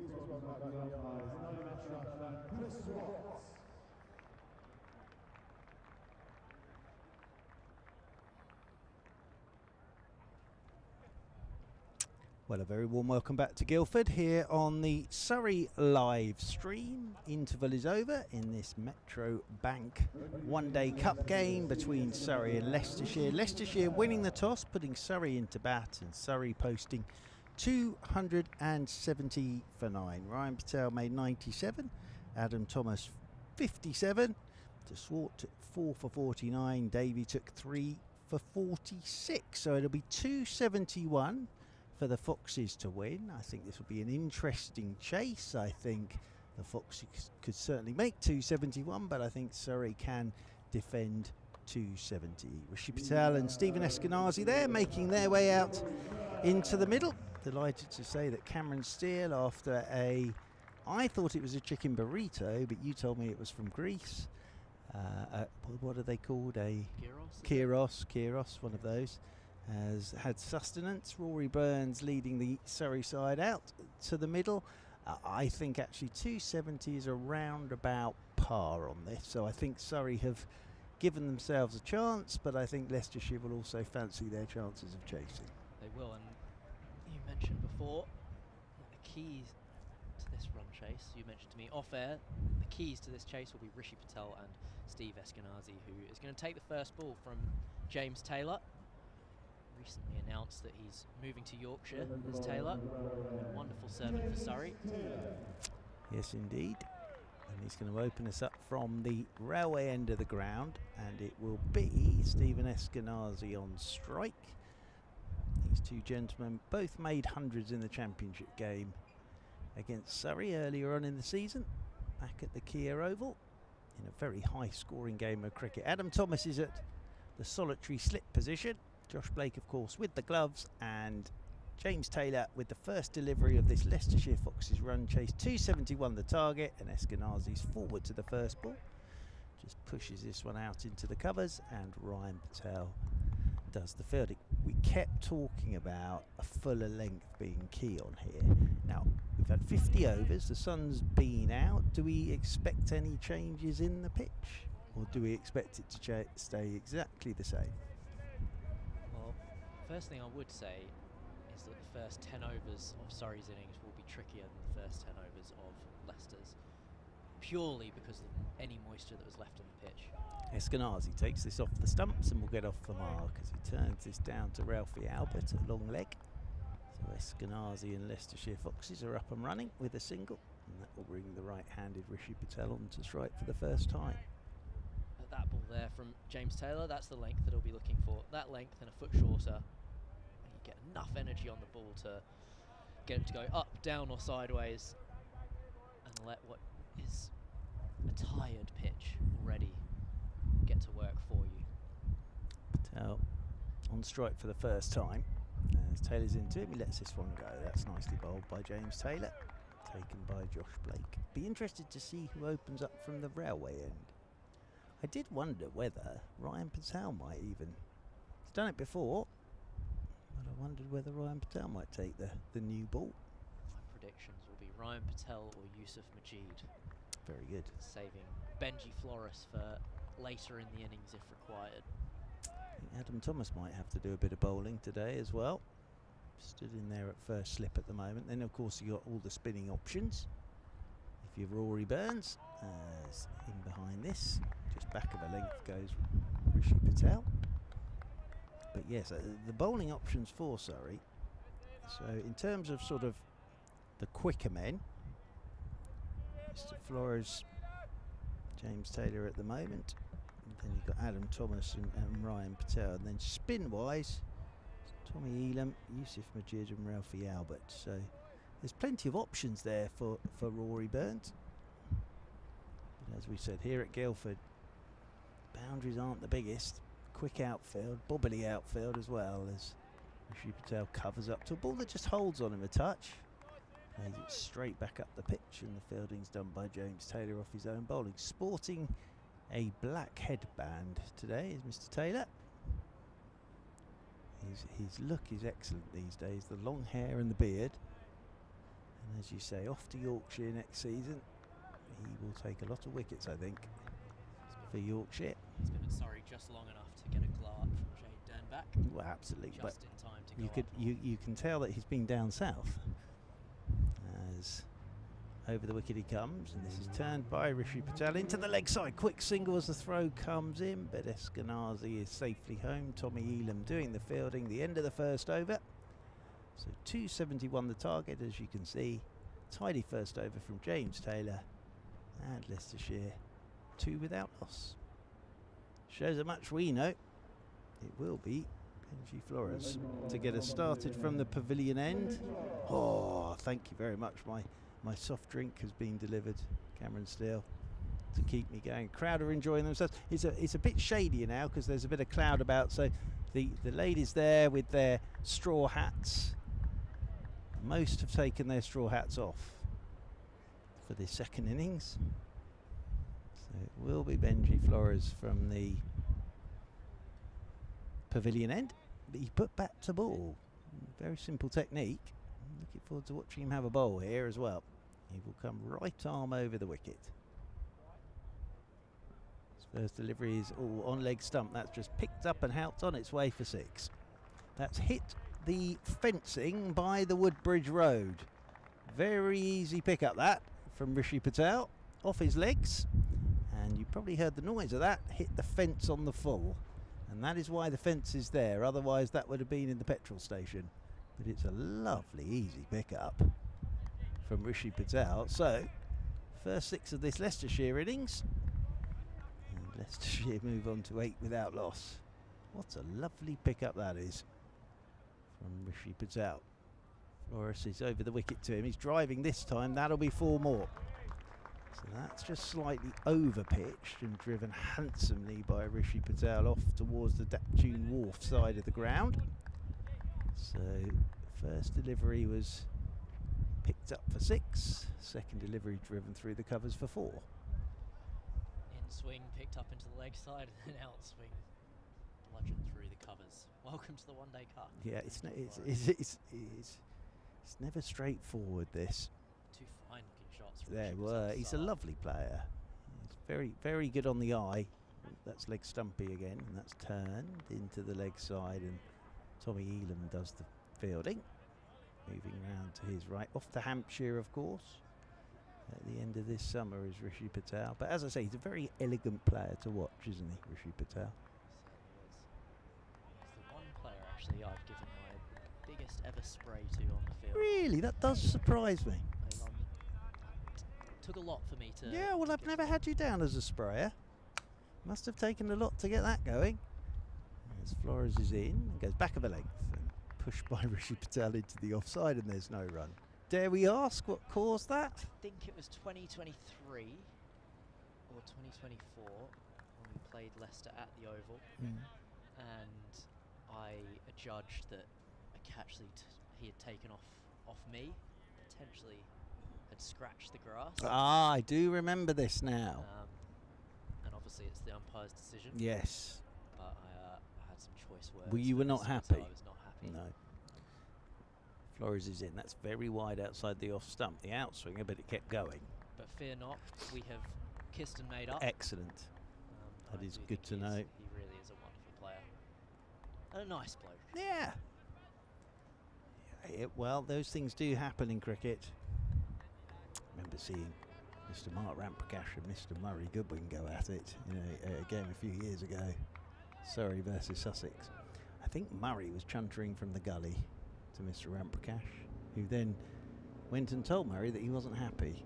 this one by the umpires. Another match referee, Chris Watts. Well, a very warm welcome back to Guildford here on the Surrey live stream. Interval is over in this Metro Bank one-day cup game between Surrey and Leicestershire. Leicestershire winning the toss, putting Surrey into bat, and Surrey posting 270 for 9. Ryan Patel made 97, Adam Thomas 57, De Swart 4 for 49, Davey took 3 for 46. So it'll be 271 for the Foxes to win. I think this will be an interesting chase. I think the Foxes could certainly make 271, but I think Surrey can defend 270. Rishi Patel and Stephen Eskenazi there making their way out into the middle. Delighted to say that Cameron Steele, after I thought it was a chicken burrito, but you told me it was from Greece. What are they called? A Kyros, one of those. Has had sustenance. Rory Burns leading the Surrey side out to the middle. I think actually 270 is around about par on this, so I think Surrey have given themselves a chance, but I think Leicestershire will also fancy their chances of chasing. They will, and you mentioned before that the keys to this run chase, you mentioned to me off air, the keys to this chase will be Rishi Patel and Steve Eskenazi, who is going to take the first ball from James Taylor. Recently announced that he's moving to Yorkshire as Taylor. A wonderful servant for Surrey. Yes, indeed. And he's going to open us up from the railway end of the ground, and it will be Stephen Eskenazi on strike. These two gentlemen both made hundreds in the championship game against Surrey earlier on in the season, back at the Kia Oval, in a very high scoring game of cricket. Adam Thomas is at the solitary slip position. Josh Blake, of course, with the gloves, and James Taylor with the first delivery of this Leicestershire Foxes run chase. 271 the target, and Eskenazi's forward to the first ball. Just pushes this one out into the covers, and Ryan Patel does the fielding. We kept talking about a fuller length being key on here. Now, we've had 50 overs, the sun's been out. Do we expect any changes in the pitch, or do we expect it to stay exactly the same? Well, first thing I would say is that the first 10 overs of Surrey's innings will be trickier than the first 10 overs of Leicester's, purely because of any moisture that was left on the pitch. Eskenazi takes this off the stumps and will get off the mark as he turns this down to Ralphie Albert at long leg. So Eskenazi and Leicestershire Foxes are up and running with a single, and that will bring the right-handed Rishi Patel on to strike for the first time. That ball there from James Taylor, that's the length that he'll be looking for. That length and a foot shorter. And you get enough energy on the ball to get it to go up, down or sideways, and let what is a tired pitch already get to work for you. Patel on strike for the first time. As Taylor's into him, he lets this one go. That's nicely bowled by James Taylor, taken by Josh Blake. Be interested to see who opens up from the railway end. I did wonder whether Ryan Patel might even... He's done it before, but I wondered whether Ryan Patel might take the new ball. My predictions will be Ryan Patel or Yusuf Majid. Very good. Saving Benji Flores for later in the innings if required. I think Adam Thomas might have to do a bit of bowling today as well. Stood in there at first slip at the moment. Then, of course, you got all the spinning options. If you're Rory Burns, in behind this, just back of a length goes Rishi Patel. But yes, the bowling options for Surrey. So in terms of sort of the quicker men, Mr. Flores, James Taylor at the moment. And then you've got Adam Thomas and Ryan Patel. And then spin-wise, Tommy Elam, Yusuf Majid and Ralphie Albert. So there's plenty of options there for Rory Burns. But as we said, here at Guildford, boundaries aren't the biggest. Quick outfield, bobbly outfield as well, as Rishi Patel covers up to a ball that just holds on him a touch. Plays it straight back up the pitch, and the fielding's done by James Taylor off his own bowling. Sporting a black headband today is Mr. Taylor. His look is excellent these days, the long hair and the beard. And as you say, off to Yorkshire next season. He will take a lot of wickets, I think, for Yorkshire. He's been at Surrey just long enough to get a glow up from Jade Dernbach. Well, absolutely. Just in time to go You could up. you can tell that he's been down south. As over the wicket he comes, and this is turned by Rishi Patel into the leg side. Quick single as the throw comes in, but Eskenazi is safely home. Tommy Elam doing the fielding. The end of the first over. So 271 the target, as you can see. Tidy first over from James Taylor, and Leicestershire 2 without loss. Shows how much we know. It will be Benji Flores to get us started from the pavilion end. Oh, thank you very much. My soft drink has been delivered, Cameron Steele, to keep me going. Crowd are enjoying themselves. It's a bit shadier now because there's a bit of cloud about, so the ladies there with their straw hats, most have taken their straw hats off for the second innings. So it will be Benji Flores from the pavilion end. But he put back to ball. Very simple technique. I'm looking forward to watching him have a bowl here as well. He will come right arm over the wicket. His first delivery is all on leg stump. That's just picked up and helped on its way for 6. That's hit the fencing by the Woodbridge Road. Very easy pick up that from Rishi Patel. Off his legs. And you probably heard the noise of that. Hit the fence on the full. And that is why the fence is there. Otherwise that would have been in the petrol station. But it's a lovely easy pick up from Rishi Patel. So first 6 of this Leicestershire innings. And Leicestershire move on to 8 without loss. What a lovely pick up that is from Rishi Patel. Flores is over the wicket to him. He's driving this time. That'll be 4 more. So that's just slightly over pitched and driven handsomely by Rishi Patel off towards the Daptune Wharf side of the ground. So first delivery was picked up for 6. Second delivery driven through the covers for 4. In swing, picked up into the leg side, and then out swing, bludgeoned through the covers. Welcome to the One Day Cup. Yeah, it's never straightforward, this. 2 fine looking shots from There Rishi were. Patel's He's a side. lovely player. He's very, very good on the eye. That's leg stumpy again, and that's turned into the leg side, and Tommy Elam does the fielding. Moving round to his right, off to Hampshire, of course. At the end of this summer is Rishi Patel. But as I say, he's a very elegant player to watch, isn't he, Rishi Patel? He's the one player actually I've given my biggest ever spray to on the field. Really? That does surprise me. Took a lot for me to... Yeah, well, I've never had you down as a sprayer. Must have taken a lot to get that going. As Flores is in and goes back of a length and pushed by Rishi Patel into the offside, and there's no run. Dare we ask what caused that? I think it was 2023 or 2024 when we played Leicester at the Oval, and I adjudged that a catch he had taken off me potentially had scratched the grass. Ah, I do remember this now. And obviously it's the umpire's decision. Yes. But I had some choice words. Well, you were not so happy. I was not happy. No. Flores is in. That's very wide outside the off stump. The outswinger, but it kept going. But fear not, we have kissed and made up. Excellent. That I is do good to think know. He really is a wonderful player. And a nice bloke. Yeah. Well, those things do happen in cricket. I remember seeing Mr. Mark Ramprakash and Mr. Murray Goodwin go at it in a game a few years ago. Surrey versus Sussex. I think Murray was chuntering from the gully to Mr. Ramprakash, who then went and told Murray that he wasn't happy.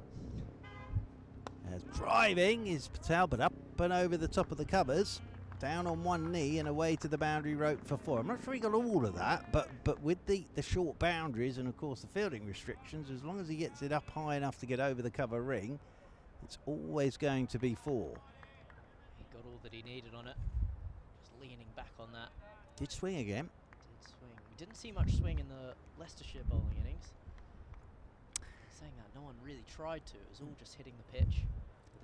As driving is Patel, but up and over the top of the covers, down on one knee and away to the boundary rope for 4. I'm not sure he got all of that, but with the short boundaries and of course the fielding restrictions, as long as he gets it up high enough to get over the cover ring, it's always going to be 4. He got all that he needed on it. Just leaning back on that. Did swing again. Did swing. We didn't see much swing in the Leicestershire bowling innings. Saying that, no one really tried to. It was all just hitting the pitch.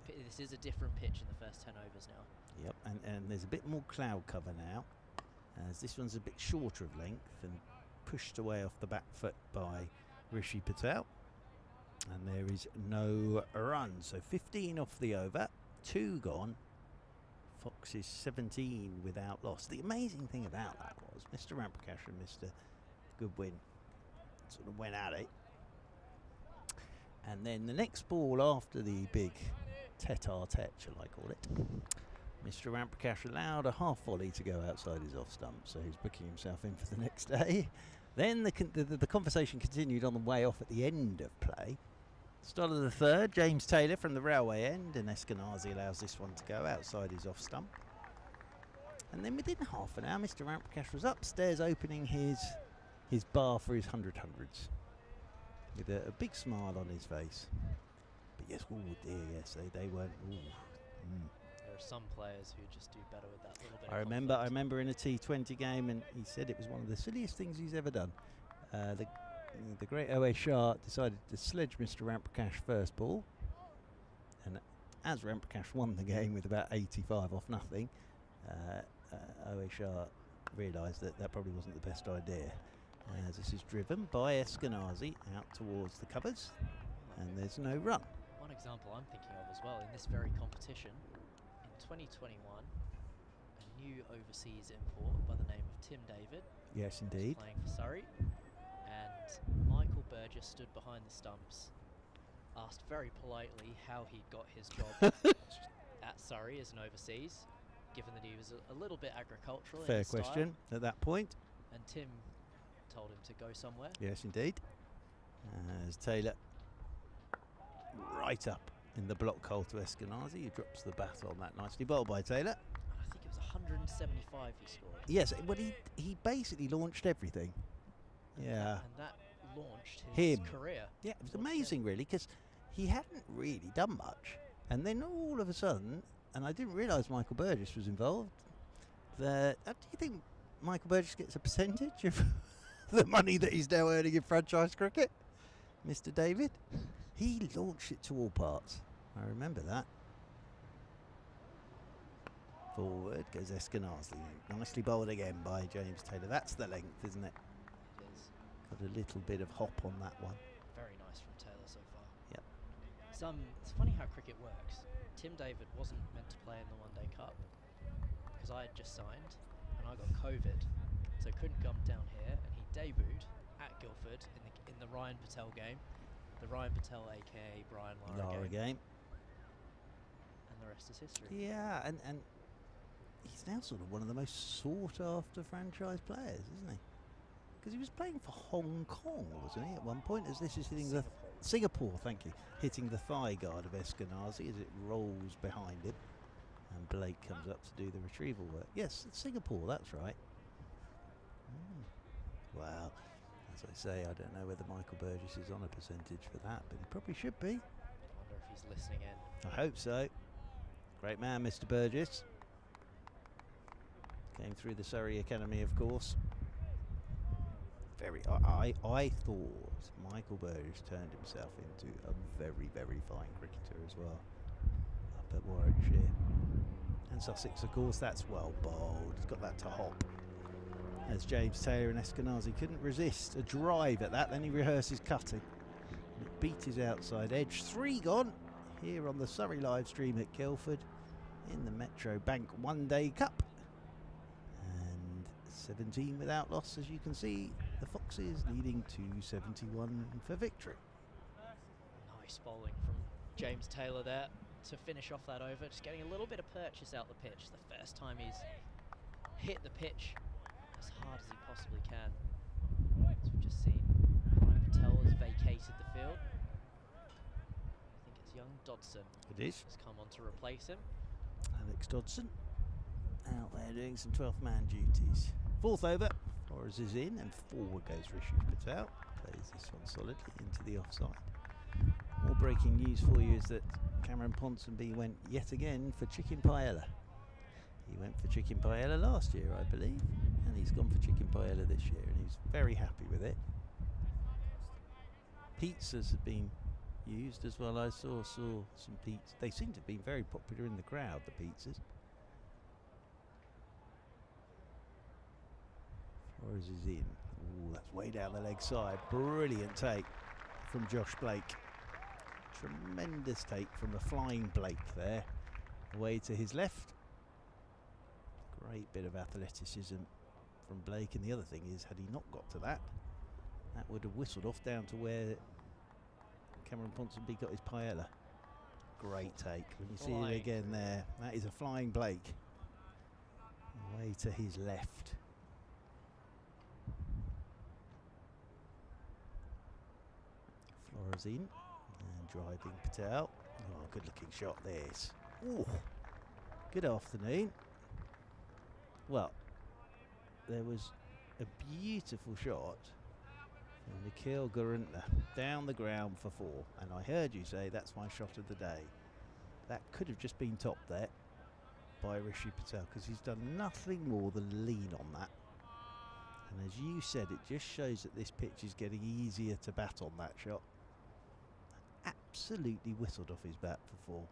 This is a different pitch in the first 10 overs now. Yep, and there's a bit more cloud cover now, as this one's a bit shorter of length and pushed away off the back foot by Rishi Patel. And there is no run. So 15 off the over, 2 gone. Foxes 17 without loss. The amazing thing about that was Mr. Ramprakash and Mr. Goodwin sort of went at it. And then the next ball after the big tete-a-tete, shall I call it, Mr. Ramprakash allowed a half volley to go outside his off stump, so he's booking himself in for the next day. Then the conversation continued on the way off at the end of play. Start of the third, James Taylor from the railway end, and Eskenazi allows this one to go outside his off stump. And then within half an hour, Mr. Ramprakash was upstairs opening his bar for his 100-hundreds with a big smile on his face. But yes, oh dear, yes, they weren't. There are some players who just do better with that little bit. I remember in a T20 game, and he said it was one of the silliest things he's ever done. The great O.A. Shah decided to sledge Mr. Ramprakash first ball, and as Ramprakash won the game with about 85 off nothing, O.A. Shah realised that probably wasn't the best idea. As this is driven by Eskenazi out towards the covers, and there's no run. One example I'm thinking of as well in this very competition, in 2021, a new overseas import by the name of Tim David. Yes, indeed. Playing for Surrey. And Michael Burgess stood behind the stumps, asked very politely how he got his job at Surrey as an overseas, given that he was a little bit agricultural. Fair in his question style. at that point. And Tim told him to go somewhere. Yes, indeed. As Taylor right up in the block hole to Eskenazi, who drops the bat on that nicely. Bowled by Taylor. I think it was 175 he scored. Yes, well, he basically launched everything. Yeah. And that launched his career. Yeah, it was amazing, really, because he hadn't really done much. And then all of a sudden, and I didn't realise Michael Burgess was involved, do you think Michael Burgess gets a percentage of the money that he's now earning in franchise cricket? Mr. David? He launched it to all parts. I remember that. Forward goes Eskenazi. Nicely bowled again by James Taylor. That's the length, isn't it? It is. Got a little bit of hop on that one. Very nice from Taylor so far. Yep. It's funny how cricket works. Tim David wasn't meant to play in the One Day Cup because I had just signed and I got COVID, so couldn't come down here. And he debuted at Guildford in the Ryan Patel game, the Ryan Patel aka Brian Lara game. And the rest is history. Yeah, and he's now sort of one of the most sought after franchise players, isn't he? Because he was playing for Hong Kong, wasn't he, at one point? As this is hitting Singapore, thank you, hitting the thigh guard of Eskenazi as it rolls behind him, and Blake comes up to do the retrieval work. Yes, it's Singapore, that's right. Wow, as I say, I don't know whether Michael Burgess is on a percentage for that, but he probably should be. I wonder if he's listening in. I hope so. Great man, Mr. Burgess. Came through the Surrey Academy, of course. I thought Michael Burgess turned himself into a very, very fine cricketer as well, up at Warwickshire. And Sussex, of course, that's well bowled. He's got that to hop. As James Taylor and Eskenazi couldn't resist a drive at that, then he rehearses cutting. And it beat his outside edge. 3 gone here on the Surrey live stream at Guildford in the Metro Bank One Day Cup. 17 without loss, as you can see. The Foxes leading to 71 for victory. Nice bowling from James Taylor there to finish off that over. Just getting a little bit of purchase out the pitch. The first time he's hit the pitch as hard as he possibly can. As we've just seen, Ryan Patel has vacated the field. I think it's young Dodson. It is. Has come on to replace him. Alex Dodson out there doing some 12th man duties. 4th over, Flores is in, and forward goes Rishi Patel. Plays this one solidly into the offside. More breaking news for you is that Cameron Ponsonby went yet again for chicken paella. He went for chicken paella last year, I believe, and he's gone for chicken paella this year, and he's very happy with it. Pizzas have been used as well. I saw some pizzas. They seem to be very popular in the crowd, the pizzas. Flores is in. Ooh, that's way down the leg side. Brilliant take from Josh Blake. Tremendous take from a flying Blake there. Away to his left. Great bit of athleticism from Blake, and the other thing is, had he not got to that, that would have whistled off down to where Cameron Ponsonby got his paella. Great take. When you see it again there, that is a flying Blake. Away to his left. Flores in and driving Patel. Oh, good looking shot this. Ooh. Good afternoon. Well, there was a beautiful shot from Nikhil Gurunta down the ground for 4, and I heard you say that's my shot of the day. That could have just been topped there by Rishi Patel, because he's done nothing more than lean on that. And as you said, it just shows that this pitch is getting easier to bat on that shot. Absolutely whistled off his bat for 4.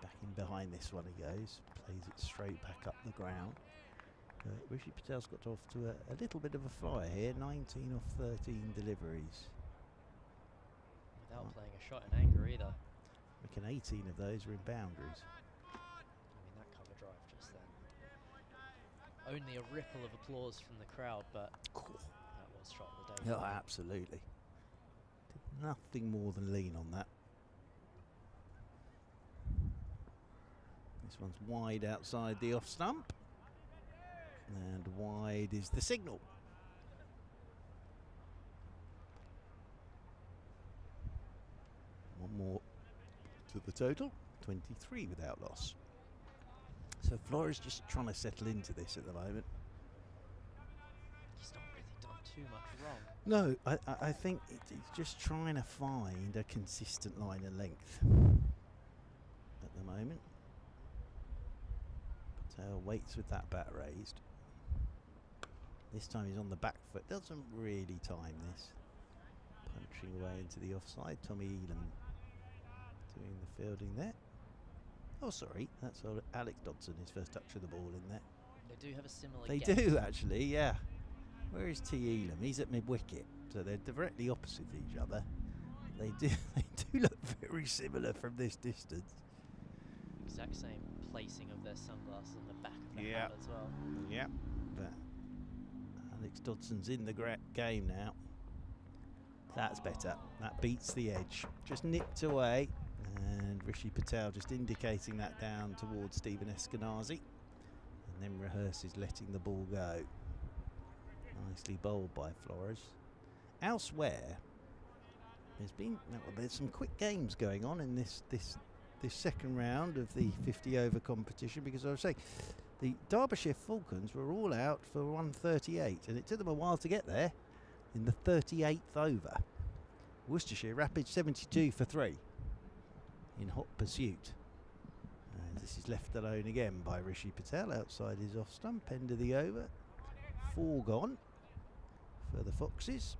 Back in behind this one he goes, plays it straight back up the ground. Rishi Patel's got off to a little bit of a flyer here, 19 off 13 deliveries. Without playing a shot in anger either. Reckon 18 of those are in boundaries. I mean, that cover drive just then. Only a ripple of applause from the crowd, but that was shot of the day. Oh, absolutely. Did nothing more than lean on that. This one's wide outside the off stump. And wide is the signal. One more to the total, 23 without loss. So Flores just trying to settle into this at the moment. He's not really done too much wrong. No, I think it's just trying to find a consistent line of length at the moment. Patel waits with that bat raised. This time he's on the back foot, doesn't really time this. Punching away into the offside, Tommy Elam doing the fielding there. Oh, sorry, that's Alex Dodson, his first touch of the ball in there. They do have a similar They gap. do actually, yeah. Where is T. Elam? He's at mid-wicket, so they're directly opposite each other. They do look very similar from this distance. Exact same placing of their sunglasses on the back of their Yeah. hat as well. Yeah, but Alex Dodson's in the game now. That's better. That beats the edge. Just nipped away, and Rishi Patel just indicating that down towards Stephen Eskenazi, and then rehearses letting the ball go. Nicely bowled by Flores. Elsewhere, there's some quick games going on in this second round of the 50 over competition, because I was saying the Derbyshire Falcons were all out for 138, and it took them a while to get there in the 38th over. Worcestershire Rapid 72 for 3 in hot pursuit. And this is left alone again by Rishi Patel outside his off stump, end of the over. 4 gone for the Foxes.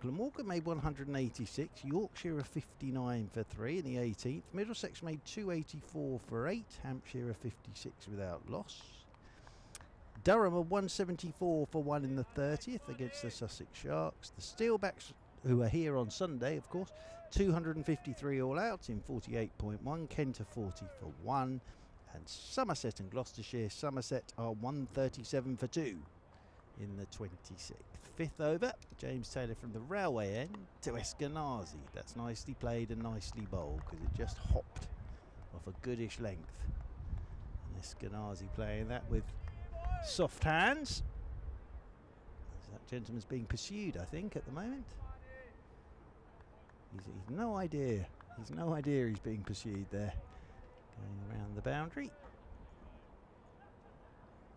Glamorgan made 186, Yorkshire a 59 for 3 in the 18th, Middlesex made 284 for 8, Hampshire a 56 without loss. Durham a 174 for 1 in the 30th against the Sussex Sharks. The Steelbacks, who are here on Sunday of course, 253 all out in 48.1, Kent a 40 for 1, and Somerset and Gloucestershire, Somerset are 137 for 2 in the 26th. 5th over, James Taylor from the railway end to Eskenazi. That's nicely played and nicely bowled, because it just hopped off a goodish length. And Eskenazi playing that with soft hands. That gentleman's being pursued, I think, at the moment. He's no idea. He's no idea he's being pursued there. Going around the boundary.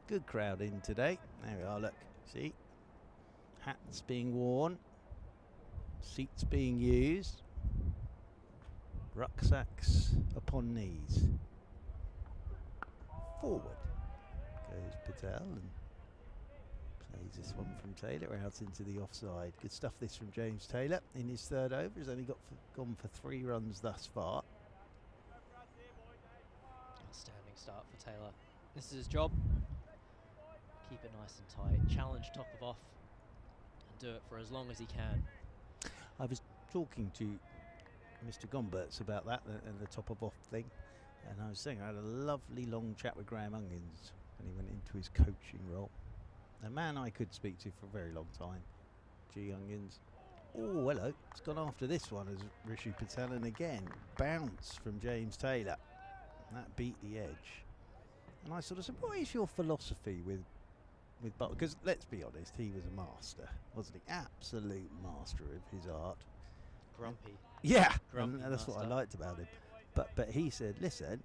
Good crowd in today. There we are, look. See? Hats being worn. Seats being used. Rucksacks upon knees. Forward goes Patel and plays this one from Taylor out into the offside. Good stuff this from James Taylor in his 3rd over. He's only gone for 3 runs thus far. Outstanding start for Taylor. This is his job. Keep it nice and tight. Challenge top of off and do it for as long as he can. I was talking to Mr. Gompertz about that and the top of off thing, and I was saying I had a lovely long chat with Graham Ungans when he went into his coaching role. A man I could speak to for a very long time. G. Ungans. Oh, hello. It's gone after this one as Rishi Patel, and again, bounce from James Taylor. That beat the edge. And I sort of said, what is your philosophy with Butler? Because let's be honest, he was a master, wasn't he? Absolute master of his art. Grumpy. Yeah, Grumpy and that's what I master. liked about him. But he said, listen,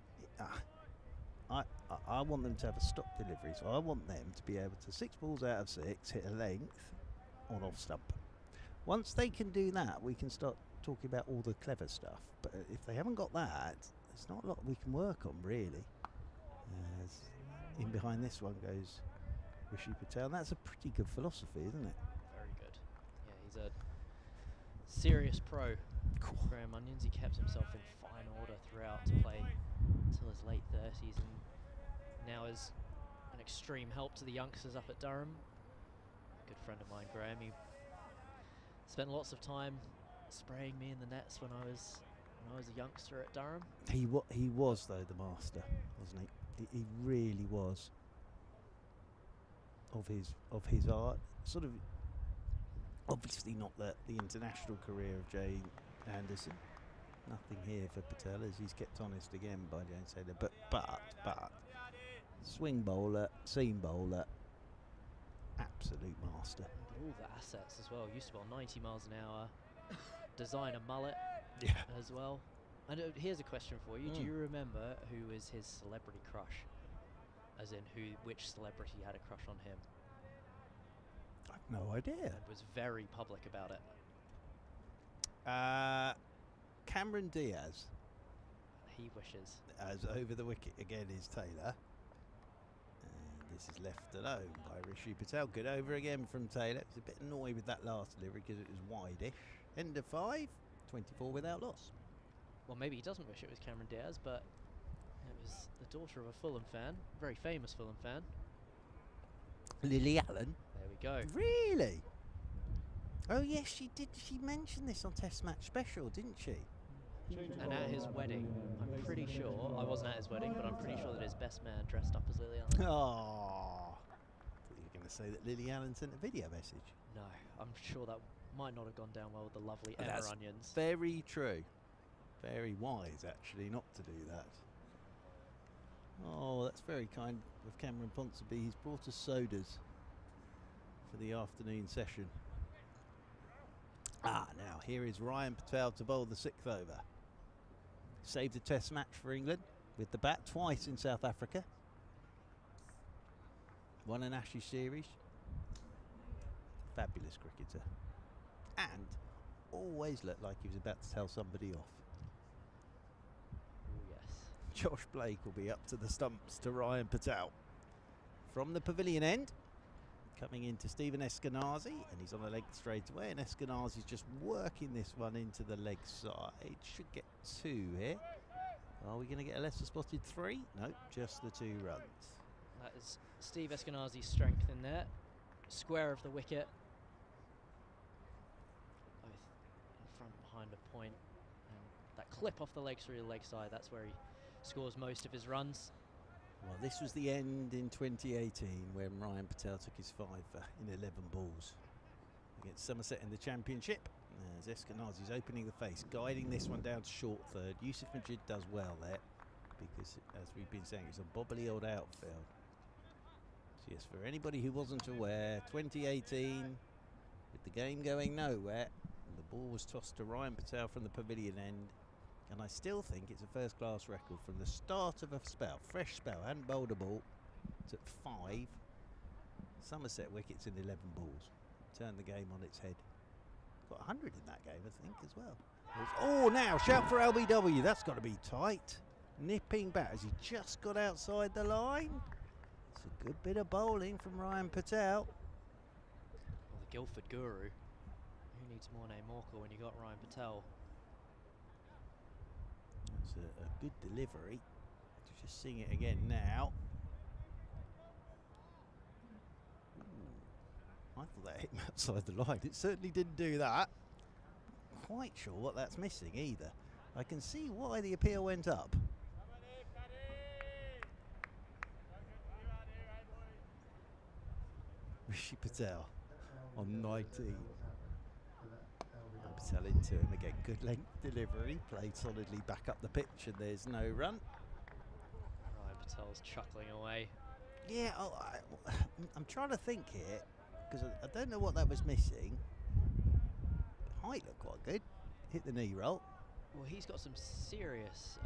I want them to have a stop delivery, so I want them to be able to 6 balls out of 6 hit a length on off stump. Once they can do that, we can start talking about all the clever stuff. But if they haven't got that, there's not a lot we can work on, really. As in behind this one goes Rishi Patel. And that's a pretty good philosophy, isn't it? Very good. Yeah, he's a serious pro. Graham Onions, he kept himself in fine order throughout to play until his late 30s, and now is an extreme help to the youngsters up at Durham. Good friend of mine, Graham, he spent lots of time spraying me in the nets when I was a youngster at Durham. He was though the master, wasn't he? He really was of his art. Sort of obviously not the international career of Jay Anderson. Nothing here for Patel as he's kept honest again by James Taylor. But swing bowler, seam bowler, absolute master. All the assets as well. Used to bowl 90 miles an hour. Designer mullet as well. And here's a question for you. Do you remember who was his celebrity crush? As in which celebrity had a crush on him? I've no idea. And was very public about it. Cameron Diaz. He wishes. As over the wicket again is Taylor. And this is left alone by Rishi Patel. Good over again from Taylor. He was a bit annoyed with that last delivery because it was wide-ish. End of 5, 24 without loss. Well, maybe he doesn't wish it was Cameron Diaz, but it was the daughter of a Fulham fan, a very famous Fulham fan. Lily Allen. There we go. Really? Oh yes, she did. She mentioned this on Test Match Special, didn't she? And at his wedding, I'm pretty sure, I wasn't at his wedding, but I'm pretty sure that his best man dressed up as Lily Allen. Oh, I thought you were going to say that Lily Allen sent a video message. No, I'm sure that might not have gone down well with the lovely Emma That's Onions. very true. Very wise, actually, not to do that. Oh, that's very kind of Cameron Ponsonby. He's brought us sodas for the afternoon session. Now here is Ryan Patel to bowl the 6th over. Saved a Test match for England with the bat twice in South Africa. Won an Ashes series. Fabulous cricketer. And always looked like he was about to tell somebody off. Oh, yes. Josh Blake will be up to the stumps to Ryan Patel. From the pavilion end, coming into Stephen Eskenazi, and he's on the leg straight away, and Eskenazi's just working this one into the leg side. Should get 2 here. Are we going to get a lesser spotted 3? No, just the 2 runs. That is Steve Eskenazi's strength in there. Square of the wicket. Both in front and behind a point. And that clip off the leg through the leg side, that's where he scores most of his runs. Well, this was the end in 2018 when Ryan Patel took his 5 in 11 balls against Somerset in the Championship. As Eskenazi's opening the face, guiding this one down to short third. Yusuf Majid does well there because, as we've been saying, it's a bobbly old outfield. So yes, for anybody who wasn't aware, 2018, with the game going nowhere, the ball was tossed to Ryan Patel from the pavilion end. And I still think it's a first-class record from the start of a spell, fresh spell, hadn't bowled a ball, took 5 Somerset wickets in 11 balls. Turned the game on its head. Got 100 in that game, I think, as well. Oh, now, shout for LBW. That's got to be tight. Nipping back. Has he just got outside the line? It's a good bit of bowling from Ryan Patel. Well, the Guildford guru. Who needs Morne Morkel when you got Ryan Patel? That's a good delivery. Just seeing it again now. Ooh. I thought that hit him outside the line. It certainly didn't do that. Quite sure what that's missing either. I can see why the appeal went up. Rishi Patel on 19. Patel into him again. Good length delivery. Played solidly back up the pitch, and there's no run. Ryan Patel's chuckling away. Yeah, I'm trying to think here because I don't know what that was missing. Height looked quite good. Hit the knee roll. Well, he's got some serious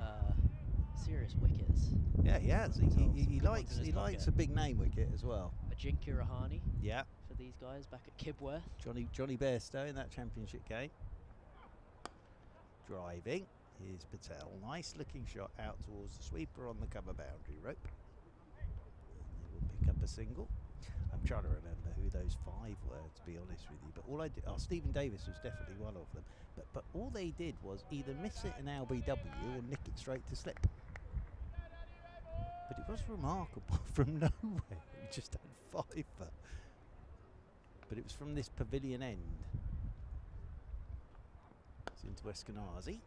wickets. Yeah, he has. He Patel's likes a big name wicket as well. Ajinkya Rahane. Yeah. For these guys back at Kibworth. Johnny Bairstow in that championship game. Driving. Here's Patel. Nice looking shot out towards the sweeper on the cover boundary rope. And they will pick up a single. I'm trying to remember who those 5 were, to be honest with you. But all I did, Stephen Davis was definitely one of them. But all they did was either miss it in LBW or nick it straight to slip. But it was remarkable from nowhere. We just had 5. But it was from this pavilion end. It's into Eskenazi.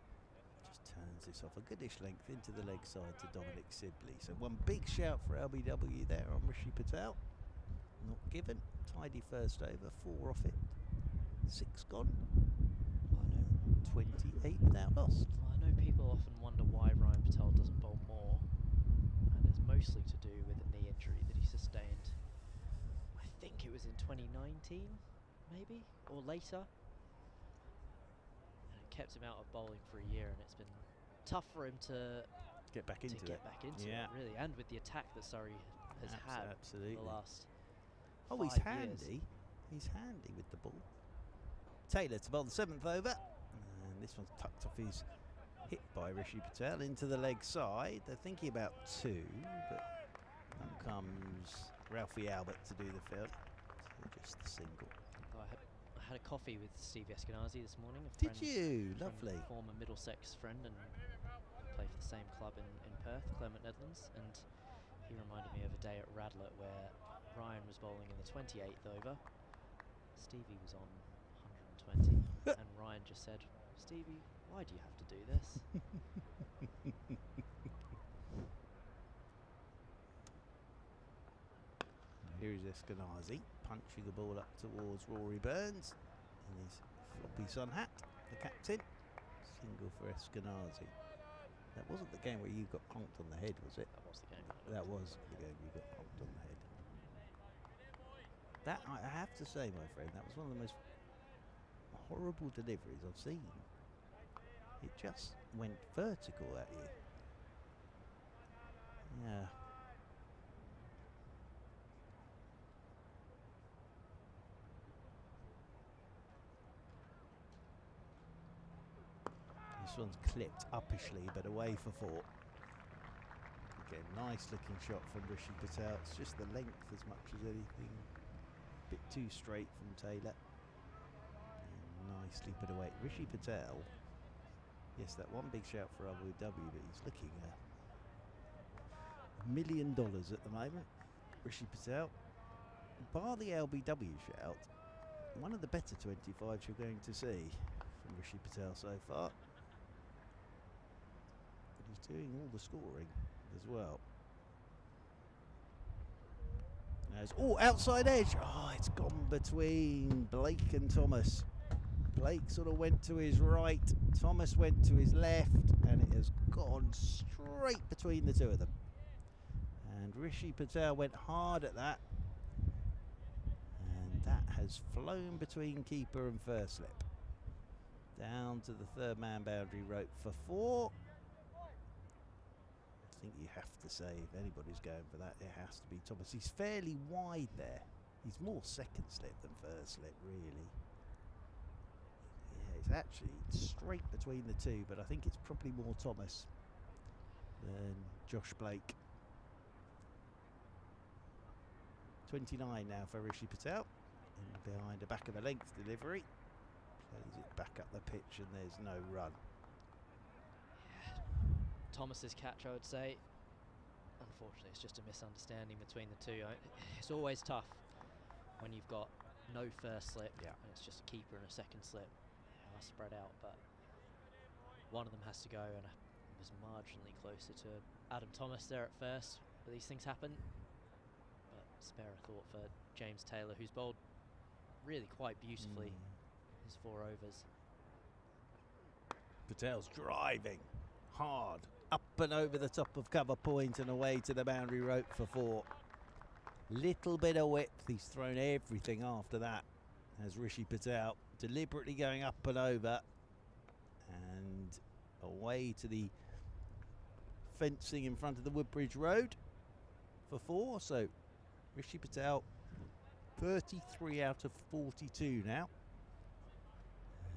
Just turns this off a goodish length into the leg side to Dominic Sibley. So one big shout for LBW there on Rishi Patel. Not given. Tidy first over. 4 off it. 6 gone. I know. 28 without lost. Well, I know people often wonder why Ryan Patel doesn't bowl more. And it's mostly to do with a knee injury that he sustained. I think it was in 2019, maybe, or later. And it kept him out of bowling for a year, and it's been tough for him to Get back into it. it, really. And with the attack that Surrey has had absolutely. for the last Oh, 5 he's years. handy. He's handy with the ball. Taylor to bowl the 7th over. And this one's tucked off his hit by Rishi Patel into the leg side. They're thinking about 2, but then comes Ralphie Albert to do the field. So just the single. Oh, I had a coffee with Steve Eskenazi this morning. Did you? Lovely. Former Middlesex friend, and play for the same club in Perth, Clement Netherlands. And he reminded me of a day at Radlett where Ryan was bowling in the 28th over. Stevie was on 120, and Ryan just said, "Stevie, why do you have to do this?" Here's Eskenazi punching the ball up towards Rory Burns in his floppy sun hat, the captain. Single for Eskenazi. That wasn't the game where you got conked on the head, was it? That was the game. That was the game you got conked on the head. That, I have to say, my friend, that was one of the most horrible deliveries I've seen. It just went vertical at you. Yeah. This one's clipped uppishly, but away for 4. Again, nice looking shot from Rishi Patel. It's just the length as much as anything. Bit too straight from Taylor. And nicely put away. Rishi Patel. Yes, that one big shout for Abu Dhabi, but he's looking $1 million at the moment. Rishi Patel. Bar the LBW shout, one of the better 25s you're going to see from Rishi Patel so far. But he's doing all the scoring as well. Oh, outside edge. Oh, it's gone between Blake and Thomas. Blake sort of went to his right, Thomas went to his left, and it has gone straight between the two of them. And Rishi Patel went hard at that. And that has flown between keeper and first slip. Down to the 3rd man boundary rope for 4. I think you have to say, if anybody's going for that, it has to be Thomas. He's fairly wide there. He's more second slip than first slip, really. Yeah, it's actually straight between the two, but I think it's probably more Thomas than Josh Blake. 29 now for Rishi Patel. And behind a back of a length delivery. Plays it back up the pitch and there's no run. Thomas's catch, I would say. Unfortunately, it's just a misunderstanding between the two. It's always tough when you've got no first slip, Yeah. and it's just a keeper and a second slip spread out, but one of them has to go, and I was marginally closer to Adam Thomas there at first, but these things happen. But spare a thought for James Taylor, who's bowled really quite beautifully his 4 overs. Patel's driving hard up and over the top of cover point and away to the boundary rope for 4. Little bit of width, he's thrown everything after that. As Rishi Patel deliberately going up and over and away to the fencing in front of the Woodbridge Road for 4. So Rishi Patel 33 out of 42 now,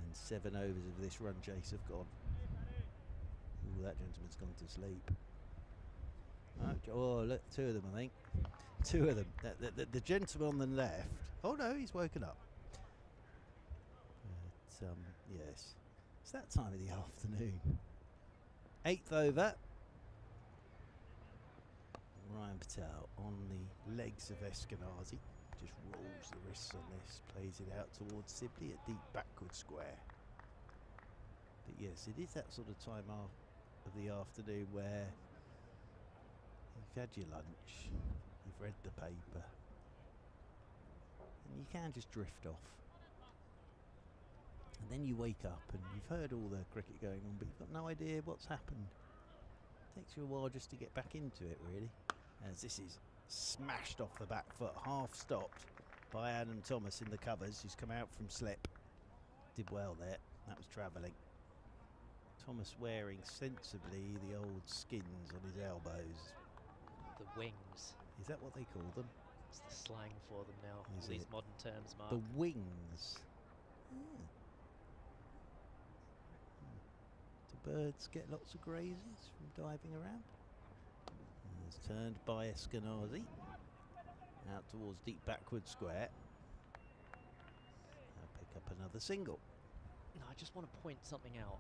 and 7 overs of this run chase have gone. Ooh, that gentleman's gone to sleep. Oh, look, 2 of them, I think. 2 of them. The gentleman on the left. Oh no, he's woken up. But yes, it's that time of the afternoon. 8th over. Ryan Patel on the legs of Eskenazi. Just rolls the wrists on this, plays it out towards Sibley at deep backward square. But yes, it is that sort of time of the afternoon where you've had your lunch, you've read the paper, and you can just drift off. And then you wake up and you've heard all the cricket going on, but you've got no idea what's happened. It takes you a while just to get back into it, really. As this is smashed off the back foot, half stopped by Adam Thomas in the covers, who's come out from slip. Did well there, that was travelling. Thomas wearing sensibly the old skins on his elbows. The wings. Is that what they call them? It's the slang for them now. Is All these it? modern terms, Mark. The wings. Do birds get lots of grazes from diving around? And it's turned by Eskenazi out towards deep backward square. I'll pick up another single. No, I just want to point something out.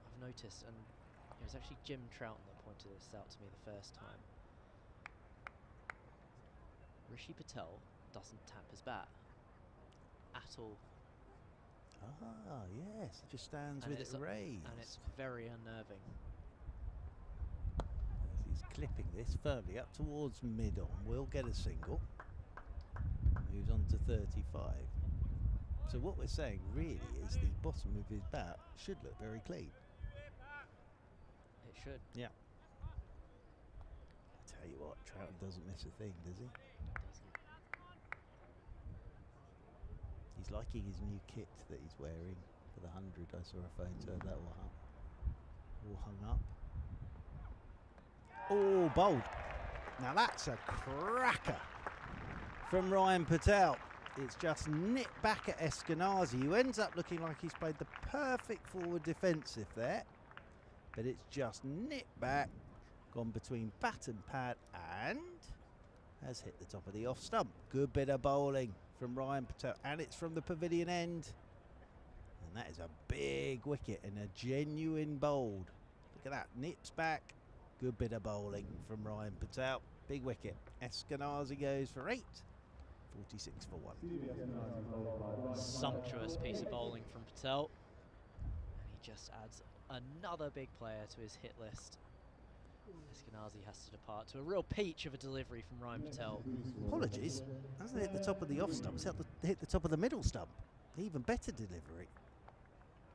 I've noticed, and it was actually Jim Troughton that pointed this out to me the first time. Rishi Patel doesn't tap his bat at all. Ah, yes, he just stands And with it's it raised. And it's very unnerving. As he's clipping this firmly up towards mid-on, will get a single. Moves on to 35. So what we're saying really is the bottom of his bat should look very clean. It should. Yeah. I tell you what, Troughton doesn't miss a thing, does he? Doesn't. He's liking his new kit that he's wearing for the 100. I saw a photo of that all hung up. Oh, bold. Now that's a cracker from Ryan Patel. It's just nipped back at Eskenazi, who ends up looking like he's played the perfect forward defensive there. But it's just nipped back, gone between bat and pad, and has hit the top of the off stump. Good bit of bowling from Ryan Patel, and it's from the pavilion end. And that is a big wicket and a genuine bowled. Look at that, nips back. Good bit of bowling from Ryan Patel. Big wicket. Eskenazi goes for 8. 46 for 1. Sumptuous piece of bowling from Patel. And he just adds another big player to his hit list. Eskenazi has to depart to a real peach of a delivery from Ryan Patel. Apologies, hasn't hit the top of the off stump, it's hit the top of the middle stump. Even better delivery.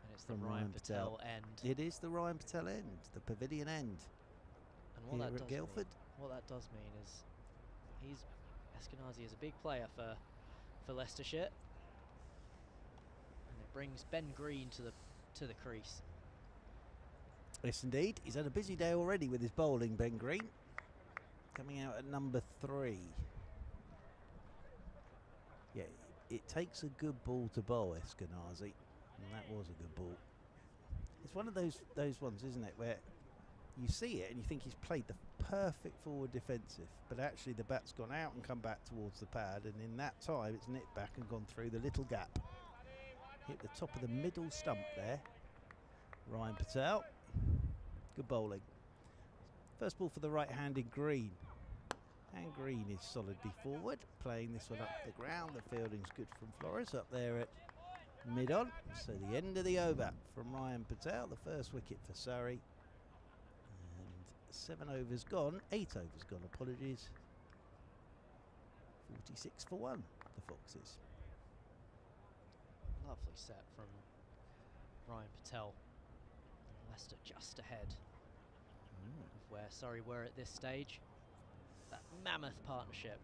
And it's the from Ryan Patel end. It is the Ryan Patel end, the pavilion end. And what here that at does Guildford. what that does mean is Eskenazi is a big player for Leicestershire. And it brings Ben Green to the crease. Yes, indeed. He's had a busy day already with his bowling, Ben Green. Coming out at number 3. Yeah, it takes a good ball to bowl, Eskenazi. And that was a good ball. It's one of those ones, isn't it, where you see it and you think he's played the perfect forward defensive, but actually the bat's gone out and come back towards the pad, and in that time it's nipped back and gone through the little gap. Hit the top of the middle stump there. Ryan Patel. Good bowling. First ball for the right-handed Green. And Green is solidly forward, playing this one up the ground. The fielding's good from Flores up there at mid-on. So the end of the over from Ryan Patel, the first wicket for Surrey. And 7 overs gone, 8 overs gone, apologies. 46 for 1, the Foxes. Lovely set from Ryan Patel. Leicester just ahead of where Surrey were at this stage. That mammoth partnership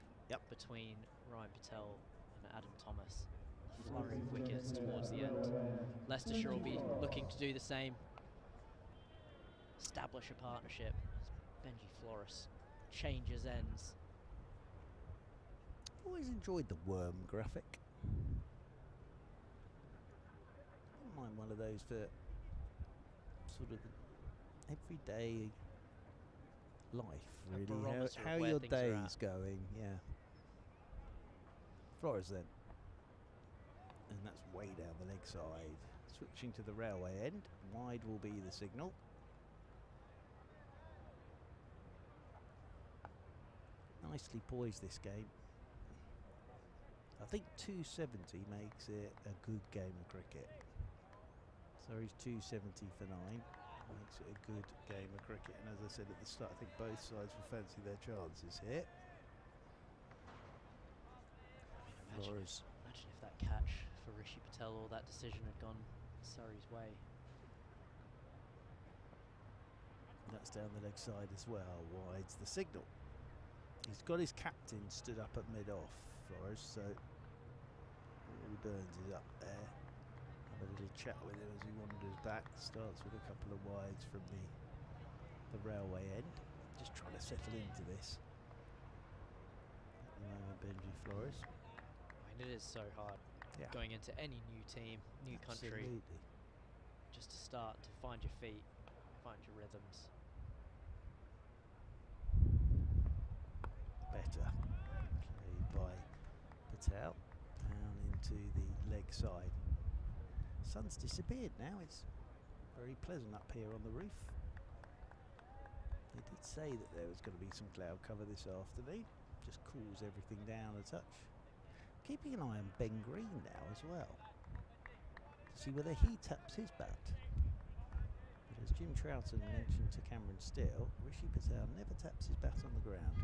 between Ryan Patel and Adam Thomas. A flurry of wickets towards the end. Leicestershire will be looking to do the same. Establish a partnership. Benji Flores changes ends. Always enjoyed the worm graphic. I don't mind one of those for sort of everyday life, A really. barometer of How where your things are day's at. going, yeah. Flores then. And that's way down the leg side. Switching to the railway end. Wide will be the signal. Nicely poised this game. I think 270 makes it a good game of cricket. So he's 270 for 9. Makes it a good game of cricket. And as I said at the start, I think both sides will fancy their chances here. Flores. Imagine if that catch for Rishi Patel or that decision had gone Surrey's way. That's down the leg side as well. Wide's the signal. He's got his captain stood up at mid-off, Flores, so Rory Burns is up there. Have a little chat with him as he wanders back. Starts with a couple of wides from the railway end. Just trying to settle into this. At the moment, Benji Flores. I mean, it is so hard going into any new team, new country, Absolutely. just to start to find your feet, find your rhythms. Better played by Patel down into the leg side. Sun's disappeared now. It's very pleasant up here on the roof. They did say that there was going to be some cloud cover this afternoon. Just cools everything down a touch. Keeping an eye on Ben Green now as well, to see whether he taps his bat. But as Jim Troughton mentioned to Cameron Steele, Rishi Patel never taps his bat on the ground.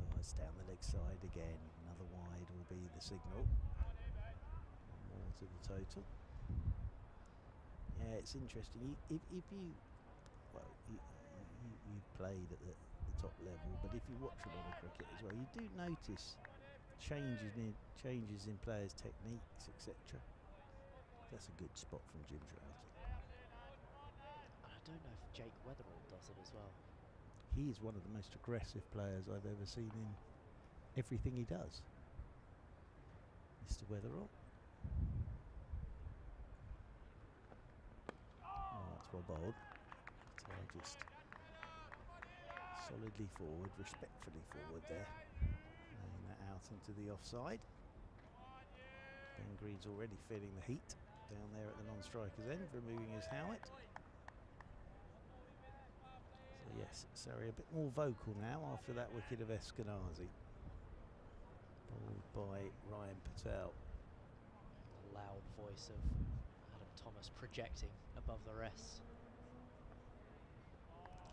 Oh, it's down the leg side again. Another wide will be the signal. One more to the total. Yeah, it's interesting. If you, well, you've played at the top level, but if you watch a lot of cricket as well, you do notice changes in players' techniques, etc. That's a good spot from Jim Troughton. And I don't know if Jake Weatherall does it as well. He is one of the most aggressive players I've ever seen in everything he does. Mr. Weatherall. Oh, that's well bowled. So just solidly forward, respectfully forward there. Laying that out into the offside. Ben Green's already feeling the heat down there at the non-striker's end, removing his Howitt. So yes, Surrey a bit more vocal now after that wicket of Eskenazi. Bowled by Ryan Patel. The loud voice of Adam Thomas projecting above the rest.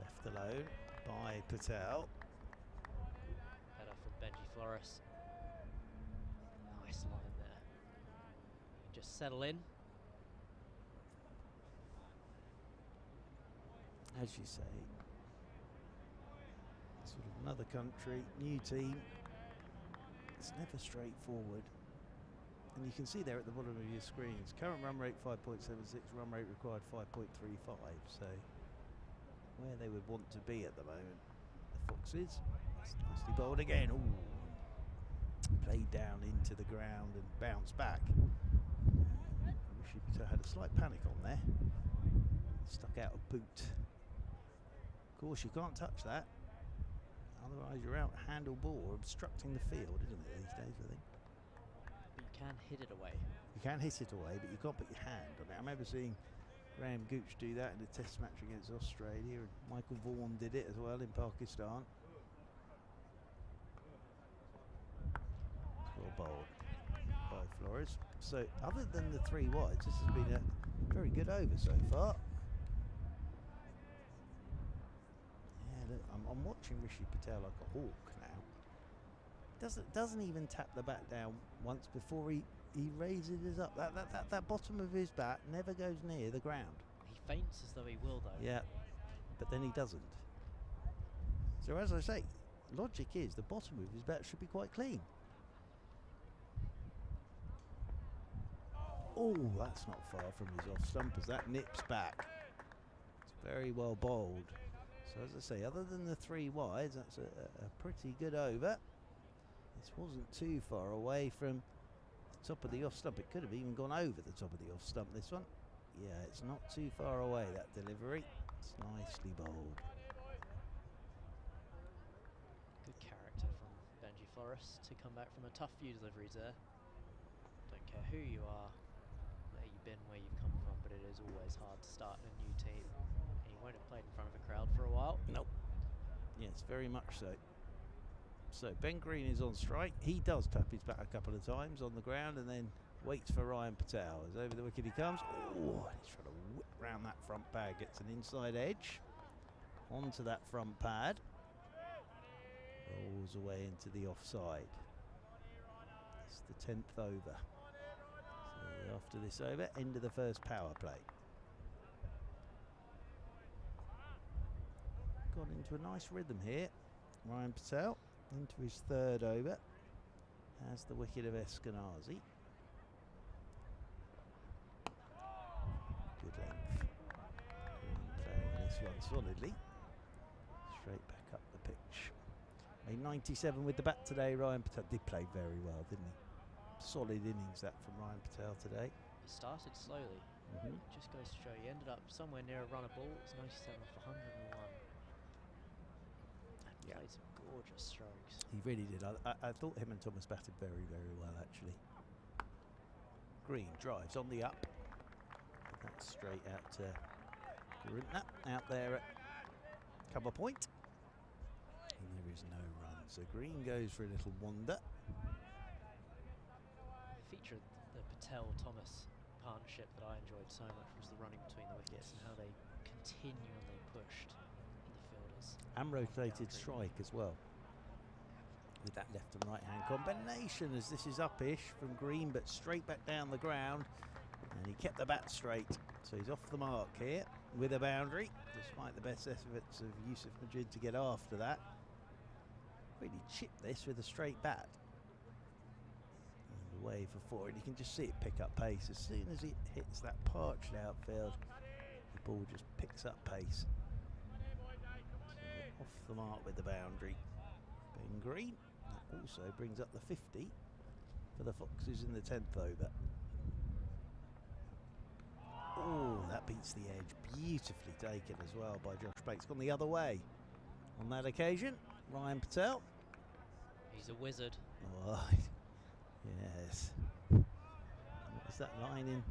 Left alone by Patel. Better from Benji Flores. Nice line there. You can just settle in. As you say, sort of another country, new team. It's never straightforward. And you can see there at the bottom of your screens, current run rate 5.76, run rate required 5.35. So where they would want to be at the moment. The Foxes, nicely bowled again. Ooh, played down into the ground and bounced back. Rishi Patel had a slight panic on there. Stuck out a boot. Of course, you can't touch that. Otherwise, you're out handle ball or obstructing the field, isn't it, these days, I think? But you can hit it away. You can hit it away, but you can't put your hand on it. I remember seeing Graham Gooch do that in a test match against Australia, and Michael Vaughan did it as well in Pakistan. Well bowled by Flores. So other than the 3 wides, this has been a very good over so far. Yeah, look, I'm watching Rishi Patel like a hawk now. Doesn't even tap the bat down once before he raises his up. That bottom of his bat never goes near the ground. He feints as though he will, though. Yeah, but then he doesn't. So as I say, logic is the bottom of his bat should be quite clean. Oh, that's not far from his off stump as that nips back. It's very well bowled. So as I say, other than the 3 wides, that's a pretty good over. This wasn't too far away from the top of the off stump. It could have even gone over the top of the off stump, this one. Yeah, it's not too far away, that delivery. It's nicely bowled. Good character from Benji Flores to come back from a tough few deliveries there. Don't care who you are, where you've been, where you've come from, but it is always hard to start in a new team. And you won't have played in front of a crowd for a while. Nope. Yes, very much so. So Ben Green is on strike. He does tap his bat a couple of times on the ground and then waits for Ryan Patel. As over the wicket he comes. Oh, he's trying to whip round that front pad. Gets an inside edge onto that front pad. Rolls away into the offside. It's the 10th over. So after this over, end of the first power play. Got into a nice rhythm here. Ryan Patel into his 3rd over. Has the wicket of Eskenazi. Good length. Playing this one solidly. Straight back up the pitch. Made 97 with the bat today. Ryan Patel did play very well, didn't he? Solid innings that from Ryan Patel today. He started slowly. Just goes to show he ended up somewhere near a run of ball. It's 97 off 101. Yeah. Played some gorgeous strokes. He really did. I thought him and Thomas batted very, very well, actually. Green drives on the up. That's straight out to Garintner. Out there at cover point. And there is no run. So Green goes for a little wander. The feature of the Patel-Thomas partnership that I enjoyed so much was the running between the wickets and how they continually pushed the fielders. And rotated strike as well. With that left and right hand combination, as this is upish from Green but straight back down the ground, and he kept the bat straight, so he's off the mark here with a boundary despite the best efforts of Yusuf Majid to get after that. Really chipped this with a straight bat and away for 4, and you can just see it pick up pace as soon as it hits that parched outfield. The ball just picks up pace. So off the mark with the boundary. Ben Green. That also brings up the 50 for the Foxes in the 10th over. Oh, that beats the edge. Beautifully taken as well by Josh Bates. Gone the other way on that occasion. Ryan Patel. He's a wizard. Oh, yes. What's that line in?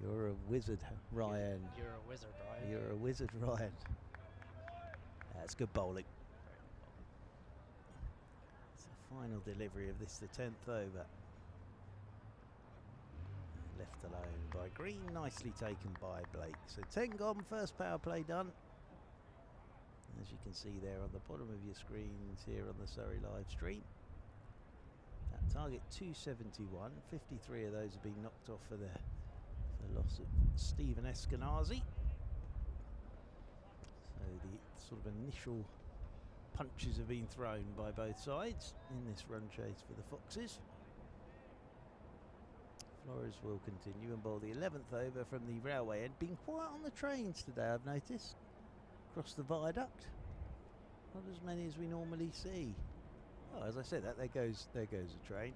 You're a wizard, Ryan. You're a wizard, Ryan. You're a wizard, Ryan. That's good bowling. It's the final delivery of this, the 10th over. Left alone by Green, nicely taken by Blake. So 10 gone, first power play done. As you can see there on the bottom of your screens here on the Surrey live stream. That target 271, 53 of those have been knocked off for the loss of Stephen Eskenazi. So the sort of initial punches have been thrown by both sides in this run chase for the Foxes. Flores will continue and bowl the 11th over from the railway end. Been quiet on the trains today, I've noticed. Across the viaduct. Not as many as we normally see. Oh, as I said, there goes a train.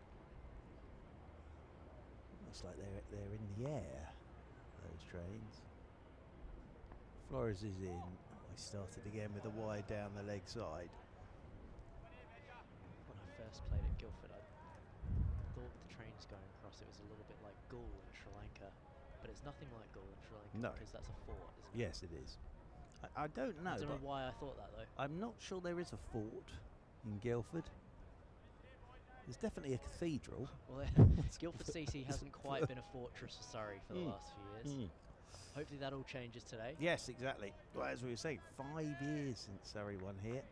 Looks like they're in the air, those trains. Flores is in. I started again with a wide down the leg side. When I first played at Guildford, I thought the trains going across, it was a little bit like Gaul in Sri Lanka. but it's nothing like Gordon, No. because that's a fort, isn't it? Yes, it is. I don't know. I don't know but why I thought that though. I'm not sure there is a fort in Guildford. There's definitely a cathedral. Well, Guildford CC hasn't quite been a fortress for Surrey for the last few years. Hopefully that all changes today. Yes, exactly. Well, as we were saying, 5 years since Surrey won here.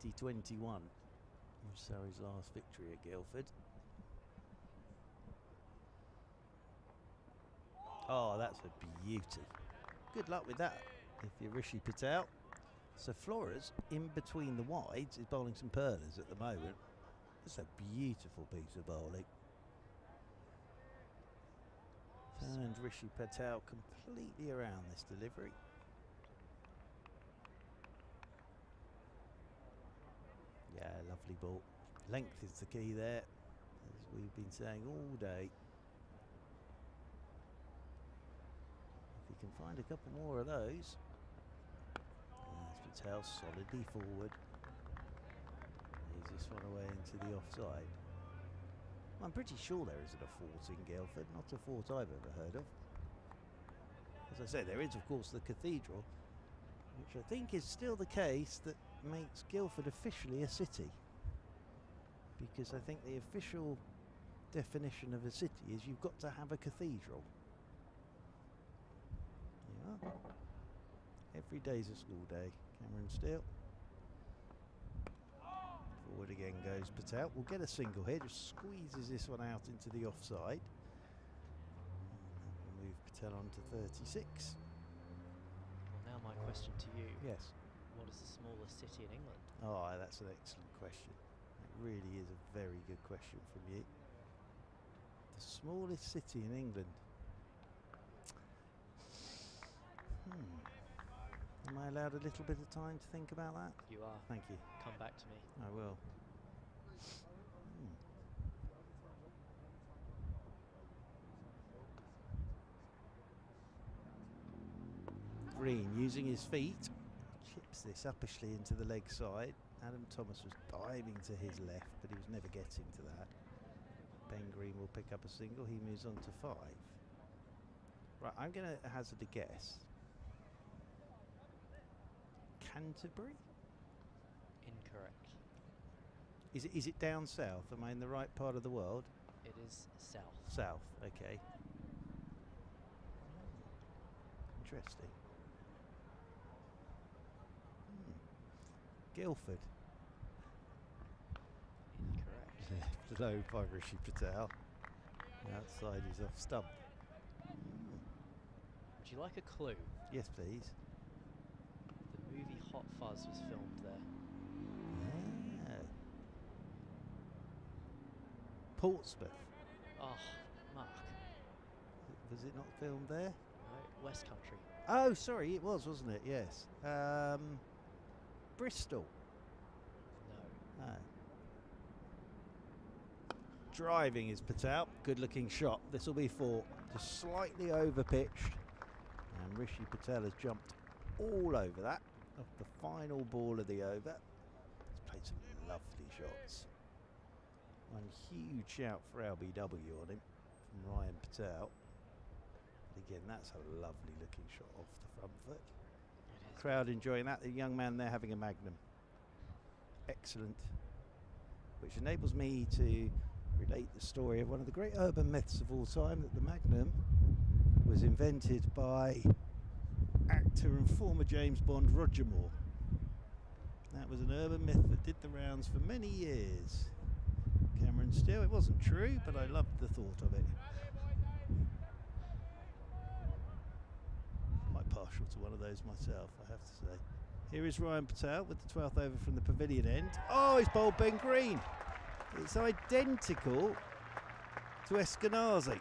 2021 was Surrey's last victory at Guildford. Oh, that's a beauty. Good luck with that if you're Rishi Patel. So Flores, in between the wides, is bowling some perlers at the moment. It's a beautiful piece of bowling. Turned Rishi Patel completely around this delivery. Yeah, lovely ball. Length is the key there, as we've been saying all day. If he can find a couple more of those. As Patel solidly forward. Here's this one away into the offside. I'm pretty sure there isn't a fort in Guildford, not a fort I've ever heard of. As I say, there is of course the cathedral, which I think is still the case that makes Guildford officially a city. Because I think the official definition of a city is you've got to have a cathedral. Yeah. Every day's a school day. Cameron Steele. Forward again goes Patel. We'll get a single here, just squeezes this one out into the offside. And we'll move Patel on to 36. Well, now my question to you. Yes. What is the smallest city in England? Oh, that's an excellent question. It really is a very good question from you. The smallest city in England. Am I allowed a little bit of time to think about that? You are. Thank you. Come back to me. I will. Green using his feet, chips this uppishly into the leg side. Adam Thomas was diving to his left, but he was never getting to that. Ben Green will pick up a single. He moves on to 5. Right, I'm going to hazard a guess. Canterbury? Incorrect. Is it down south? Am I in the right part of the world? It is south. South, okay. Interesting. Guildford. Incorrect. Left low by Rishi Patel. The outside is off stump. Would you like a clue? Yes, please. The movie Hot Fuzz was filmed there. Yeah. Portsmouth. Oh, Mark. Was it not filmed there? No, West Country. Oh, sorry, it was, wasn't it? Yes. Bristol. No. Oh. Driving is Patel. Good looking shot. This will be 4. Just slightly over pitched. And Rishi Patel has jumped all over that. Off the final ball of the over. He's played some lovely shots. One huge shout for LBW on him from Ryan Patel. But again, that's a lovely looking shot off the front foot. Crowd enjoying that. The young man there having a magnum. Excellent. Which enables me to relate the story of one of the great urban myths of all time, that the magnum was invented by actor and former James Bond Roger Moore. That was an urban myth that did the rounds for many years. Cameron Steele, it wasn't true, but I loved the thought of it. Quite partial to one of those myself, I have to say. Here is Ryan Patel with the 12th over from the pavilion end. Oh, he's bowled Ben Green. It's identical to Eskenazi.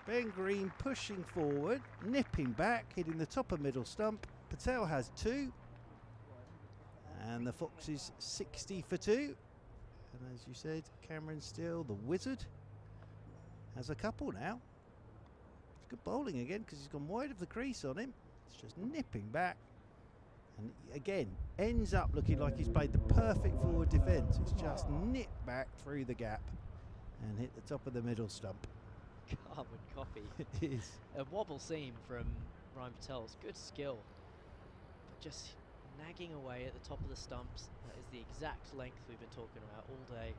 Ben Green pushing forward, nipping back, hitting the top of middle stump. Patel has 2. And the Foxes 60 for 2. And as you said, Cameron Steele, the wizard, has a couple now. It's good bowling again because he's gone wide of the crease on him. It's just nipping back. And again, ends up looking like he's played the perfect forward defence. It's just nipped back through the gap. and hit the top of the middle stump. Carbon copy. It is. A wobble seam from Ryan Patel's good skill, but just nagging away at the top of the stumps. That is the exact length we've been talking about all day.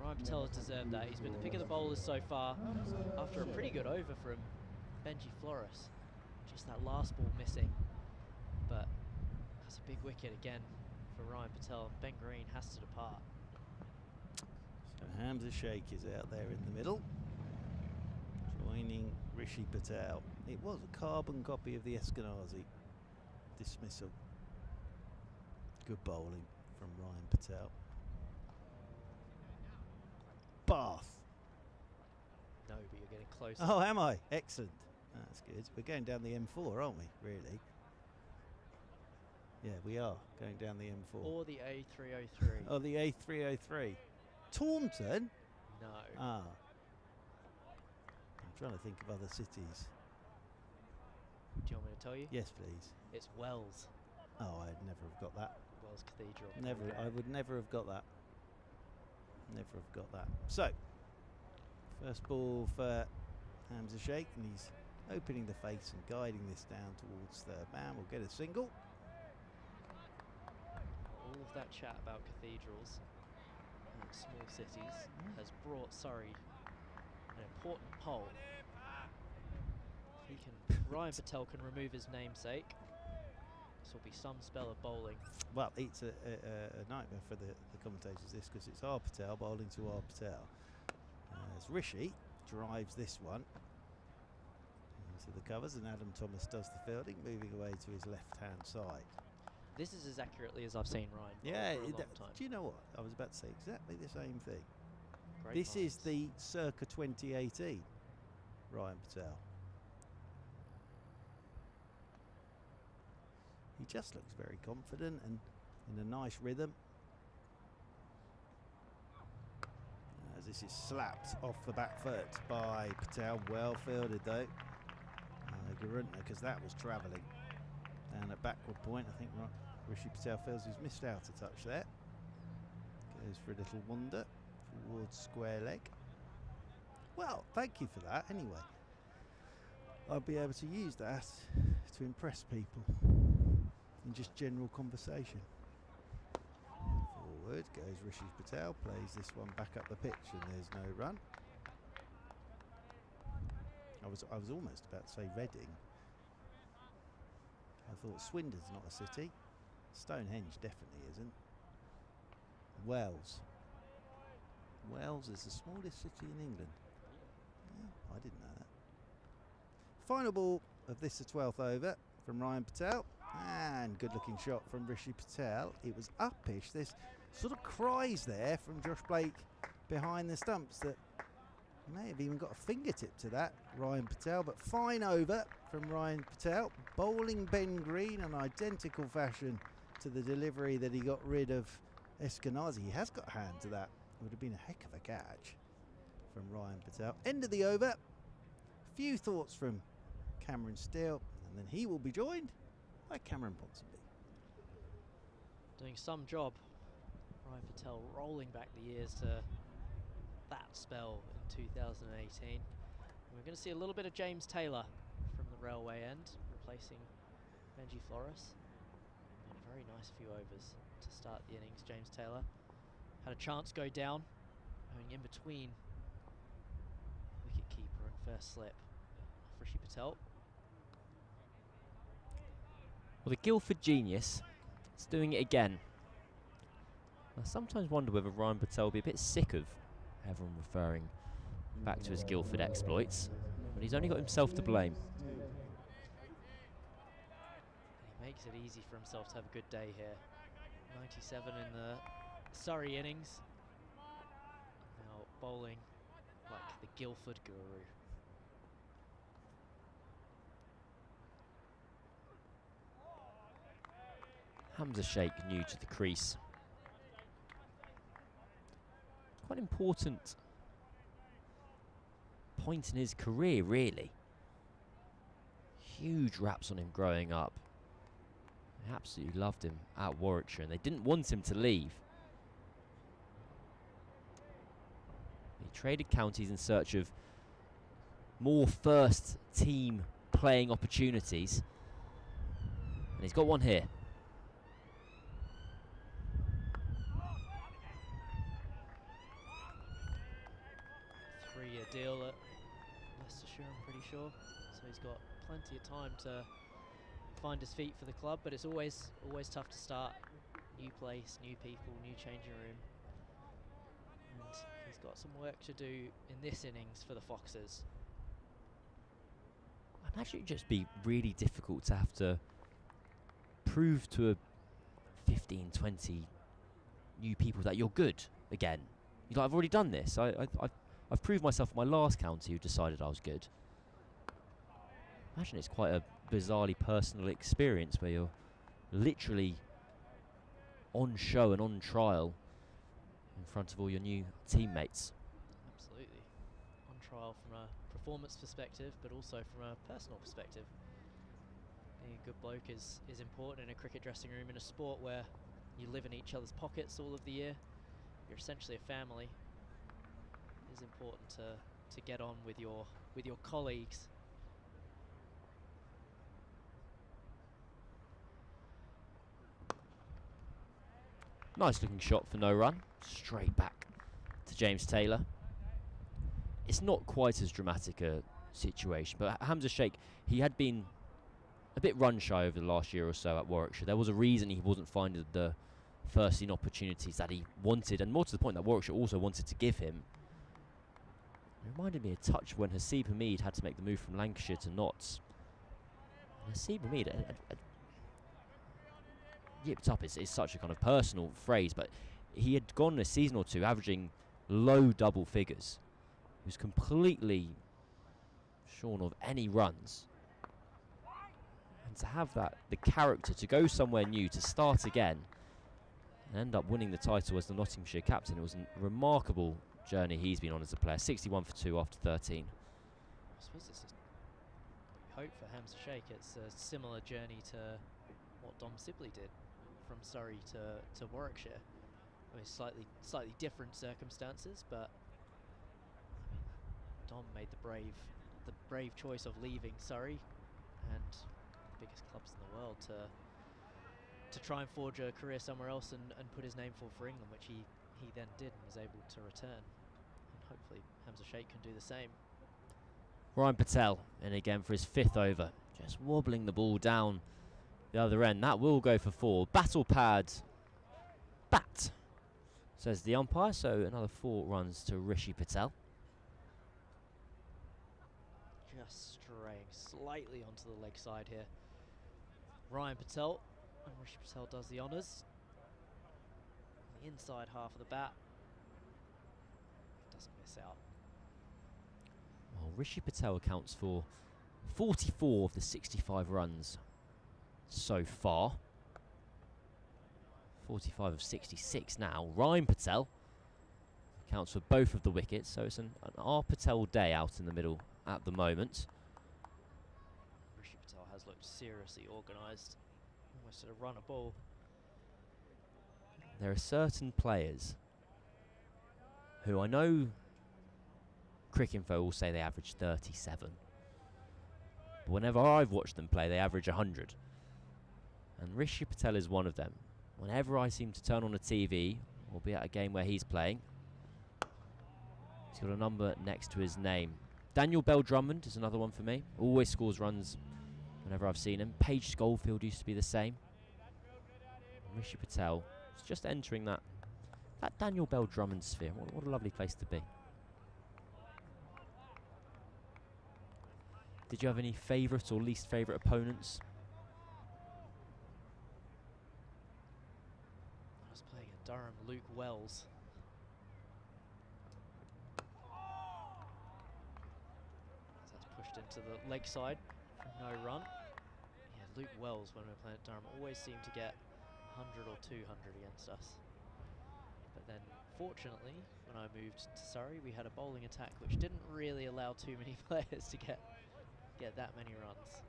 Ryan Patel has deserved that. He's been the pick of the bowlers so far after a pretty good over from Benji Flores. Just that last ball missing, but that's a big wicket again for Ryan Patel, and Ben Green has to depart. So Hamza Sheikh is out there in the middle, joining Rishi Patel. It was a carbon copy of the Eskenazi dismissal. Good bowling from Ryan Patel. Bath. No, but you're getting closer. Oh, am I? Excellent. That's good. We're going down the M4, aren't we, really? Yeah, we are going down the M4. Or the A303. Oh, the A303. Taunton? No. Ah. I'm trying to think of other cities. Do you want me to tell you? Yes, please. It's Wells. Oh, I'd never have got that. Wells Cathedral. Never. I would never have got that. Never have got that. So, first ball for Hamza Sheikh, and he's opening the face and guiding this down towards third man. We'll get a single. All of that chat about cathedrals and small cities has brought Surrey an important poll. If he can, Ryan Patel can remove his namesake, this will be some spell of bowling. Well, it's a nightmare for the commentators, this, because it's R. Patel bowling to R. Patel. As Rishi drives this one into the covers, and Adam Thomas does the fielding, moving away to his left-hand side. This is as accurately as I've seen Ryan bowl Yeah, for a long time. do you know what? I was about to say exactly the same thing. Great This is minds. the circa 2018 Ryan Patel. He just looks very confident and in a nice rhythm. As this is slapped off the back foot by Patel, well fielded though. Garuntner, because that was travelling down at backward point. I think Rishi Patel feels he's missed out a touch there. Goes for a little wander towards square leg. Well, thank you for that anyway. I'll be able to use that to impress people in just general conversation. Forward goes Rishi Patel, plays this one back up the pitch, and there's no run. I was almost about to say Reading. I thought Swindon's not a city. Stonehenge definitely isn't. Wells. Wells is the smallest city in England. Yeah, I didn't know that. Final ball of this, the 12th over from Ryan Patel. And good looking shot from Rishi Patel. It was uppish. There's sort of cries there from Josh Blake behind the stumps that may have even got a fingertip to that, Ryan Patel. But fine over from Ryan Patel, bowling Ben Green in identical fashion to the delivery that he got rid of Eskenazi. He has got a hand to that. It would have been a heck of a catch from Ryan Patel. End of the over. Few thoughts from Cameron Steele, and then he will be joined by Cameron Ponsonby. Doing some job. Ryan Patel rolling back the years to that spell in 2018. And we're going to see a little bit of James Taylor from the railway end, replacing Benji Flores. And a very nice few overs to start the innings. James Taylor had a chance go down, going in between wicket keeper and first slip of Rishi Patel. Well, the Guildford genius is doing it again. I sometimes wonder whether Ryan Patel will be a bit sick of everyone referring back to his Guildford exploits, but he's only got himself to blame. And he makes it easy for himself to have a good day here. 97 in the Surrey innings. Now bowling like the Guildford guru. Hamza Sheikh new to the crease. Quite important point in his career, really. Huge raps on him growing up. They absolutely loved him at Warwickshire, and they didn't want him to leave. He traded counties in search of more first team playing opportunities. And he's got one here. Three-year deal at Leicestershire, I'm pretty sure. So he's got plenty of time to find his feet for the club, but it's always tough to start. New place, new people, new changing room. And he's got some work to do in this innings for the Foxes. I imagine it'd just be really difficult to have to prove to a 15, 20 new people that you're good again. You're like, I've already done this. I've proved myself at my last county who decided I was good. I imagine it's quite a bizarrely personal experience where you're literally on show and on trial in front of all your new teammates. Absolutely. On trial from a performance perspective, but also from a personal perspective. Being a good bloke is important in a cricket dressing room, in a sport where you live in each other's pockets all of the year. You're essentially a family. It is important to get on with your colleagues. Nice looking shot for no run. Straight back to James Taylor. It's not quite as dramatic a situation, but Hamza Sheikh, he had been a bit run shy over the last year or so at Warwickshire. There was a reason he wasn't finding the first team opportunities that he wanted, and more to the point that Warwickshire also wanted to give him. It reminded me a touch when Haseeb Hameed had to make the move from Lancashire to Notts. And Haseeb Hameed yipped up is such a kind of personal phrase, but he had gone a season or two averaging low double figures. He was completely shorn of any runs. And to have the character to go somewhere new, to start again, and end up winning the title as the Nottinghamshire captain, it was a remarkable journey he's been on as a player. 61 for 2 after 13. I suppose it's a hope for Hamza Sheikh. It's a similar journey to what Dom Sibley did from Surrey to Warwickshire. I mean, slightly different circumstances, but I mean, Dom made the brave choice of leaving Surrey and the biggest clubs in the world to try and forge a career somewhere else and put his name forward for England, which he then did and was able to return. And hopefully Hamza Sheikh can do the same. Ryan Patel in again for his 5th over, just wobbling the ball down the other end. That will go for 4. Battle pad, bat, says the umpire. So another 4 runs to Rishi Patel. Just straying slightly onto the leg side here. Ryan Patel, and Rishi Patel does the honours. The inside half of the bat. Doesn't miss out. Well, Rishi Patel accounts for 44 of the 65 runs so far. 45 of 66 now. Ryan Patel accounts for both of the wickets, so it's an R. Patel day out in the middle at the moment. Rishi Patel has looked seriously organised. Almost at a run a ball. There are certain players who I know Cricinfo will say they average 37. But whenever I've watched them play, they average 100. And Rishi Patel is one of them. Whenever I seem to turn on a TV, or be at a game where he's playing, he's got a number next to his name. Daniel Bell-Drummond is another one for me. Always scores runs whenever I've seen him. Paige Schofield used to be the same. Rishi Patel is just entering that Daniel Bell-Drummond sphere. What a lovely place to be. Did you have any favourite or least favourite opponents? I was playing at Durham, Luke Wells. That's pushed into the leg side for no run. Yeah, Luke Wells, when we were playing at Durham, always seemed to get 100 or 200 against us. But then, fortunately, when I moved to Surrey, we had a bowling attack which didn't really allow too many players to get that many runs.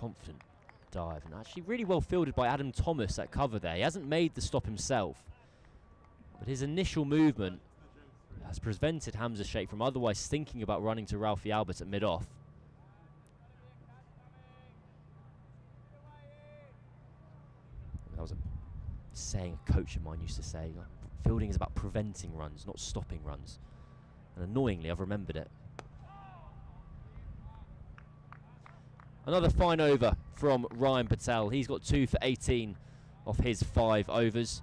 confident dive, and actually really well fielded by Adam Thomas at cover there. He hasn't made the stop himself, but his initial movement has prevented Hamza Sheikh from otherwise thinking about running to Ralphie Albert at mid-off. That was a saying a coach of mine used to say, fielding is about preventing runs, not stopping runs. And annoyingly, I've remembered it. Another fine over from Ryan Patel. He's got 2 for 18 off his 5 overs.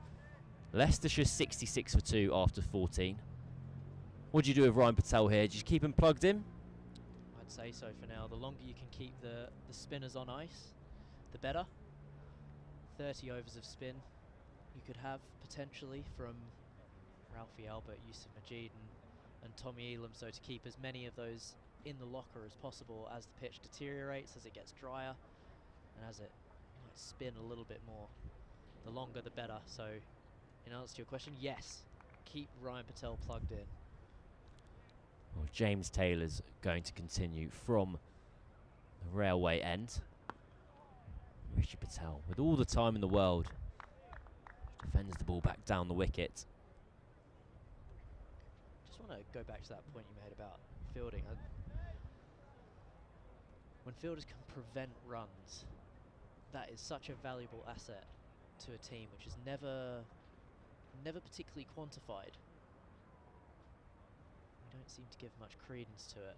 Leicestershire 66 for 2 after 14. What do you do with Ryan Patel here? Do you keep him plugged in? I'd say so for now. The longer you can keep the spinners on ice, the better. 30 overs of spin you could have potentially from Ralphie Albert, Yusuf Majid and Tommy Elam, so to keep as many of those in the locker as possible as the pitch deteriorates, as it gets drier, and as it might spin a little bit more. The longer the better. So in answer to your question, yes, keep Ryan Patel plugged in. Well, James Taylor's going to continue from the railway end. Rishi Patel, with all the time in the world, defends the ball back down the wicket. Just want to go back to that point you made about fielding. When fielders can prevent runs, that is such a valuable asset to a team, which is never particularly quantified. We don't seem to give much credence to it.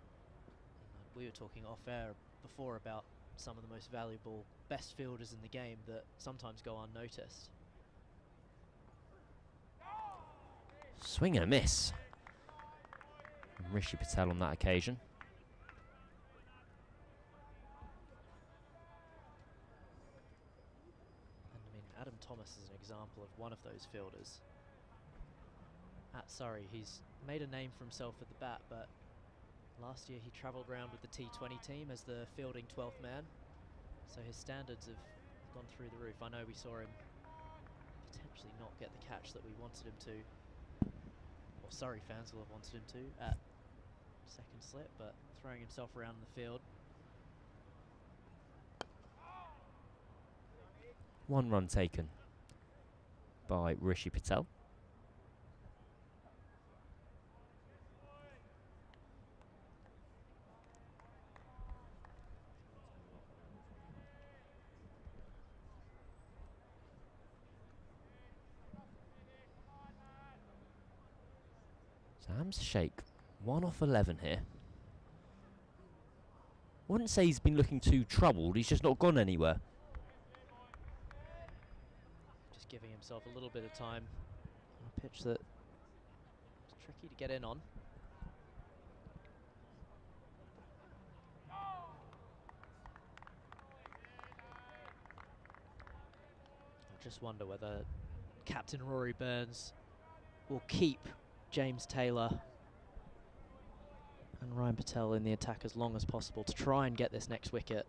We were talking off air before about some of the most valuable, best fielders in the game that sometimes go unnoticed. Swing and a miss from Rishi Patel on that occasion. And I mean, Adam Thomas is an example of one of those fielders. At Surrey, he's made a name for himself at the bat, but last year he travelled around with the T20 team as the fielding 12th man, so his standards have gone through the roof. I know we saw him potentially not get the catch that we wanted him to, or Surrey fans will have wanted him to, at second slip, but throwing himself around the field. 1 run taken by Rishi Patel. So Hamza Sheikh, 1 off 11 here. Wouldn't say he's been looking too troubled, he's just not gone anywhere. Just giving himself a little bit of time on a pitch that is tricky to get in on. I just wonder whether Captain Rory Burns will keep James Taylor and Ryan Patel in the attack as long as possible to try and get this next wicket.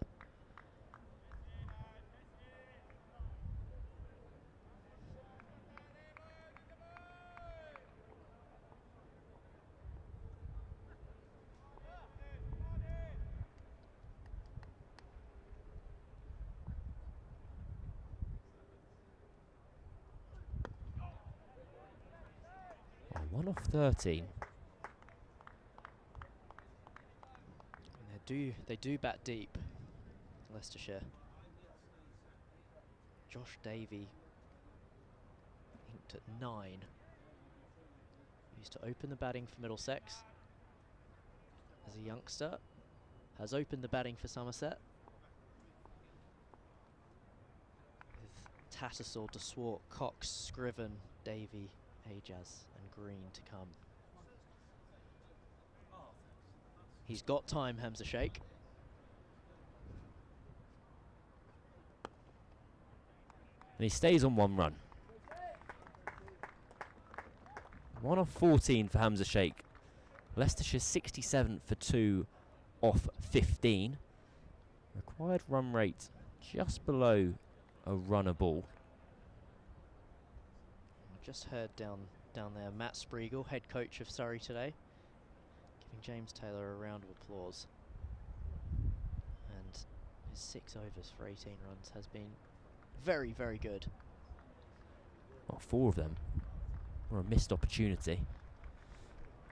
Oh, 1 off 13. They do bat deep, Leicestershire. Josh Davey inked at 9. He used to open the batting for Middlesex as a youngster. Has opened the batting for Somerset. With Tattersall, De Swart, Cox, Scriven, Davey, Ajaz and Green to come. He's got time, Hamza Sheikh. And he stays on 1 run. 1 off 14 for Hamza Sheikh. Leicestershire 67 for 2 off 15. Required run rate just below a runner ball. I just heard down there Matt Spreagle, head coach of Surrey today, giving James Taylor a round of applause. And His 6 overs for 18 runs has been very, very good. Well, 4 of them were a missed opportunity.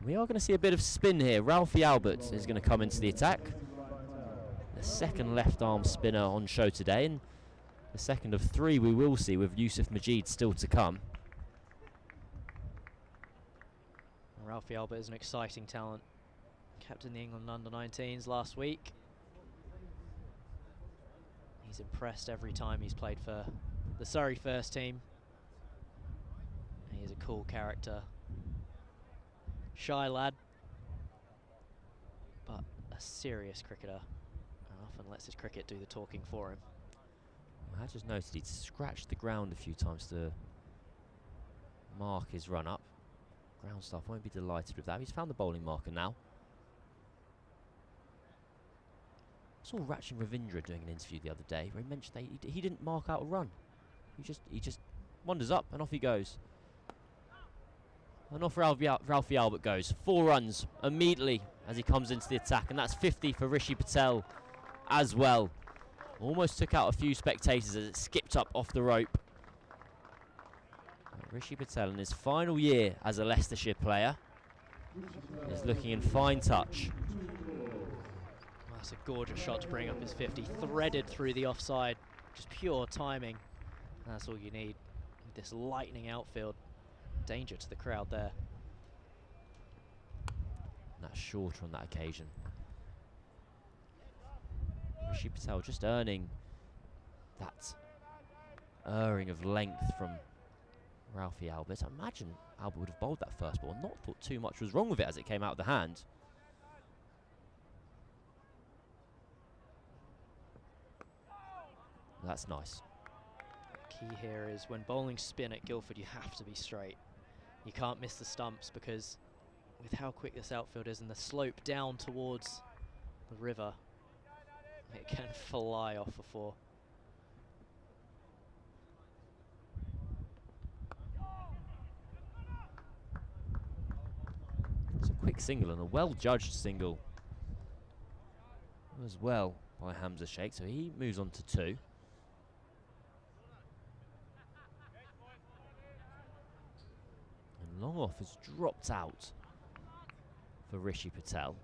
We are going to see a bit of spin here. Ralphie Albert is going to come into the attack. The second left arm spinner on show today, and the second of 3 we will see, with Yusuf Majid still to come. Ralphie Albert is an exciting talent. Captain the England under-19s last week. He's impressed every time he's played for the Surrey first team. He's a cool character. Shy lad, but a serious cricketer, and often lets his cricket do the talking for him. I just noticed he'd scratched the ground a few times to mark his run up. Ground staff won't be delighted with that. He's found the bowling marker now. I saw Rachin Ravindra doing an interview the other day where he mentioned that he didn't mark out a run. He just wanders up and off he goes. And off Ralphie Albert goes. 4 runs immediately as he comes into the attack, and that's 50 for Rishi Patel as well. Almost took out a few spectators as it skipped up off the rope. Rishi Patel in his final year as a Leicestershire player is looking in fine touch. That's a gorgeous shot to bring up his 50, threaded through the offside, just pure timing. That's all you need with this lightning outfield. Danger to the crowd there. That's shorter on that occasion. Rishi Patel just earning that erring of length from Ralphie Albert. I imagine Albert would have bowled that first ball and not thought too much was wrong with it as it came out of the hand. That's nice. Key here is when bowling spin at Guildford, you have to be straight. You can't miss the stumps, because with how quick this outfield is and the slope down towards the river, it can fly off for 4. It's a quick single and a well-judged single as well by Hamza Sheikh, so he moves on to 2. And long off has dropped out for Rishi Patel.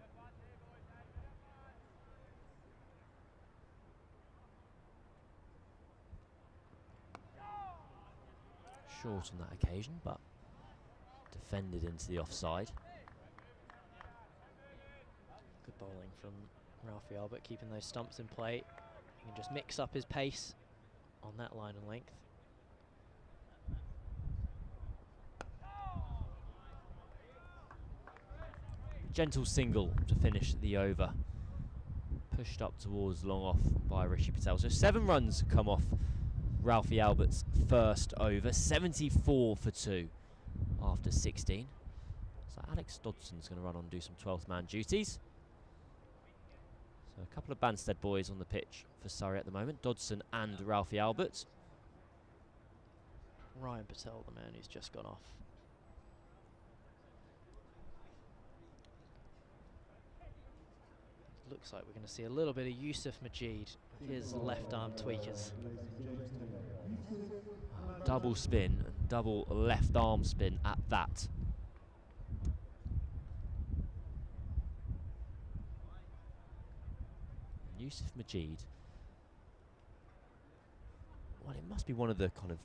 Short on that occasion, but defended into the offside. Good bowling from Ralphie Albert, keeping those stumps in play. He can just mix up his pace on that line and length. Gentle single to finish the over. Pushed up towards long off by Rishi Patel. So 7 runs come off Ralphie Albert's first over. 74 for 2 after 16. So Alex Dodson's going to run on and do some 12th man duties. So a couple of Banstead boys on the pitch for Surrey at the moment. Dodson and Ralphie Albert. Ryan Patel, the man who's just gone off. Looks like we're going to see a little bit of Yusuf Majid, his left arm tweakers. Double spin and double left arm spin at that. Yusuf Majid. Well, it must be one of the kind of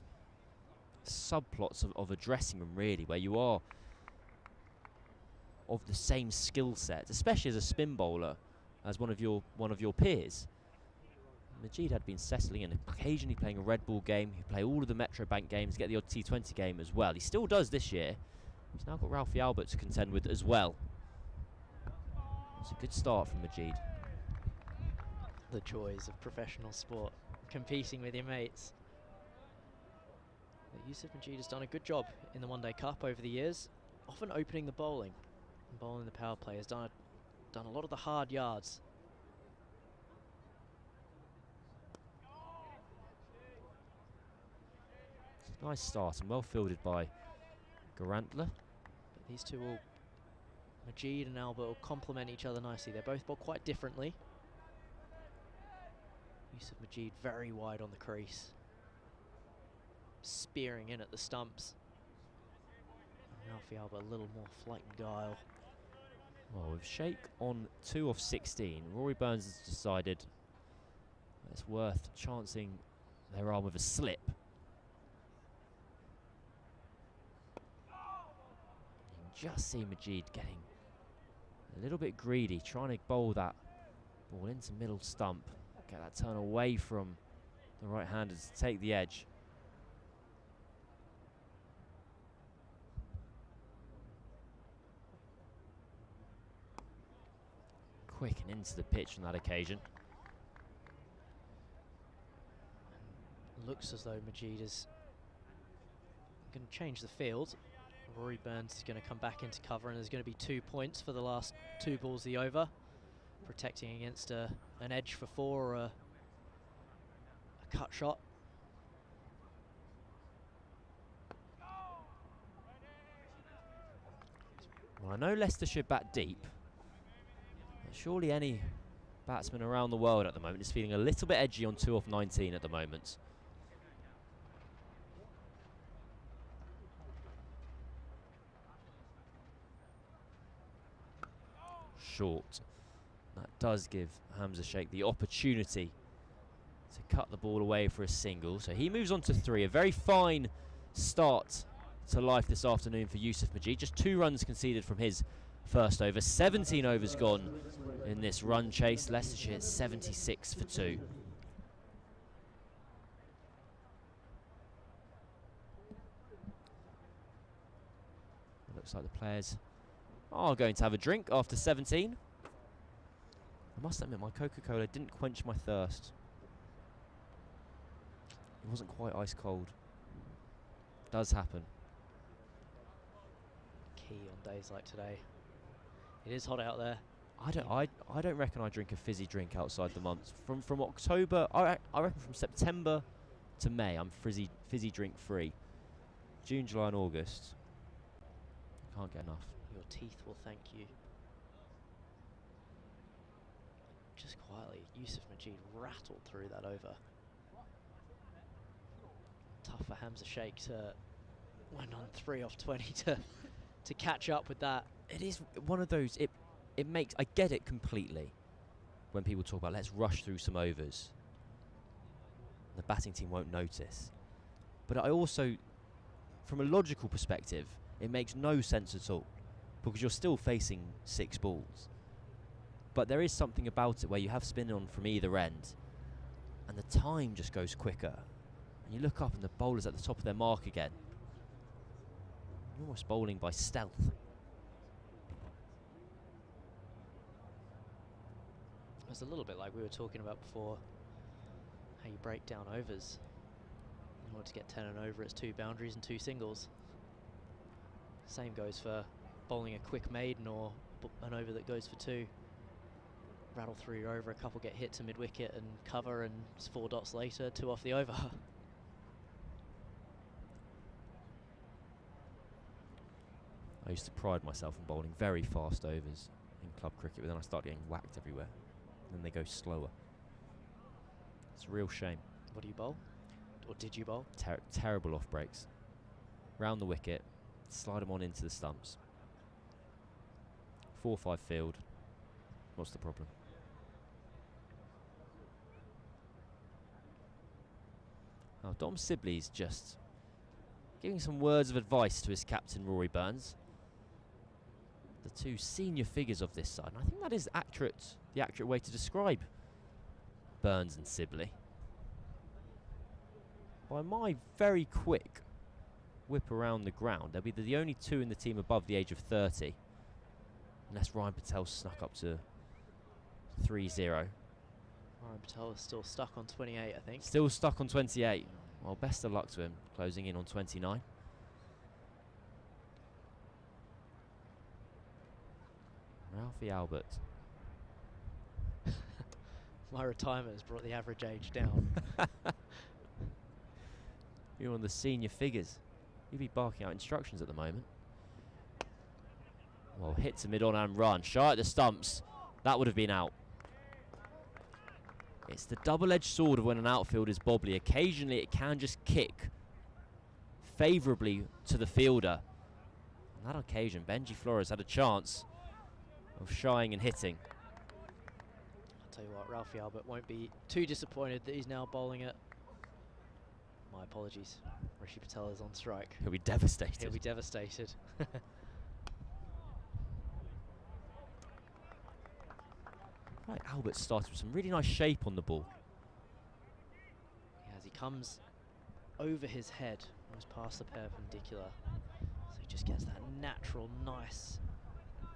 subplots of a dressing room, really, where you are of the same skill set, especially as a spin bowler, as one of your peers. Majid had been settling in, occasionally playing a red ball game. He'd play all of the Metro Bank games, get the odd T20 game as well. He still does this year. He's now got Ralphie Albert to contend with as well. It's a good start from Majid. The joys of professional sport, competing with your mates. But Yusuf Majid has done a good job in the One Day Cup over the years, often opening the bowling. And bowling the power play has done a lot of the hard yards. Nice start and well fielded by Garantler. But these two will, Majid and Albert, will complement each other nicely. They're both bowled quite differently. Yusuf Majid very wide on the crease. Spearing in at the stumps. Ralphie Albert a little more flight and guile. Well, with Sheikh on 2 of 16, Rory Burns has decided it's worth chancing their arm with a slip. You can just see Majid getting a little bit greedy, trying to bowl that ball into middle stump. Get that turn away from the right-handers to take the edge. Quick and into the pitch on that occasion. Looks as though Majid is going to change the field. Rory Burns is going to come back into cover, and there's going to be 2 points for the last 2 balls of the over. Protecting against an edge for 4 or a cut shot. Well, I know Leicestershire bat deep. But surely any batsman around the world at the moment is feeling a little bit edgy on 2 off 19 at the moment. Short. That does give Hamza Sheikh the opportunity to cut the ball away for a single. So he moves on to 3. A very fine start to life this afternoon for Yusuf Majid. Just 2 runs conceded from his first over. 17 overs gone in this run chase. Leicestershire 76 for 2. It looks like the players are going to have a drink after 17. I must admit, my Coca-Cola didn't quench my thirst. It wasn't quite ice cold. Does happen. Key on days like today. It is hot out there. I don't reckon I drink a fizzy drink outside the months. From October, I reckon from September to May, I'm fizzy drink free. June, July, and August, I can't get enough. Your teeth will thank you. Just quietly, Yusuf Majid rattled through that over. Tough for Hamza Sheikh to went on 3 off 20 to catch up with that. It is one of those, it makes, I get it completely when people talk about let's rush through some overs. The batting team won't notice. But I also, from a logical perspective, it makes no sense at all because you're still facing 6 balls. But there is something about it where you have spin on from either end and the time just goes quicker. And you look up and the bowler's at the top of their mark again. You're almost bowling by stealth. It's a little bit like we were talking about before, how you break down overs. In order to get 10 and over, it's 2 boundaries and 2 singles. Same goes for bowling a quick maiden or an over that goes for 2. Rattle through your over, a couple get hit to mid-wicket and cover, and it's 4 dots later, 2 off the over. I used to pride myself in bowling very fast overs in club cricket, but then I started getting whacked everywhere. And then they go slower. It's a real shame. What do you bowl? Or did you bowl? Terrible off breaks. Round the wicket, slide them on into the stumps. 4-5 field. What's the problem? Now, Dom Sibley's just giving some words of advice to his captain, Rory Burns. The 2 senior figures of this side. And I think that is accurate, the accurate way to describe Burns and Sibley. By my very quick whip around the ground, they'll be the only 2 in the team above the age of 30. Unless Ryan Patel snuck up to 3-0. Ryan Patel is still stuck on 28, I think. Still stuck on 28. Well, best of luck to him, closing in on 29. Ralphie Albert. My retirement has brought the average age down. You're on the senior figures. You'd be barking out instructions at the moment. Well, hit to mid-on and run. Shy at the stumps. That would have been out. It's the double-edged sword of when an outfield is bobbly. Occasionally it can just kick favourably to the fielder. On that occasion, Benji Flores had a chance of shying and hitting. I'll tell you what, Ralphie Albert won't be too disappointed that he's now bowling it. My apologies. Rishi Patel is on strike. He'll be devastated. He'll be devastated. Right, Albert started with some really nice shape on the ball. As he comes over his head, almost past the perpendicular. So he just gets that natural, nice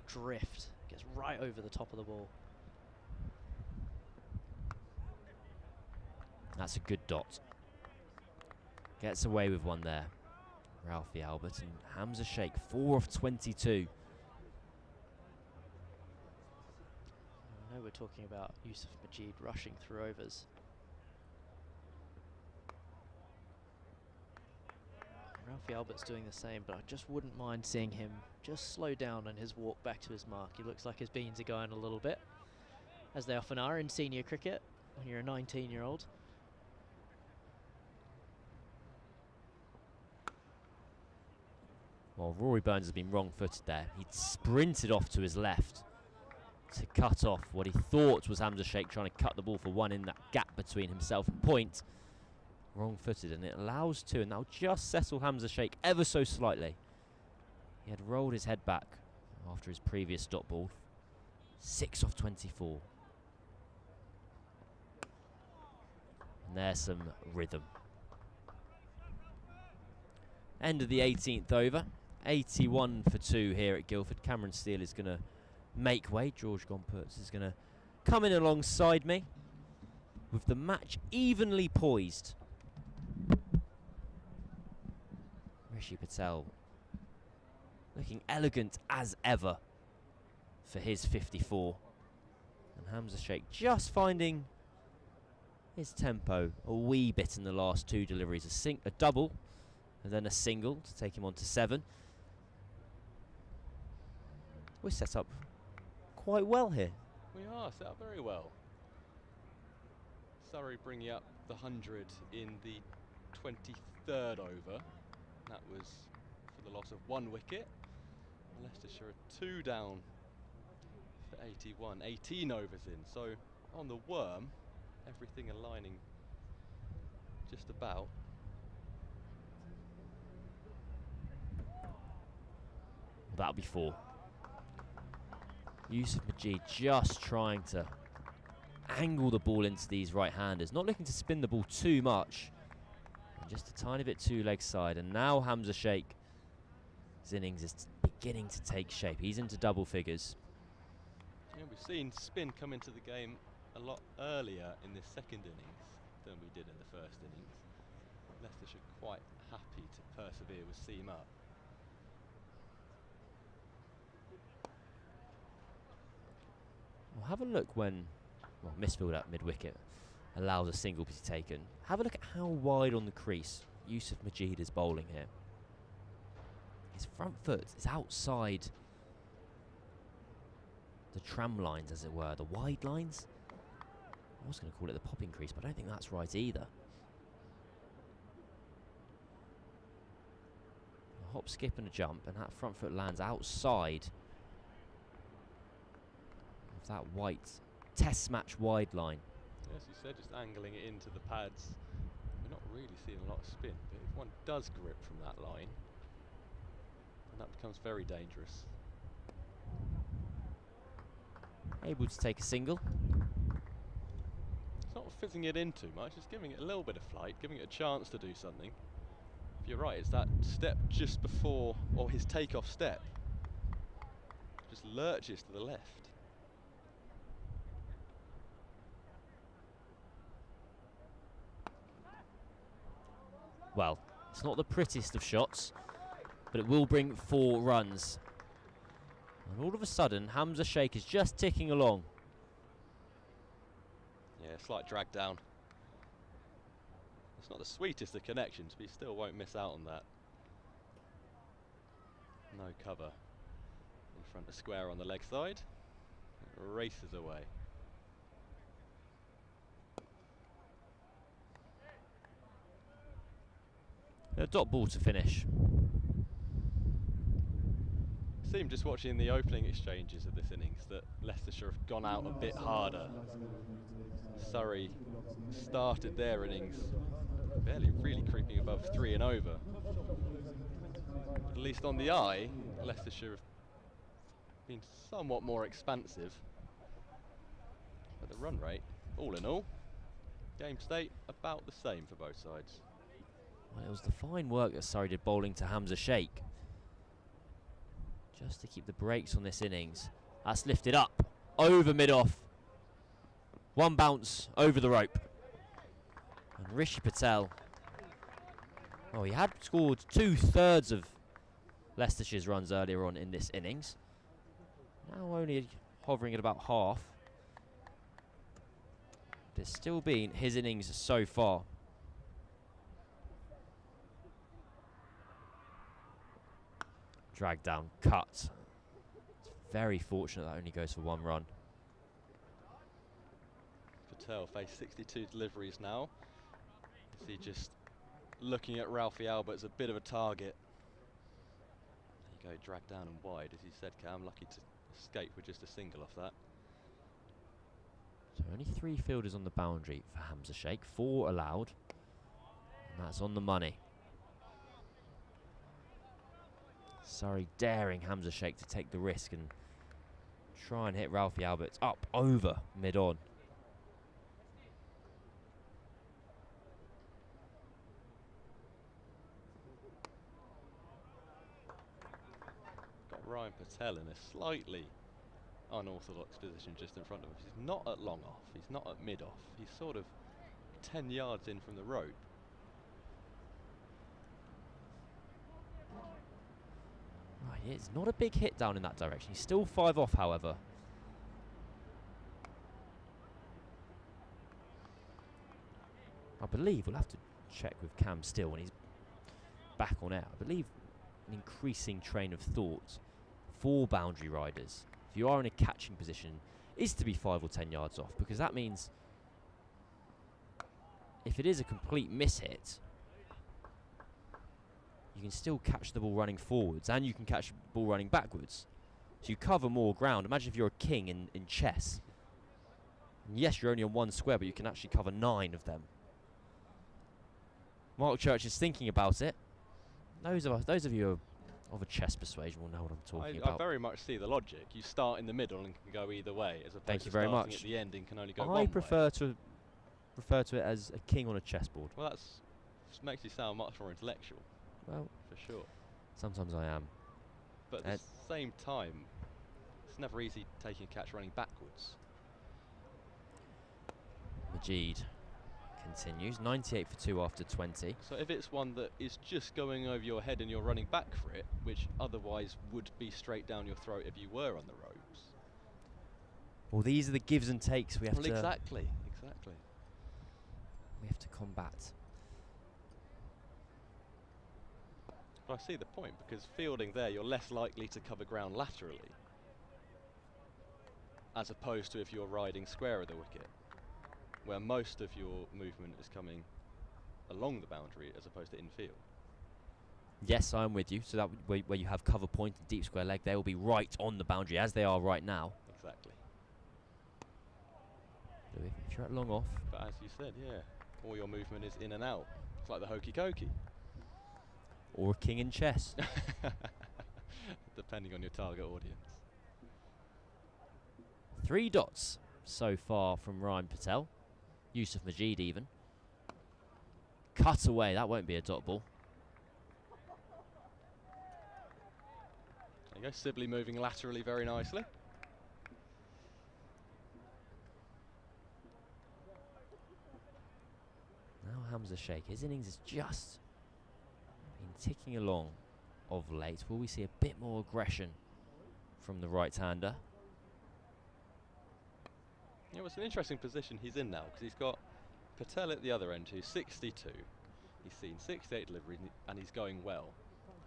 drift. Gets right over the top of the ball. That's a good dot. Gets away with one there. Ralphie Albert and Hamza Sheikh, 4 of 22. I know we're talking about Yusuf Majid rushing through overs. Ralphie Albert's doing the same, but I just wouldn't mind seeing him just slow down on his walk back to his mark. He looks like his beans are going a little bit, as they often are in senior cricket when you're a 19-year-old. Well, Rory Burns has been wrong-footed there. He'd sprinted off to his left to cut off what he thought was Hamza Sheikh trying to cut the ball for one in that gap between himself and point. Wrong-footed, and it allows two, and that'll just settle Hamza Sheikh ever so slightly. He had rolled his head back after his previous dot ball. 6 off 24. And there's some rhythm. End of the 18th over. 81 for 2 here at Guildford. Cameron Steele is going to make way. George Gompertz is going to come in alongside me with the match evenly poised. Rishi Patel looking elegant as ever for his 54. And Hamza Sheikh just finding his tempo a wee bit in the last 2 deliveries. A double and then a single to take him on to 7. We're set up quite well here. We are set up very well. Surrey bringing up the 100 in the 23rd over. That was for the loss of 1 wicket. Leicestershire are 2 down for 81. 18 overs in. So on the worm, everything aligning just about. That'll be 4. Yusuf Majid just trying to angle the ball into these right-handers, not looking to spin the ball too much, just a tiny bit too leg side. And now Hamza Sheikh's innings is beginning to take shape. He's into double figures. Yeah, we've seen spin come into the game a lot earlier in this second innings than we did in the first innings. Leicestershire quite happy to persevere with seam up. Well, have a look when, well, misfield at mid-wicket allows a single to be taken. Have a look at how wide on the crease Yusuf Majid is bowling here. His front foot is outside the tram lines, as it were, the wide lines. I was going to call it the popping crease, but I don't think that's right either. A hop, skip and a jump, and that front foot lands outside of that white test match wide line. As you said, just angling it into the pads. We're not really seeing a lot of spin, but if one does grip from that line, then that becomes very dangerous. Able to take a single. It's not fizzing it in too much, it's giving it a little bit of flight, giving it a chance to do something. If you're right, it's that step just before, or his takeoff step. Just lurches to the left. Well, it's not the prettiest of shots, but it will bring 4 runs. And all of a sudden, Hamza Sheikh is just ticking along. Yeah, slight drag down. It's not the sweetest of connections, but he still won't miss out on that. No cover in front of square on the leg side. It races away. A dot ball to finish. Seemed just watching the opening exchanges of this innings that Leicestershire have gone out a bit harder. Surrey started their innings barely really creeping above 3 and over. At least on the eye, Leicestershire have been somewhat more expansive. But the run rate, all in all, game state about the same for both sides. Well, it was the fine work that Surrey did bowling to Hamza Sheikh. Just to keep the brakes on this innings. That's lifted up, over mid-off. One bounce over the rope. And Rishi Patel, well, he had scored 2/3 of Leicestershire's runs earlier on in this innings. Now only hovering at about half. It's still been his innings so far. Drag down, cut. It's very fortunate that only goes for 1 run. Patel faced 62 deliveries now. Is he just looking at Ralphie Albert as a bit of a target? There you go, drag down and wide, as you said, Cam. Lucky to escape with just a single off that. So only 3 fielders on the boundary for Hamza Sheikh, 4 allowed. And that's on the money. Surrey daring Hamza Sheikh to take the risk and try and hit Ralphie Albert up over mid-on. Got Ryan Patel in a slightly unorthodox position just in front of him. He's not at long off, he's not at mid off, he's sort of 10 yards in from the rope. Right, it's not a big hit down in that direction. He's still 5 off, however. I believe we'll have to check with Cam still when he's back on air. I believe an increasing train of thought for boundary riders, if you are in a catching position, is to be 5 or 10 yards off, because that means if it is a complete miss-hit, you can still catch the ball running forwards and you can catch the ball running backwards. So you cover more ground. Imagine if you're a king in chess. And yes, you're only on 1 square, but you can actually cover 9 of them. Mark Church is thinking about it. Those of you who are of a chess persuasion will know what I'm talking about. I very much see the logic. You start in the middle and can go either way, as opposed Thank to you very starting much. at the end and can only go one I way. prefer to refer to it as a king on a chessboard. Well, that makes you sound much more intellectual. Well, for sure. sometimes I am. But at the same time, it's never easy taking a catch running backwards. Majid continues, 98 for 2 after 20. So if it's one that is just going over your head and you're running back for it, which otherwise would be straight down your throat if you were on the ropes. Well, these are the gives and takes we have to. Exactly. We have to combat. But I see the point, because fielding there, you're less likely to cover ground laterally, as opposed to if you're riding square of the wicket, where most of your movement is coming along the boundary as opposed to infield. Yes, I'm with you. So that where you have cover point and deep square leg, they will be right on the boundary as they are right now. Exactly. So if you're at long off, But as you said, yeah, all your movement is in and out. It's like the hokey cokey. or a king in chess. Depending on your target audience. 3 dots so far from Ryan Patel. Yusuf Majid even. Cut away, that won't be a dot ball. There you go, Sibley moving laterally very nicely. Now Hamza Sheikh, his innings has just been ticking along of late. Will we see a bit more aggression from the right-hander? Yeah, well, it's an interesting position he's in now, because he's got Patel at the other end, who's 62. He's seen 68 deliveries and he's going well.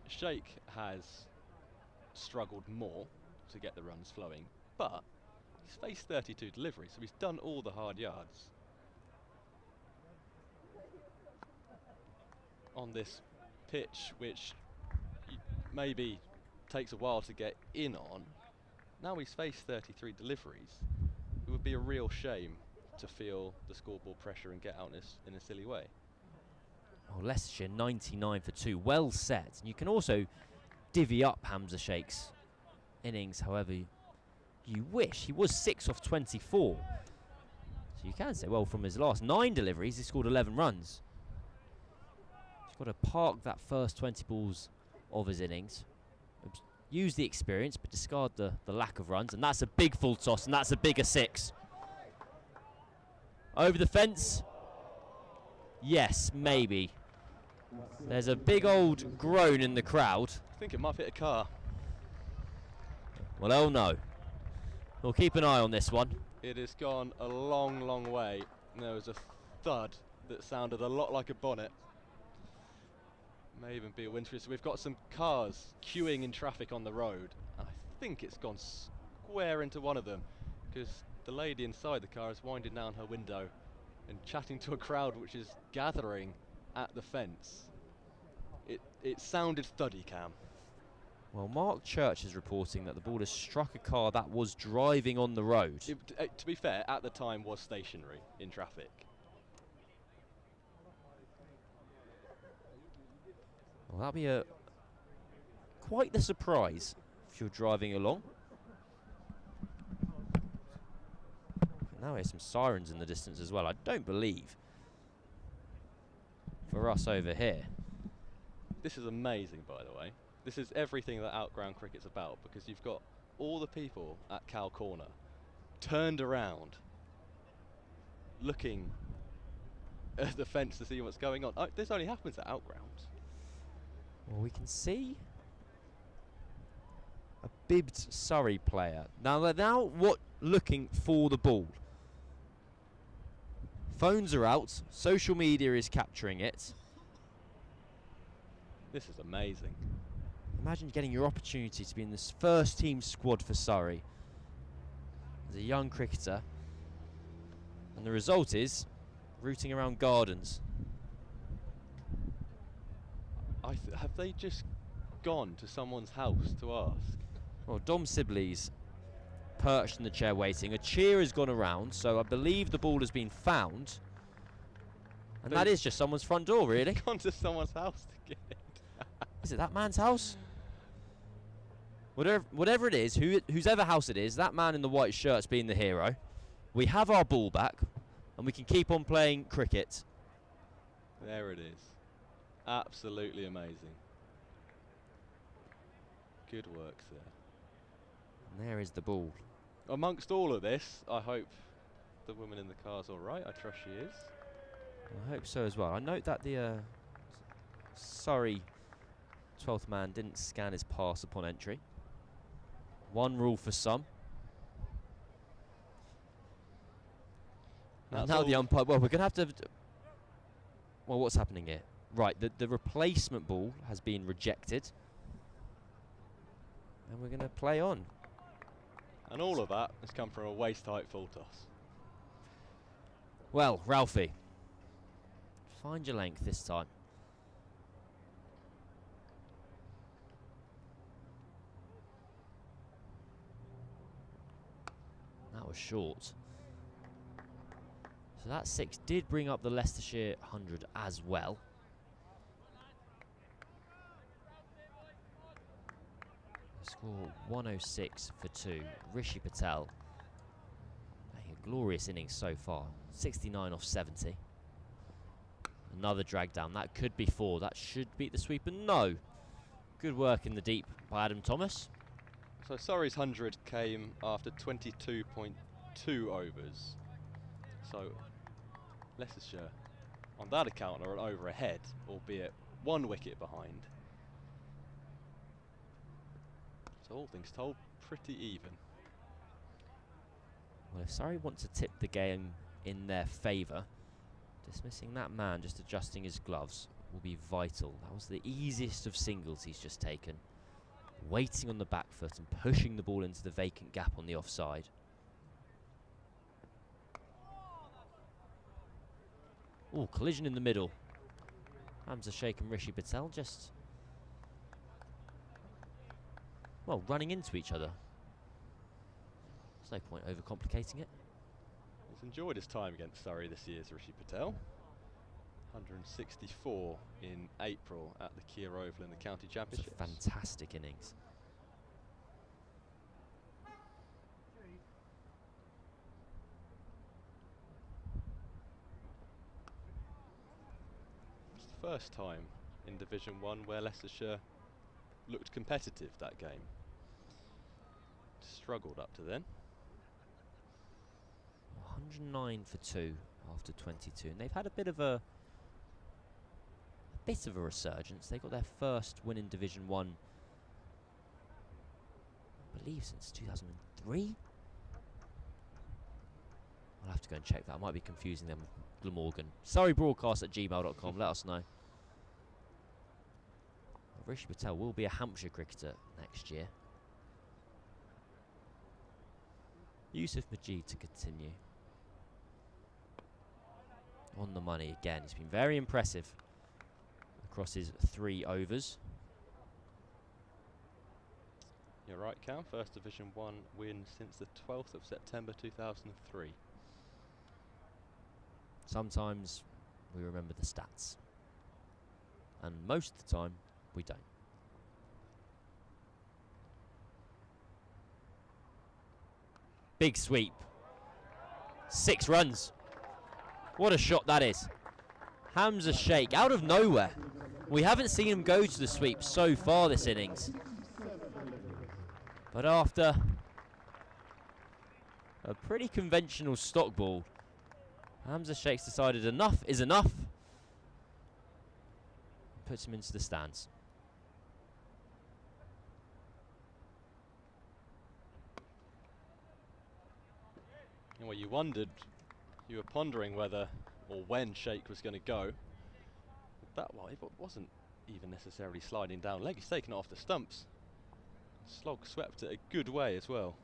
Sheikh has struggled more to get the runs flowing, but he's faced 32 deliveries, so he's done all the hard yards on this pitch which maybe takes a while to get in on. Now he's faced 33 deliveries. It would be a real shame to feel the scoreboard pressure and get out in a silly way. Oh, Leicestershire 99 for 2, well set. And you can also divvy up Hamza Sheikh's innings however you wish. He was 6 off 24. So you can say, well, from his last 9 deliveries, he scored 11 runs. He's got to park that first 20 balls of his innings. Use the experience, but discard the lack of runs. And that's a big full toss, and that's a bigger 6. Over the fence. Yes, maybe. There's a big old groan in the crowd. I think it might hit a car. Well, oh no. We'll keep an eye on this one. It has gone a long, long way. And there was a thud that sounded a lot like a bonnet. May even be a windscreen. So we've got some cars queuing in traffic on the road. I think it's gone square into one of them, because the lady inside the car is winding down her window and chatting to a crowd which is gathering at the fence. It sounded thuddy, Cam. Well, Mark Church is reporting that the ball has struck a car that was driving on the road. To be fair, at the time was stationary in traffic. Well, that'll be quite the surprise if you're driving along. Now there's some sirens in the distance as well, I don't believe. For us over here. This is amazing, by the way. This is everything that outground cricket's about, because you've got all the people at Cow Corner turned around, looking at the fence to see what's going on. This only happens at outgrounds. Well, we can see a bibbed Surrey player. Now they're looking for the ball. Phones are out, social media is capturing it. This is amazing. Imagine getting your opportunity to be in this first team squad for Surrey as a young cricketer, and the result is rooting around gardens. Have they just gone to someone's house to ask? Well, Dom Sibley's perched in the chair waiting. A cheer has gone around, so I believe the ball has been found. And that is just someone's front door, really. Gone to someone's house to get it. Is it that man's house? Whatever it is, whose ever house it is, that man in the white shirt's being the hero. We have our ball back, and we can keep on playing cricket. There it is. Absolutely amazing. Good work there. And there is the ball. Amongst all of this, I hope the woman in the car's all right. I trust she is. I hope so as well. I note that the Surrey 12th man didn't scan his pass upon entry. One rule for some. And now the umpire. Well, we're going to have to. Well, what's happening here? Right, the replacement ball has been rejected. And we're going to play on. And all of that has come from a waist-height full toss. Well, Ralphie, find your length this time. That was short. So that 6 did bring up the Leicestershire 100 as well. Score 106 for 2. Rishi Patel, a glorious innings so far. 69 off 70. Another drag down. That could be 4. That should beat the sweeper. No. Good work in the deep by Adam Thomas. So Surrey's 100 came after 22.2 overs. So Leicestershire, on that account, are an over ahead, albeit 1 wicket behind. So all things told, pretty even. Well, if Surrey want to tip the game in their favour, dismissing that man just adjusting his gloves will be vital. That was the easiest of singles he's just taken. Waiting on the back foot and pushing the ball into the vacant gap on the offside. Oh, collision in the middle. Hamza Sheikh and Rishi Patel just, well, running into each other. There's no point overcomplicating it. He's enjoyed his time against Surrey this year, Rishi Patel. 164 in April at the Kia Oval in the County It's Championships. a fantastic innings. It's the first time in Division 1 where Leicestershire looked competitive that game. Struggled up to then. 109 for 2 after 22, and they've had a bit of a resurgence. They got their first win in Division 1, I believe, since 2003. I'll have to go and check that. I might be confusing them with Glamorgan. SurreyBroadcast@gmail.com. Let us know. Rishi Patel will be a Hampshire cricketer next year. Yusuf Majid to continue. On the money again. He's been very impressive across his 3 overs. You're right, Cam. First Division 1 win since the 12th of September 2003. Sometimes we remember the stats, and most of the time we don't. Big sweep. 6 runs. What a shot that is. Hamza Sheikh out of nowhere. We haven't seen him go to the sweep so far this innings. But after a pretty conventional stock ball, Hamza Sheikh's decided enough is enough. Puts him into the stands. And well, you wondered, you were pondering whether or when Sheikh was going to go. That one, it wasn't even necessarily sliding down leg. He's taken it off the stumps. Slog swept it a good way as well.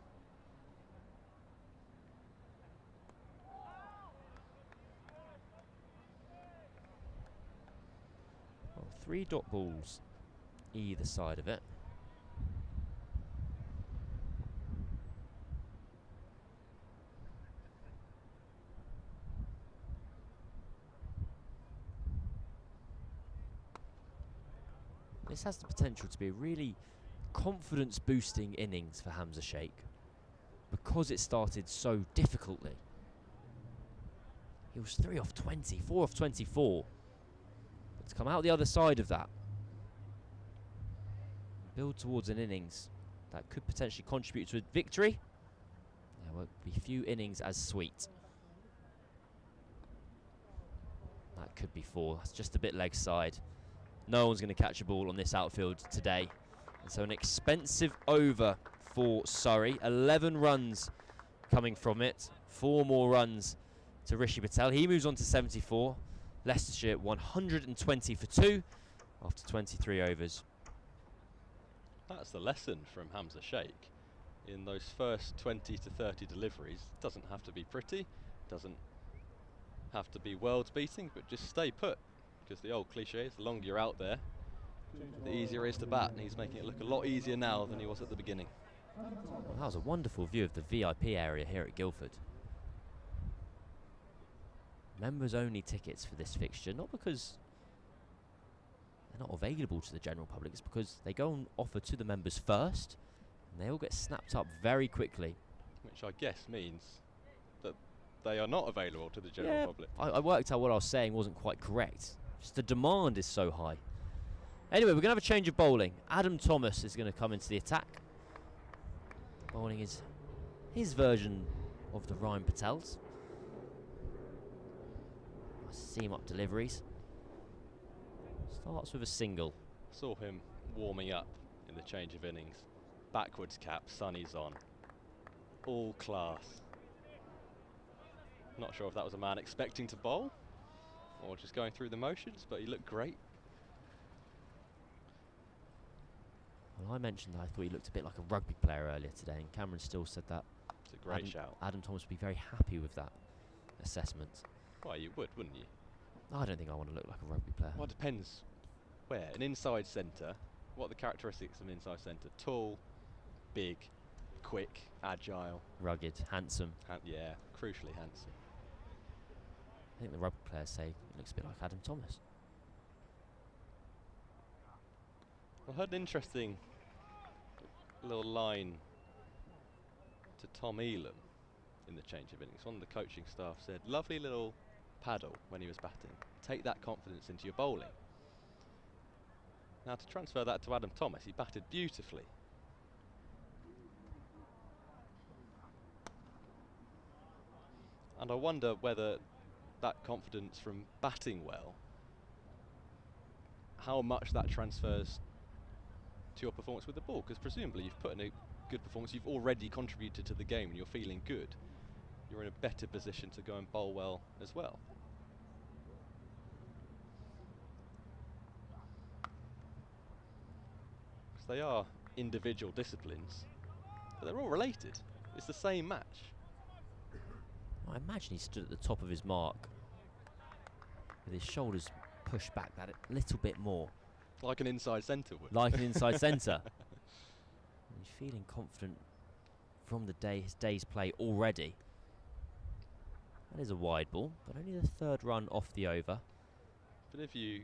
Well, 3 dot balls either side of it. This has the potential to be a really confidence-boosting innings for Hamza Sheikh because it started so difficultly. He was 3 off 20, 4 off 24. But to come out the other side of that, build towards an innings that could potentially contribute to a victory, there won't be few innings as sweet. That could be 4. That's just a bit leg side. No one's going to catch a ball on this outfield today. And so an expensive over for Surrey. 11 runs coming from it. 4 more runs to Rishi Patel. He moves on to 74. Leicestershire 120 for 2 after 23 overs. That's the lesson from Hamza Sheikh. In those first 20 to 30 deliveries, it doesn't have to be pretty, doesn't have to be world beating, but just stay put. Because the old cliche is the longer you're out there, the easier it is to bat, and he's making it look a lot easier now than he was at the beginning. Well, that was a wonderful view of the VIP area here at Guildford. Members only tickets for this fixture, not because they're not available to the general public, it's because they go on offer to the members first, and they all get snapped up very quickly. Which I guess means that they are not available to the general public. I worked out what I was saying wasn't quite correct. Just the demand is so high. Anyway, we're going to have a change of bowling. Adam Thomas is going to come into the attack. Bowling is his version of the Ryan Patels. Seam up deliveries. Starts with a single. Saw him warming up in the change of innings. Backwards cap, sunnies on. All class. Not sure if that was a man expecting to bowl or just going through the motions, but he looked great. Well, I mentioned that I thought he looked a bit like a rugby player earlier today, and Cameron still said that. It's a great shout. Adam Thomas would be very happy with that assessment. Well, you would, wouldn't you? I don't think I want to look like a rugby player. Well, it depends where. An inside centre, what are the characteristics of an inside centre? Tall, big, quick, agile. Rugged, handsome. Yeah, crucially handsome. I think the rugby players say he looks a bit like Adam Thomas. I heard an interesting little line to Tom Elam in the change of innings. One of the coaching staff said, lovely little paddle when he was batting. Take that confidence into your bowling. Now to transfer that to Adam Thomas, he batted beautifully. And I wonder whether that confidence from batting well, how much that transfers to your performance with the ball, because presumably you've put in a good performance, you've already contributed to the game and you're feeling good. You're in a better position to go and bowl well as well. Because they are individual disciplines, but they're all related. It's the same match. I imagine he stood at the top of his mark with his shoulders pushed back that little bit more. Like an inside centre would. Like an inside centre. He's feeling confident from his day's play already. That is a wide ball, but only the third run off the over. But if you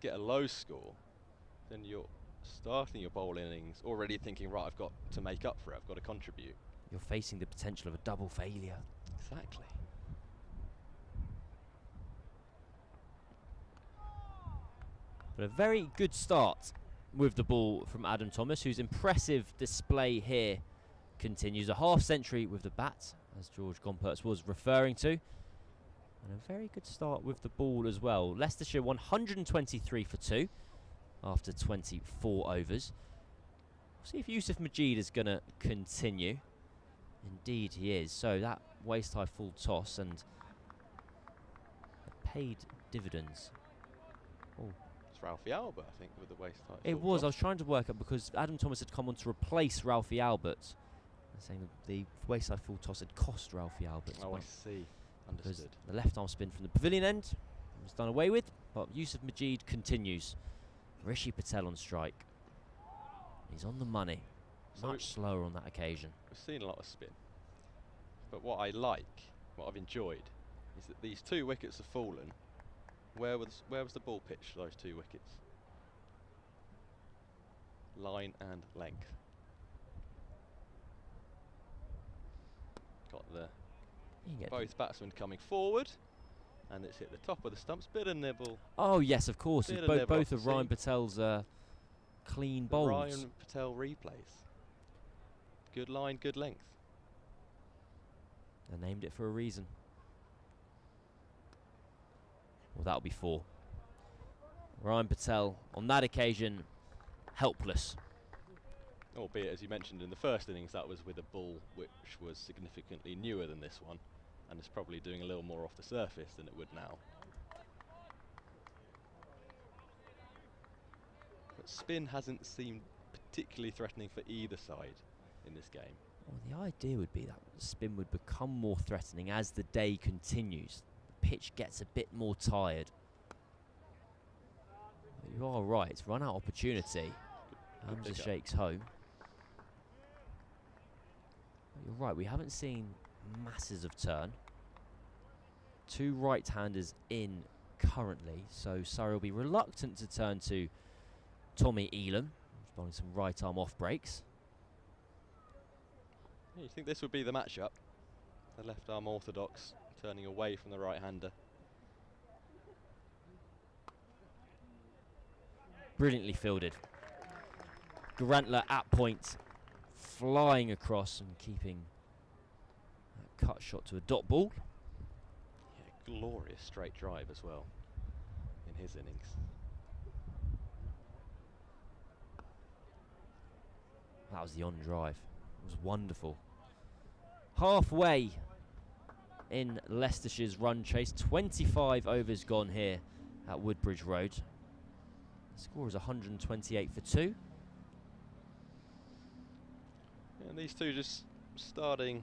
get a low score, then you're starting your bowl innings already thinking, right, I've got to make up for it, I've got to contribute. You're facing the potential of a double failure. Exactly. But a very good start with the ball from Adam Thomas, whose impressive display here continues. A half century with the bat, as George Gompertz was referring to. And a very good start with the ball as well. Leicestershire 123 for 2 after 24 overs. We'll see if Yusuf Majid is going to continue. Indeed he is. So that waist-high full toss and paid dividends. Oh. It's Ralphie Albert, I think, with the waist height. It was. I was trying to work out because Adam Thomas had come on to replace Ralphie Albert. Saying that the waist-high full toss had cost Ralphie Albert. Oh, I see. Understood. The left arm spin from the pavilion end was done away with, but Yusuf Majid continues. Rishi Patel on strike. He's on the money. So Much slower on that occasion. We've seen a lot of spin. But what I like, what I've enjoyed, is that these 2 wickets have fallen. Where was the ball pitched for those 2 wickets? Line and length. Got both batsmen coming forward, and it's hit the top of the stumps. Bit of nibble. Oh yes, of course. Bit It's of nibble both off of the Ryan seam. Patel's clean The bowls. Ryan Patel replays. Good line, good length. They named it for a reason. Well, that'll be 4. Ryan Patel, on that occasion, helpless. Albeit, as you mentioned in the first innings, that was with a ball which was significantly newer than this one, and is probably doing a little more off the surface than it would now. But spin hasn't seemed particularly threatening for either side in this game. Well, the idea would be that spin would become more threatening as the day continues. The pitch gets a bit more tired. But you are right, it's run out opportunity. Hamza pick up. shakes home. But you're right, we haven't seen masses of turn. 2 right-handers in currently, so Surrey will be reluctant to turn to Tommy Elam, who's bowling some right arm off breaks. Yeah, you think this would be the matchup? The left arm orthodox turning away from the right-hander. Brilliantly fielded. Garantler at point, flying across and keeping that cut shot to a dot ball. Yeah, glorious straight drive as well in his innings. That was the on drive. It was wonderful. Halfway in Leicestershire's run chase. 25 overs gone here at Woodbridge Road. The score is 128 for 2. And these two just starting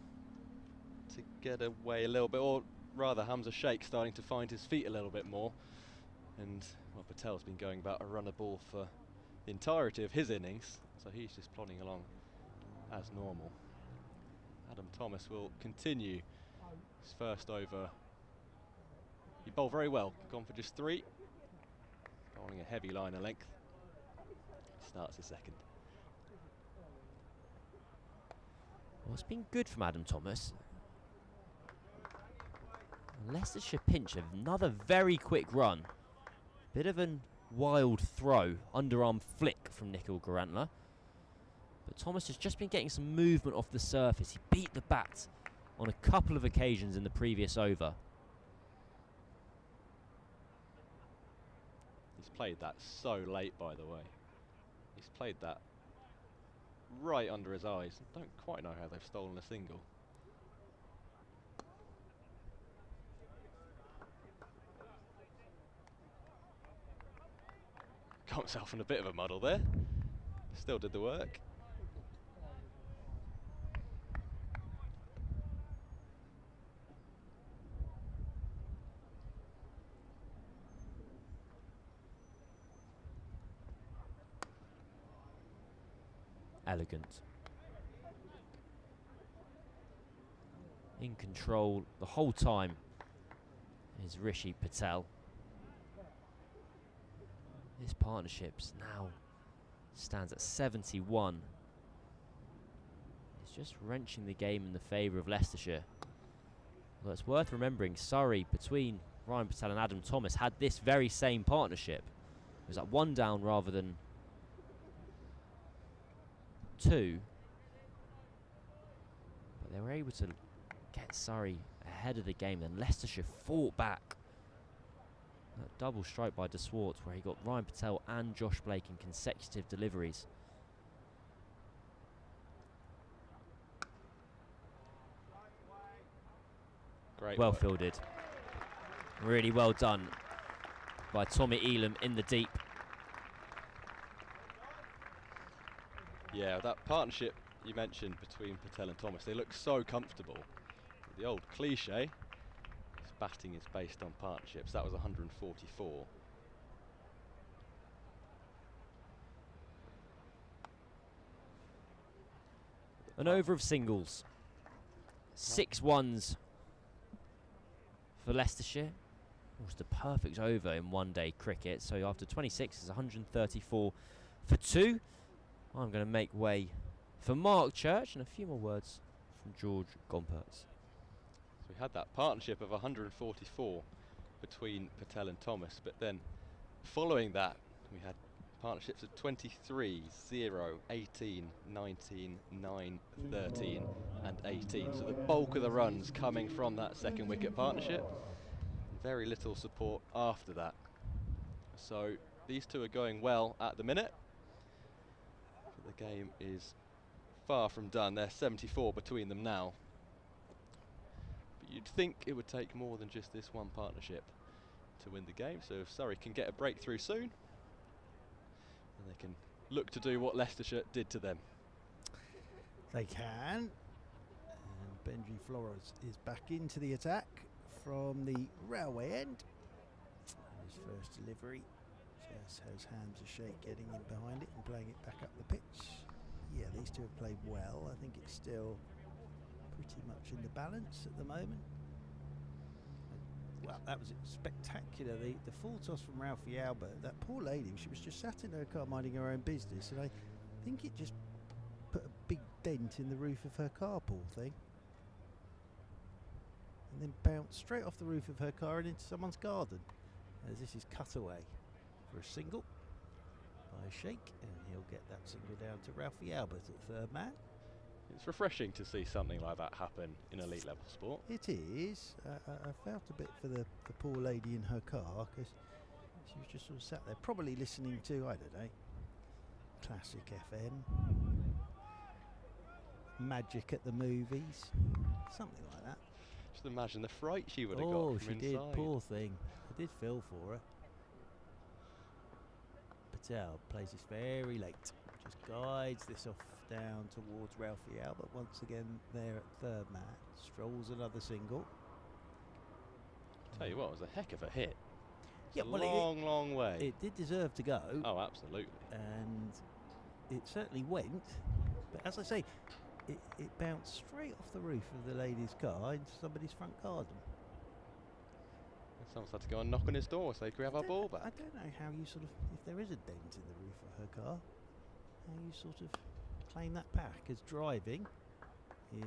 to get away a little bit, or rather Hamza Sheikh starting to find his feet a little bit more. And, well, Patel's been going about a runner ball for the entirety of his innings, so he's just plodding along as normal. Adam Thomas will continue his first over. He bowled very well, gone for just 3. Bowling a heavy liner length. Starts his second. Well, it's been good from Adam Thomas. Leicestershire pinch another very quick run. Bit of a wild throw, underarm flick from Nikhil Garantla. But Thomas has just been getting some movement off the surface. He beat the bat on a couple of occasions in the previous over. He's played that so late, by the way. He's played that right under his eyes. I don't quite know how they've stolen a single. Got himself in a bit of a muddle there. Still did the work. Elegant. In control the whole time is Rishi Patel. This partnership now stands at 71. It's just wrenching the game in the favour of Leicestershire. Well, it's worth remembering Surrey, between Ryan Patel and Adam Thomas, had this very same partnership. It was like 1 down rather than 2. But they were able to get Surrey ahead of the game. Then Leicestershire fought back. That double strike by De Swartz, where he got Ryan Patel and Josh Blake in consecutive deliveries. Great Well work. fielded. Really well done by Tommy Elam in the deep. Yeah, that partnership you mentioned between Patel and Thomas, they look so comfortable. The old cliche, batting is based on partnerships. That was 144. An over of singles. 6 ones for Leicestershire. Almost a perfect over in one-day cricket. So after 26, it's 134 for 2. I'm going to make way for Mark Church and a few more words from George Gompertz. So we had that partnership of 144 between Patel and Thomas, but then following that we had partnerships of 23, 0, 18, 19, 9, 13 and 18. So the bulk of the runs coming from that second wicket partnership. Very little support after that. So these two are going well at the minute. But the game is far from done. They're 74 between them now. You'd think it would take more than just this one partnership to win the game. So if Surrey can get a breakthrough soon, then they can look to do what Leicestershire did to them. They can. And Benji Flores is back into the attack from the railway end. His first delivery just has Hamza Sheikh getting in behind it and playing it back up the pitch. Yeah, these two have played well. I think it's still pretty much in the balance at the moment. Well, that was spectacular. The full toss from Ralphie Albert, that poor lady, she was just sat in her car minding her own business, and I think it just put a big dent in the roof of her car, poor thing. And then bounced straight off the roof of her car and into someone's garden. As this is cut away for a single by Sheikh, and he'll get that single down to Ralphie Albert at third man. It's refreshing to see something like that happen in elite level sport. It is. I felt a bit for the poor lady in her car, because she was just sort of sat there, probably listening to, I don't know, Classic FM, Magic at the Movies, something like that. Just imagine the fright she would have got Oh, from she did, inside. poor thing. I did feel for her. Patel plays this very late. Just guides this off down towards Ralphie Albert once again there at third man. Strolls another single. Tell you what, it was a heck of a hit. It's Yeah, a well, long way. It did deserve to go. Oh, absolutely. And it certainly went. But as I say, it bounced straight off the roof of the lady's car into somebody's front garden. Someone's had to go and knock on his door, say, can we have our ball back? I don't know how you sort of, if there is a dent in the roof of her car, how you sort of claim that back. As driving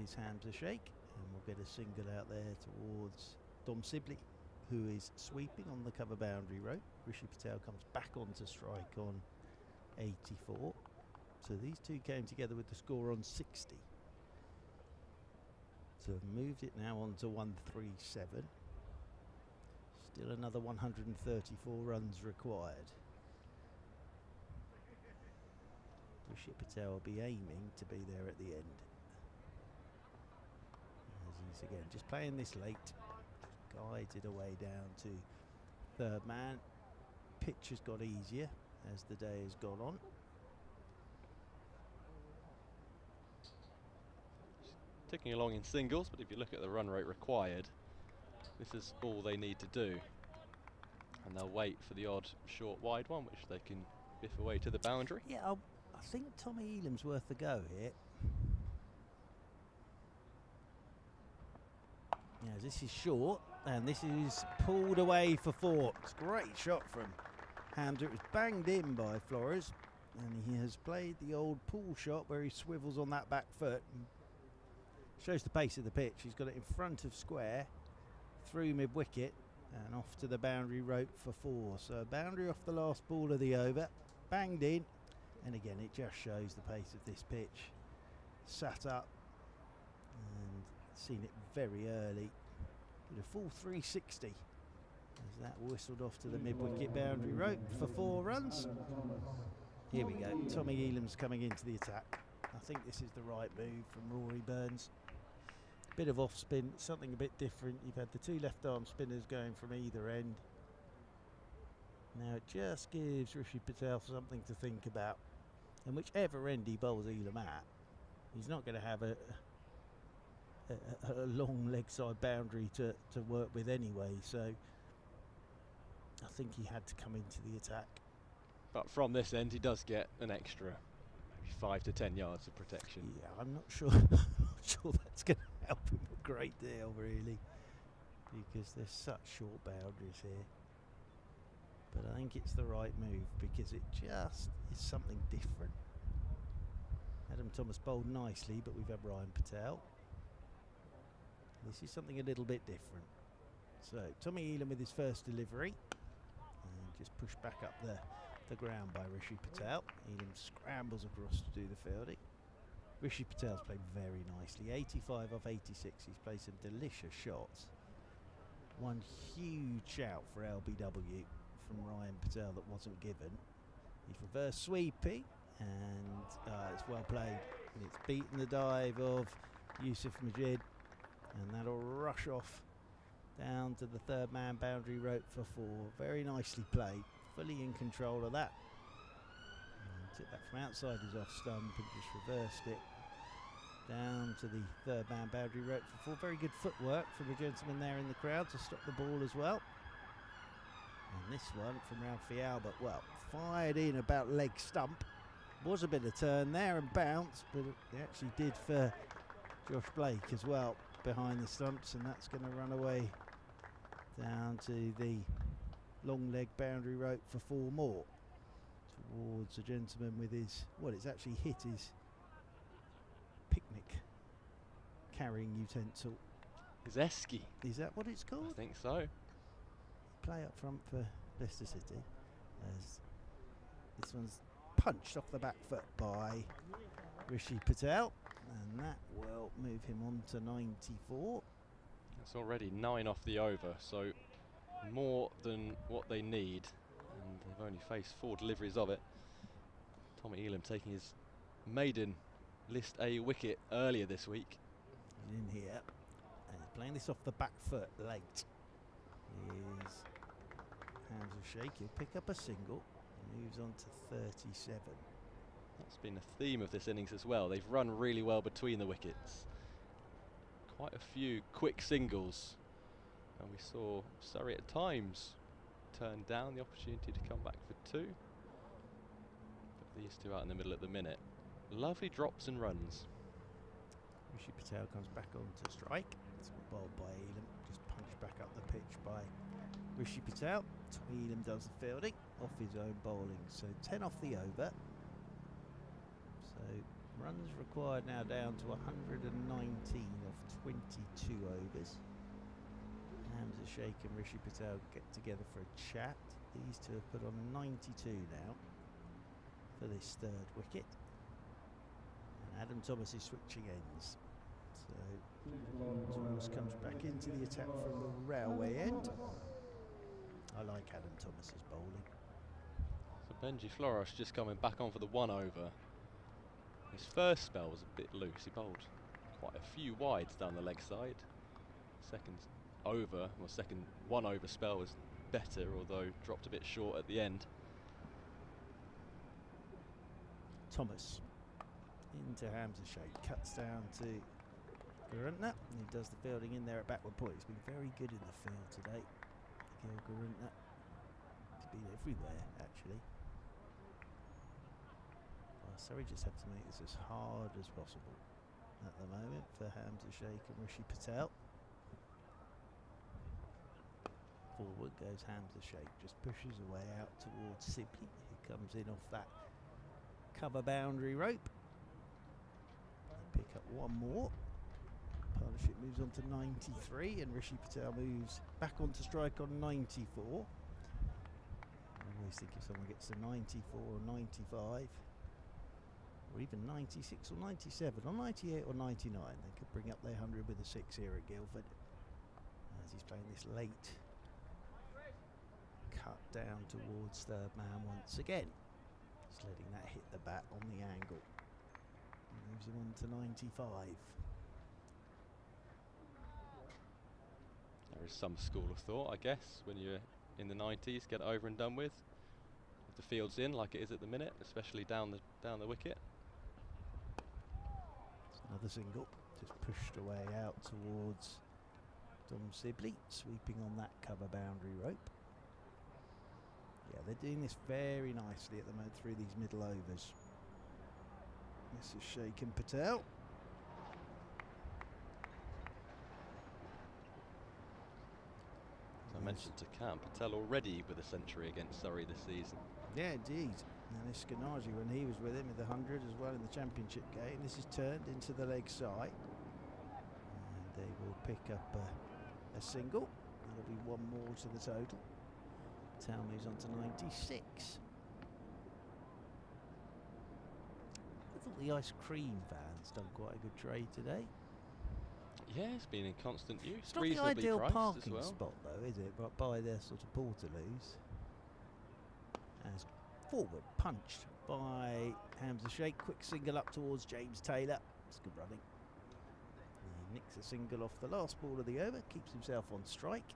is Hamza Sheikh, and we'll get a single out there towards Dom Sibley, who is sweeping on the cover boundary rope. Rishi Patel comes back onto strike on 84. So these two came together with the score on 60. So have moved it now on to 137. Still another 134 runs required. Rishi Patel will be aiming to be there at the end. As he's again just playing this late, guided away down to third man. Pitch has got easier as the day has gone on. Ticking along in singles, but if you look at the run rate required, this is all they need to do. And they'll wait for the odd short wide one, which they can biff away to the boundary. Yeah, I think Tommy Elam's worth a go here. Yeah, this is short, and this is pulled away for 4. It's a great shot from Hamza. It was banged in by Flores, and he has played the old pull shot where he swivels on that back foot and shows the pace of the pitch. He's got it in front of square, through mid-wicket, and off to the boundary rope for 4. So boundary off the last ball of the over, banged in, and again it just shows the pace of this pitch. Sat up and seen it very early. Did a full 360 as that whistled off to the mid-wicket boundary rope for 4 runs. Here we go. Tommy Elam's coming into the attack. I think this is the right move from Rory Burns. Bit of off spin, something a bit different. You've had the 2 left arm spinners going from either end. Now it just gives Rishi Patel something to think about. And whichever end he bowls Elam at, he's not going to have a long leg side boundary to work with anyway. So I think he had to come into the attack. But from this end, he does get an extra maybe 5 to 10 yards of protection. Yeah, I'm not sure. I'm not sure that's going to help him a great deal, really, because there's such short boundaries here. But I think it's the right move because it just is something different. Adam Thomas bowled nicely, but we've had Ryan Patel. This is something a little bit different. So Tommy Elam with his first delivery, and just pushed back up the ground by Rishi Patel. Elam scrambles across to do the fielding. Rishi Patel's played very nicely. 85 off 86. He's played some delicious shots. One huge shout for LBW from Ryan Patel that wasn't given. He's reverse sweeping, and it's well played. And it's beaten the dive of Yusuf Majid, and that'll rush off down to the third man boundary rope for 4. Very nicely played. Fully in control of that. And took that from outside his off stump and just reversed it down to the third man boundary rope for 4. Very good footwork from a gentleman there in the crowd to stop the ball as well. And this one from Ralphie Albert, well, fired in about leg stump. Was a bit of turn there and bounce, but it actually did for Josh Blake as well behind the stumps, and that's going to run away down to the long leg boundary rope for 4 more towards a gentleman with his, well, it's actually hit his picnic carrying utensil. His esky. Is that what it's called? I think so. Play up front for Leicester City as this one's punched off the back foot by Rishi Patel, and that will move him on to 94. It's already 9 off the over, so more than what they need, and they've only faced 4 deliveries of it. Tommy Elam taking his maiden List A wicket earlier this week. He's in here, and he's playing this off the back foot late. His hands are shaky. He'll pick up a single, and moves on to 37. That's been a theme of this innings as well. They've run really well between the wickets. Quite a few quick singles And we saw Surrey at times turn down the opportunity to come back for 2. But these two out in the middle at the minute. Lovely drops and runs. Rishi Patel comes back on to strike. It's bowled by Elam. Just punched back up the pitch by Rishi Patel. Tommy Elam does the fielding off his own bowling. So 10 off the over. So runs required now down to 119 off 22 overs. Hamza Sheikh and Rishi Patel get together for a chat. These two have put on 92 now for this 3rd wicket. And Adam Thomas is switching ends. So Thomas comes back into the attack from the railway end. I like Adam Thomas's bowling. So Benji Floros just coming back on for the 1 over. His first spell was a bit loose. He bowled quite a few wides down the leg side. Second 1 over spell was better, although dropped a bit short at the end. Thomas into Hamza Sheikh, cuts down to Guruntner, and he does the fielding in there at backward point. He's been very good in the field today, Gil Guruntner. He's been everywhere actually. Well, Surrey just have to make this as hard as possible at the moment for Hamza Sheikh and Rishi Patel. Forward goes Hamza Sheikh, just pushes away out towards Sibley. He comes in off that cover boundary rope. They pick up 1 more. Partnership moves on to 93 and Rishi Patel moves back onto strike on 94. I always think if someone gets to 94 or 95 or even 96 or 97 or 98 or 99, they could bring up their 100 with a 6 here at Guildford. As he's playing this late cut down towards 3rd man once again. Just letting that hit the bat on the angle. Moves him on to 95. There is some school of thought, I guess, when you're in the 90s, get it over and done with. If the field's in, like it is at the minute, especially down the wicket. It's another single, just pushed away out towards Dom Sibley, sweeping on that cover boundary rope. Yeah, they're doing this very nicely at the moment through these middle overs. This is Sheikh and Patel. As I mentioned to Cam, Patel already with a century against Surrey this season. Yeah, indeed. And Iskanaji, when he was with him in the 100 as well in the championship game, this is turned into the leg side. And they will pick up a single. That'll be 1 more to the total. Patel moves on to 96. I thought the ice cream van's done quite a good trade today. Yeah, it's been in constant use. It's not the Reasonably ideal priced parking as well. spot though, is it? But by their sort of Portaloos. As forward punched by Hamza Sheikh. Quick single up towards James Taylor. It's good running. He nicks a single off the last ball of the over. Keeps himself on strike.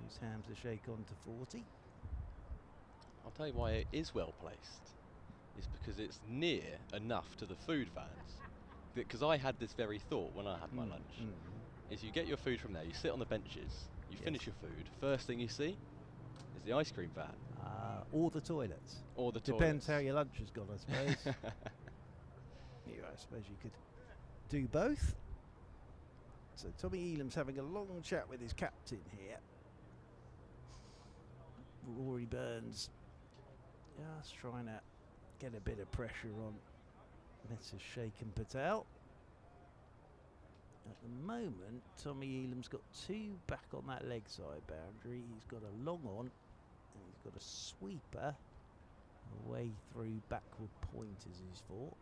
Moves Hamza Sheikh on to 40. I'll tell you why it is well placed. Is because it's near enough to the food vans. Because I had this very thought when I had my lunch. Is you get your food from there, you sit on the benches, you finish your food, first thing you see is the ice cream van. Or the toilets. Or the Depends toilets. how your lunch has gone, I suppose. Yeah, I suppose you could do both. So Tommy Elam's having a long chat with his captain here. Rory Burns just trying to get a bit of pressure on Messrs Sheikh and Patel. At the moment, Tommy Elam's got 2 back on that leg side boundary. He's got a long on and he's got a sweeper away through backward point as his fought.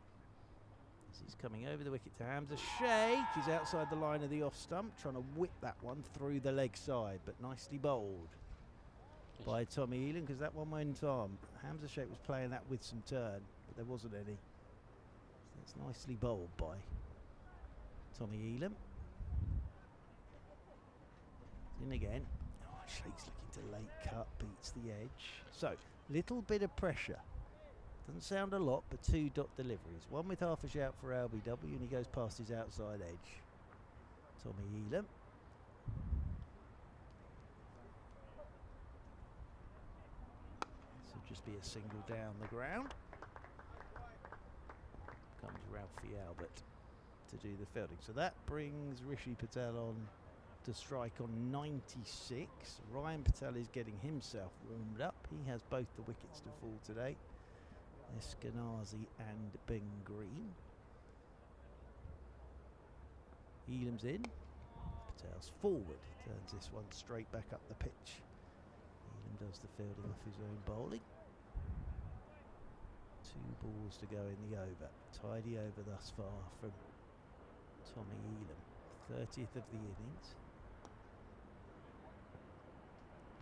As he's coming over the wicket to Hamza Sheikh. He's outside the line of the off stump, trying to whip that one through the leg side, but nicely bowled by Tommy Elam, because that one went on. Hamza Sheikh was playing that with some turn, but there wasn't any. So that's nicely bowled by Tommy Elam. In again. Oh, Sheikh's looking to late cut, beats the edge. So, little bit of pressure. Doesn't sound a lot, but 2 dot deliveries. One with half a shout for LBW, and he goes past his outside edge. Tommy Elam. So just be a single down the ground. Comes Ralphie Albert to do the fielding. So that brings Rishi Patel on to strike on 96. Ryan Patel is getting himself warmed up. He has both the wickets to fall today. Eskenazi and Ben Green. Elam's in. Patel's forward. Turns this one straight back up the pitch. Elam does the fielding off his own bowling. 2 balls to go in the over. Tidy over thus far from Tommy Elam. 30th of the innings.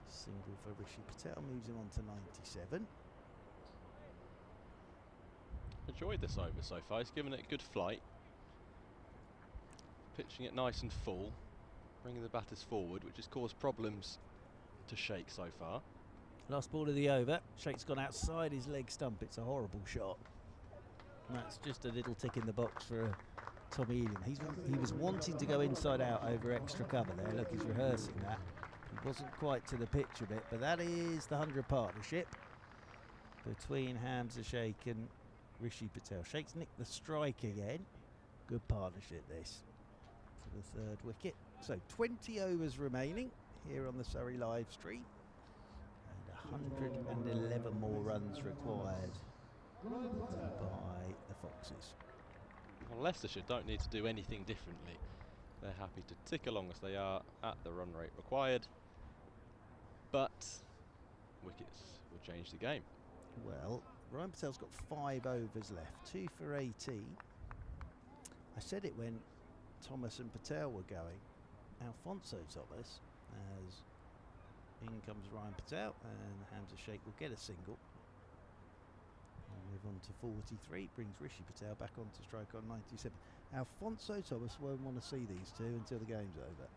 Single for Rishi Patel moves him on to 97. Enjoyed this over so far. He's given it a good flight. Pitching it nice and full. Bringing the batters forward, which has caused problems to Sheikh so far. Last ball of the over. Sheikh's gone outside his leg stump. It's a horrible shot. And that's just a little tick in the box for Tommy Elam. He was wanting to go inside out over extra cover there. Look, he's rehearsing that. He wasn't quite to the pitch a bit, but that is the 100 partnership between Hamza Sheikh and Rishi Patel. Sheikh's nicked the strike again. Good partnership this for the 3rd wicket. So 20 overs remaining here on the Surrey live stream. And 111 more runs required by the Foxes. Well, Leicestershire don't need to do anything differently. They're happy to tick along as they are at the run rate required. But wickets will change the game. Well, Ryan Patel's got 5 overs left, 2 for 18. I said it when Thomas and Patel were going. Alfonso Thomas, as in comes Ryan Patel, and Hamza Sheikh will get a single. And move on to 43, brings Rishi Patel back on to strike on 97. Alfonso Thomas won't want to see these two until the game's over.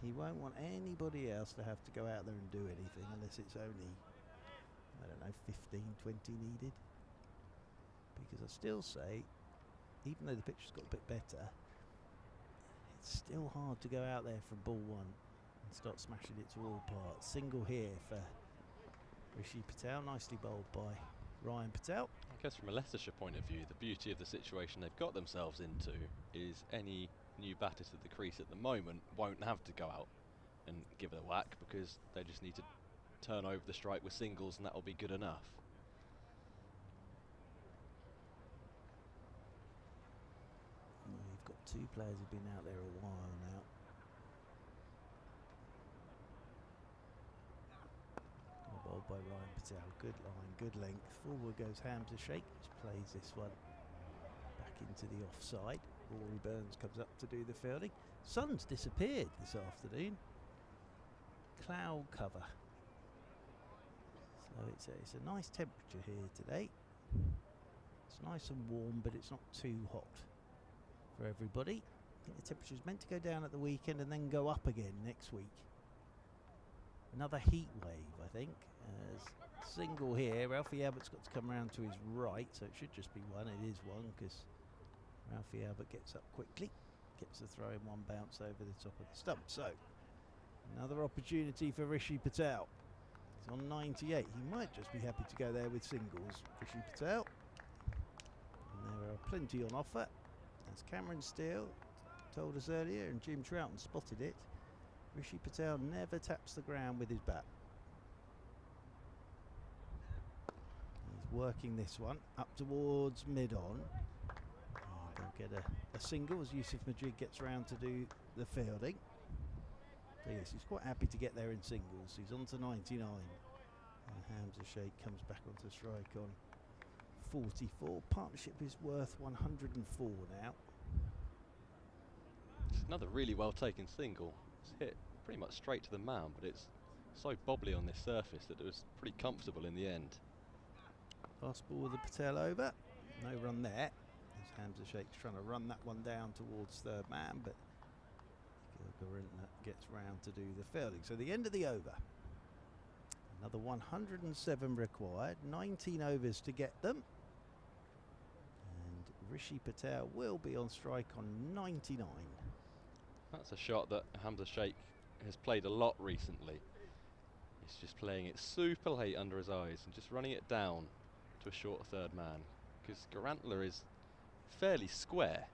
He won't want anybody else to have to go out there and do anything unless it's only, I don't know, 15, 20 needed. Because I still say, even though the pitch has got a bit better, it's still hard to go out there from ball 1 and start smashing it to all parts. Single here for Rishi Patel, nicely bowled by Ryan Patel. I guess from a Leicestershire point of view, the beauty of the situation they've got themselves into is any new batters at the crease at the moment won't have to go out and give it a whack, because they just need to turn over the strike with singles and that'll be good enough. Well, you've got 2 players who've been out there a while now. Bowled by Ryan Patel, good line, good length. Forward goes Hamza Sheikh, which plays this one back into the offside. Rory Burns comes up to do the fielding. Sun's disappeared this afternoon. Cloud cover. So it's a nice temperature here today. It's nice and warm, but it's not too hot for everybody. I think the temperature's meant to go down at the weekend and then go up again next week. Another heat wave, I think. Single here. Ralphie Albert's got to come around to his right, so it should just be 1. It is 1 because Ralphie Albert gets up quickly, gets the throw in 1 bounce over the top of the stump. So another opportunity for Rishi Patel. He's on 98. He might just be happy to go there with singles, Rishi Patel. And there are plenty on offer. As Cameron Steele told us earlier, and Jim Troughton spotted it, Rishi Patel never taps the ground with his bat. He's working this one up towards mid-on. They'll get a single as Yusuf Majid gets round to do the fielding. But yes, he's quite happy to get there in singles. He's on to 99. And Hamza Sheikh comes back onto strike on 44. Partnership is worth 104 now. It's another really well taken single. It's hit pretty much straight to the man, but it's so bobbly on this surface that it was pretty comfortable in the end. Last ball of the Patel over. No run there. As Hamza Sheikh's trying to run that one down towards third man, but Gompertz gets round to do the fielding. So the end of the over. Another 107 required. 19 overs to get them. And Rishi Patel will be on strike on 99. That's a shot that Hamza Sheikh has played a lot recently. It's just playing it super late under his eyes and just running it down to a short third man, because Garantler is fairly square,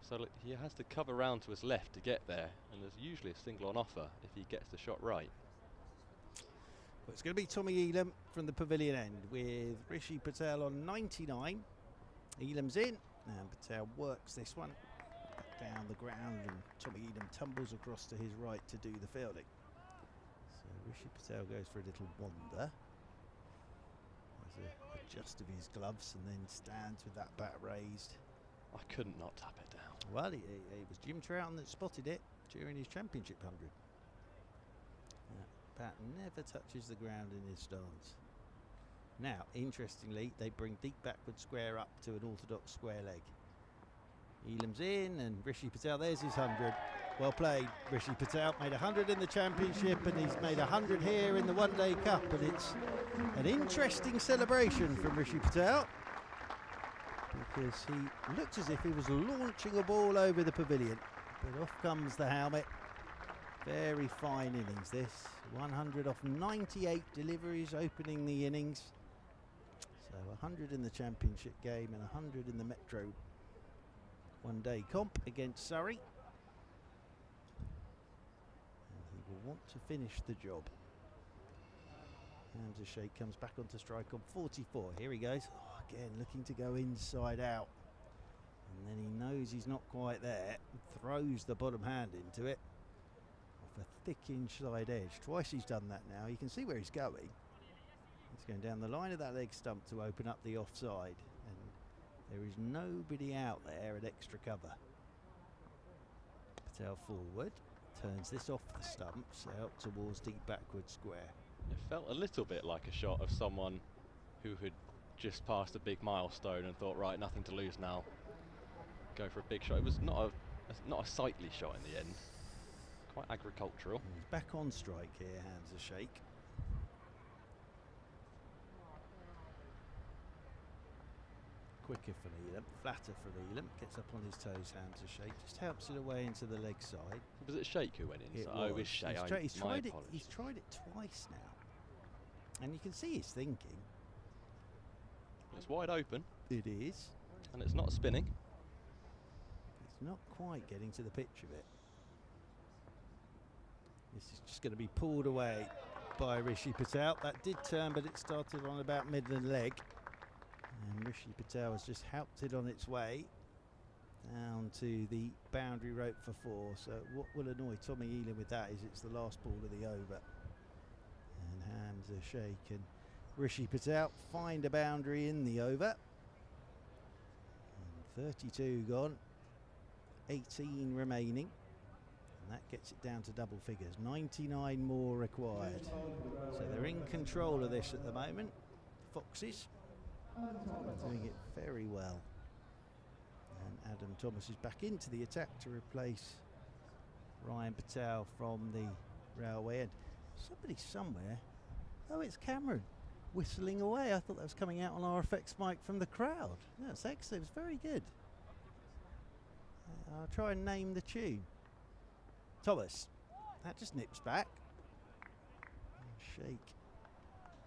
so he has to cover round to his left to get there, and there's usually a single on offer if he gets the shot right. Well, it's going to be Tommy Elam from the pavilion end with Rishi Patel on 99. Elam's in, and Patel works this one back down the ground, and Tommy Elam tumbles across to his right to do the fielding. So Rishi Patel goes for a little wander. Has a adjust of his gloves and then stands with that bat raised. I couldn't not tap it down. Well, it was Jim Troughton that spotted it during his championship 100. Bat never touches the ground in his stance. Now, interestingly, they bring deep backward square up to an orthodox square leg. Elam's in, and Rishi Patel, there's his 100. Well played. Rishi Patel made 100 in the championship, and he's made 100 here in the One Day Cup, and it's an interesting celebration from Rishi Patel, because he looked as if he was launching a ball over the pavilion, but off comes the helmet. Very fine innings this. 100 off 98 deliveries opening the innings. So 100 in the championship game and 100 in the Metro One Day comp against Surrey. And he will want to finish the job. Hamza Sheikh comes back onto strike on 44. Here he goes. Oh, again, looking to go inside out. And then he knows he's not quite there. Throws the bottom hand into it. Off a thick inside edge. Twice he's done that now. You can see where he's going. He's going down the line of that leg stump to open up the offside. And there is nobody out there at extra cover. Patel forward. Turns this off the stumps out towards deep backward square. It felt a little bit like a shot of someone who had just passed a big milestone and thought, right, nothing to lose now. Go for a big shot. It was not a sightly shot in the end. Quite agricultural. He's back on strike here, Hamza Sheikh. Quicker for Elam, flatter for Elam. Gets up on his toes, Hamza Sheikh. Just helps it away into the leg side. Was it Sheikh who went in? It Oh, it was. was Sheikh. He's tried it twice now. And you can see he's thinking. It's wide open. It is. And it's not spinning. It's not quite getting to the pitch of it. This is just going to be pulled away by Rishi Patel. That did turn, but it started on about midland leg. And Rishi Patel has just helped it on its way down to the boundary rope for 4. So what will annoy Tommy Elam with that is it's the last ball of the over. And Hamza Sheikh and Rishi Patel find a boundary in the over. And 32 gone, 18 remaining. And that gets it down to double figures. 99 more required. So they're in control of this at the moment. Foxes doing it very well. And Adam Thomas is back into the attack to replace Ryan Patel from the railway end. Somebody somewhere. Oh, it's Cameron whistling away. I thought that was coming out on our effects mic from the crowd. That's excellent. It was very good. I'll try and name the tune. Thomas. That just nips back. Sheikh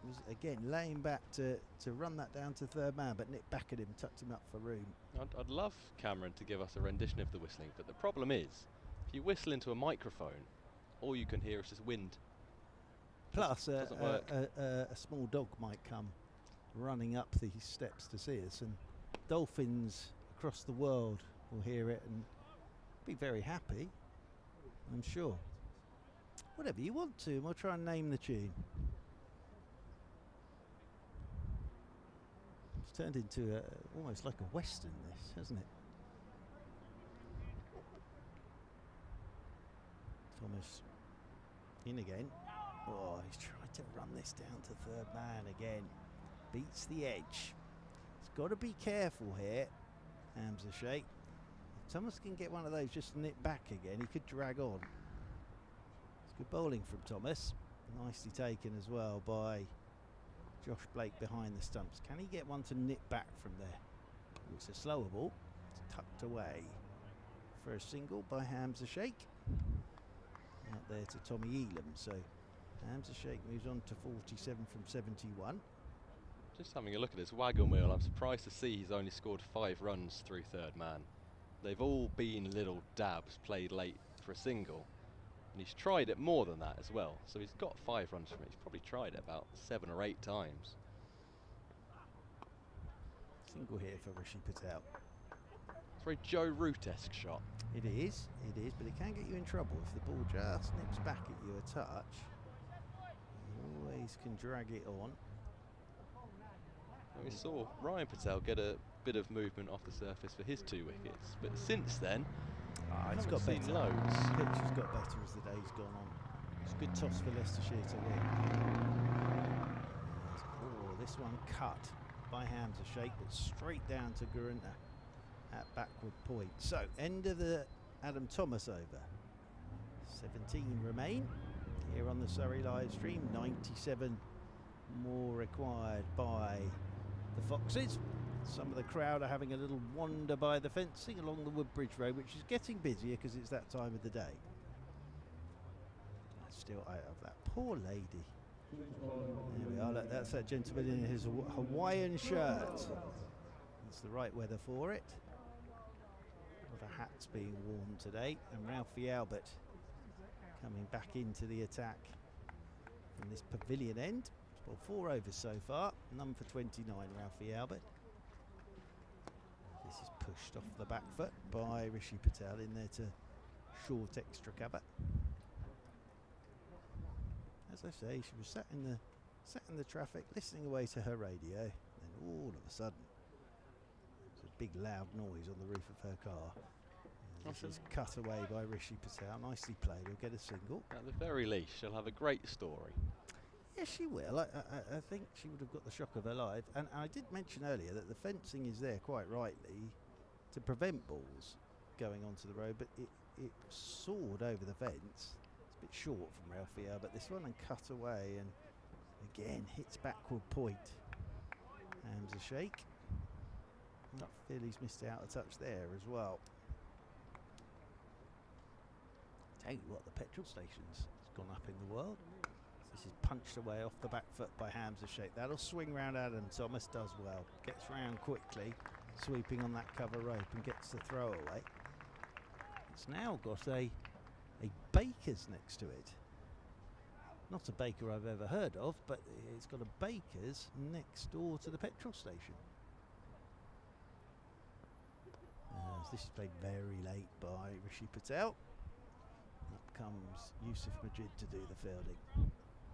was again laying back to run that down to third man, but nipped back at him, tucked him up for room. I'd love Cameron to give us a rendition of the whistling, but the problem is, if you whistle into a microphone, all you can hear is just wind. Plus, doesn't work. a small dog might come running up these steps to see us, and dolphins across the world will hear it and be very happy, I'm sure. Whatever you want to, we'll try and name the tune. It's turned into almost like a western, this, hasn't it? Thomas in again. Oh, he's tried to run this down to third man again. Beats the edge. He's got to be careful here, Hamza Sheikh. If Thomas can get one of those just nip back again, he could drag on. It's good bowling from Thomas. Nicely taken as well by Josh Blake behind the stumps. Can he get one to nip back from there? Oh, it's a slower ball. It's tucked away for a single by Hamza Sheikh. Out there to Tommy Elam. So Hamza Sheikh moves on to 47 from 71. Just having a look at his wagon wheel, I'm surprised to see he's only scored 5 runs through third man. They've all been little dabs played late for a single, and he's tried it more than that as well. So he's got 5 runs from it. He's probably tried it about 7 or 8 times. Single here for Rishi Patel. It's a very Joe Root-esque shot. It is, but it can get you in trouble if the ball just nips back at you a touch. You always can drag it on. And we saw Ryan Patel get a bit of movement off the surface for his 2 wickets, but since then, It's haven't got seen better. loads. The pitch has got better as the day's gone on. It's a good toss for Leicestershire to win. Oh, this one cut by Hamza Sheikh, but straight down to Gurunta at backward point. So, end of the Adam Thomas over. 17 remain here on the Surrey live stream. 97 more required by the Foxes. Some of the crowd are having a little wander by the fencing along the Woodbridge Road, which is getting busier because it's that time of the day. Still out of that poor lady. There we are. Look, that's that gentleman in his Hawaiian shirt. It's the right weather for it. A lot of hats being worn today, and Ralphie Albert coming back into the attack from this pavilion end. Well, 4 overs so far, none for 29, Ralphie Albert. This is pushed off the back foot by Rishi Patel in there to short extra cover. As I say, she was sat in the traffic listening away to her radio, and all of a sudden there's a big loud noise on the roof of her car. This is cut away by Rishi Patel. Nicely played. He'll get a single. At the very least, she'll have a great story. Yes, she will. I think she would have got the shock of her life. And I did mention earlier that the fencing is there, quite rightly, to prevent balls going onto the road, but it soared over the fence. It's a bit short from Ralphie Albert, this one, and cut away, and again hits backward point. Hamza Sheikh. I feel he's missed out a touch there as well. Tell you what, the petrol station's gone up in the world. This is punched away off the back foot by Hamza Sheikh. That'll swing round Adam Thomas, does well. Gets round quickly, sweeping on that cover rope and gets the throw away. It's now got a Baker's next to it. Not a baker I've ever heard of, but it's got a Baker's next door to the petrol station. This is played very late by Rishi Patel. Up comes Yusuf Majid to do the fielding.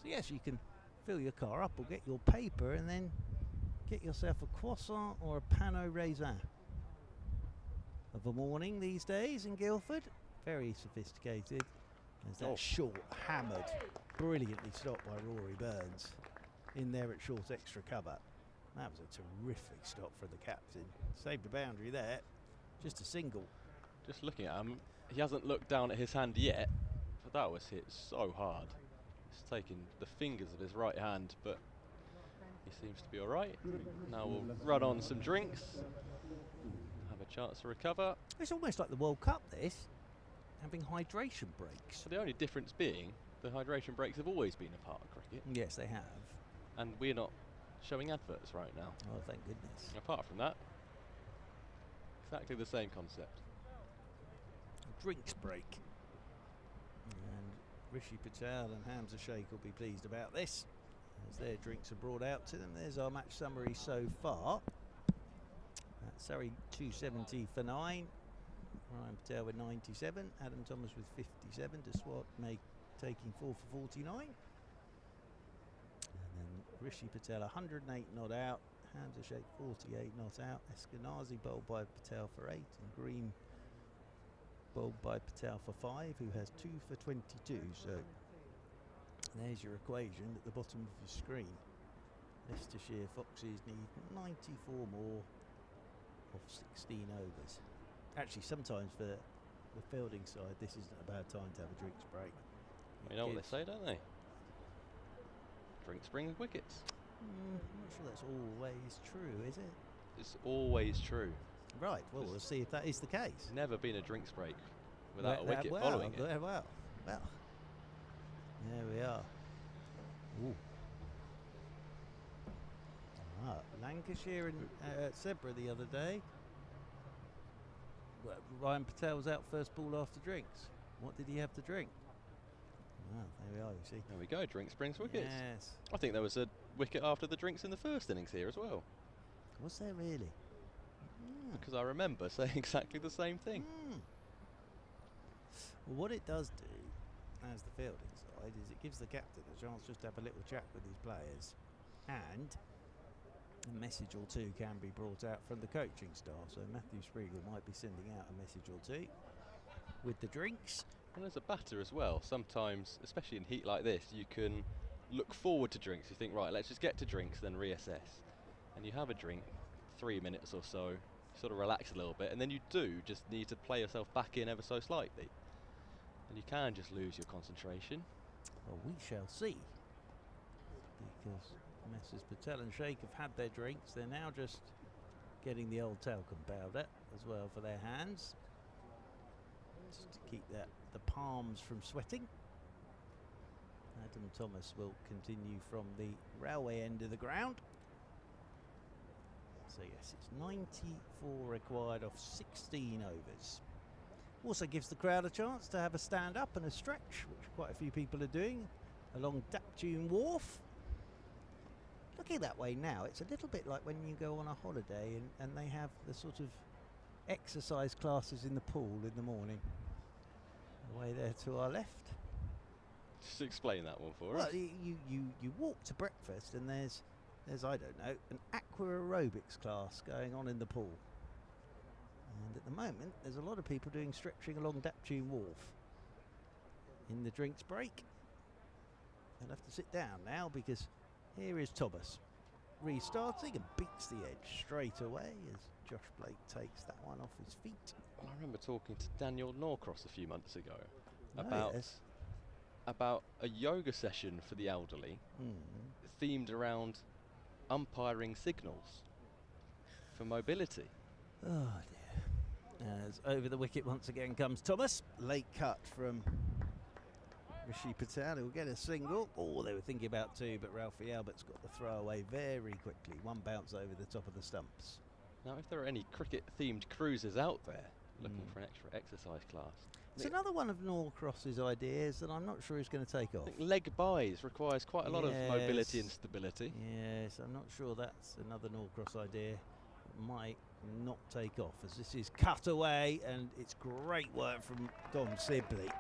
So yes, you can fill your car up or get your paper and then get yourself a croissant or a pain au raisin of a morning these days in Guildford. Very sophisticated. There's that short hammered, brilliantly stopped by Rory Burns in there at short extra cover. That was a terrific stop for the captain. Saved a boundary there. Just a single. Just looking at him, he hasn't looked down at his hand yet, but that was hit so hard. It's taken the fingers of his right hand, but he seems to be all right. Now we'll run on some drinks, have a chance to recover. It's almost like the World Cup, this, having hydration breaks. So the only difference being the hydration breaks have always been a part of cricket. Yes, they have. And we're not showing adverts right now. Oh, thank goodness. Apart from that, exactly the same concept. Drinks break. And Rishi Patel and Hamza Sheikh will be pleased about this as their drinks are brought out to them. There's our match summary so far. Surrey 270 for 9. Ryan Patel with 97. Adam Thomas with 57. Deswat taking 4 for 49. And then Rishi Patel 108 not out. Hamza Sheikh 48 not out. Eskenazi bowled by Patel for 8. And Green bowled by Patel for 5, who has 2 for 22. So there's your equation at the bottom of your screen. Leicestershire Foxes need 94 more of 16 overs. Actually, sometimes for the fielding side, this isn't a bad time to have a drinks break. You know what they say, don't they? Drinks bring wickets. I'm not sure that's always true, is it? It's always true. Right, well, we'll see if that is the case. Never been a drinks break without a wicket following it. Well, there we are. Ooh. Lancashire and Zebra the other day. Well, Ryan Patel was out first ball after drinks. What did he have to drink? Ah, there we are, you see. There we go, drinks brings wickets. Yes. I think there was a wicket after the drinks in the first innings here as well. Was there really? Because I remember saying exactly the same thing. Well, what it does do, as the fielding side, is it gives the captain a chance just to have a little chat with his players, and a message or two can be brought out from the coaching staff. So Matthew Spriegel might be sending out a message or two with the drinks. And as a batter as well, sometimes, especially in heat like this, you can look forward to drinks. You think, right, let's just get to drinks, then reassess. And you have a drink, 3 minutes or so, sort of relax a little bit, and then you do just need to play yourself back in ever so slightly. And you can just lose your concentration. Well, we shall see. Because Messrs Patel and Sheikh have had their drinks. They're now just getting the old talcum powder as well for their hands, just to keep the palms from sweating. Adam Thomas will continue from the railway end of the ground. So yes, it's 94 required off 16 overs. Also gives the crowd a chance to have a stand up and a stretch, which quite a few people are doing along Daptune Wharf. Looking that way now, it's a little bit like when you go on a holiday and they have the sort of exercise classes in the pool in the morning. Away there to our left. Just explain that one for Well, us. you walk to breakfast and there's I don't know, an aqua aerobics class going on in the pool. And at the moment, there's a lot of people doing stretching along Daptune Wharf. In the drinks break, they'll have to sit down now because here is Thomas restarting and beats the edge straight away as Josh Blake takes that one off his feet. Well, I remember talking to Daniel Norcross a few months ago Oh, yes. about a yoga session for the elderly themed around umpiring signals for mobility. Oh dear. As over the wicket once again comes Thomas. Late cut from Rishi Patel, who'll get a single. Oh, they were thinking about two, but Ralphie Albert's got the throw away very quickly. One bounce over the top of the stumps. Now, if there are any cricket-themed cruisers out there looking for an extra exercise class, It's another one of Norcross's ideas that I'm not sure is going to take I off. think leg buys requires quite a lot of mobility and stability. Yes, I'm not sure that's another Norcross idea. It might not take off as this is cut away, and it's great work from Dom Sibley.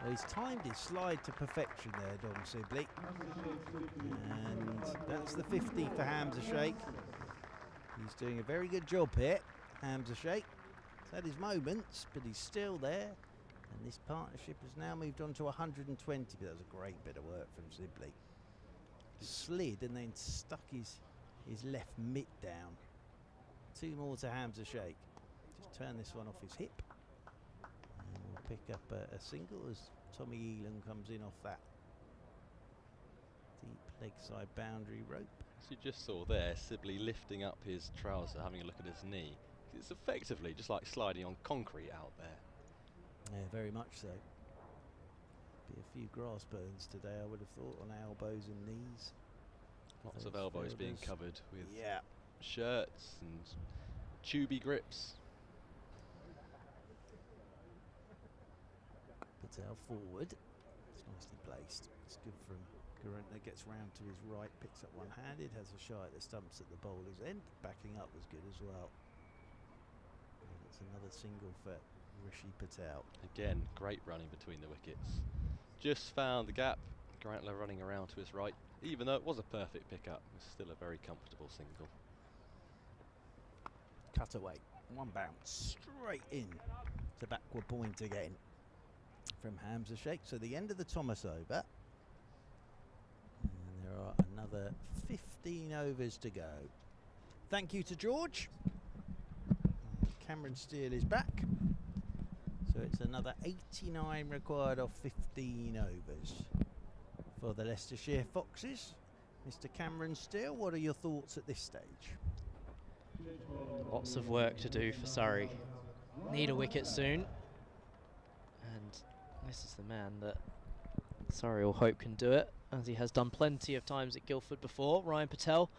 Well, he's timed his slide to perfection there, Dom Sibley. And that's the 50 for Hamza Sheikh. He's doing a very good job here, Hamza Sheikh. He's had his moments, but he's still there. And this partnership has now moved on to 120, but that was a great bit of work from Sibley. Slid and then stuck his left mitt down. Two more to Hamza Sheikh. Just turn this one off his hip. And we'll pick up a single as Tommy Elam comes in off that deep leg side boundary rope. As you just saw there, Sibley lifting up his trouser, having a look at his knee. It's effectively just like sliding on concrete out there. Yeah, very much so. Be a few grass burns today, I would have thought, on elbows and knees. Lots Those of elbows being fielders. covered with Yeah. shirts and tubey grips. Patel forward. It's nicely placed. It's good from Garantner. Gets round to his right, picks up one-handed, has a shot at the stumps at the bowler's end. Backing up was good as well. And it's another single for Rishi Patel. Again, great running between the wickets. Just found the gap. Grantler running around to his right. Even though it was a perfect pickup, it was still a very comfortable single. Cut away. One bounce straight in to backward point again from Hamza Sheikh. So the end of the Thomas over. And there are another 15 overs to go. Thank you to George. Cameron Steele is back. So it's another 89 required off 15 overs for the Leicestershire Foxes. Mr. Cameron Steele, what are your thoughts at this stage? Lots of work to do for Surrey. Need a wicket soon. And this is the man that Surrey will hope can do it. as he has done plenty of times at Guildford before. Ryan Patel,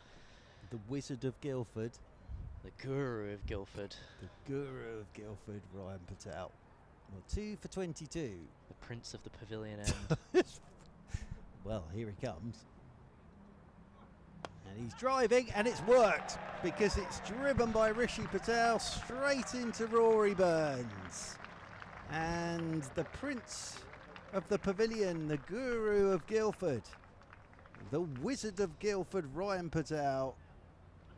The Wizard of Guildford. the guru of Guildford. The guru of Guildford, Ryan Patel. Well, 2 for 22. The prince of the pavilion end. Well, here he comes. And he's driving, and it's worked because it's driven by Rishi Patel straight into Rory Burns. And the prince of the pavilion, the guru of Guildford, the wizard of Guildford, Ryan Patel,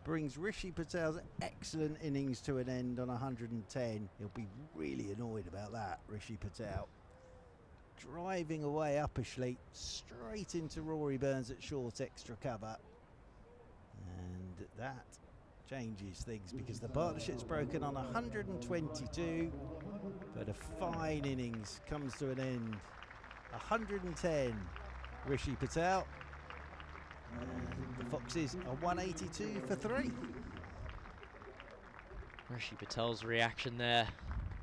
brings Rishi Patel's excellent innings to an end on 110. He'll be really annoyed about that, Rishi Patel. Driving away uppishly, straight into Rory Burns at short extra cover. And that changes things because the partnership's broken on 122, but a fine innings comes to an end. 110, Rishi Patel. And the Foxes are 182 for 3. Rishi Patel's reaction there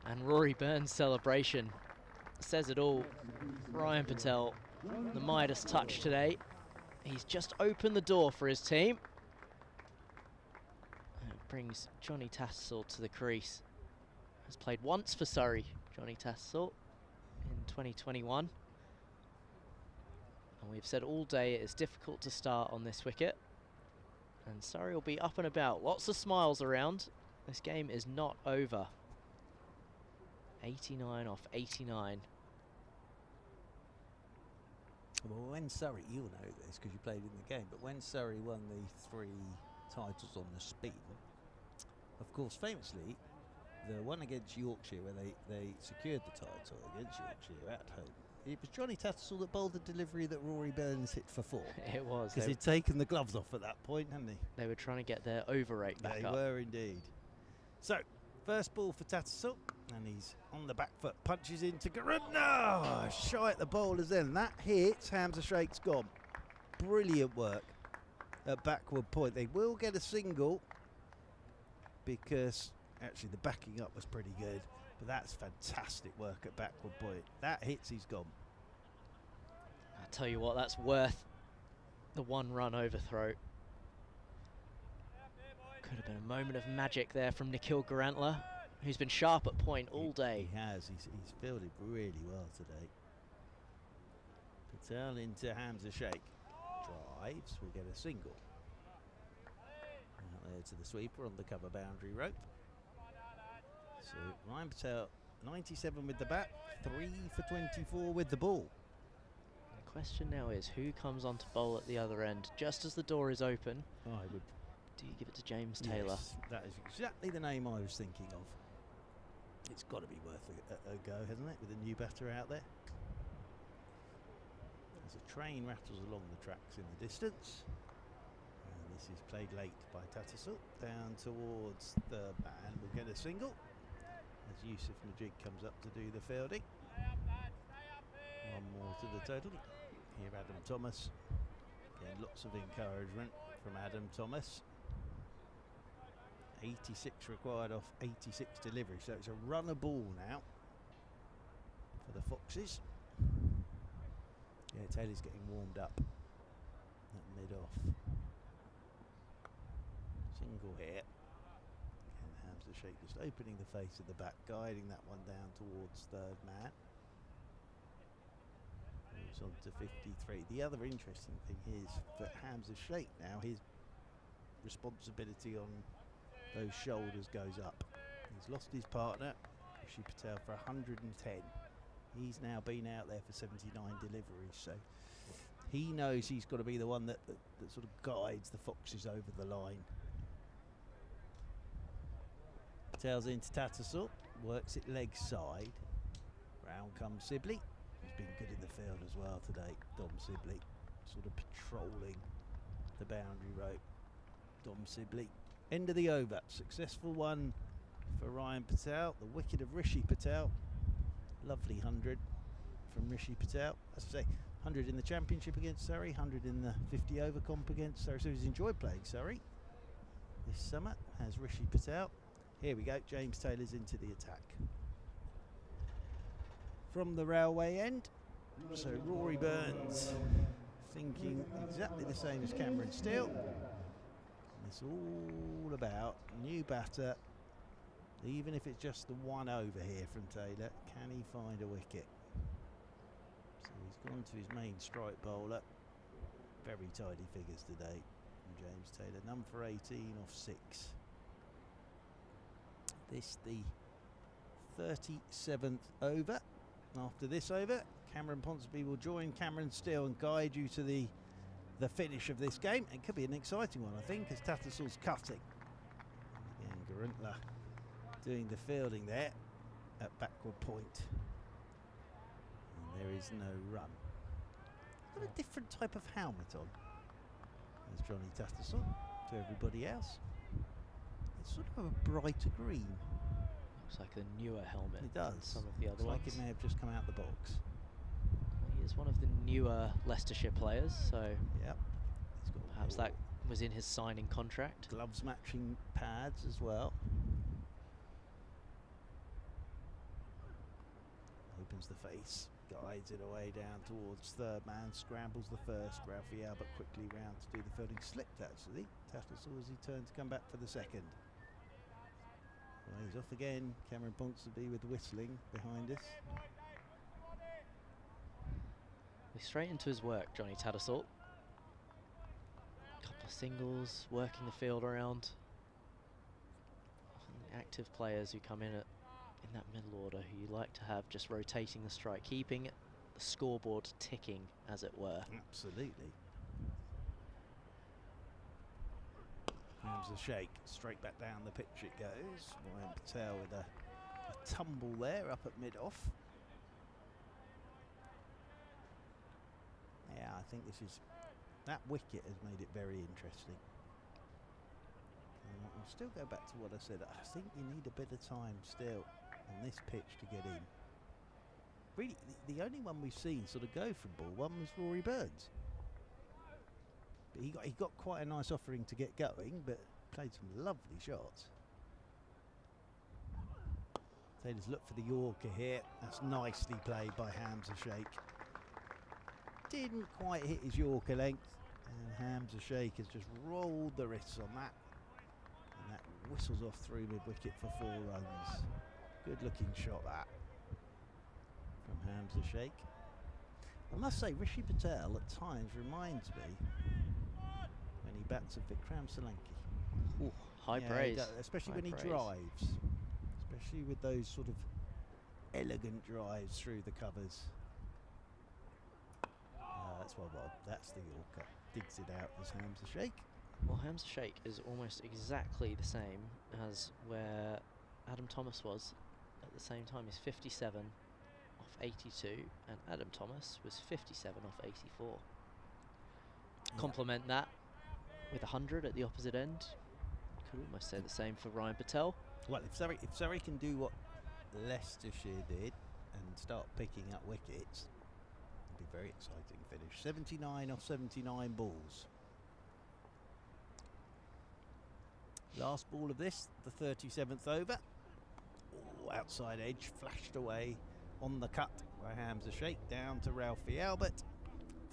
and Rory Burns' celebration says it all. Ryan Patel, the Midas touch today. He's just opened the door for his team. And it brings Johnny Tattersall to the crease. Has played once for Surrey, Johnny Tattersall, in 2021. And we've said all day it is difficult to start on this wicket. And Surrey will be up and about. Lots of smiles around. This game is not over. 89 off 89. Well, when Surrey, you'll know this because you played in the game, but when Surrey won the 3 titles on the spin, of course, famously, the one against Yorkshire where they secured the title against Yorkshire at home, it was Johnny Tattersall that bowled the delivery that Rory Burns hit for 4. It was. Because he'd taken the gloves off at that point, hadn't he? They were trying to get their over rate back up. They were indeed. So, first ball for Tattersall, and he's on the back foot, punches into Garundner. Shy at the bowler's end. That hits, Hamza Sheikh's gone. Brilliant work at backward point. They will get a single because actually the backing up was pretty good, but that's fantastic work at backward point. That hits, he's gone. I'll tell you what, that's worth the 1 run overthrow. Could have been a moment of magic there from Nikhil Garantla, who's been sharp at point all day. He has. He's fielded really well today. Patel into Hamza Sheikh. Drives. We'll get a single. Out there to the sweeper on the cover boundary rope. So Ryan Patel, 97 with the bat, 3 for 24 with the ball. The question now is, who comes on to bowl at the other end? Just as the door is open, I would. do you give it to James Taylor? Yes, that is exactly the name I was thinking of. It's got to be worth a go, hasn't it, with a new batter out there? As a train rattles along the tracks in the distance. And this is played late by Tattersall. Down towards the man, we'll get a single. As Yusuf Majid comes up to do the fielding. 1 more to the total. Here Adam Thomas. Again, lots of encouragement from Adam Thomas. 86 required off 86 delivery, so it's a runner ball now for the Foxes. Yeah, Taylor's getting warmed up at mid-off. Single here. And Hamza Sheikh just opening the face of the bat, guiding that one down towards third man. Moves on to 53. The other interesting thing is that Hamza Sheikh now, his responsibility on those shoulders goes up. He's lost his partner, Rishi Patel, for 110. He's now been out there for 79 deliveries, so he knows he's got to be the one that sort of guides the Foxes over the line. Patel's into Tattersall, works it leg side. Round comes Sibley, who's been good in the field as well today. Dom Sibley, sort of patrolling the boundary rope. Dom Sibley. End of the over. Successful one for Ryan Patel. The wicket of Rishi Patel. Lovely 100 from Rishi Patel. As I say, 100 in the championship against Surrey, 100 in the 50 over comp against Surrey. So he's enjoyed playing Surrey this summer, has Rishi Patel. Here we go. James Taylor's into the attack. From the railway end. So Rory Burns thinking exactly the same as Cameron Steele. It's all about new batter, even if it's just the one over here from Taylor. Can he find a wicket? So he's gone to his main strike bowler. Very tidy figures today from James Taylor. None for 18 off 6. This the 37th over. After this over, Cameron Ponsonby will join Cameron Steele and guide you to the finish of this game. It could be an exciting one, I think, as Tattersalls cutting. Again, Guruntla doing the fielding there at backward point. And there is no run. Got a different type of helmet on as Johnny Tattersall to everybody else. It's sort of a brighter green. Looks like a newer helmet. It does. Than some of the other Looks ones. like it may have just come out the box. He is one of the newer Leicestershire players, so Yep. He's got perhaps that was in his signing contract. gloves matching pads as well. Opens the face, guides it away down towards third man, scrambles the first. Ralphie Albert quickly round to do the fielding. Slipped actually. Tattersall as he turned to come back for the second. Well, he's off again. Cameron Ponsonby with whistling behind us. He's straight into his work, Johnny Tattersall. Couple of singles, working the field around. Often the active players who come in that middle order, who you like to have just rotating the strike, keeping the scoreboard ticking, as it were. Absolutely. Comes the shake, straight back down the pitch it goes. Ryan Patel with a tumble there up at mid-off. Yeah, I think that wicket has made it very interesting. And I'll still go back to what I said. I think you need a bit of time still on this pitch to get in. Really, the only one we've seen sort of go from ball one was Rory Burns. But he got quite a nice offering to get going, but played some lovely shots. Taylor's look for the Yorker here. That's nicely played by Hamza Sheikh. Didn't quite hit his Yorker length, and Hamza Sheikh has just rolled the wrists on that. And that whistles off through mid-wicket for 4 runs. Good looking shot that from Hamza Sheikh. I must say, Rishi Patel at times reminds me when he bats of Vikram Solanki. Ooh, high Yeah, praise. especially High when he praise. drives. Especially with those sort of elegant drives through the covers. That's well, that's the Yorker. Digs it out as Hamza Sheikh. Well, Hamza Sheikh is almost exactly the same as where Adam Thomas was at the same time. He's 57 off 82, and Adam Thomas was 57 off 84. Yeah. Complement that with 100 at the opposite end. Could almost say the same for Ryan Patel. Well, if Surrey can do what Leicestershire did and start picking up wickets, it'll be a very exciting finish. 79 off 79 balls. Last ball of this, the 37th over. Ooh, outside edge, flashed away on the cut by Hamza Sheikh, down to Ralphie Albert.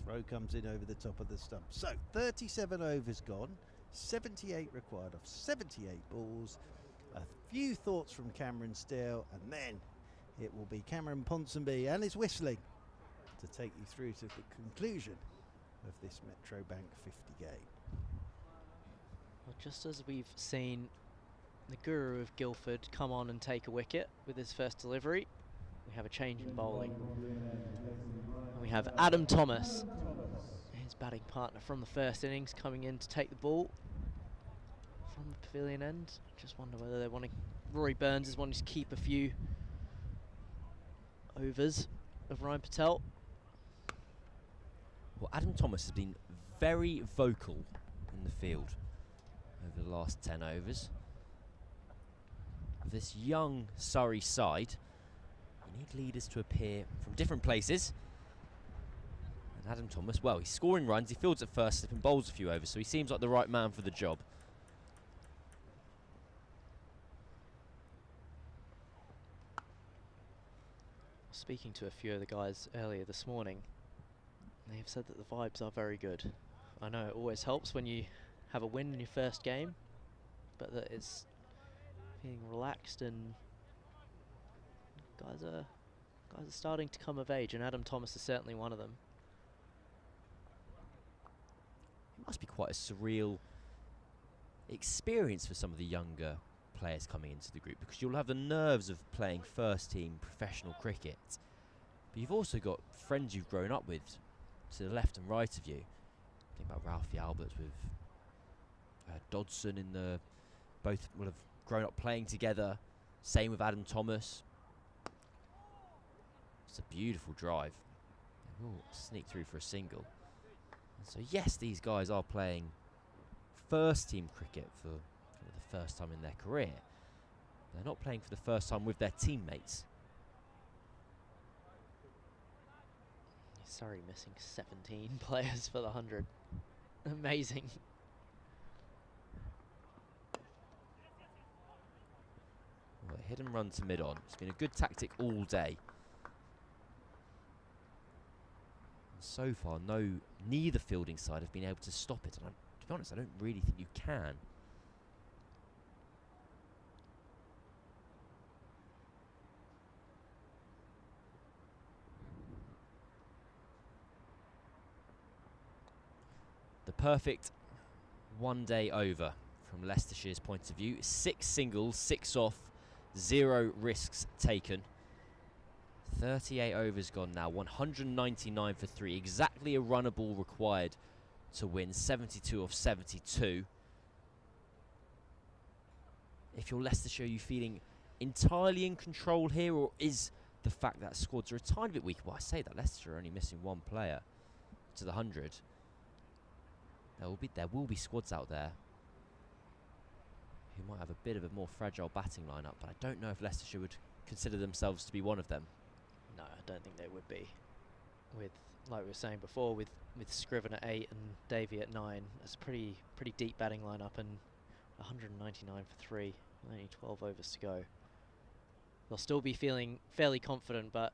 Throw comes in over the top of the stump. So 37 overs gone, 78 required off 78 balls. A few thoughts from Cameron Steele, and then it will be Cameron Ponsonby and his whistling to take you through to the conclusion of this Metro Bank 50 game. Well, just as we've seen the guru of Guildford come on and take a wicket with his first delivery, we have a change in bowling. And we have Adam Thomas, his batting partner from the first innings, coming in to take the ball from the pavilion end. Just wonder whether they want to... Rory Burns is wanting to keep a few overs of Ryan Patel. Well, Adam Thomas has been very vocal in the field over the last 10 overs. With this young Surrey side, you need leaders to appear from different places. And Adam Thomas, well, he's scoring runs, he fields at first, slip and bowls a few overs, so he seems like the right man for the job. Speaking to a few of the guys earlier this morning, They've said that the vibes are very good. I know it always helps when you have a win in your first game, but that it's feeling relaxed and guys are starting to come of age, and Adam Thomas is certainly one of them. It must be quite a surreal experience for some of the younger players coming into the group, because you'll have the nerves of playing first team professional cricket, but you've also got friends you've grown up with to the left and right of you. Think about Ralphie Alberts with Dodson in the... Both will have grown up playing together. Same with Adam Thomas. It's a beautiful drive. They will sneak through for a single. And so yes, these guys are playing first team cricket for kind of the first time in their career. They're not playing for the first time with their teammates. Surrey missing 17 players for the 100. Amazing. Well, hit and run to mid-on. It's been a good tactic all day. And so far, neither fielding side have been able to stop it. And to be honest, I don't really think you can. The perfect one-day over from Leicestershire's point of view. 6 singles, 6 off, 0 risks taken. 38 overs gone now, 199 for 3. Exactly a runner ball required to win, 72 off 72. If you're Leicestershire, are you feeling entirely in control here, or is the fact that squads are a tiny bit weak? Well, I say that Leicester are only missing 1 player to the 100. There will be squads out there who might have a bit of a more fragile batting lineup, but I don't know if Leicestershire would consider themselves to be one of them. No, I don't think they would be. With, like we were saying before, with Scriven at 8 and Davey at 9, that's a pretty deep batting lineup, and 199 for 3, only 12 overs to go. They'll still be feeling fairly confident, but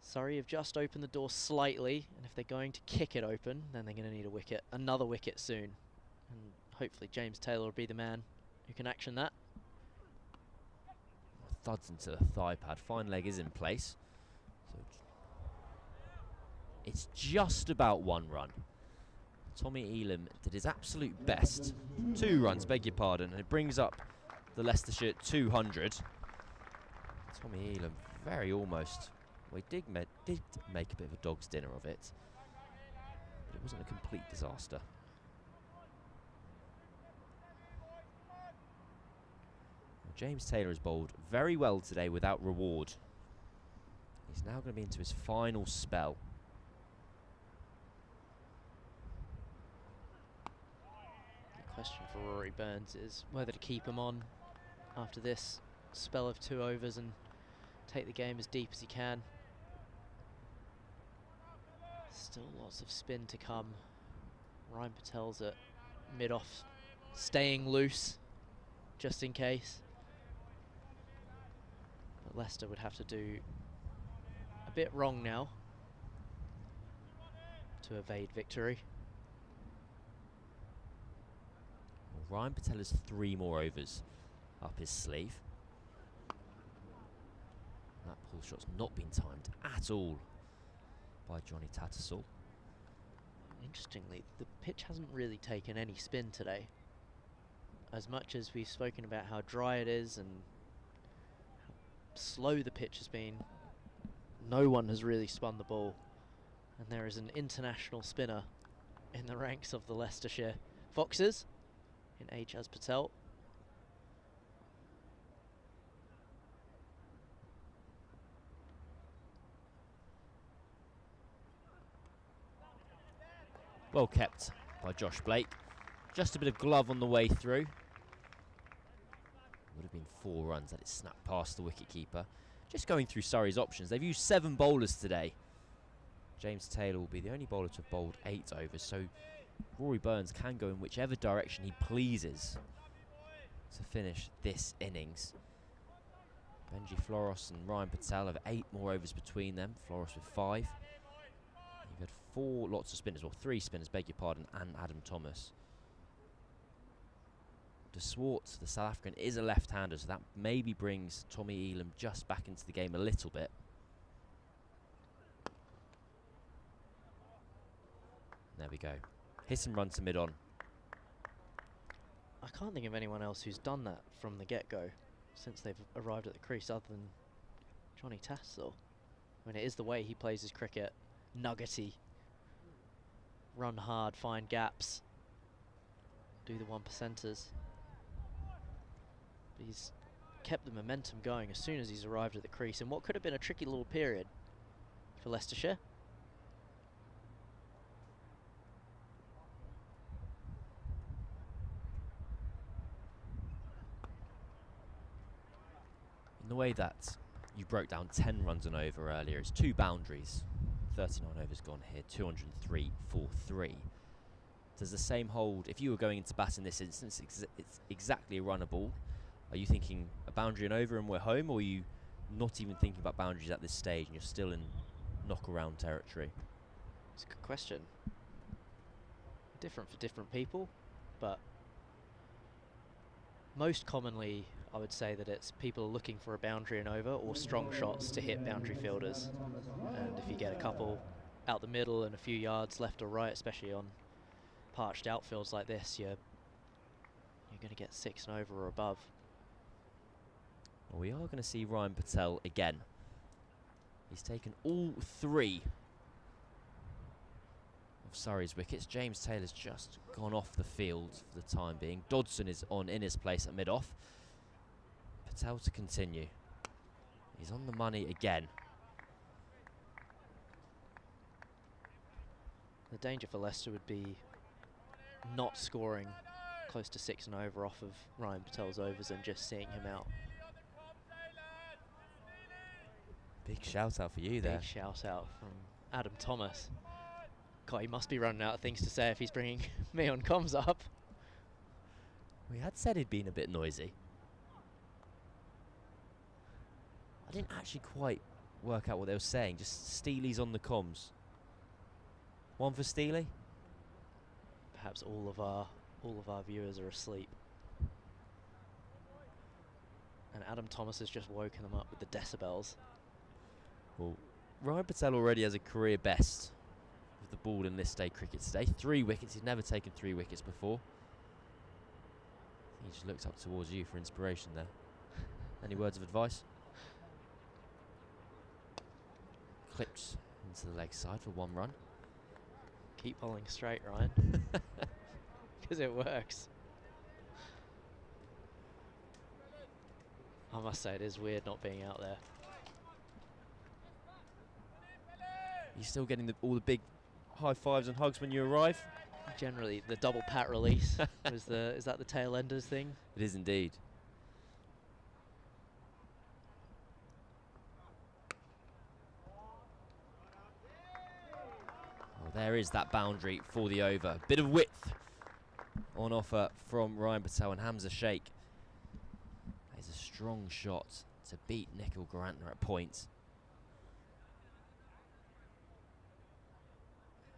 Surrey have just opened the door slightly, and if they're going to kick it open, then they're going to need a wicket, another wicket soon. And hopefully James Taylor will be the man who can action that. Thuds into the thigh pad. Fine leg is in place. So it's just about 1 run. Tommy Elam did his absolute best. 2 runs, beg your pardon, and it brings up the Leicestershire 200. Tommy Elam very almost... Well, he did make a bit of a dog's dinner of it, but it wasn't a complete disaster. Well, James Taylor has bowled very well today without reward. He's now going to be into his final spell. The question for Rory Burns is whether to keep him on after this spell of 2 overs and take the game as deep as he can. Still lots of spin to come. Ryan Patel's at mid-off, staying loose, just in case. But Leicester would have to do a bit wrong now to evade victory. Well, Ryan Patel has 3 more overs up his sleeve. That pull shot's not been timed at all by Johnny Tattersall. Interestingly, the pitch hasn't really taken any spin today. As much as we've spoken about how dry it is and how slow the pitch has been, no one has really spun the ball. And there is an international spinner in the ranks of the Leicestershire Foxes in Ajaz Patel. Well kept by Josh Blake. Just a bit of glove on the way through. Would have been 4 runs had it snapped past the wicketkeeper. Just going through Surrey's options. They've used 7 bowlers today. James Taylor will be the only bowler to have bowled 8 overs, so Rory Burns can go in whichever direction he pleases to finish this innings. Benji Floros and Ryan Patel have 8 more overs between them. Floros with 5. You've had 4 lots of spinners, or 3 spinners, beg your pardon, and Adam Thomas. De Swart, the South African, is a left-hander, so that maybe brings Tommy Elam just back into the game a little bit. There we go. Hit and run to mid-on. I can't think of anyone else who's done that from the get-go since they've arrived at the crease other than Johnny Tassel. I mean, it is the way he plays his cricket. Nuggety. Run hard, find gaps. Do the 1%ers. But he's kept the momentum going as soon as he's arrived at the crease in what could have been a tricky little period for Leicestershire. In the way that you broke down 10 runs and over earlier, it's 2 boundaries. 39 overs gone here, 203 for 3. Does the same hold if you were going into bat in this instance? It's exactly a runner ball. Are you thinking a boundary and over and we're home, or are you not even thinking about boundaries at this stage and you're still in knock-around territory? It's a good question. Different for different people, but most commonly I would say that it's people looking for a boundary and over or strong shots to hit boundary fielders. And if you get a couple out the middle and a few yards left or right, especially on parched outfields like this, you're going to get 6 and over or above. Well, we are going to see Ryan Patel again. He's taken all 3 of Surrey's wickets. James Taylor's just gone off the field for the time being. Dodson is on in his place at mid-off. Patel to continue. He's on the money again. The danger for Leicester would be not scoring close to 6 and over off of Ryan Patel's overs and just seeing him out. Big shout out for you there. Big shout out from Adam Thomas. God, he must be running out of things to say if he's bringing me on comms up. We had said he'd been a bit noisy. I didn't actually quite work out what they were saying. Just Steely's on the comms. One for Steely? Perhaps all of our viewers are asleep. And Adam Thomas has just woken them up with the decibels. Well, Ryan Patel already has a career best with the ball in List Day cricket today. 3 wickets. He's never taken 3 wickets before. He just looked up towards you for inspiration there. Any words of advice? Clipped into the leg side for 1 run. Keep bowling straight, Ryan. Because it works. I must say, it is weird not being out there. You're still getting all the big high fives and hugs when you arrive? Generally, the double pat release is that the tail enders thing? It is indeed. Well, there is that boundary for the over. Bit of width on offer from Ryan Patel and Hamza Sheikh. It's a strong shot to beat Nikhil Garantner at points.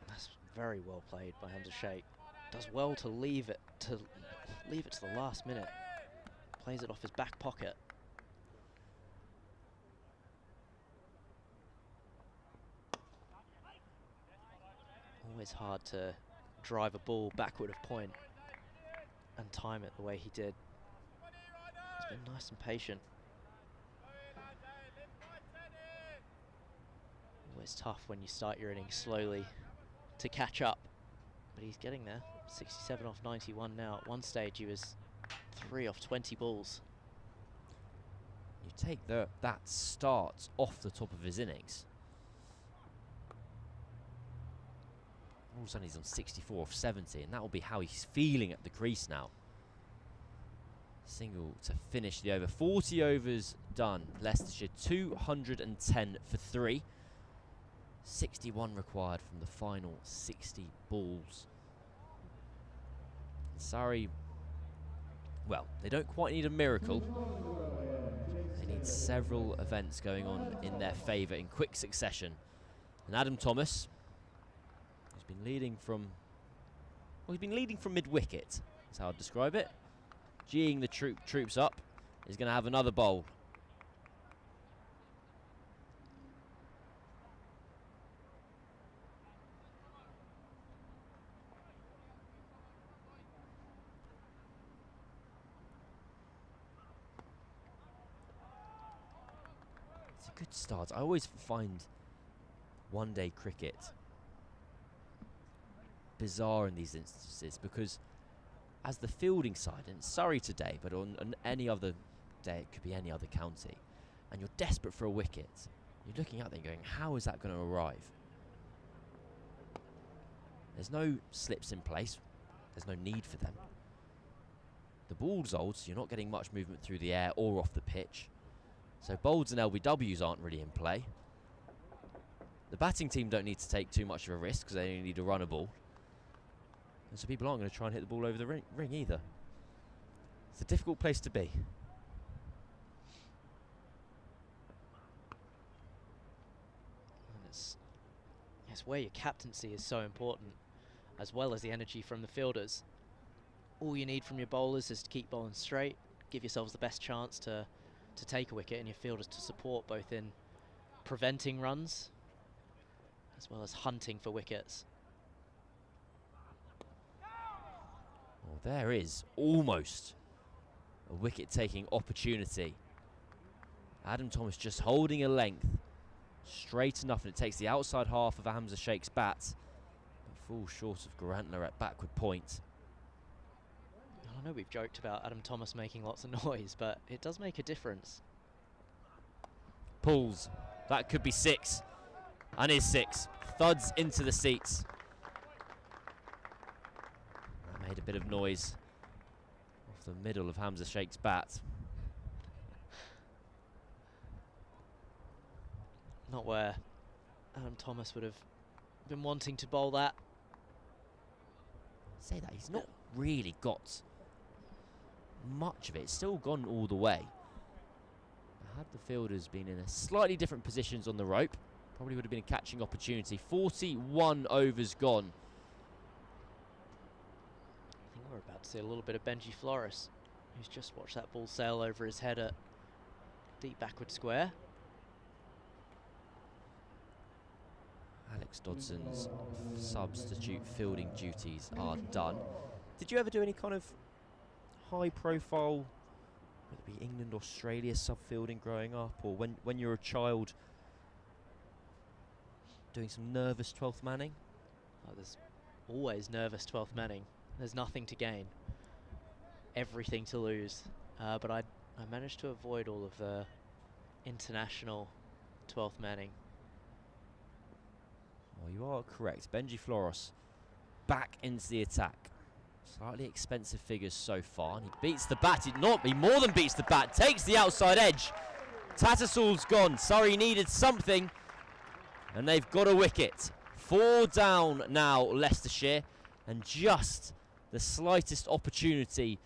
That's very well played by Hamza Sheikh. Does well to leave it to the last minute. Plays it off his back pocket. Always hard to drive a ball backward of point and time it the way he did. He's been nice and patient. Always tough when you start your innings slowly to catch up, but he's getting there. 67 off 91 now. At one stage he was 3 off 20 balls. You take that start off the top of his innings. All of a sudden he's on 64 off 70, and that will be how he's feeling at the crease now. Single to finish the over. 40 overs done. Leicestershire 210 for 3. 61 required from the final 60 balls. Surrey, well, they don't quite need a miracle. They need several events going on in their favour in quick succession. And Adam Thomas, been leading from... Well, he's been leading from mid-wicket. That's how I'd describe it. Geeing the troops up. He's going to have another bowl. It's a good start. I always find one-day cricket bizarre in these instances because as the fielding side, and Surrey today, but on any other day, it could be any other county, and you're desperate for a wicket, you're looking out there going, how is that going to arrive? There's no slips in place. There's no need for them. The ball's old, so you're not getting much movement through the air or off the pitch. So bowls and LBWs aren't really in play. The batting team don't need to take too much of a risk because they only need to run a ball. And so people aren't going to try and hit the ball over the ring either. It's a difficult place to be. And it's where your captaincy is so important, as well as the energy from the fielders. All you need from your bowlers is to keep bowling straight, give yourselves the best chance to take a wicket, and your fielders to support both in preventing runs as well as hunting for wickets. Well, there is almost a wicket-taking opportunity. Adam Thomas just holding a length straight enough, and it takes the outside half of Hamza Sheikh's bat, but falls short of Garantler at backward point. I know we've joked about Adam Thomas making lots of noise, but it does make a difference. Pulls. That could be 6. And is 6. Thuds into the seats. That made a bit of noise off the middle of Hamza Sheikh's bat. Not where Adam Thomas would have been wanting to bowl that. Say that, he's not really got much of it. It's still gone all the way. Had the fielders been in a slightly different positions on the rope, probably would have been a catching opportunity. 41 overs gone. I think we're about to see a little bit of Benji Flores, who's just watched that ball sail over his head at deep backward square. Alex Dodson's substitute fielding duties are done. Did you ever do any kind of high profile, whether it be England, Australia sub-fielding growing up, or when you're a child doing some nervous 12th manning? Oh, there's always nervous 12th manning. There's nothing to gain, everything to lose. But I managed to avoid all of the international 12th manning. Well, you are correct. Benji Flores back into the attack. Slightly expensive figures so far, and he beats the bat. He more than beats the bat, takes the outside edge. Tattersal's gone. Surrey needed something, and they've got a wicket. 4 down now, Leicestershire, and just the slightest opportunity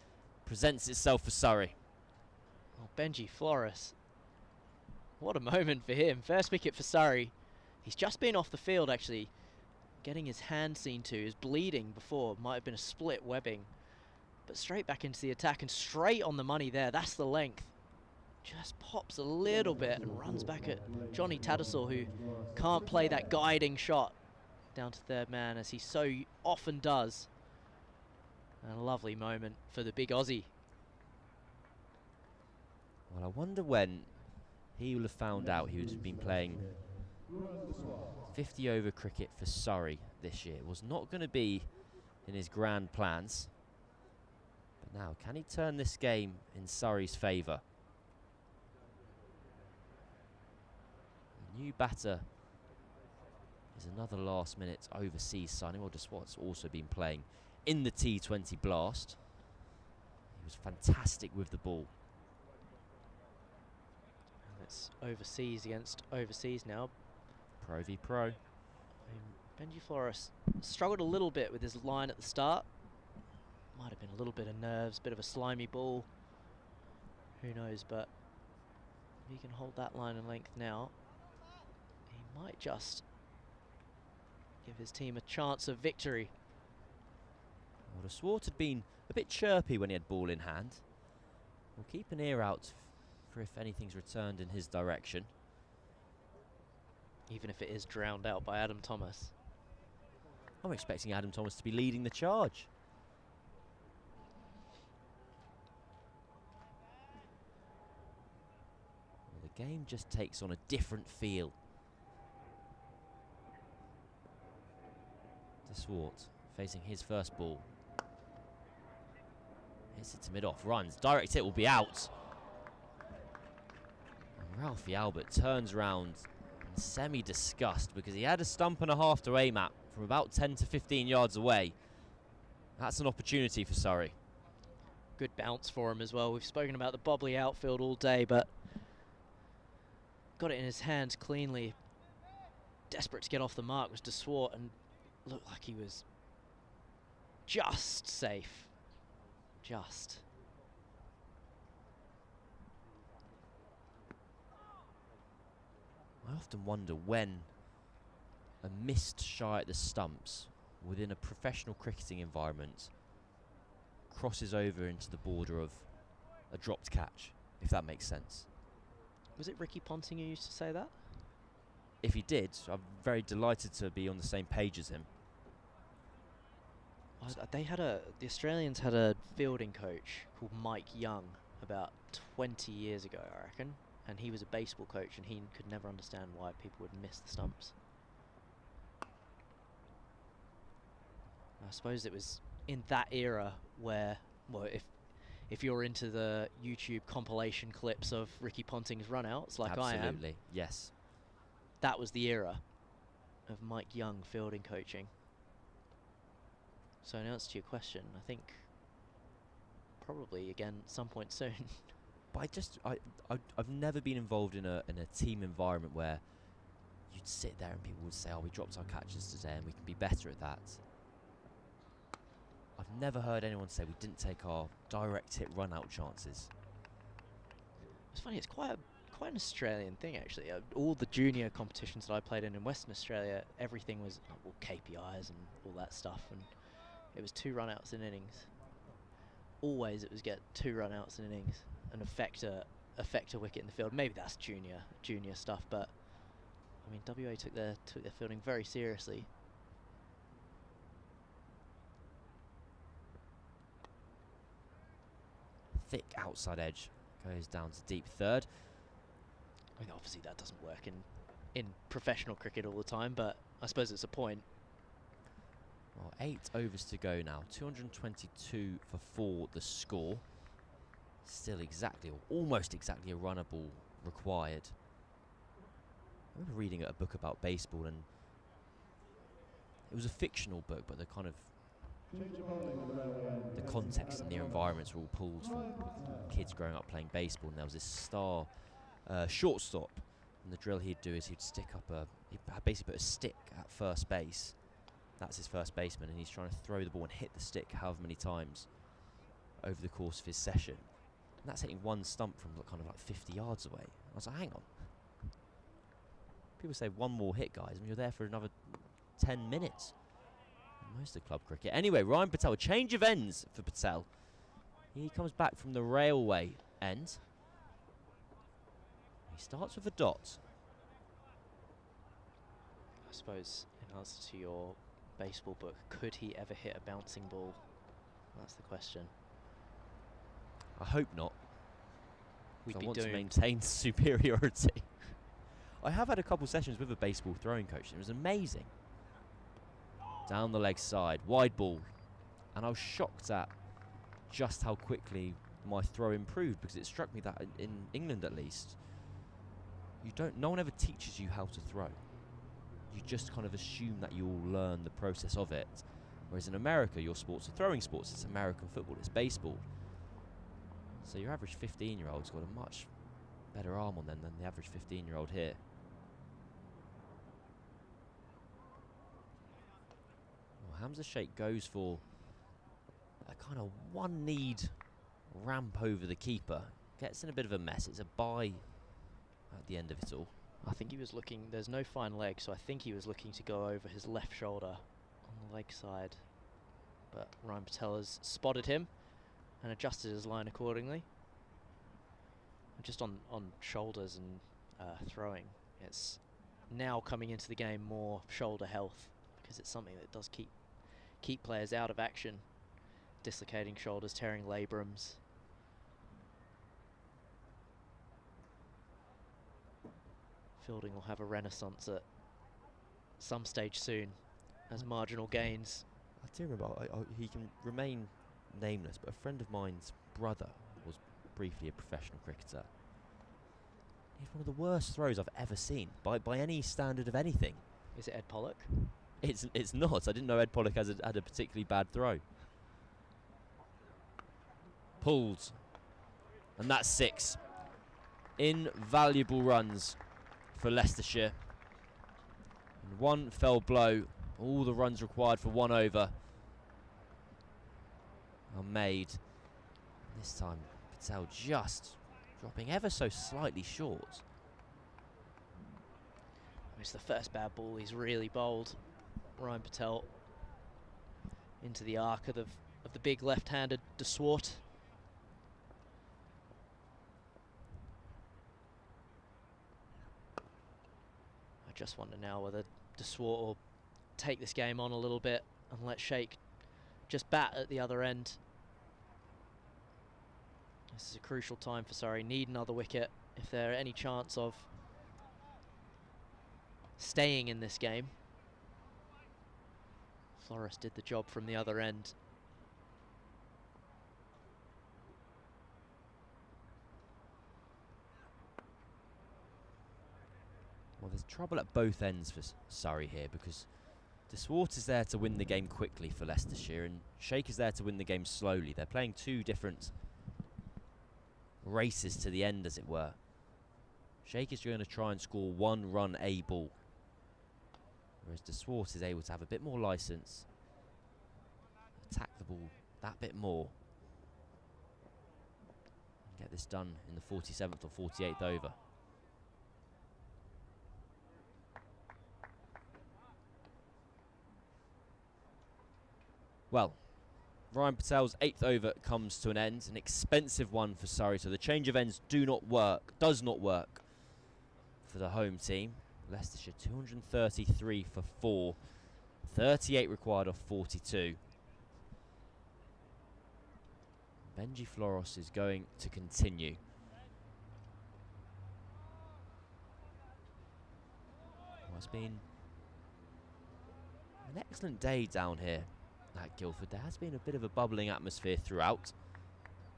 presents itself for Surrey. Oh, Benji Flores. What a moment for him. First wicket for Surrey. He's just been off the field, actually. Getting his hand seen to, is bleeding before, might have been a split webbing, but straight back into the attack and straight on the money there. That's the length. Just pops a little bit and runs back at Johnny Tattersall, who can't play that guiding shot down to third man as he so often does. And a lovely moment for the big Aussie. Well, I wonder when he will have found out he would have been playing 50 over cricket for Surrey this year. It was not going to be in his grand plans. But now, can he turn this game in Surrey's favour? The new batter is another last minute overseas signing, or just what's also been playing in the T20 Blast. He was fantastic with the ball. And it's overseas against overseas now. Pro v pro. Benji Flores struggled a little bit with his line at the start. Might have been a little bit of nerves, bit of a slimy ball. Who knows, but if he can hold that line and length now, he might just give his team a chance of victory. Well, the Swart had been a bit chirpy when he had ball in hand. We'll keep an ear out for if anything's returned in his direction. Even if it is drowned out by Adam Thomas. I'm expecting Adam Thomas to be leading the charge. Well, the game just takes on a different feel. De Swart facing his first ball. Hits it to mid-off, runs, direct hit will be out. And Ralphie Albert turns round in semi-disgust because he had a stump and a half to aim at from about 10 to 15 yards away. That's an opportunity for Surrey. Good bounce for him as well. We've spoken about the bobbly outfield all day, but got it in his hands cleanly. Desperate to get off the mark was De Swart and looked like he was just safe. Just. I often wonder when a missed shy at the stumps within a professional cricketing environment crosses over into the border of a dropped catch, if that makes sense. Was it Ricky Ponting who used to say that? If he did, I'm very delighted to be on the same page as him. The Australians had a fielding coach called Mike Young about 20 years ago, I reckon. And he was a baseball coach and he could never understand why people would miss the stumps. I suppose it was in that era where, well, if you're into the YouTube compilation clips of Ricky Ponting's runouts, like I am. Absolutely, yes. That was the era of Mike Young fielding coaching. So in answer to your question, I think probably again some point soon. But I've never been involved in a team environment where you'd sit there and people would say, oh, we dropped our catches today and we can be better at that. I've never heard anyone say we didn't take our direct hit run out chances. It's funny, it's quite an Australian thing actually. All the junior competitions that I played in Western Australia, everything was all KPIs and all that stuff, and it was 2 run-outs in innings. Always it was get 2 run-outs in innings and affect a wicket in the field. Maybe that's junior stuff, but I mean WA took their fielding very seriously. Thick outside edge goes down to deep third. I mean, obviously that doesn't work in professional cricket all the time, but I suppose it's a point. Well, 8 overs to go now. 222 for 4 the score. Still exactly, or almost exactly, a runner ball required. I remember reading a book about baseball, and it was a fictional book, but the kind of the context and the environments were all pulled from kids growing up playing baseball. And there was this star shortstop, and the drill he'd do is he'd stick up he'd basically put a stick at first base. That's his first baseman, and he's trying to throw the ball and hit the stick however many times over the course of his session. And that's hitting one stump from kind of like 50 yards away. I was like, hang on. People say one more hit, guys, and you're there for another 10 minutes. Most of club cricket. Anyway, Ryan Patel, a change of ends for Patel. He comes back from the railway end. He starts with a dot. I suppose in answer to your baseball book, could he ever hit a bouncing ball? That's the question. I hope not. We'd I be want to doomed. maintain superiority. I have had a couple sessions with a baseball throwing coach, and it was amazing. Down the leg side, wide ball. And I was shocked at just how quickly my throw improved, because it struck me that in England at least, no one ever teaches you how to throw. You just kind of assume that you'll learn the process of it. Whereas in America, your sports are throwing sports. It's American football, it's baseball. So your average 15-year-old's got a much better arm on them than the average 15-year-old here. Well, Hamza Sheikh goes for a kind of one-kneed ramp over the keeper. Gets in a bit of a mess. It's a bye at the end of it all. I think he was looking, there's no fine leg, so I think he was looking to go over his left shoulder on the leg side. But Ryan Patel has spotted him and adjusted his line accordingly. And just on shoulders and throwing, it's now coming into the game more shoulder health, because it's something that does keep players out of action. Dislocating shoulders, tearing labrums. Fielding will have a renaissance at some stage soon as marginal gains. I do remember, he can remain nameless, but a friend of mine's brother was briefly a professional cricketer. He's one of the worst throws I've ever seen, by any standard of anything. Is it Ed Pollock? It's not. I didn't know Ed Pollock had a particularly bad throw. Pulled. And that's 6. Invaluable runs for Leicestershire. And one fell blow. All the runs required for 1 over are made. This time Patel just dropping ever so slightly short. It's the first bad ball he's really bowled. Ryan Patel into the arc of the big left-handed de Swart. I just wonder now whether de Swart will take this game on a little bit and let Sheikh just bat at the other end. This is a crucial time for Surrey. Need another wicket if there are any chance of staying in this game. Flores did the job from the other end. Well, there's trouble at both ends for Surrey here, because de Swart is there to win the game quickly for Leicestershire, and Sheikh is there to win the game slowly. They're playing two different races to the end, as it were. Sheikh is going to try and score 1 run a ball, whereas de Swart is able to have a bit more licence, attack the ball that bit more, and get this done in the 47th or 48th over. Well, Ryan Patel's 8th over comes to an end, an expensive one for Surrey, so the change of ends does not work for the home team. Leicestershire 233 for 4, 38 required off 42. Benji Floros is going to continue. Well, it's been an excellent day down here at Guildford. There has been a bit of a bubbling atmosphere throughout.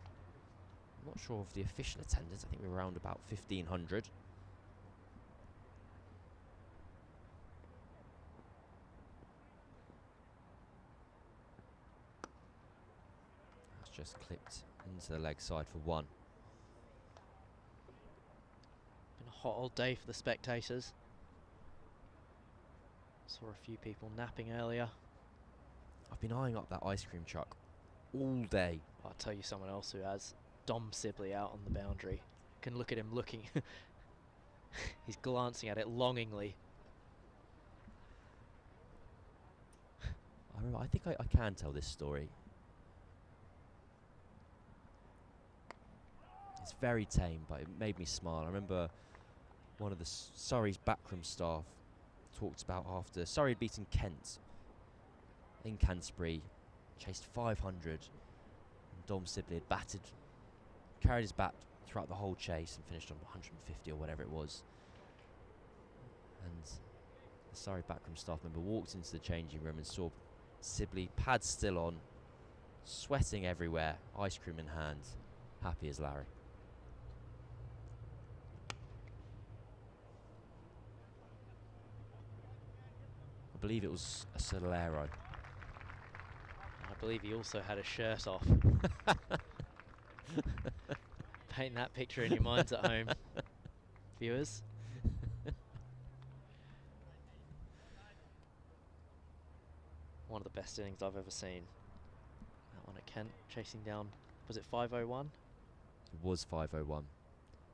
I'm not sure of the official attendance. I think we're around about 1,500. That's just clipped into the leg side for 1. Been a hot old day for the spectators. Saw a few people napping earlier. I've been eyeing up that ice cream truck all day. I'll tell you someone else who has. Dom Sibley out on the boundary. Can look at him looking. He's glancing at it longingly. I think I can tell this story. It's very tame, but it made me smile. I remember one of the Surrey's backroom staff talked about after Surrey had beaten Kent in Canterbury, chased 500, and Dom Sibley had carried his bat throughout the whole chase and finished on 150 or whatever it was. And the Surrey backroom staff member walked into the changing room and saw Sibley, pad still on, sweating everywhere, ice cream in hand, happy as Larry. I believe it was a Solero. I believe he also had a shirt off. Paint that picture in your minds at home, viewers. One of the best innings I've ever seen. That one at Kent, chasing down, was it 501? It was 501.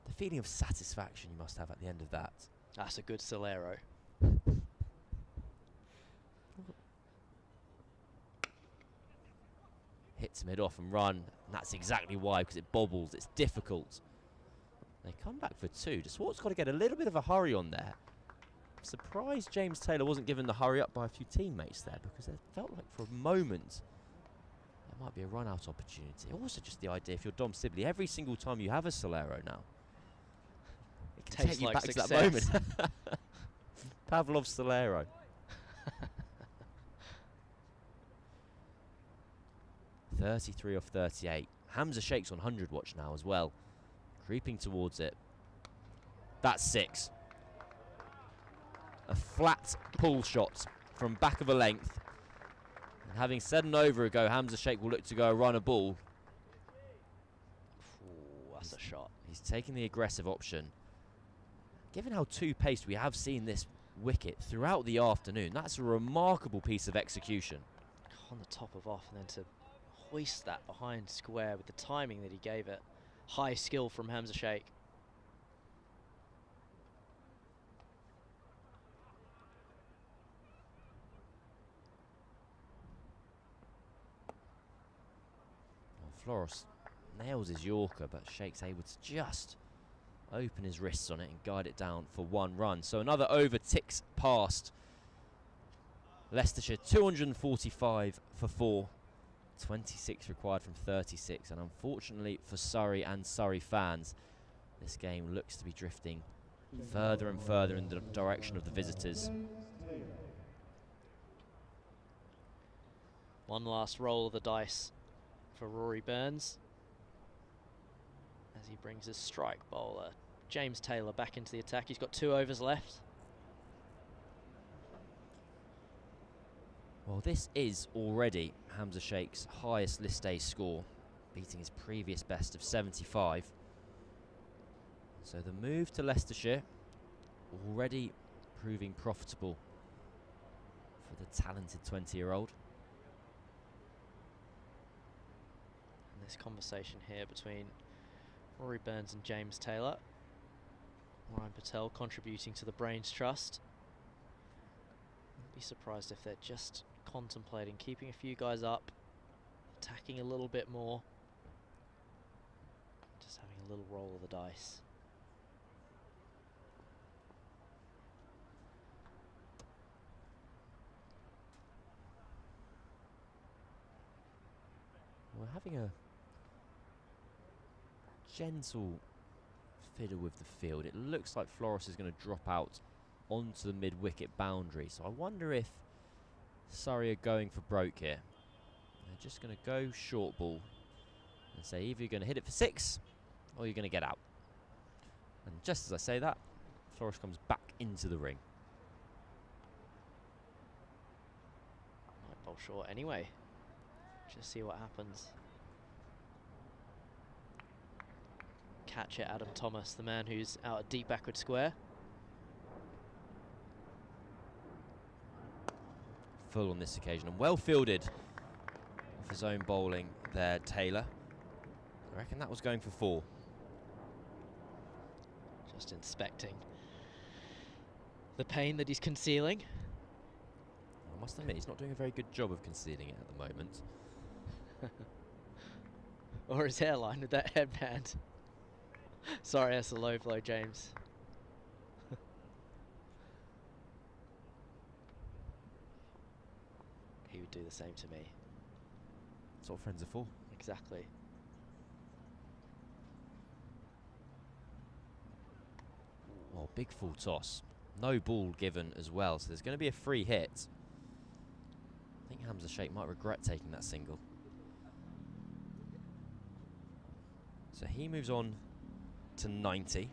The feeling of satisfaction you must have at the end of that. That's a good Solero. Hits mid off and run, and that's exactly why, because it bobbles, it's difficult. They come back for 2. De Swart's got to get a little bit of a hurry on there. I'm surprised James Taylor wasn't given the hurry up by a few teammates there, because it felt like for a moment there might be a run-out opportunity. Also just the idea, if you're Dom Sibley, every single time you have a Solero now, it can Tastes take you like back success. to that moment. Pavlov's Solero. 33 off 38. Hamza Sheikh's on 100 watch now as well. Creeping towards it. That's 6. A flat pull shot from back of a length. And having said an over ago, Hamza Sheikh will look to go run a ball. Ooh, that's a shot. He's taking the aggressive option. Given how two-paced we have seen this wicket throughout the afternoon, that's a remarkable piece of execution. On the top of off, and then to hoist that behind square with the timing that he gave it. High skill from Hamza Sheikh. Well, Floros nails his Yorker, but Sheikh's able to just open his wrists on it and guide it down for 1 run. So another over ticks past. Leicestershire 245 for 4. 26 required from 36, and unfortunately for Surrey and Surrey fans, this game looks to be drifting further and further in the direction of the visitors. One last roll of the dice for Rory Burns as he brings his strike bowler James Taylor back into the attack. He's got 2 overs left. Well, this is already Hamza Sheikh's highest list A score, beating his previous best of 75. So the move to Leicestershire already proving profitable for the talented 20-year-old. And this conversation here between Rory Burns and James Taylor. Ryan Patel contributing to the Brains Trust. Wouldn't be surprised if they're just contemplating keeping a few guys up, attacking a little bit more, just having a little roll of the dice. We're having a gentle fiddle with the field. It looks like Floros is going to drop out onto the mid-wicket boundary, so I wonder if Surrey are going for broke here. They're just going to go short ball and say either you're going to hit it for 6 or you're going to get out. And just as I say that, Floros comes back into the ring. Might bowl short anyway. Just see what happens. Catch it, Adam Thomas, the man who's out at deep backward square. Full on this occasion and well fielded off his own bowling there, Taylor. I reckon that was going for 4. Just inspecting the pain that he's concealing. I must admit, he's not doing a very good job of concealing it at the moment. Or his hairline with that headband. Sorry, that's a low blow, James. He would do the same to me. That's what friends are for. Exactly. Oh, big full toss. No ball given as well, so there's going to be a free hit. I think Hamza Sheikh might regret taking that single. So he moves on to 90.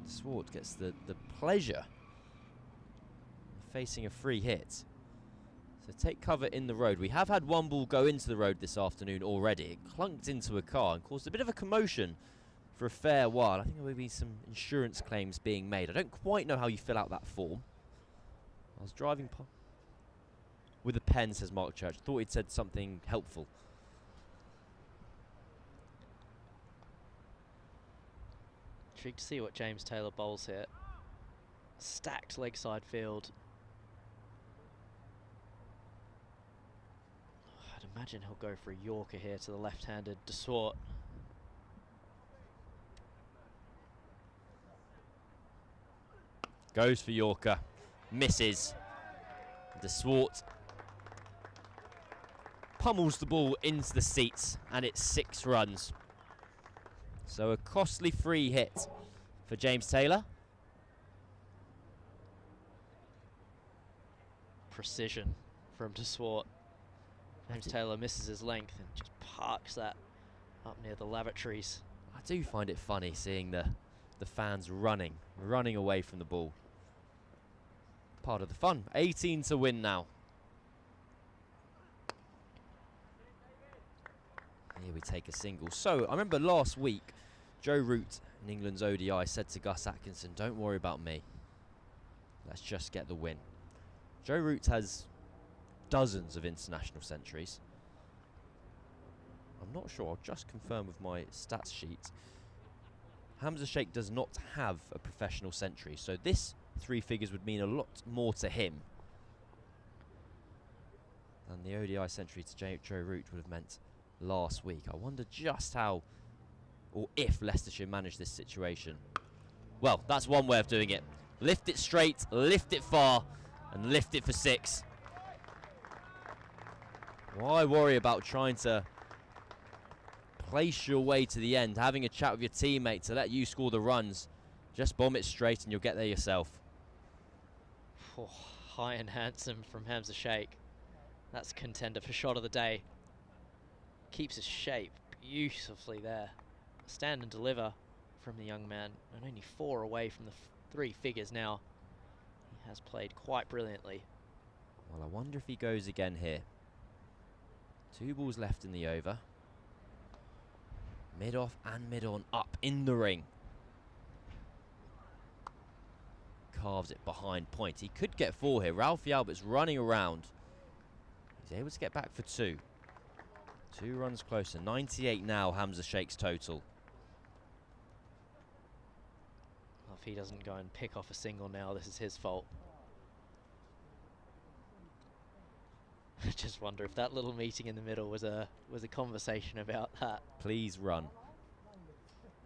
Swart gets the pleasure of facing a free hit. So take cover in the road. We have had one ball go into the road this afternoon already. It clunked into a car and caused a bit of a commotion for a fair while. I think there will be some insurance claims being made. I don't quite know how you fill out that form. I was driving with a pen, says Mark Church. Thought he'd said something helpful. Intrigued to see what James Taylor bowls here. Stacked leg side field. I'd imagine he'll go for a Yorker here to the left-handed de Swart. Goes for Yorker. Misses. De Swart pummels the ball into the seats, and it's 6 runs. So a costly free hit for James Taylor. Precision from de Swart. James Taylor misses his length and just parks that up near the lavatories. I do find it funny seeing the fans running away from the ball. Part of the fun. 18 to win now. Here we take a single. So I remember last week, Joe Root in England's ODI said to Gus Atkinson, "Don't worry about me. Let's just get the win." Joe Root has dozens of international centuries. I'm not sure. I'll just confirm with my stats sheet. Hamza Sheikh does not have a professional century, so this 3 figures would mean a lot more to him than the ODI century to Joe Root would have meant last week. I wonder just how or if Leicestershire managed this situation. Well, that's one way of doing it. Lift it straight, lift it far, and lift it for 6. Why worry about trying to place your way to the end, having a chat with your teammate to let you score the runs? Just bomb it straight and you'll get there yourself. Oh, high and handsome from Hamza Sheikh. That's a contender for shot of the day. Keeps his shape beautifully there. Stand and deliver from the young man, and only 4 away from the 3 figures now. He has played quite brilliantly. Well, I wonder if he goes again here. 2 balls left in the over. Mid off and mid on, up in the ring. Carves it behind point. He could get 4 here. Ralphie Albert's running around. He's able to get back for 2. 2 runs closer. 98 now, Hamza Sheikh's total. Well, if he doesn't go and pick off a single now, this is his fault. I just wonder if that little meeting in the middle was a conversation about that. Please run.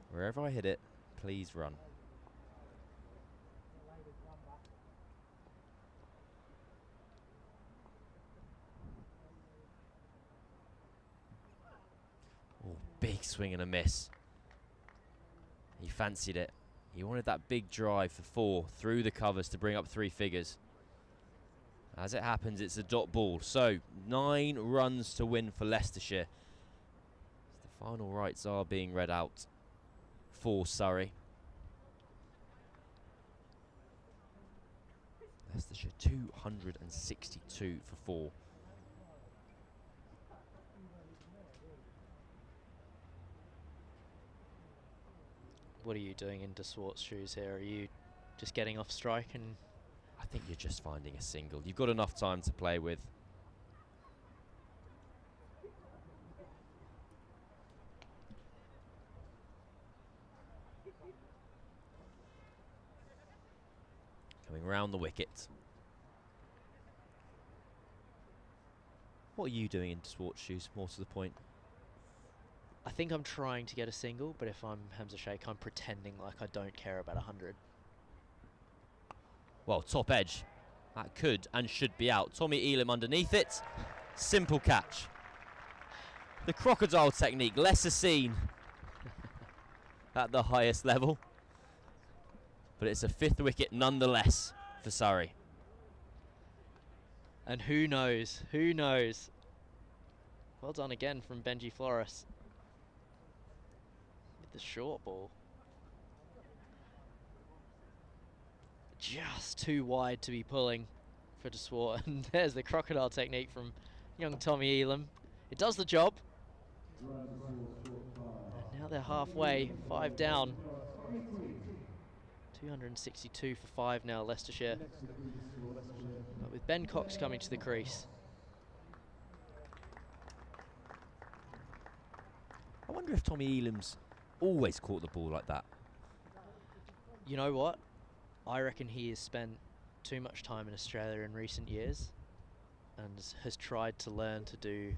Wherever I hit it, please run. Oh, big swing and a miss. He fancied it. He wanted that big drive for 4 through the covers to bring up 3 figures. As it happens, it's a dot ball. So 9 runs to win for Leicestershire. The final rights are being read out for Surrey. Leicestershire 262 for 4. What are you doing in de Swart's shoes here? Are you just getting off strike? And I think you're just finding a single. You've got enough time to play with. Coming round the wicket. What are you doing in de Swart's shoes, more to the point? I think I'm trying to get a single, but if I'm Hamza Sheikh, I'm pretending like I don't care about 100. Well, top edge. That could and should be out. Tommy Elam underneath it. Simple catch. The crocodile technique, lesser seen at the highest level. But it's a 5th wicket nonetheless for Surrey. And who knows? Who knows? Well done again from Benji Flores. With the short ball. Just too wide to be pulling for de Swart. And there's the crocodile technique from young Tommy Elam. It does the job. And now they're halfway, 5 down. 262 for 5 now, Leicestershire. But with Ben Cox coming to the crease. I wonder if Tommy Elam's always caught the ball like that. You know what? I reckon he has spent too much time in Australia in recent years and has tried to learn to do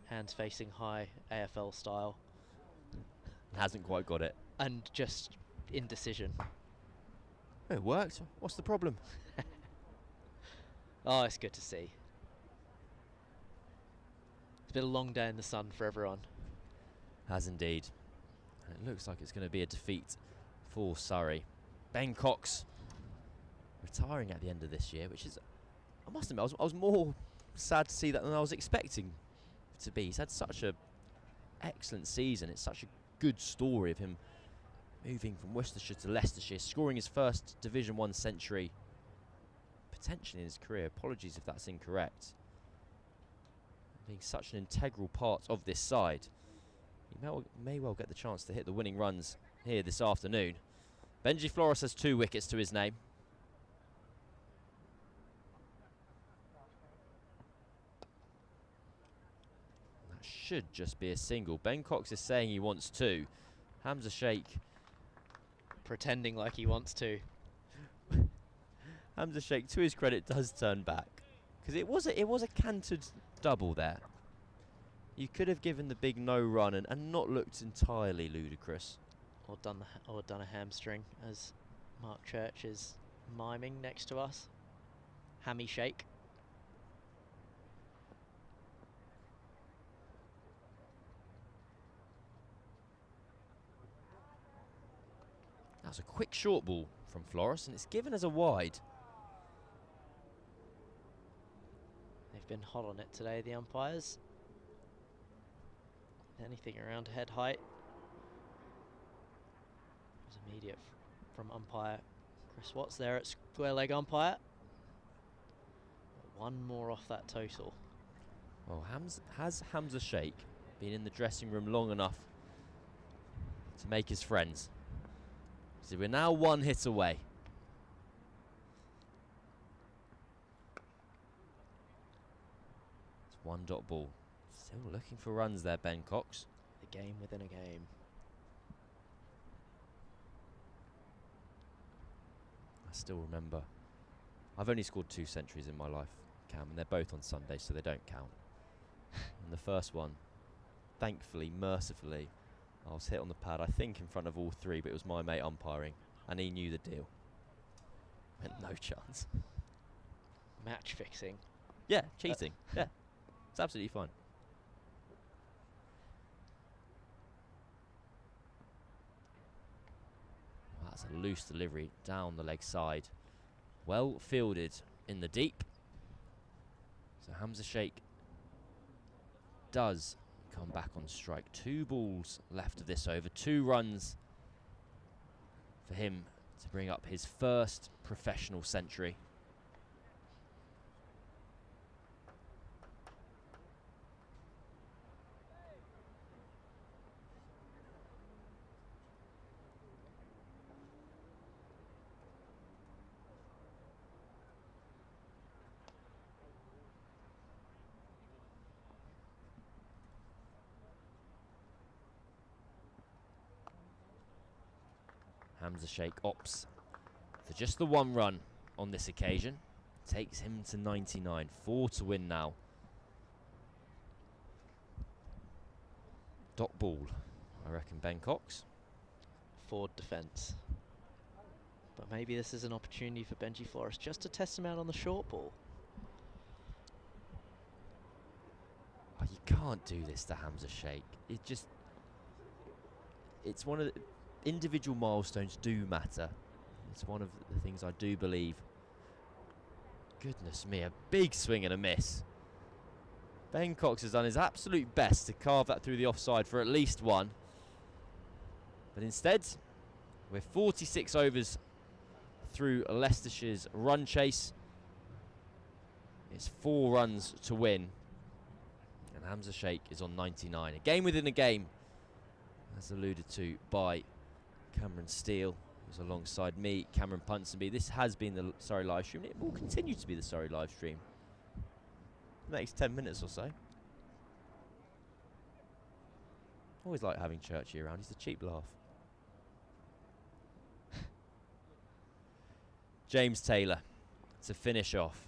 hands facing high AFL style Hasn't quite got it. and just indecision. It worked. What's the problem? Oh, it's good to see. It's been a long day in the sun for everyone. Has indeed. And it looks like it's going to be a defeat for Surrey. Ben Cox retiring at the end of this year, which is, I must admit, I was more sad to see that than I was expecting to be. He's had such a excellent season. It's such a good story of him moving from Worcestershire to Leicestershire, scoring his first Division 1 century potentially in his career. Apologies if that's incorrect. Being such an integral part of this side. He may well get the chance to hit the winning runs here this afternoon. Benji Flores has 2 wickets to his name. That should just be a single. Ben Cox is saying he wants 2. Hamza Sheikh Pretending like he wants to. Hamza Sheikh, to his credit, does turn back, because it was a cantered double there. You could have given the big no run and not looked entirely ludicrous. Or done a hamstring, as Mark Church is miming next to us. Hammy shake. That was a quick short ball from Flores, and it's given as a wide. They've been hot on it today, the umpires. Anything around head height. It was immediate from umpire Chris Watts there at square leg umpire. 1 more off that total. Well, has Hamza Sheikh been in the dressing room long enough to make his friends? So we're now 1 hit away. It's 1 dot ball. Still looking for runs there, Ben Cox. A game within a game. I still remember. I've only scored 2 centuries in my life, Cam, and they're both on Sunday, so they don't count. And the first one, thankfully, mercifully, I was hit on the pad, I think in front of all 3, but it was my mate umpiring, and he knew the deal. Meant no chance. Match fixing. Yeah, cheating. Yeah, it's absolutely fine. Well, that's a loose delivery down the leg side. Well fielded in the deep. So Hamza Sheikh does come back on strike. 2 balls left of this over. 2 runs for him to bring up his first professional century. Hamza Sheikh opts for just the 1 run on this occasion. Takes him to 99. 4 to win now. Dot ball, I reckon, Ben Cox. Forward defence. But maybe this is an opportunity for Benji Flores just to test him out on the short ball. Oh, you can't do this to Hamza Sheikh. It's one of the individual milestones do matter. It's one of the things I do believe. Goodness me, a big swing and a miss. Ben Cox has done his absolute best to carve that through the offside for at least 1. But instead, we're 46 overs through Leicestershire's run chase. It's 4 runs to win. And Hamza Sheikh is on 99. A game within a game, as alluded to by Cameron Steele, who's alongside me, Cameron Ponsonby. This has been the Surrey live stream. It will continue to be the Surrey live stream. The next 10 minutes or so. Always like having Churchy around. He's a cheap laugh. James Taylor to finish off.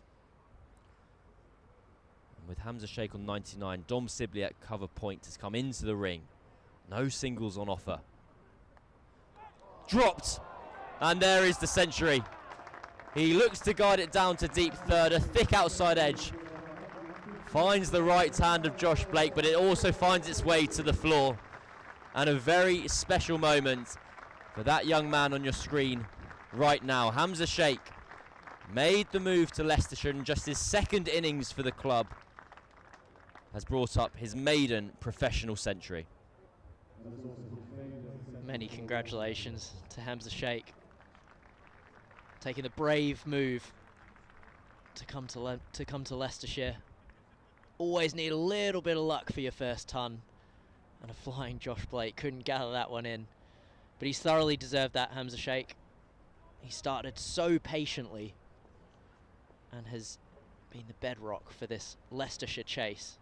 And with Hamza Sheikh on 99, Dom Sibley at cover point has come into the ring. No singles on offer. Dropped, and there is the century. He looks to guide it down to deep third, a thick outside edge. Finds the right hand of Josh Blake, but it also finds its way to the floor. And a very special moment for that young man on your screen right now. Hamza Sheikh made the move to Leicestershire in just his second innings for the club. Has brought up his maiden professional century. Many congratulations to Hamza Sheikh. Taking the brave move to come to Leicestershire. Always need a little bit of luck for your first ton. And a flying Josh Blake couldn't gather that one in. But he's thoroughly deserved that, Hamza Sheikh. He started so patiently and has been the bedrock for this Leicestershire chase.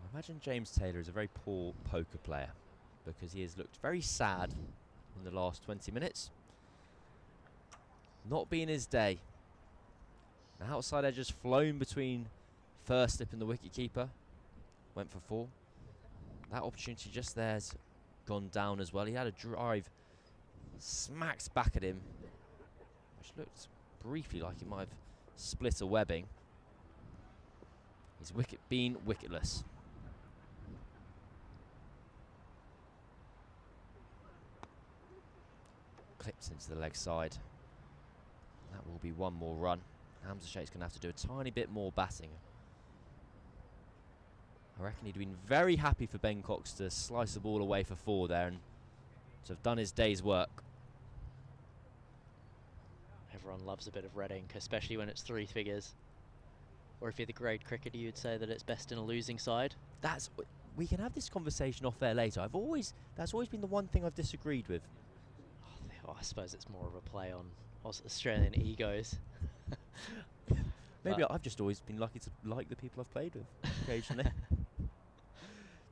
I imagine James Taylor is a very poor poker player because he has looked very sad in the last 20 minutes. Not been his day. The outside edge has flown between first slip and the wicketkeeper. Went for 4. That opportunity just there's gone down as well. He had a drive smacked back at him, which looked briefly like he might have split a webbing. His wicket been wicketless. Clips into the leg side. That will be one more run. Hamza Sheikh's going to have to do a tiny bit more batting. I reckon he'd been very happy for Ben Cox to slice the ball away for 4 there and to have done his day's work. Everyone loves a bit of red ink, especially when it's 3 figures. Or if you're the grade cricketer, you'd say that it's best in a losing side. We can have this conversation off air later. That's always been the one thing I've disagreed with. Oh, I suppose it's more of a play on Australian egos. Maybe I've just always been lucky to like the people I've played with occasionally.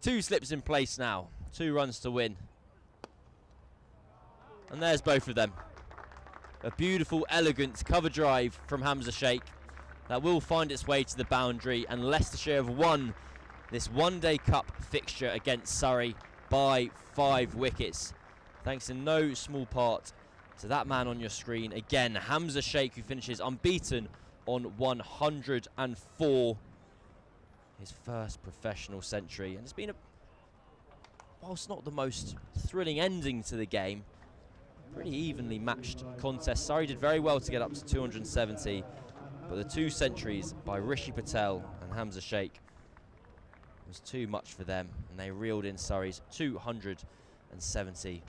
2 slips in place now. 2 runs to win. And there's both of them. A beautiful, elegant cover drive from Hamza Sheikh that will find its way to the boundary, and Leicestershire have won this one-day cup fixture against Surrey by 5 wickets. Thanks in no small part to that man on your screen. Again, Hamza Sheikh, who finishes unbeaten on 104. His first professional century. And it's been whilst not the most thrilling ending to the game, pretty evenly matched contest. Surrey did very well to get up to 270, but the 2 centuries by Rishi Patel and Hamza Sheikh was too much for them, and they reeled in Surrey's 270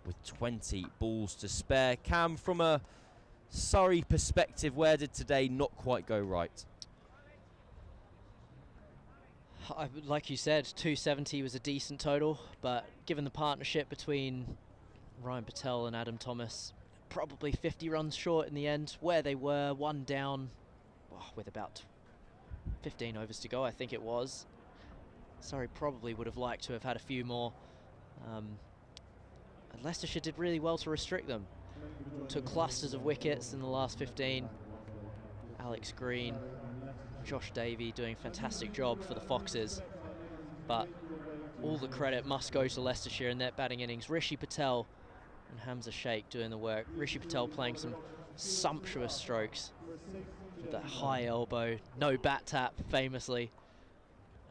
with 20 balls to spare. Cam, from a Surrey perspective, where did today not quite go right? Like you said, 270 was a decent total, but given the partnership between Ryan Patel and Adam Thomas, probably 50 runs short in the end. Where they were, 1 down, with about 15 overs to go, I think it was. Surrey probably would have liked to have had a few more. And Leicestershire did really well to restrict them. Took clusters of wickets in the last 15. Alex Green, Josh Davey doing a fantastic job for the Foxes. But all the credit must go to Leicestershire in their batting innings. Rishi Patel and Hamza Sheikh doing the work. Rishi Patel playing some sumptuous strokes with that high elbow, no bat tap famously,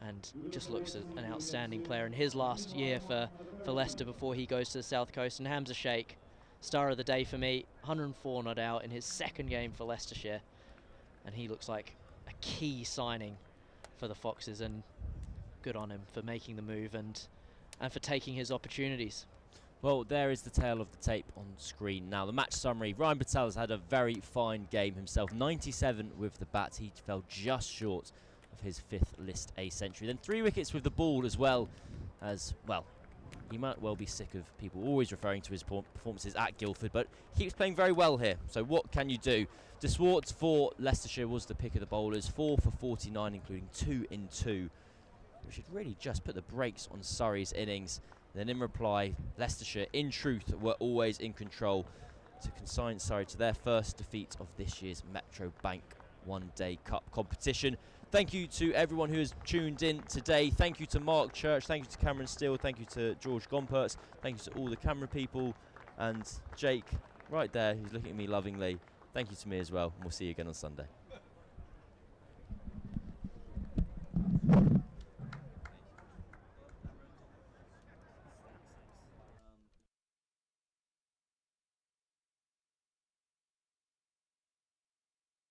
and just looks an outstanding player in his last year for Leicester before he goes to the South Coast. And Hamza Sheikh, star of the day for me, 104 not out in his second game for Leicestershire, and he looks like a key signing for the Foxes, and good on him for making the move and for taking his opportunities. Well, there is the tail of the tape on screen now. The match summary: Ryan Patel has had a very fine game himself. 97 with the bat. He fell just short of his 5th List A century. Then 3 wickets with the ball as well. As well, he might well be sick of people always referring to his performances at Guildford, but he keeps playing very well here. So what can you do? De Swartz for Leicestershire was the pick of the bowlers. 4 for 49, including 2 in 2. We should really just put the brakes on Surrey's innings. Then in reply, Leicestershire, in truth, were always in control to consign Surrey to their first defeat of this year's Metro Bank One Day Cup competition. Thank you to everyone who has tuned in today. Thank you to Mark Church, thank you to Cameron Steele, thank you to George Gompertz, thank you to all the camera people, and Jake right there who's looking at me lovingly. Thank you to me as well, and we'll see you again on Sunday.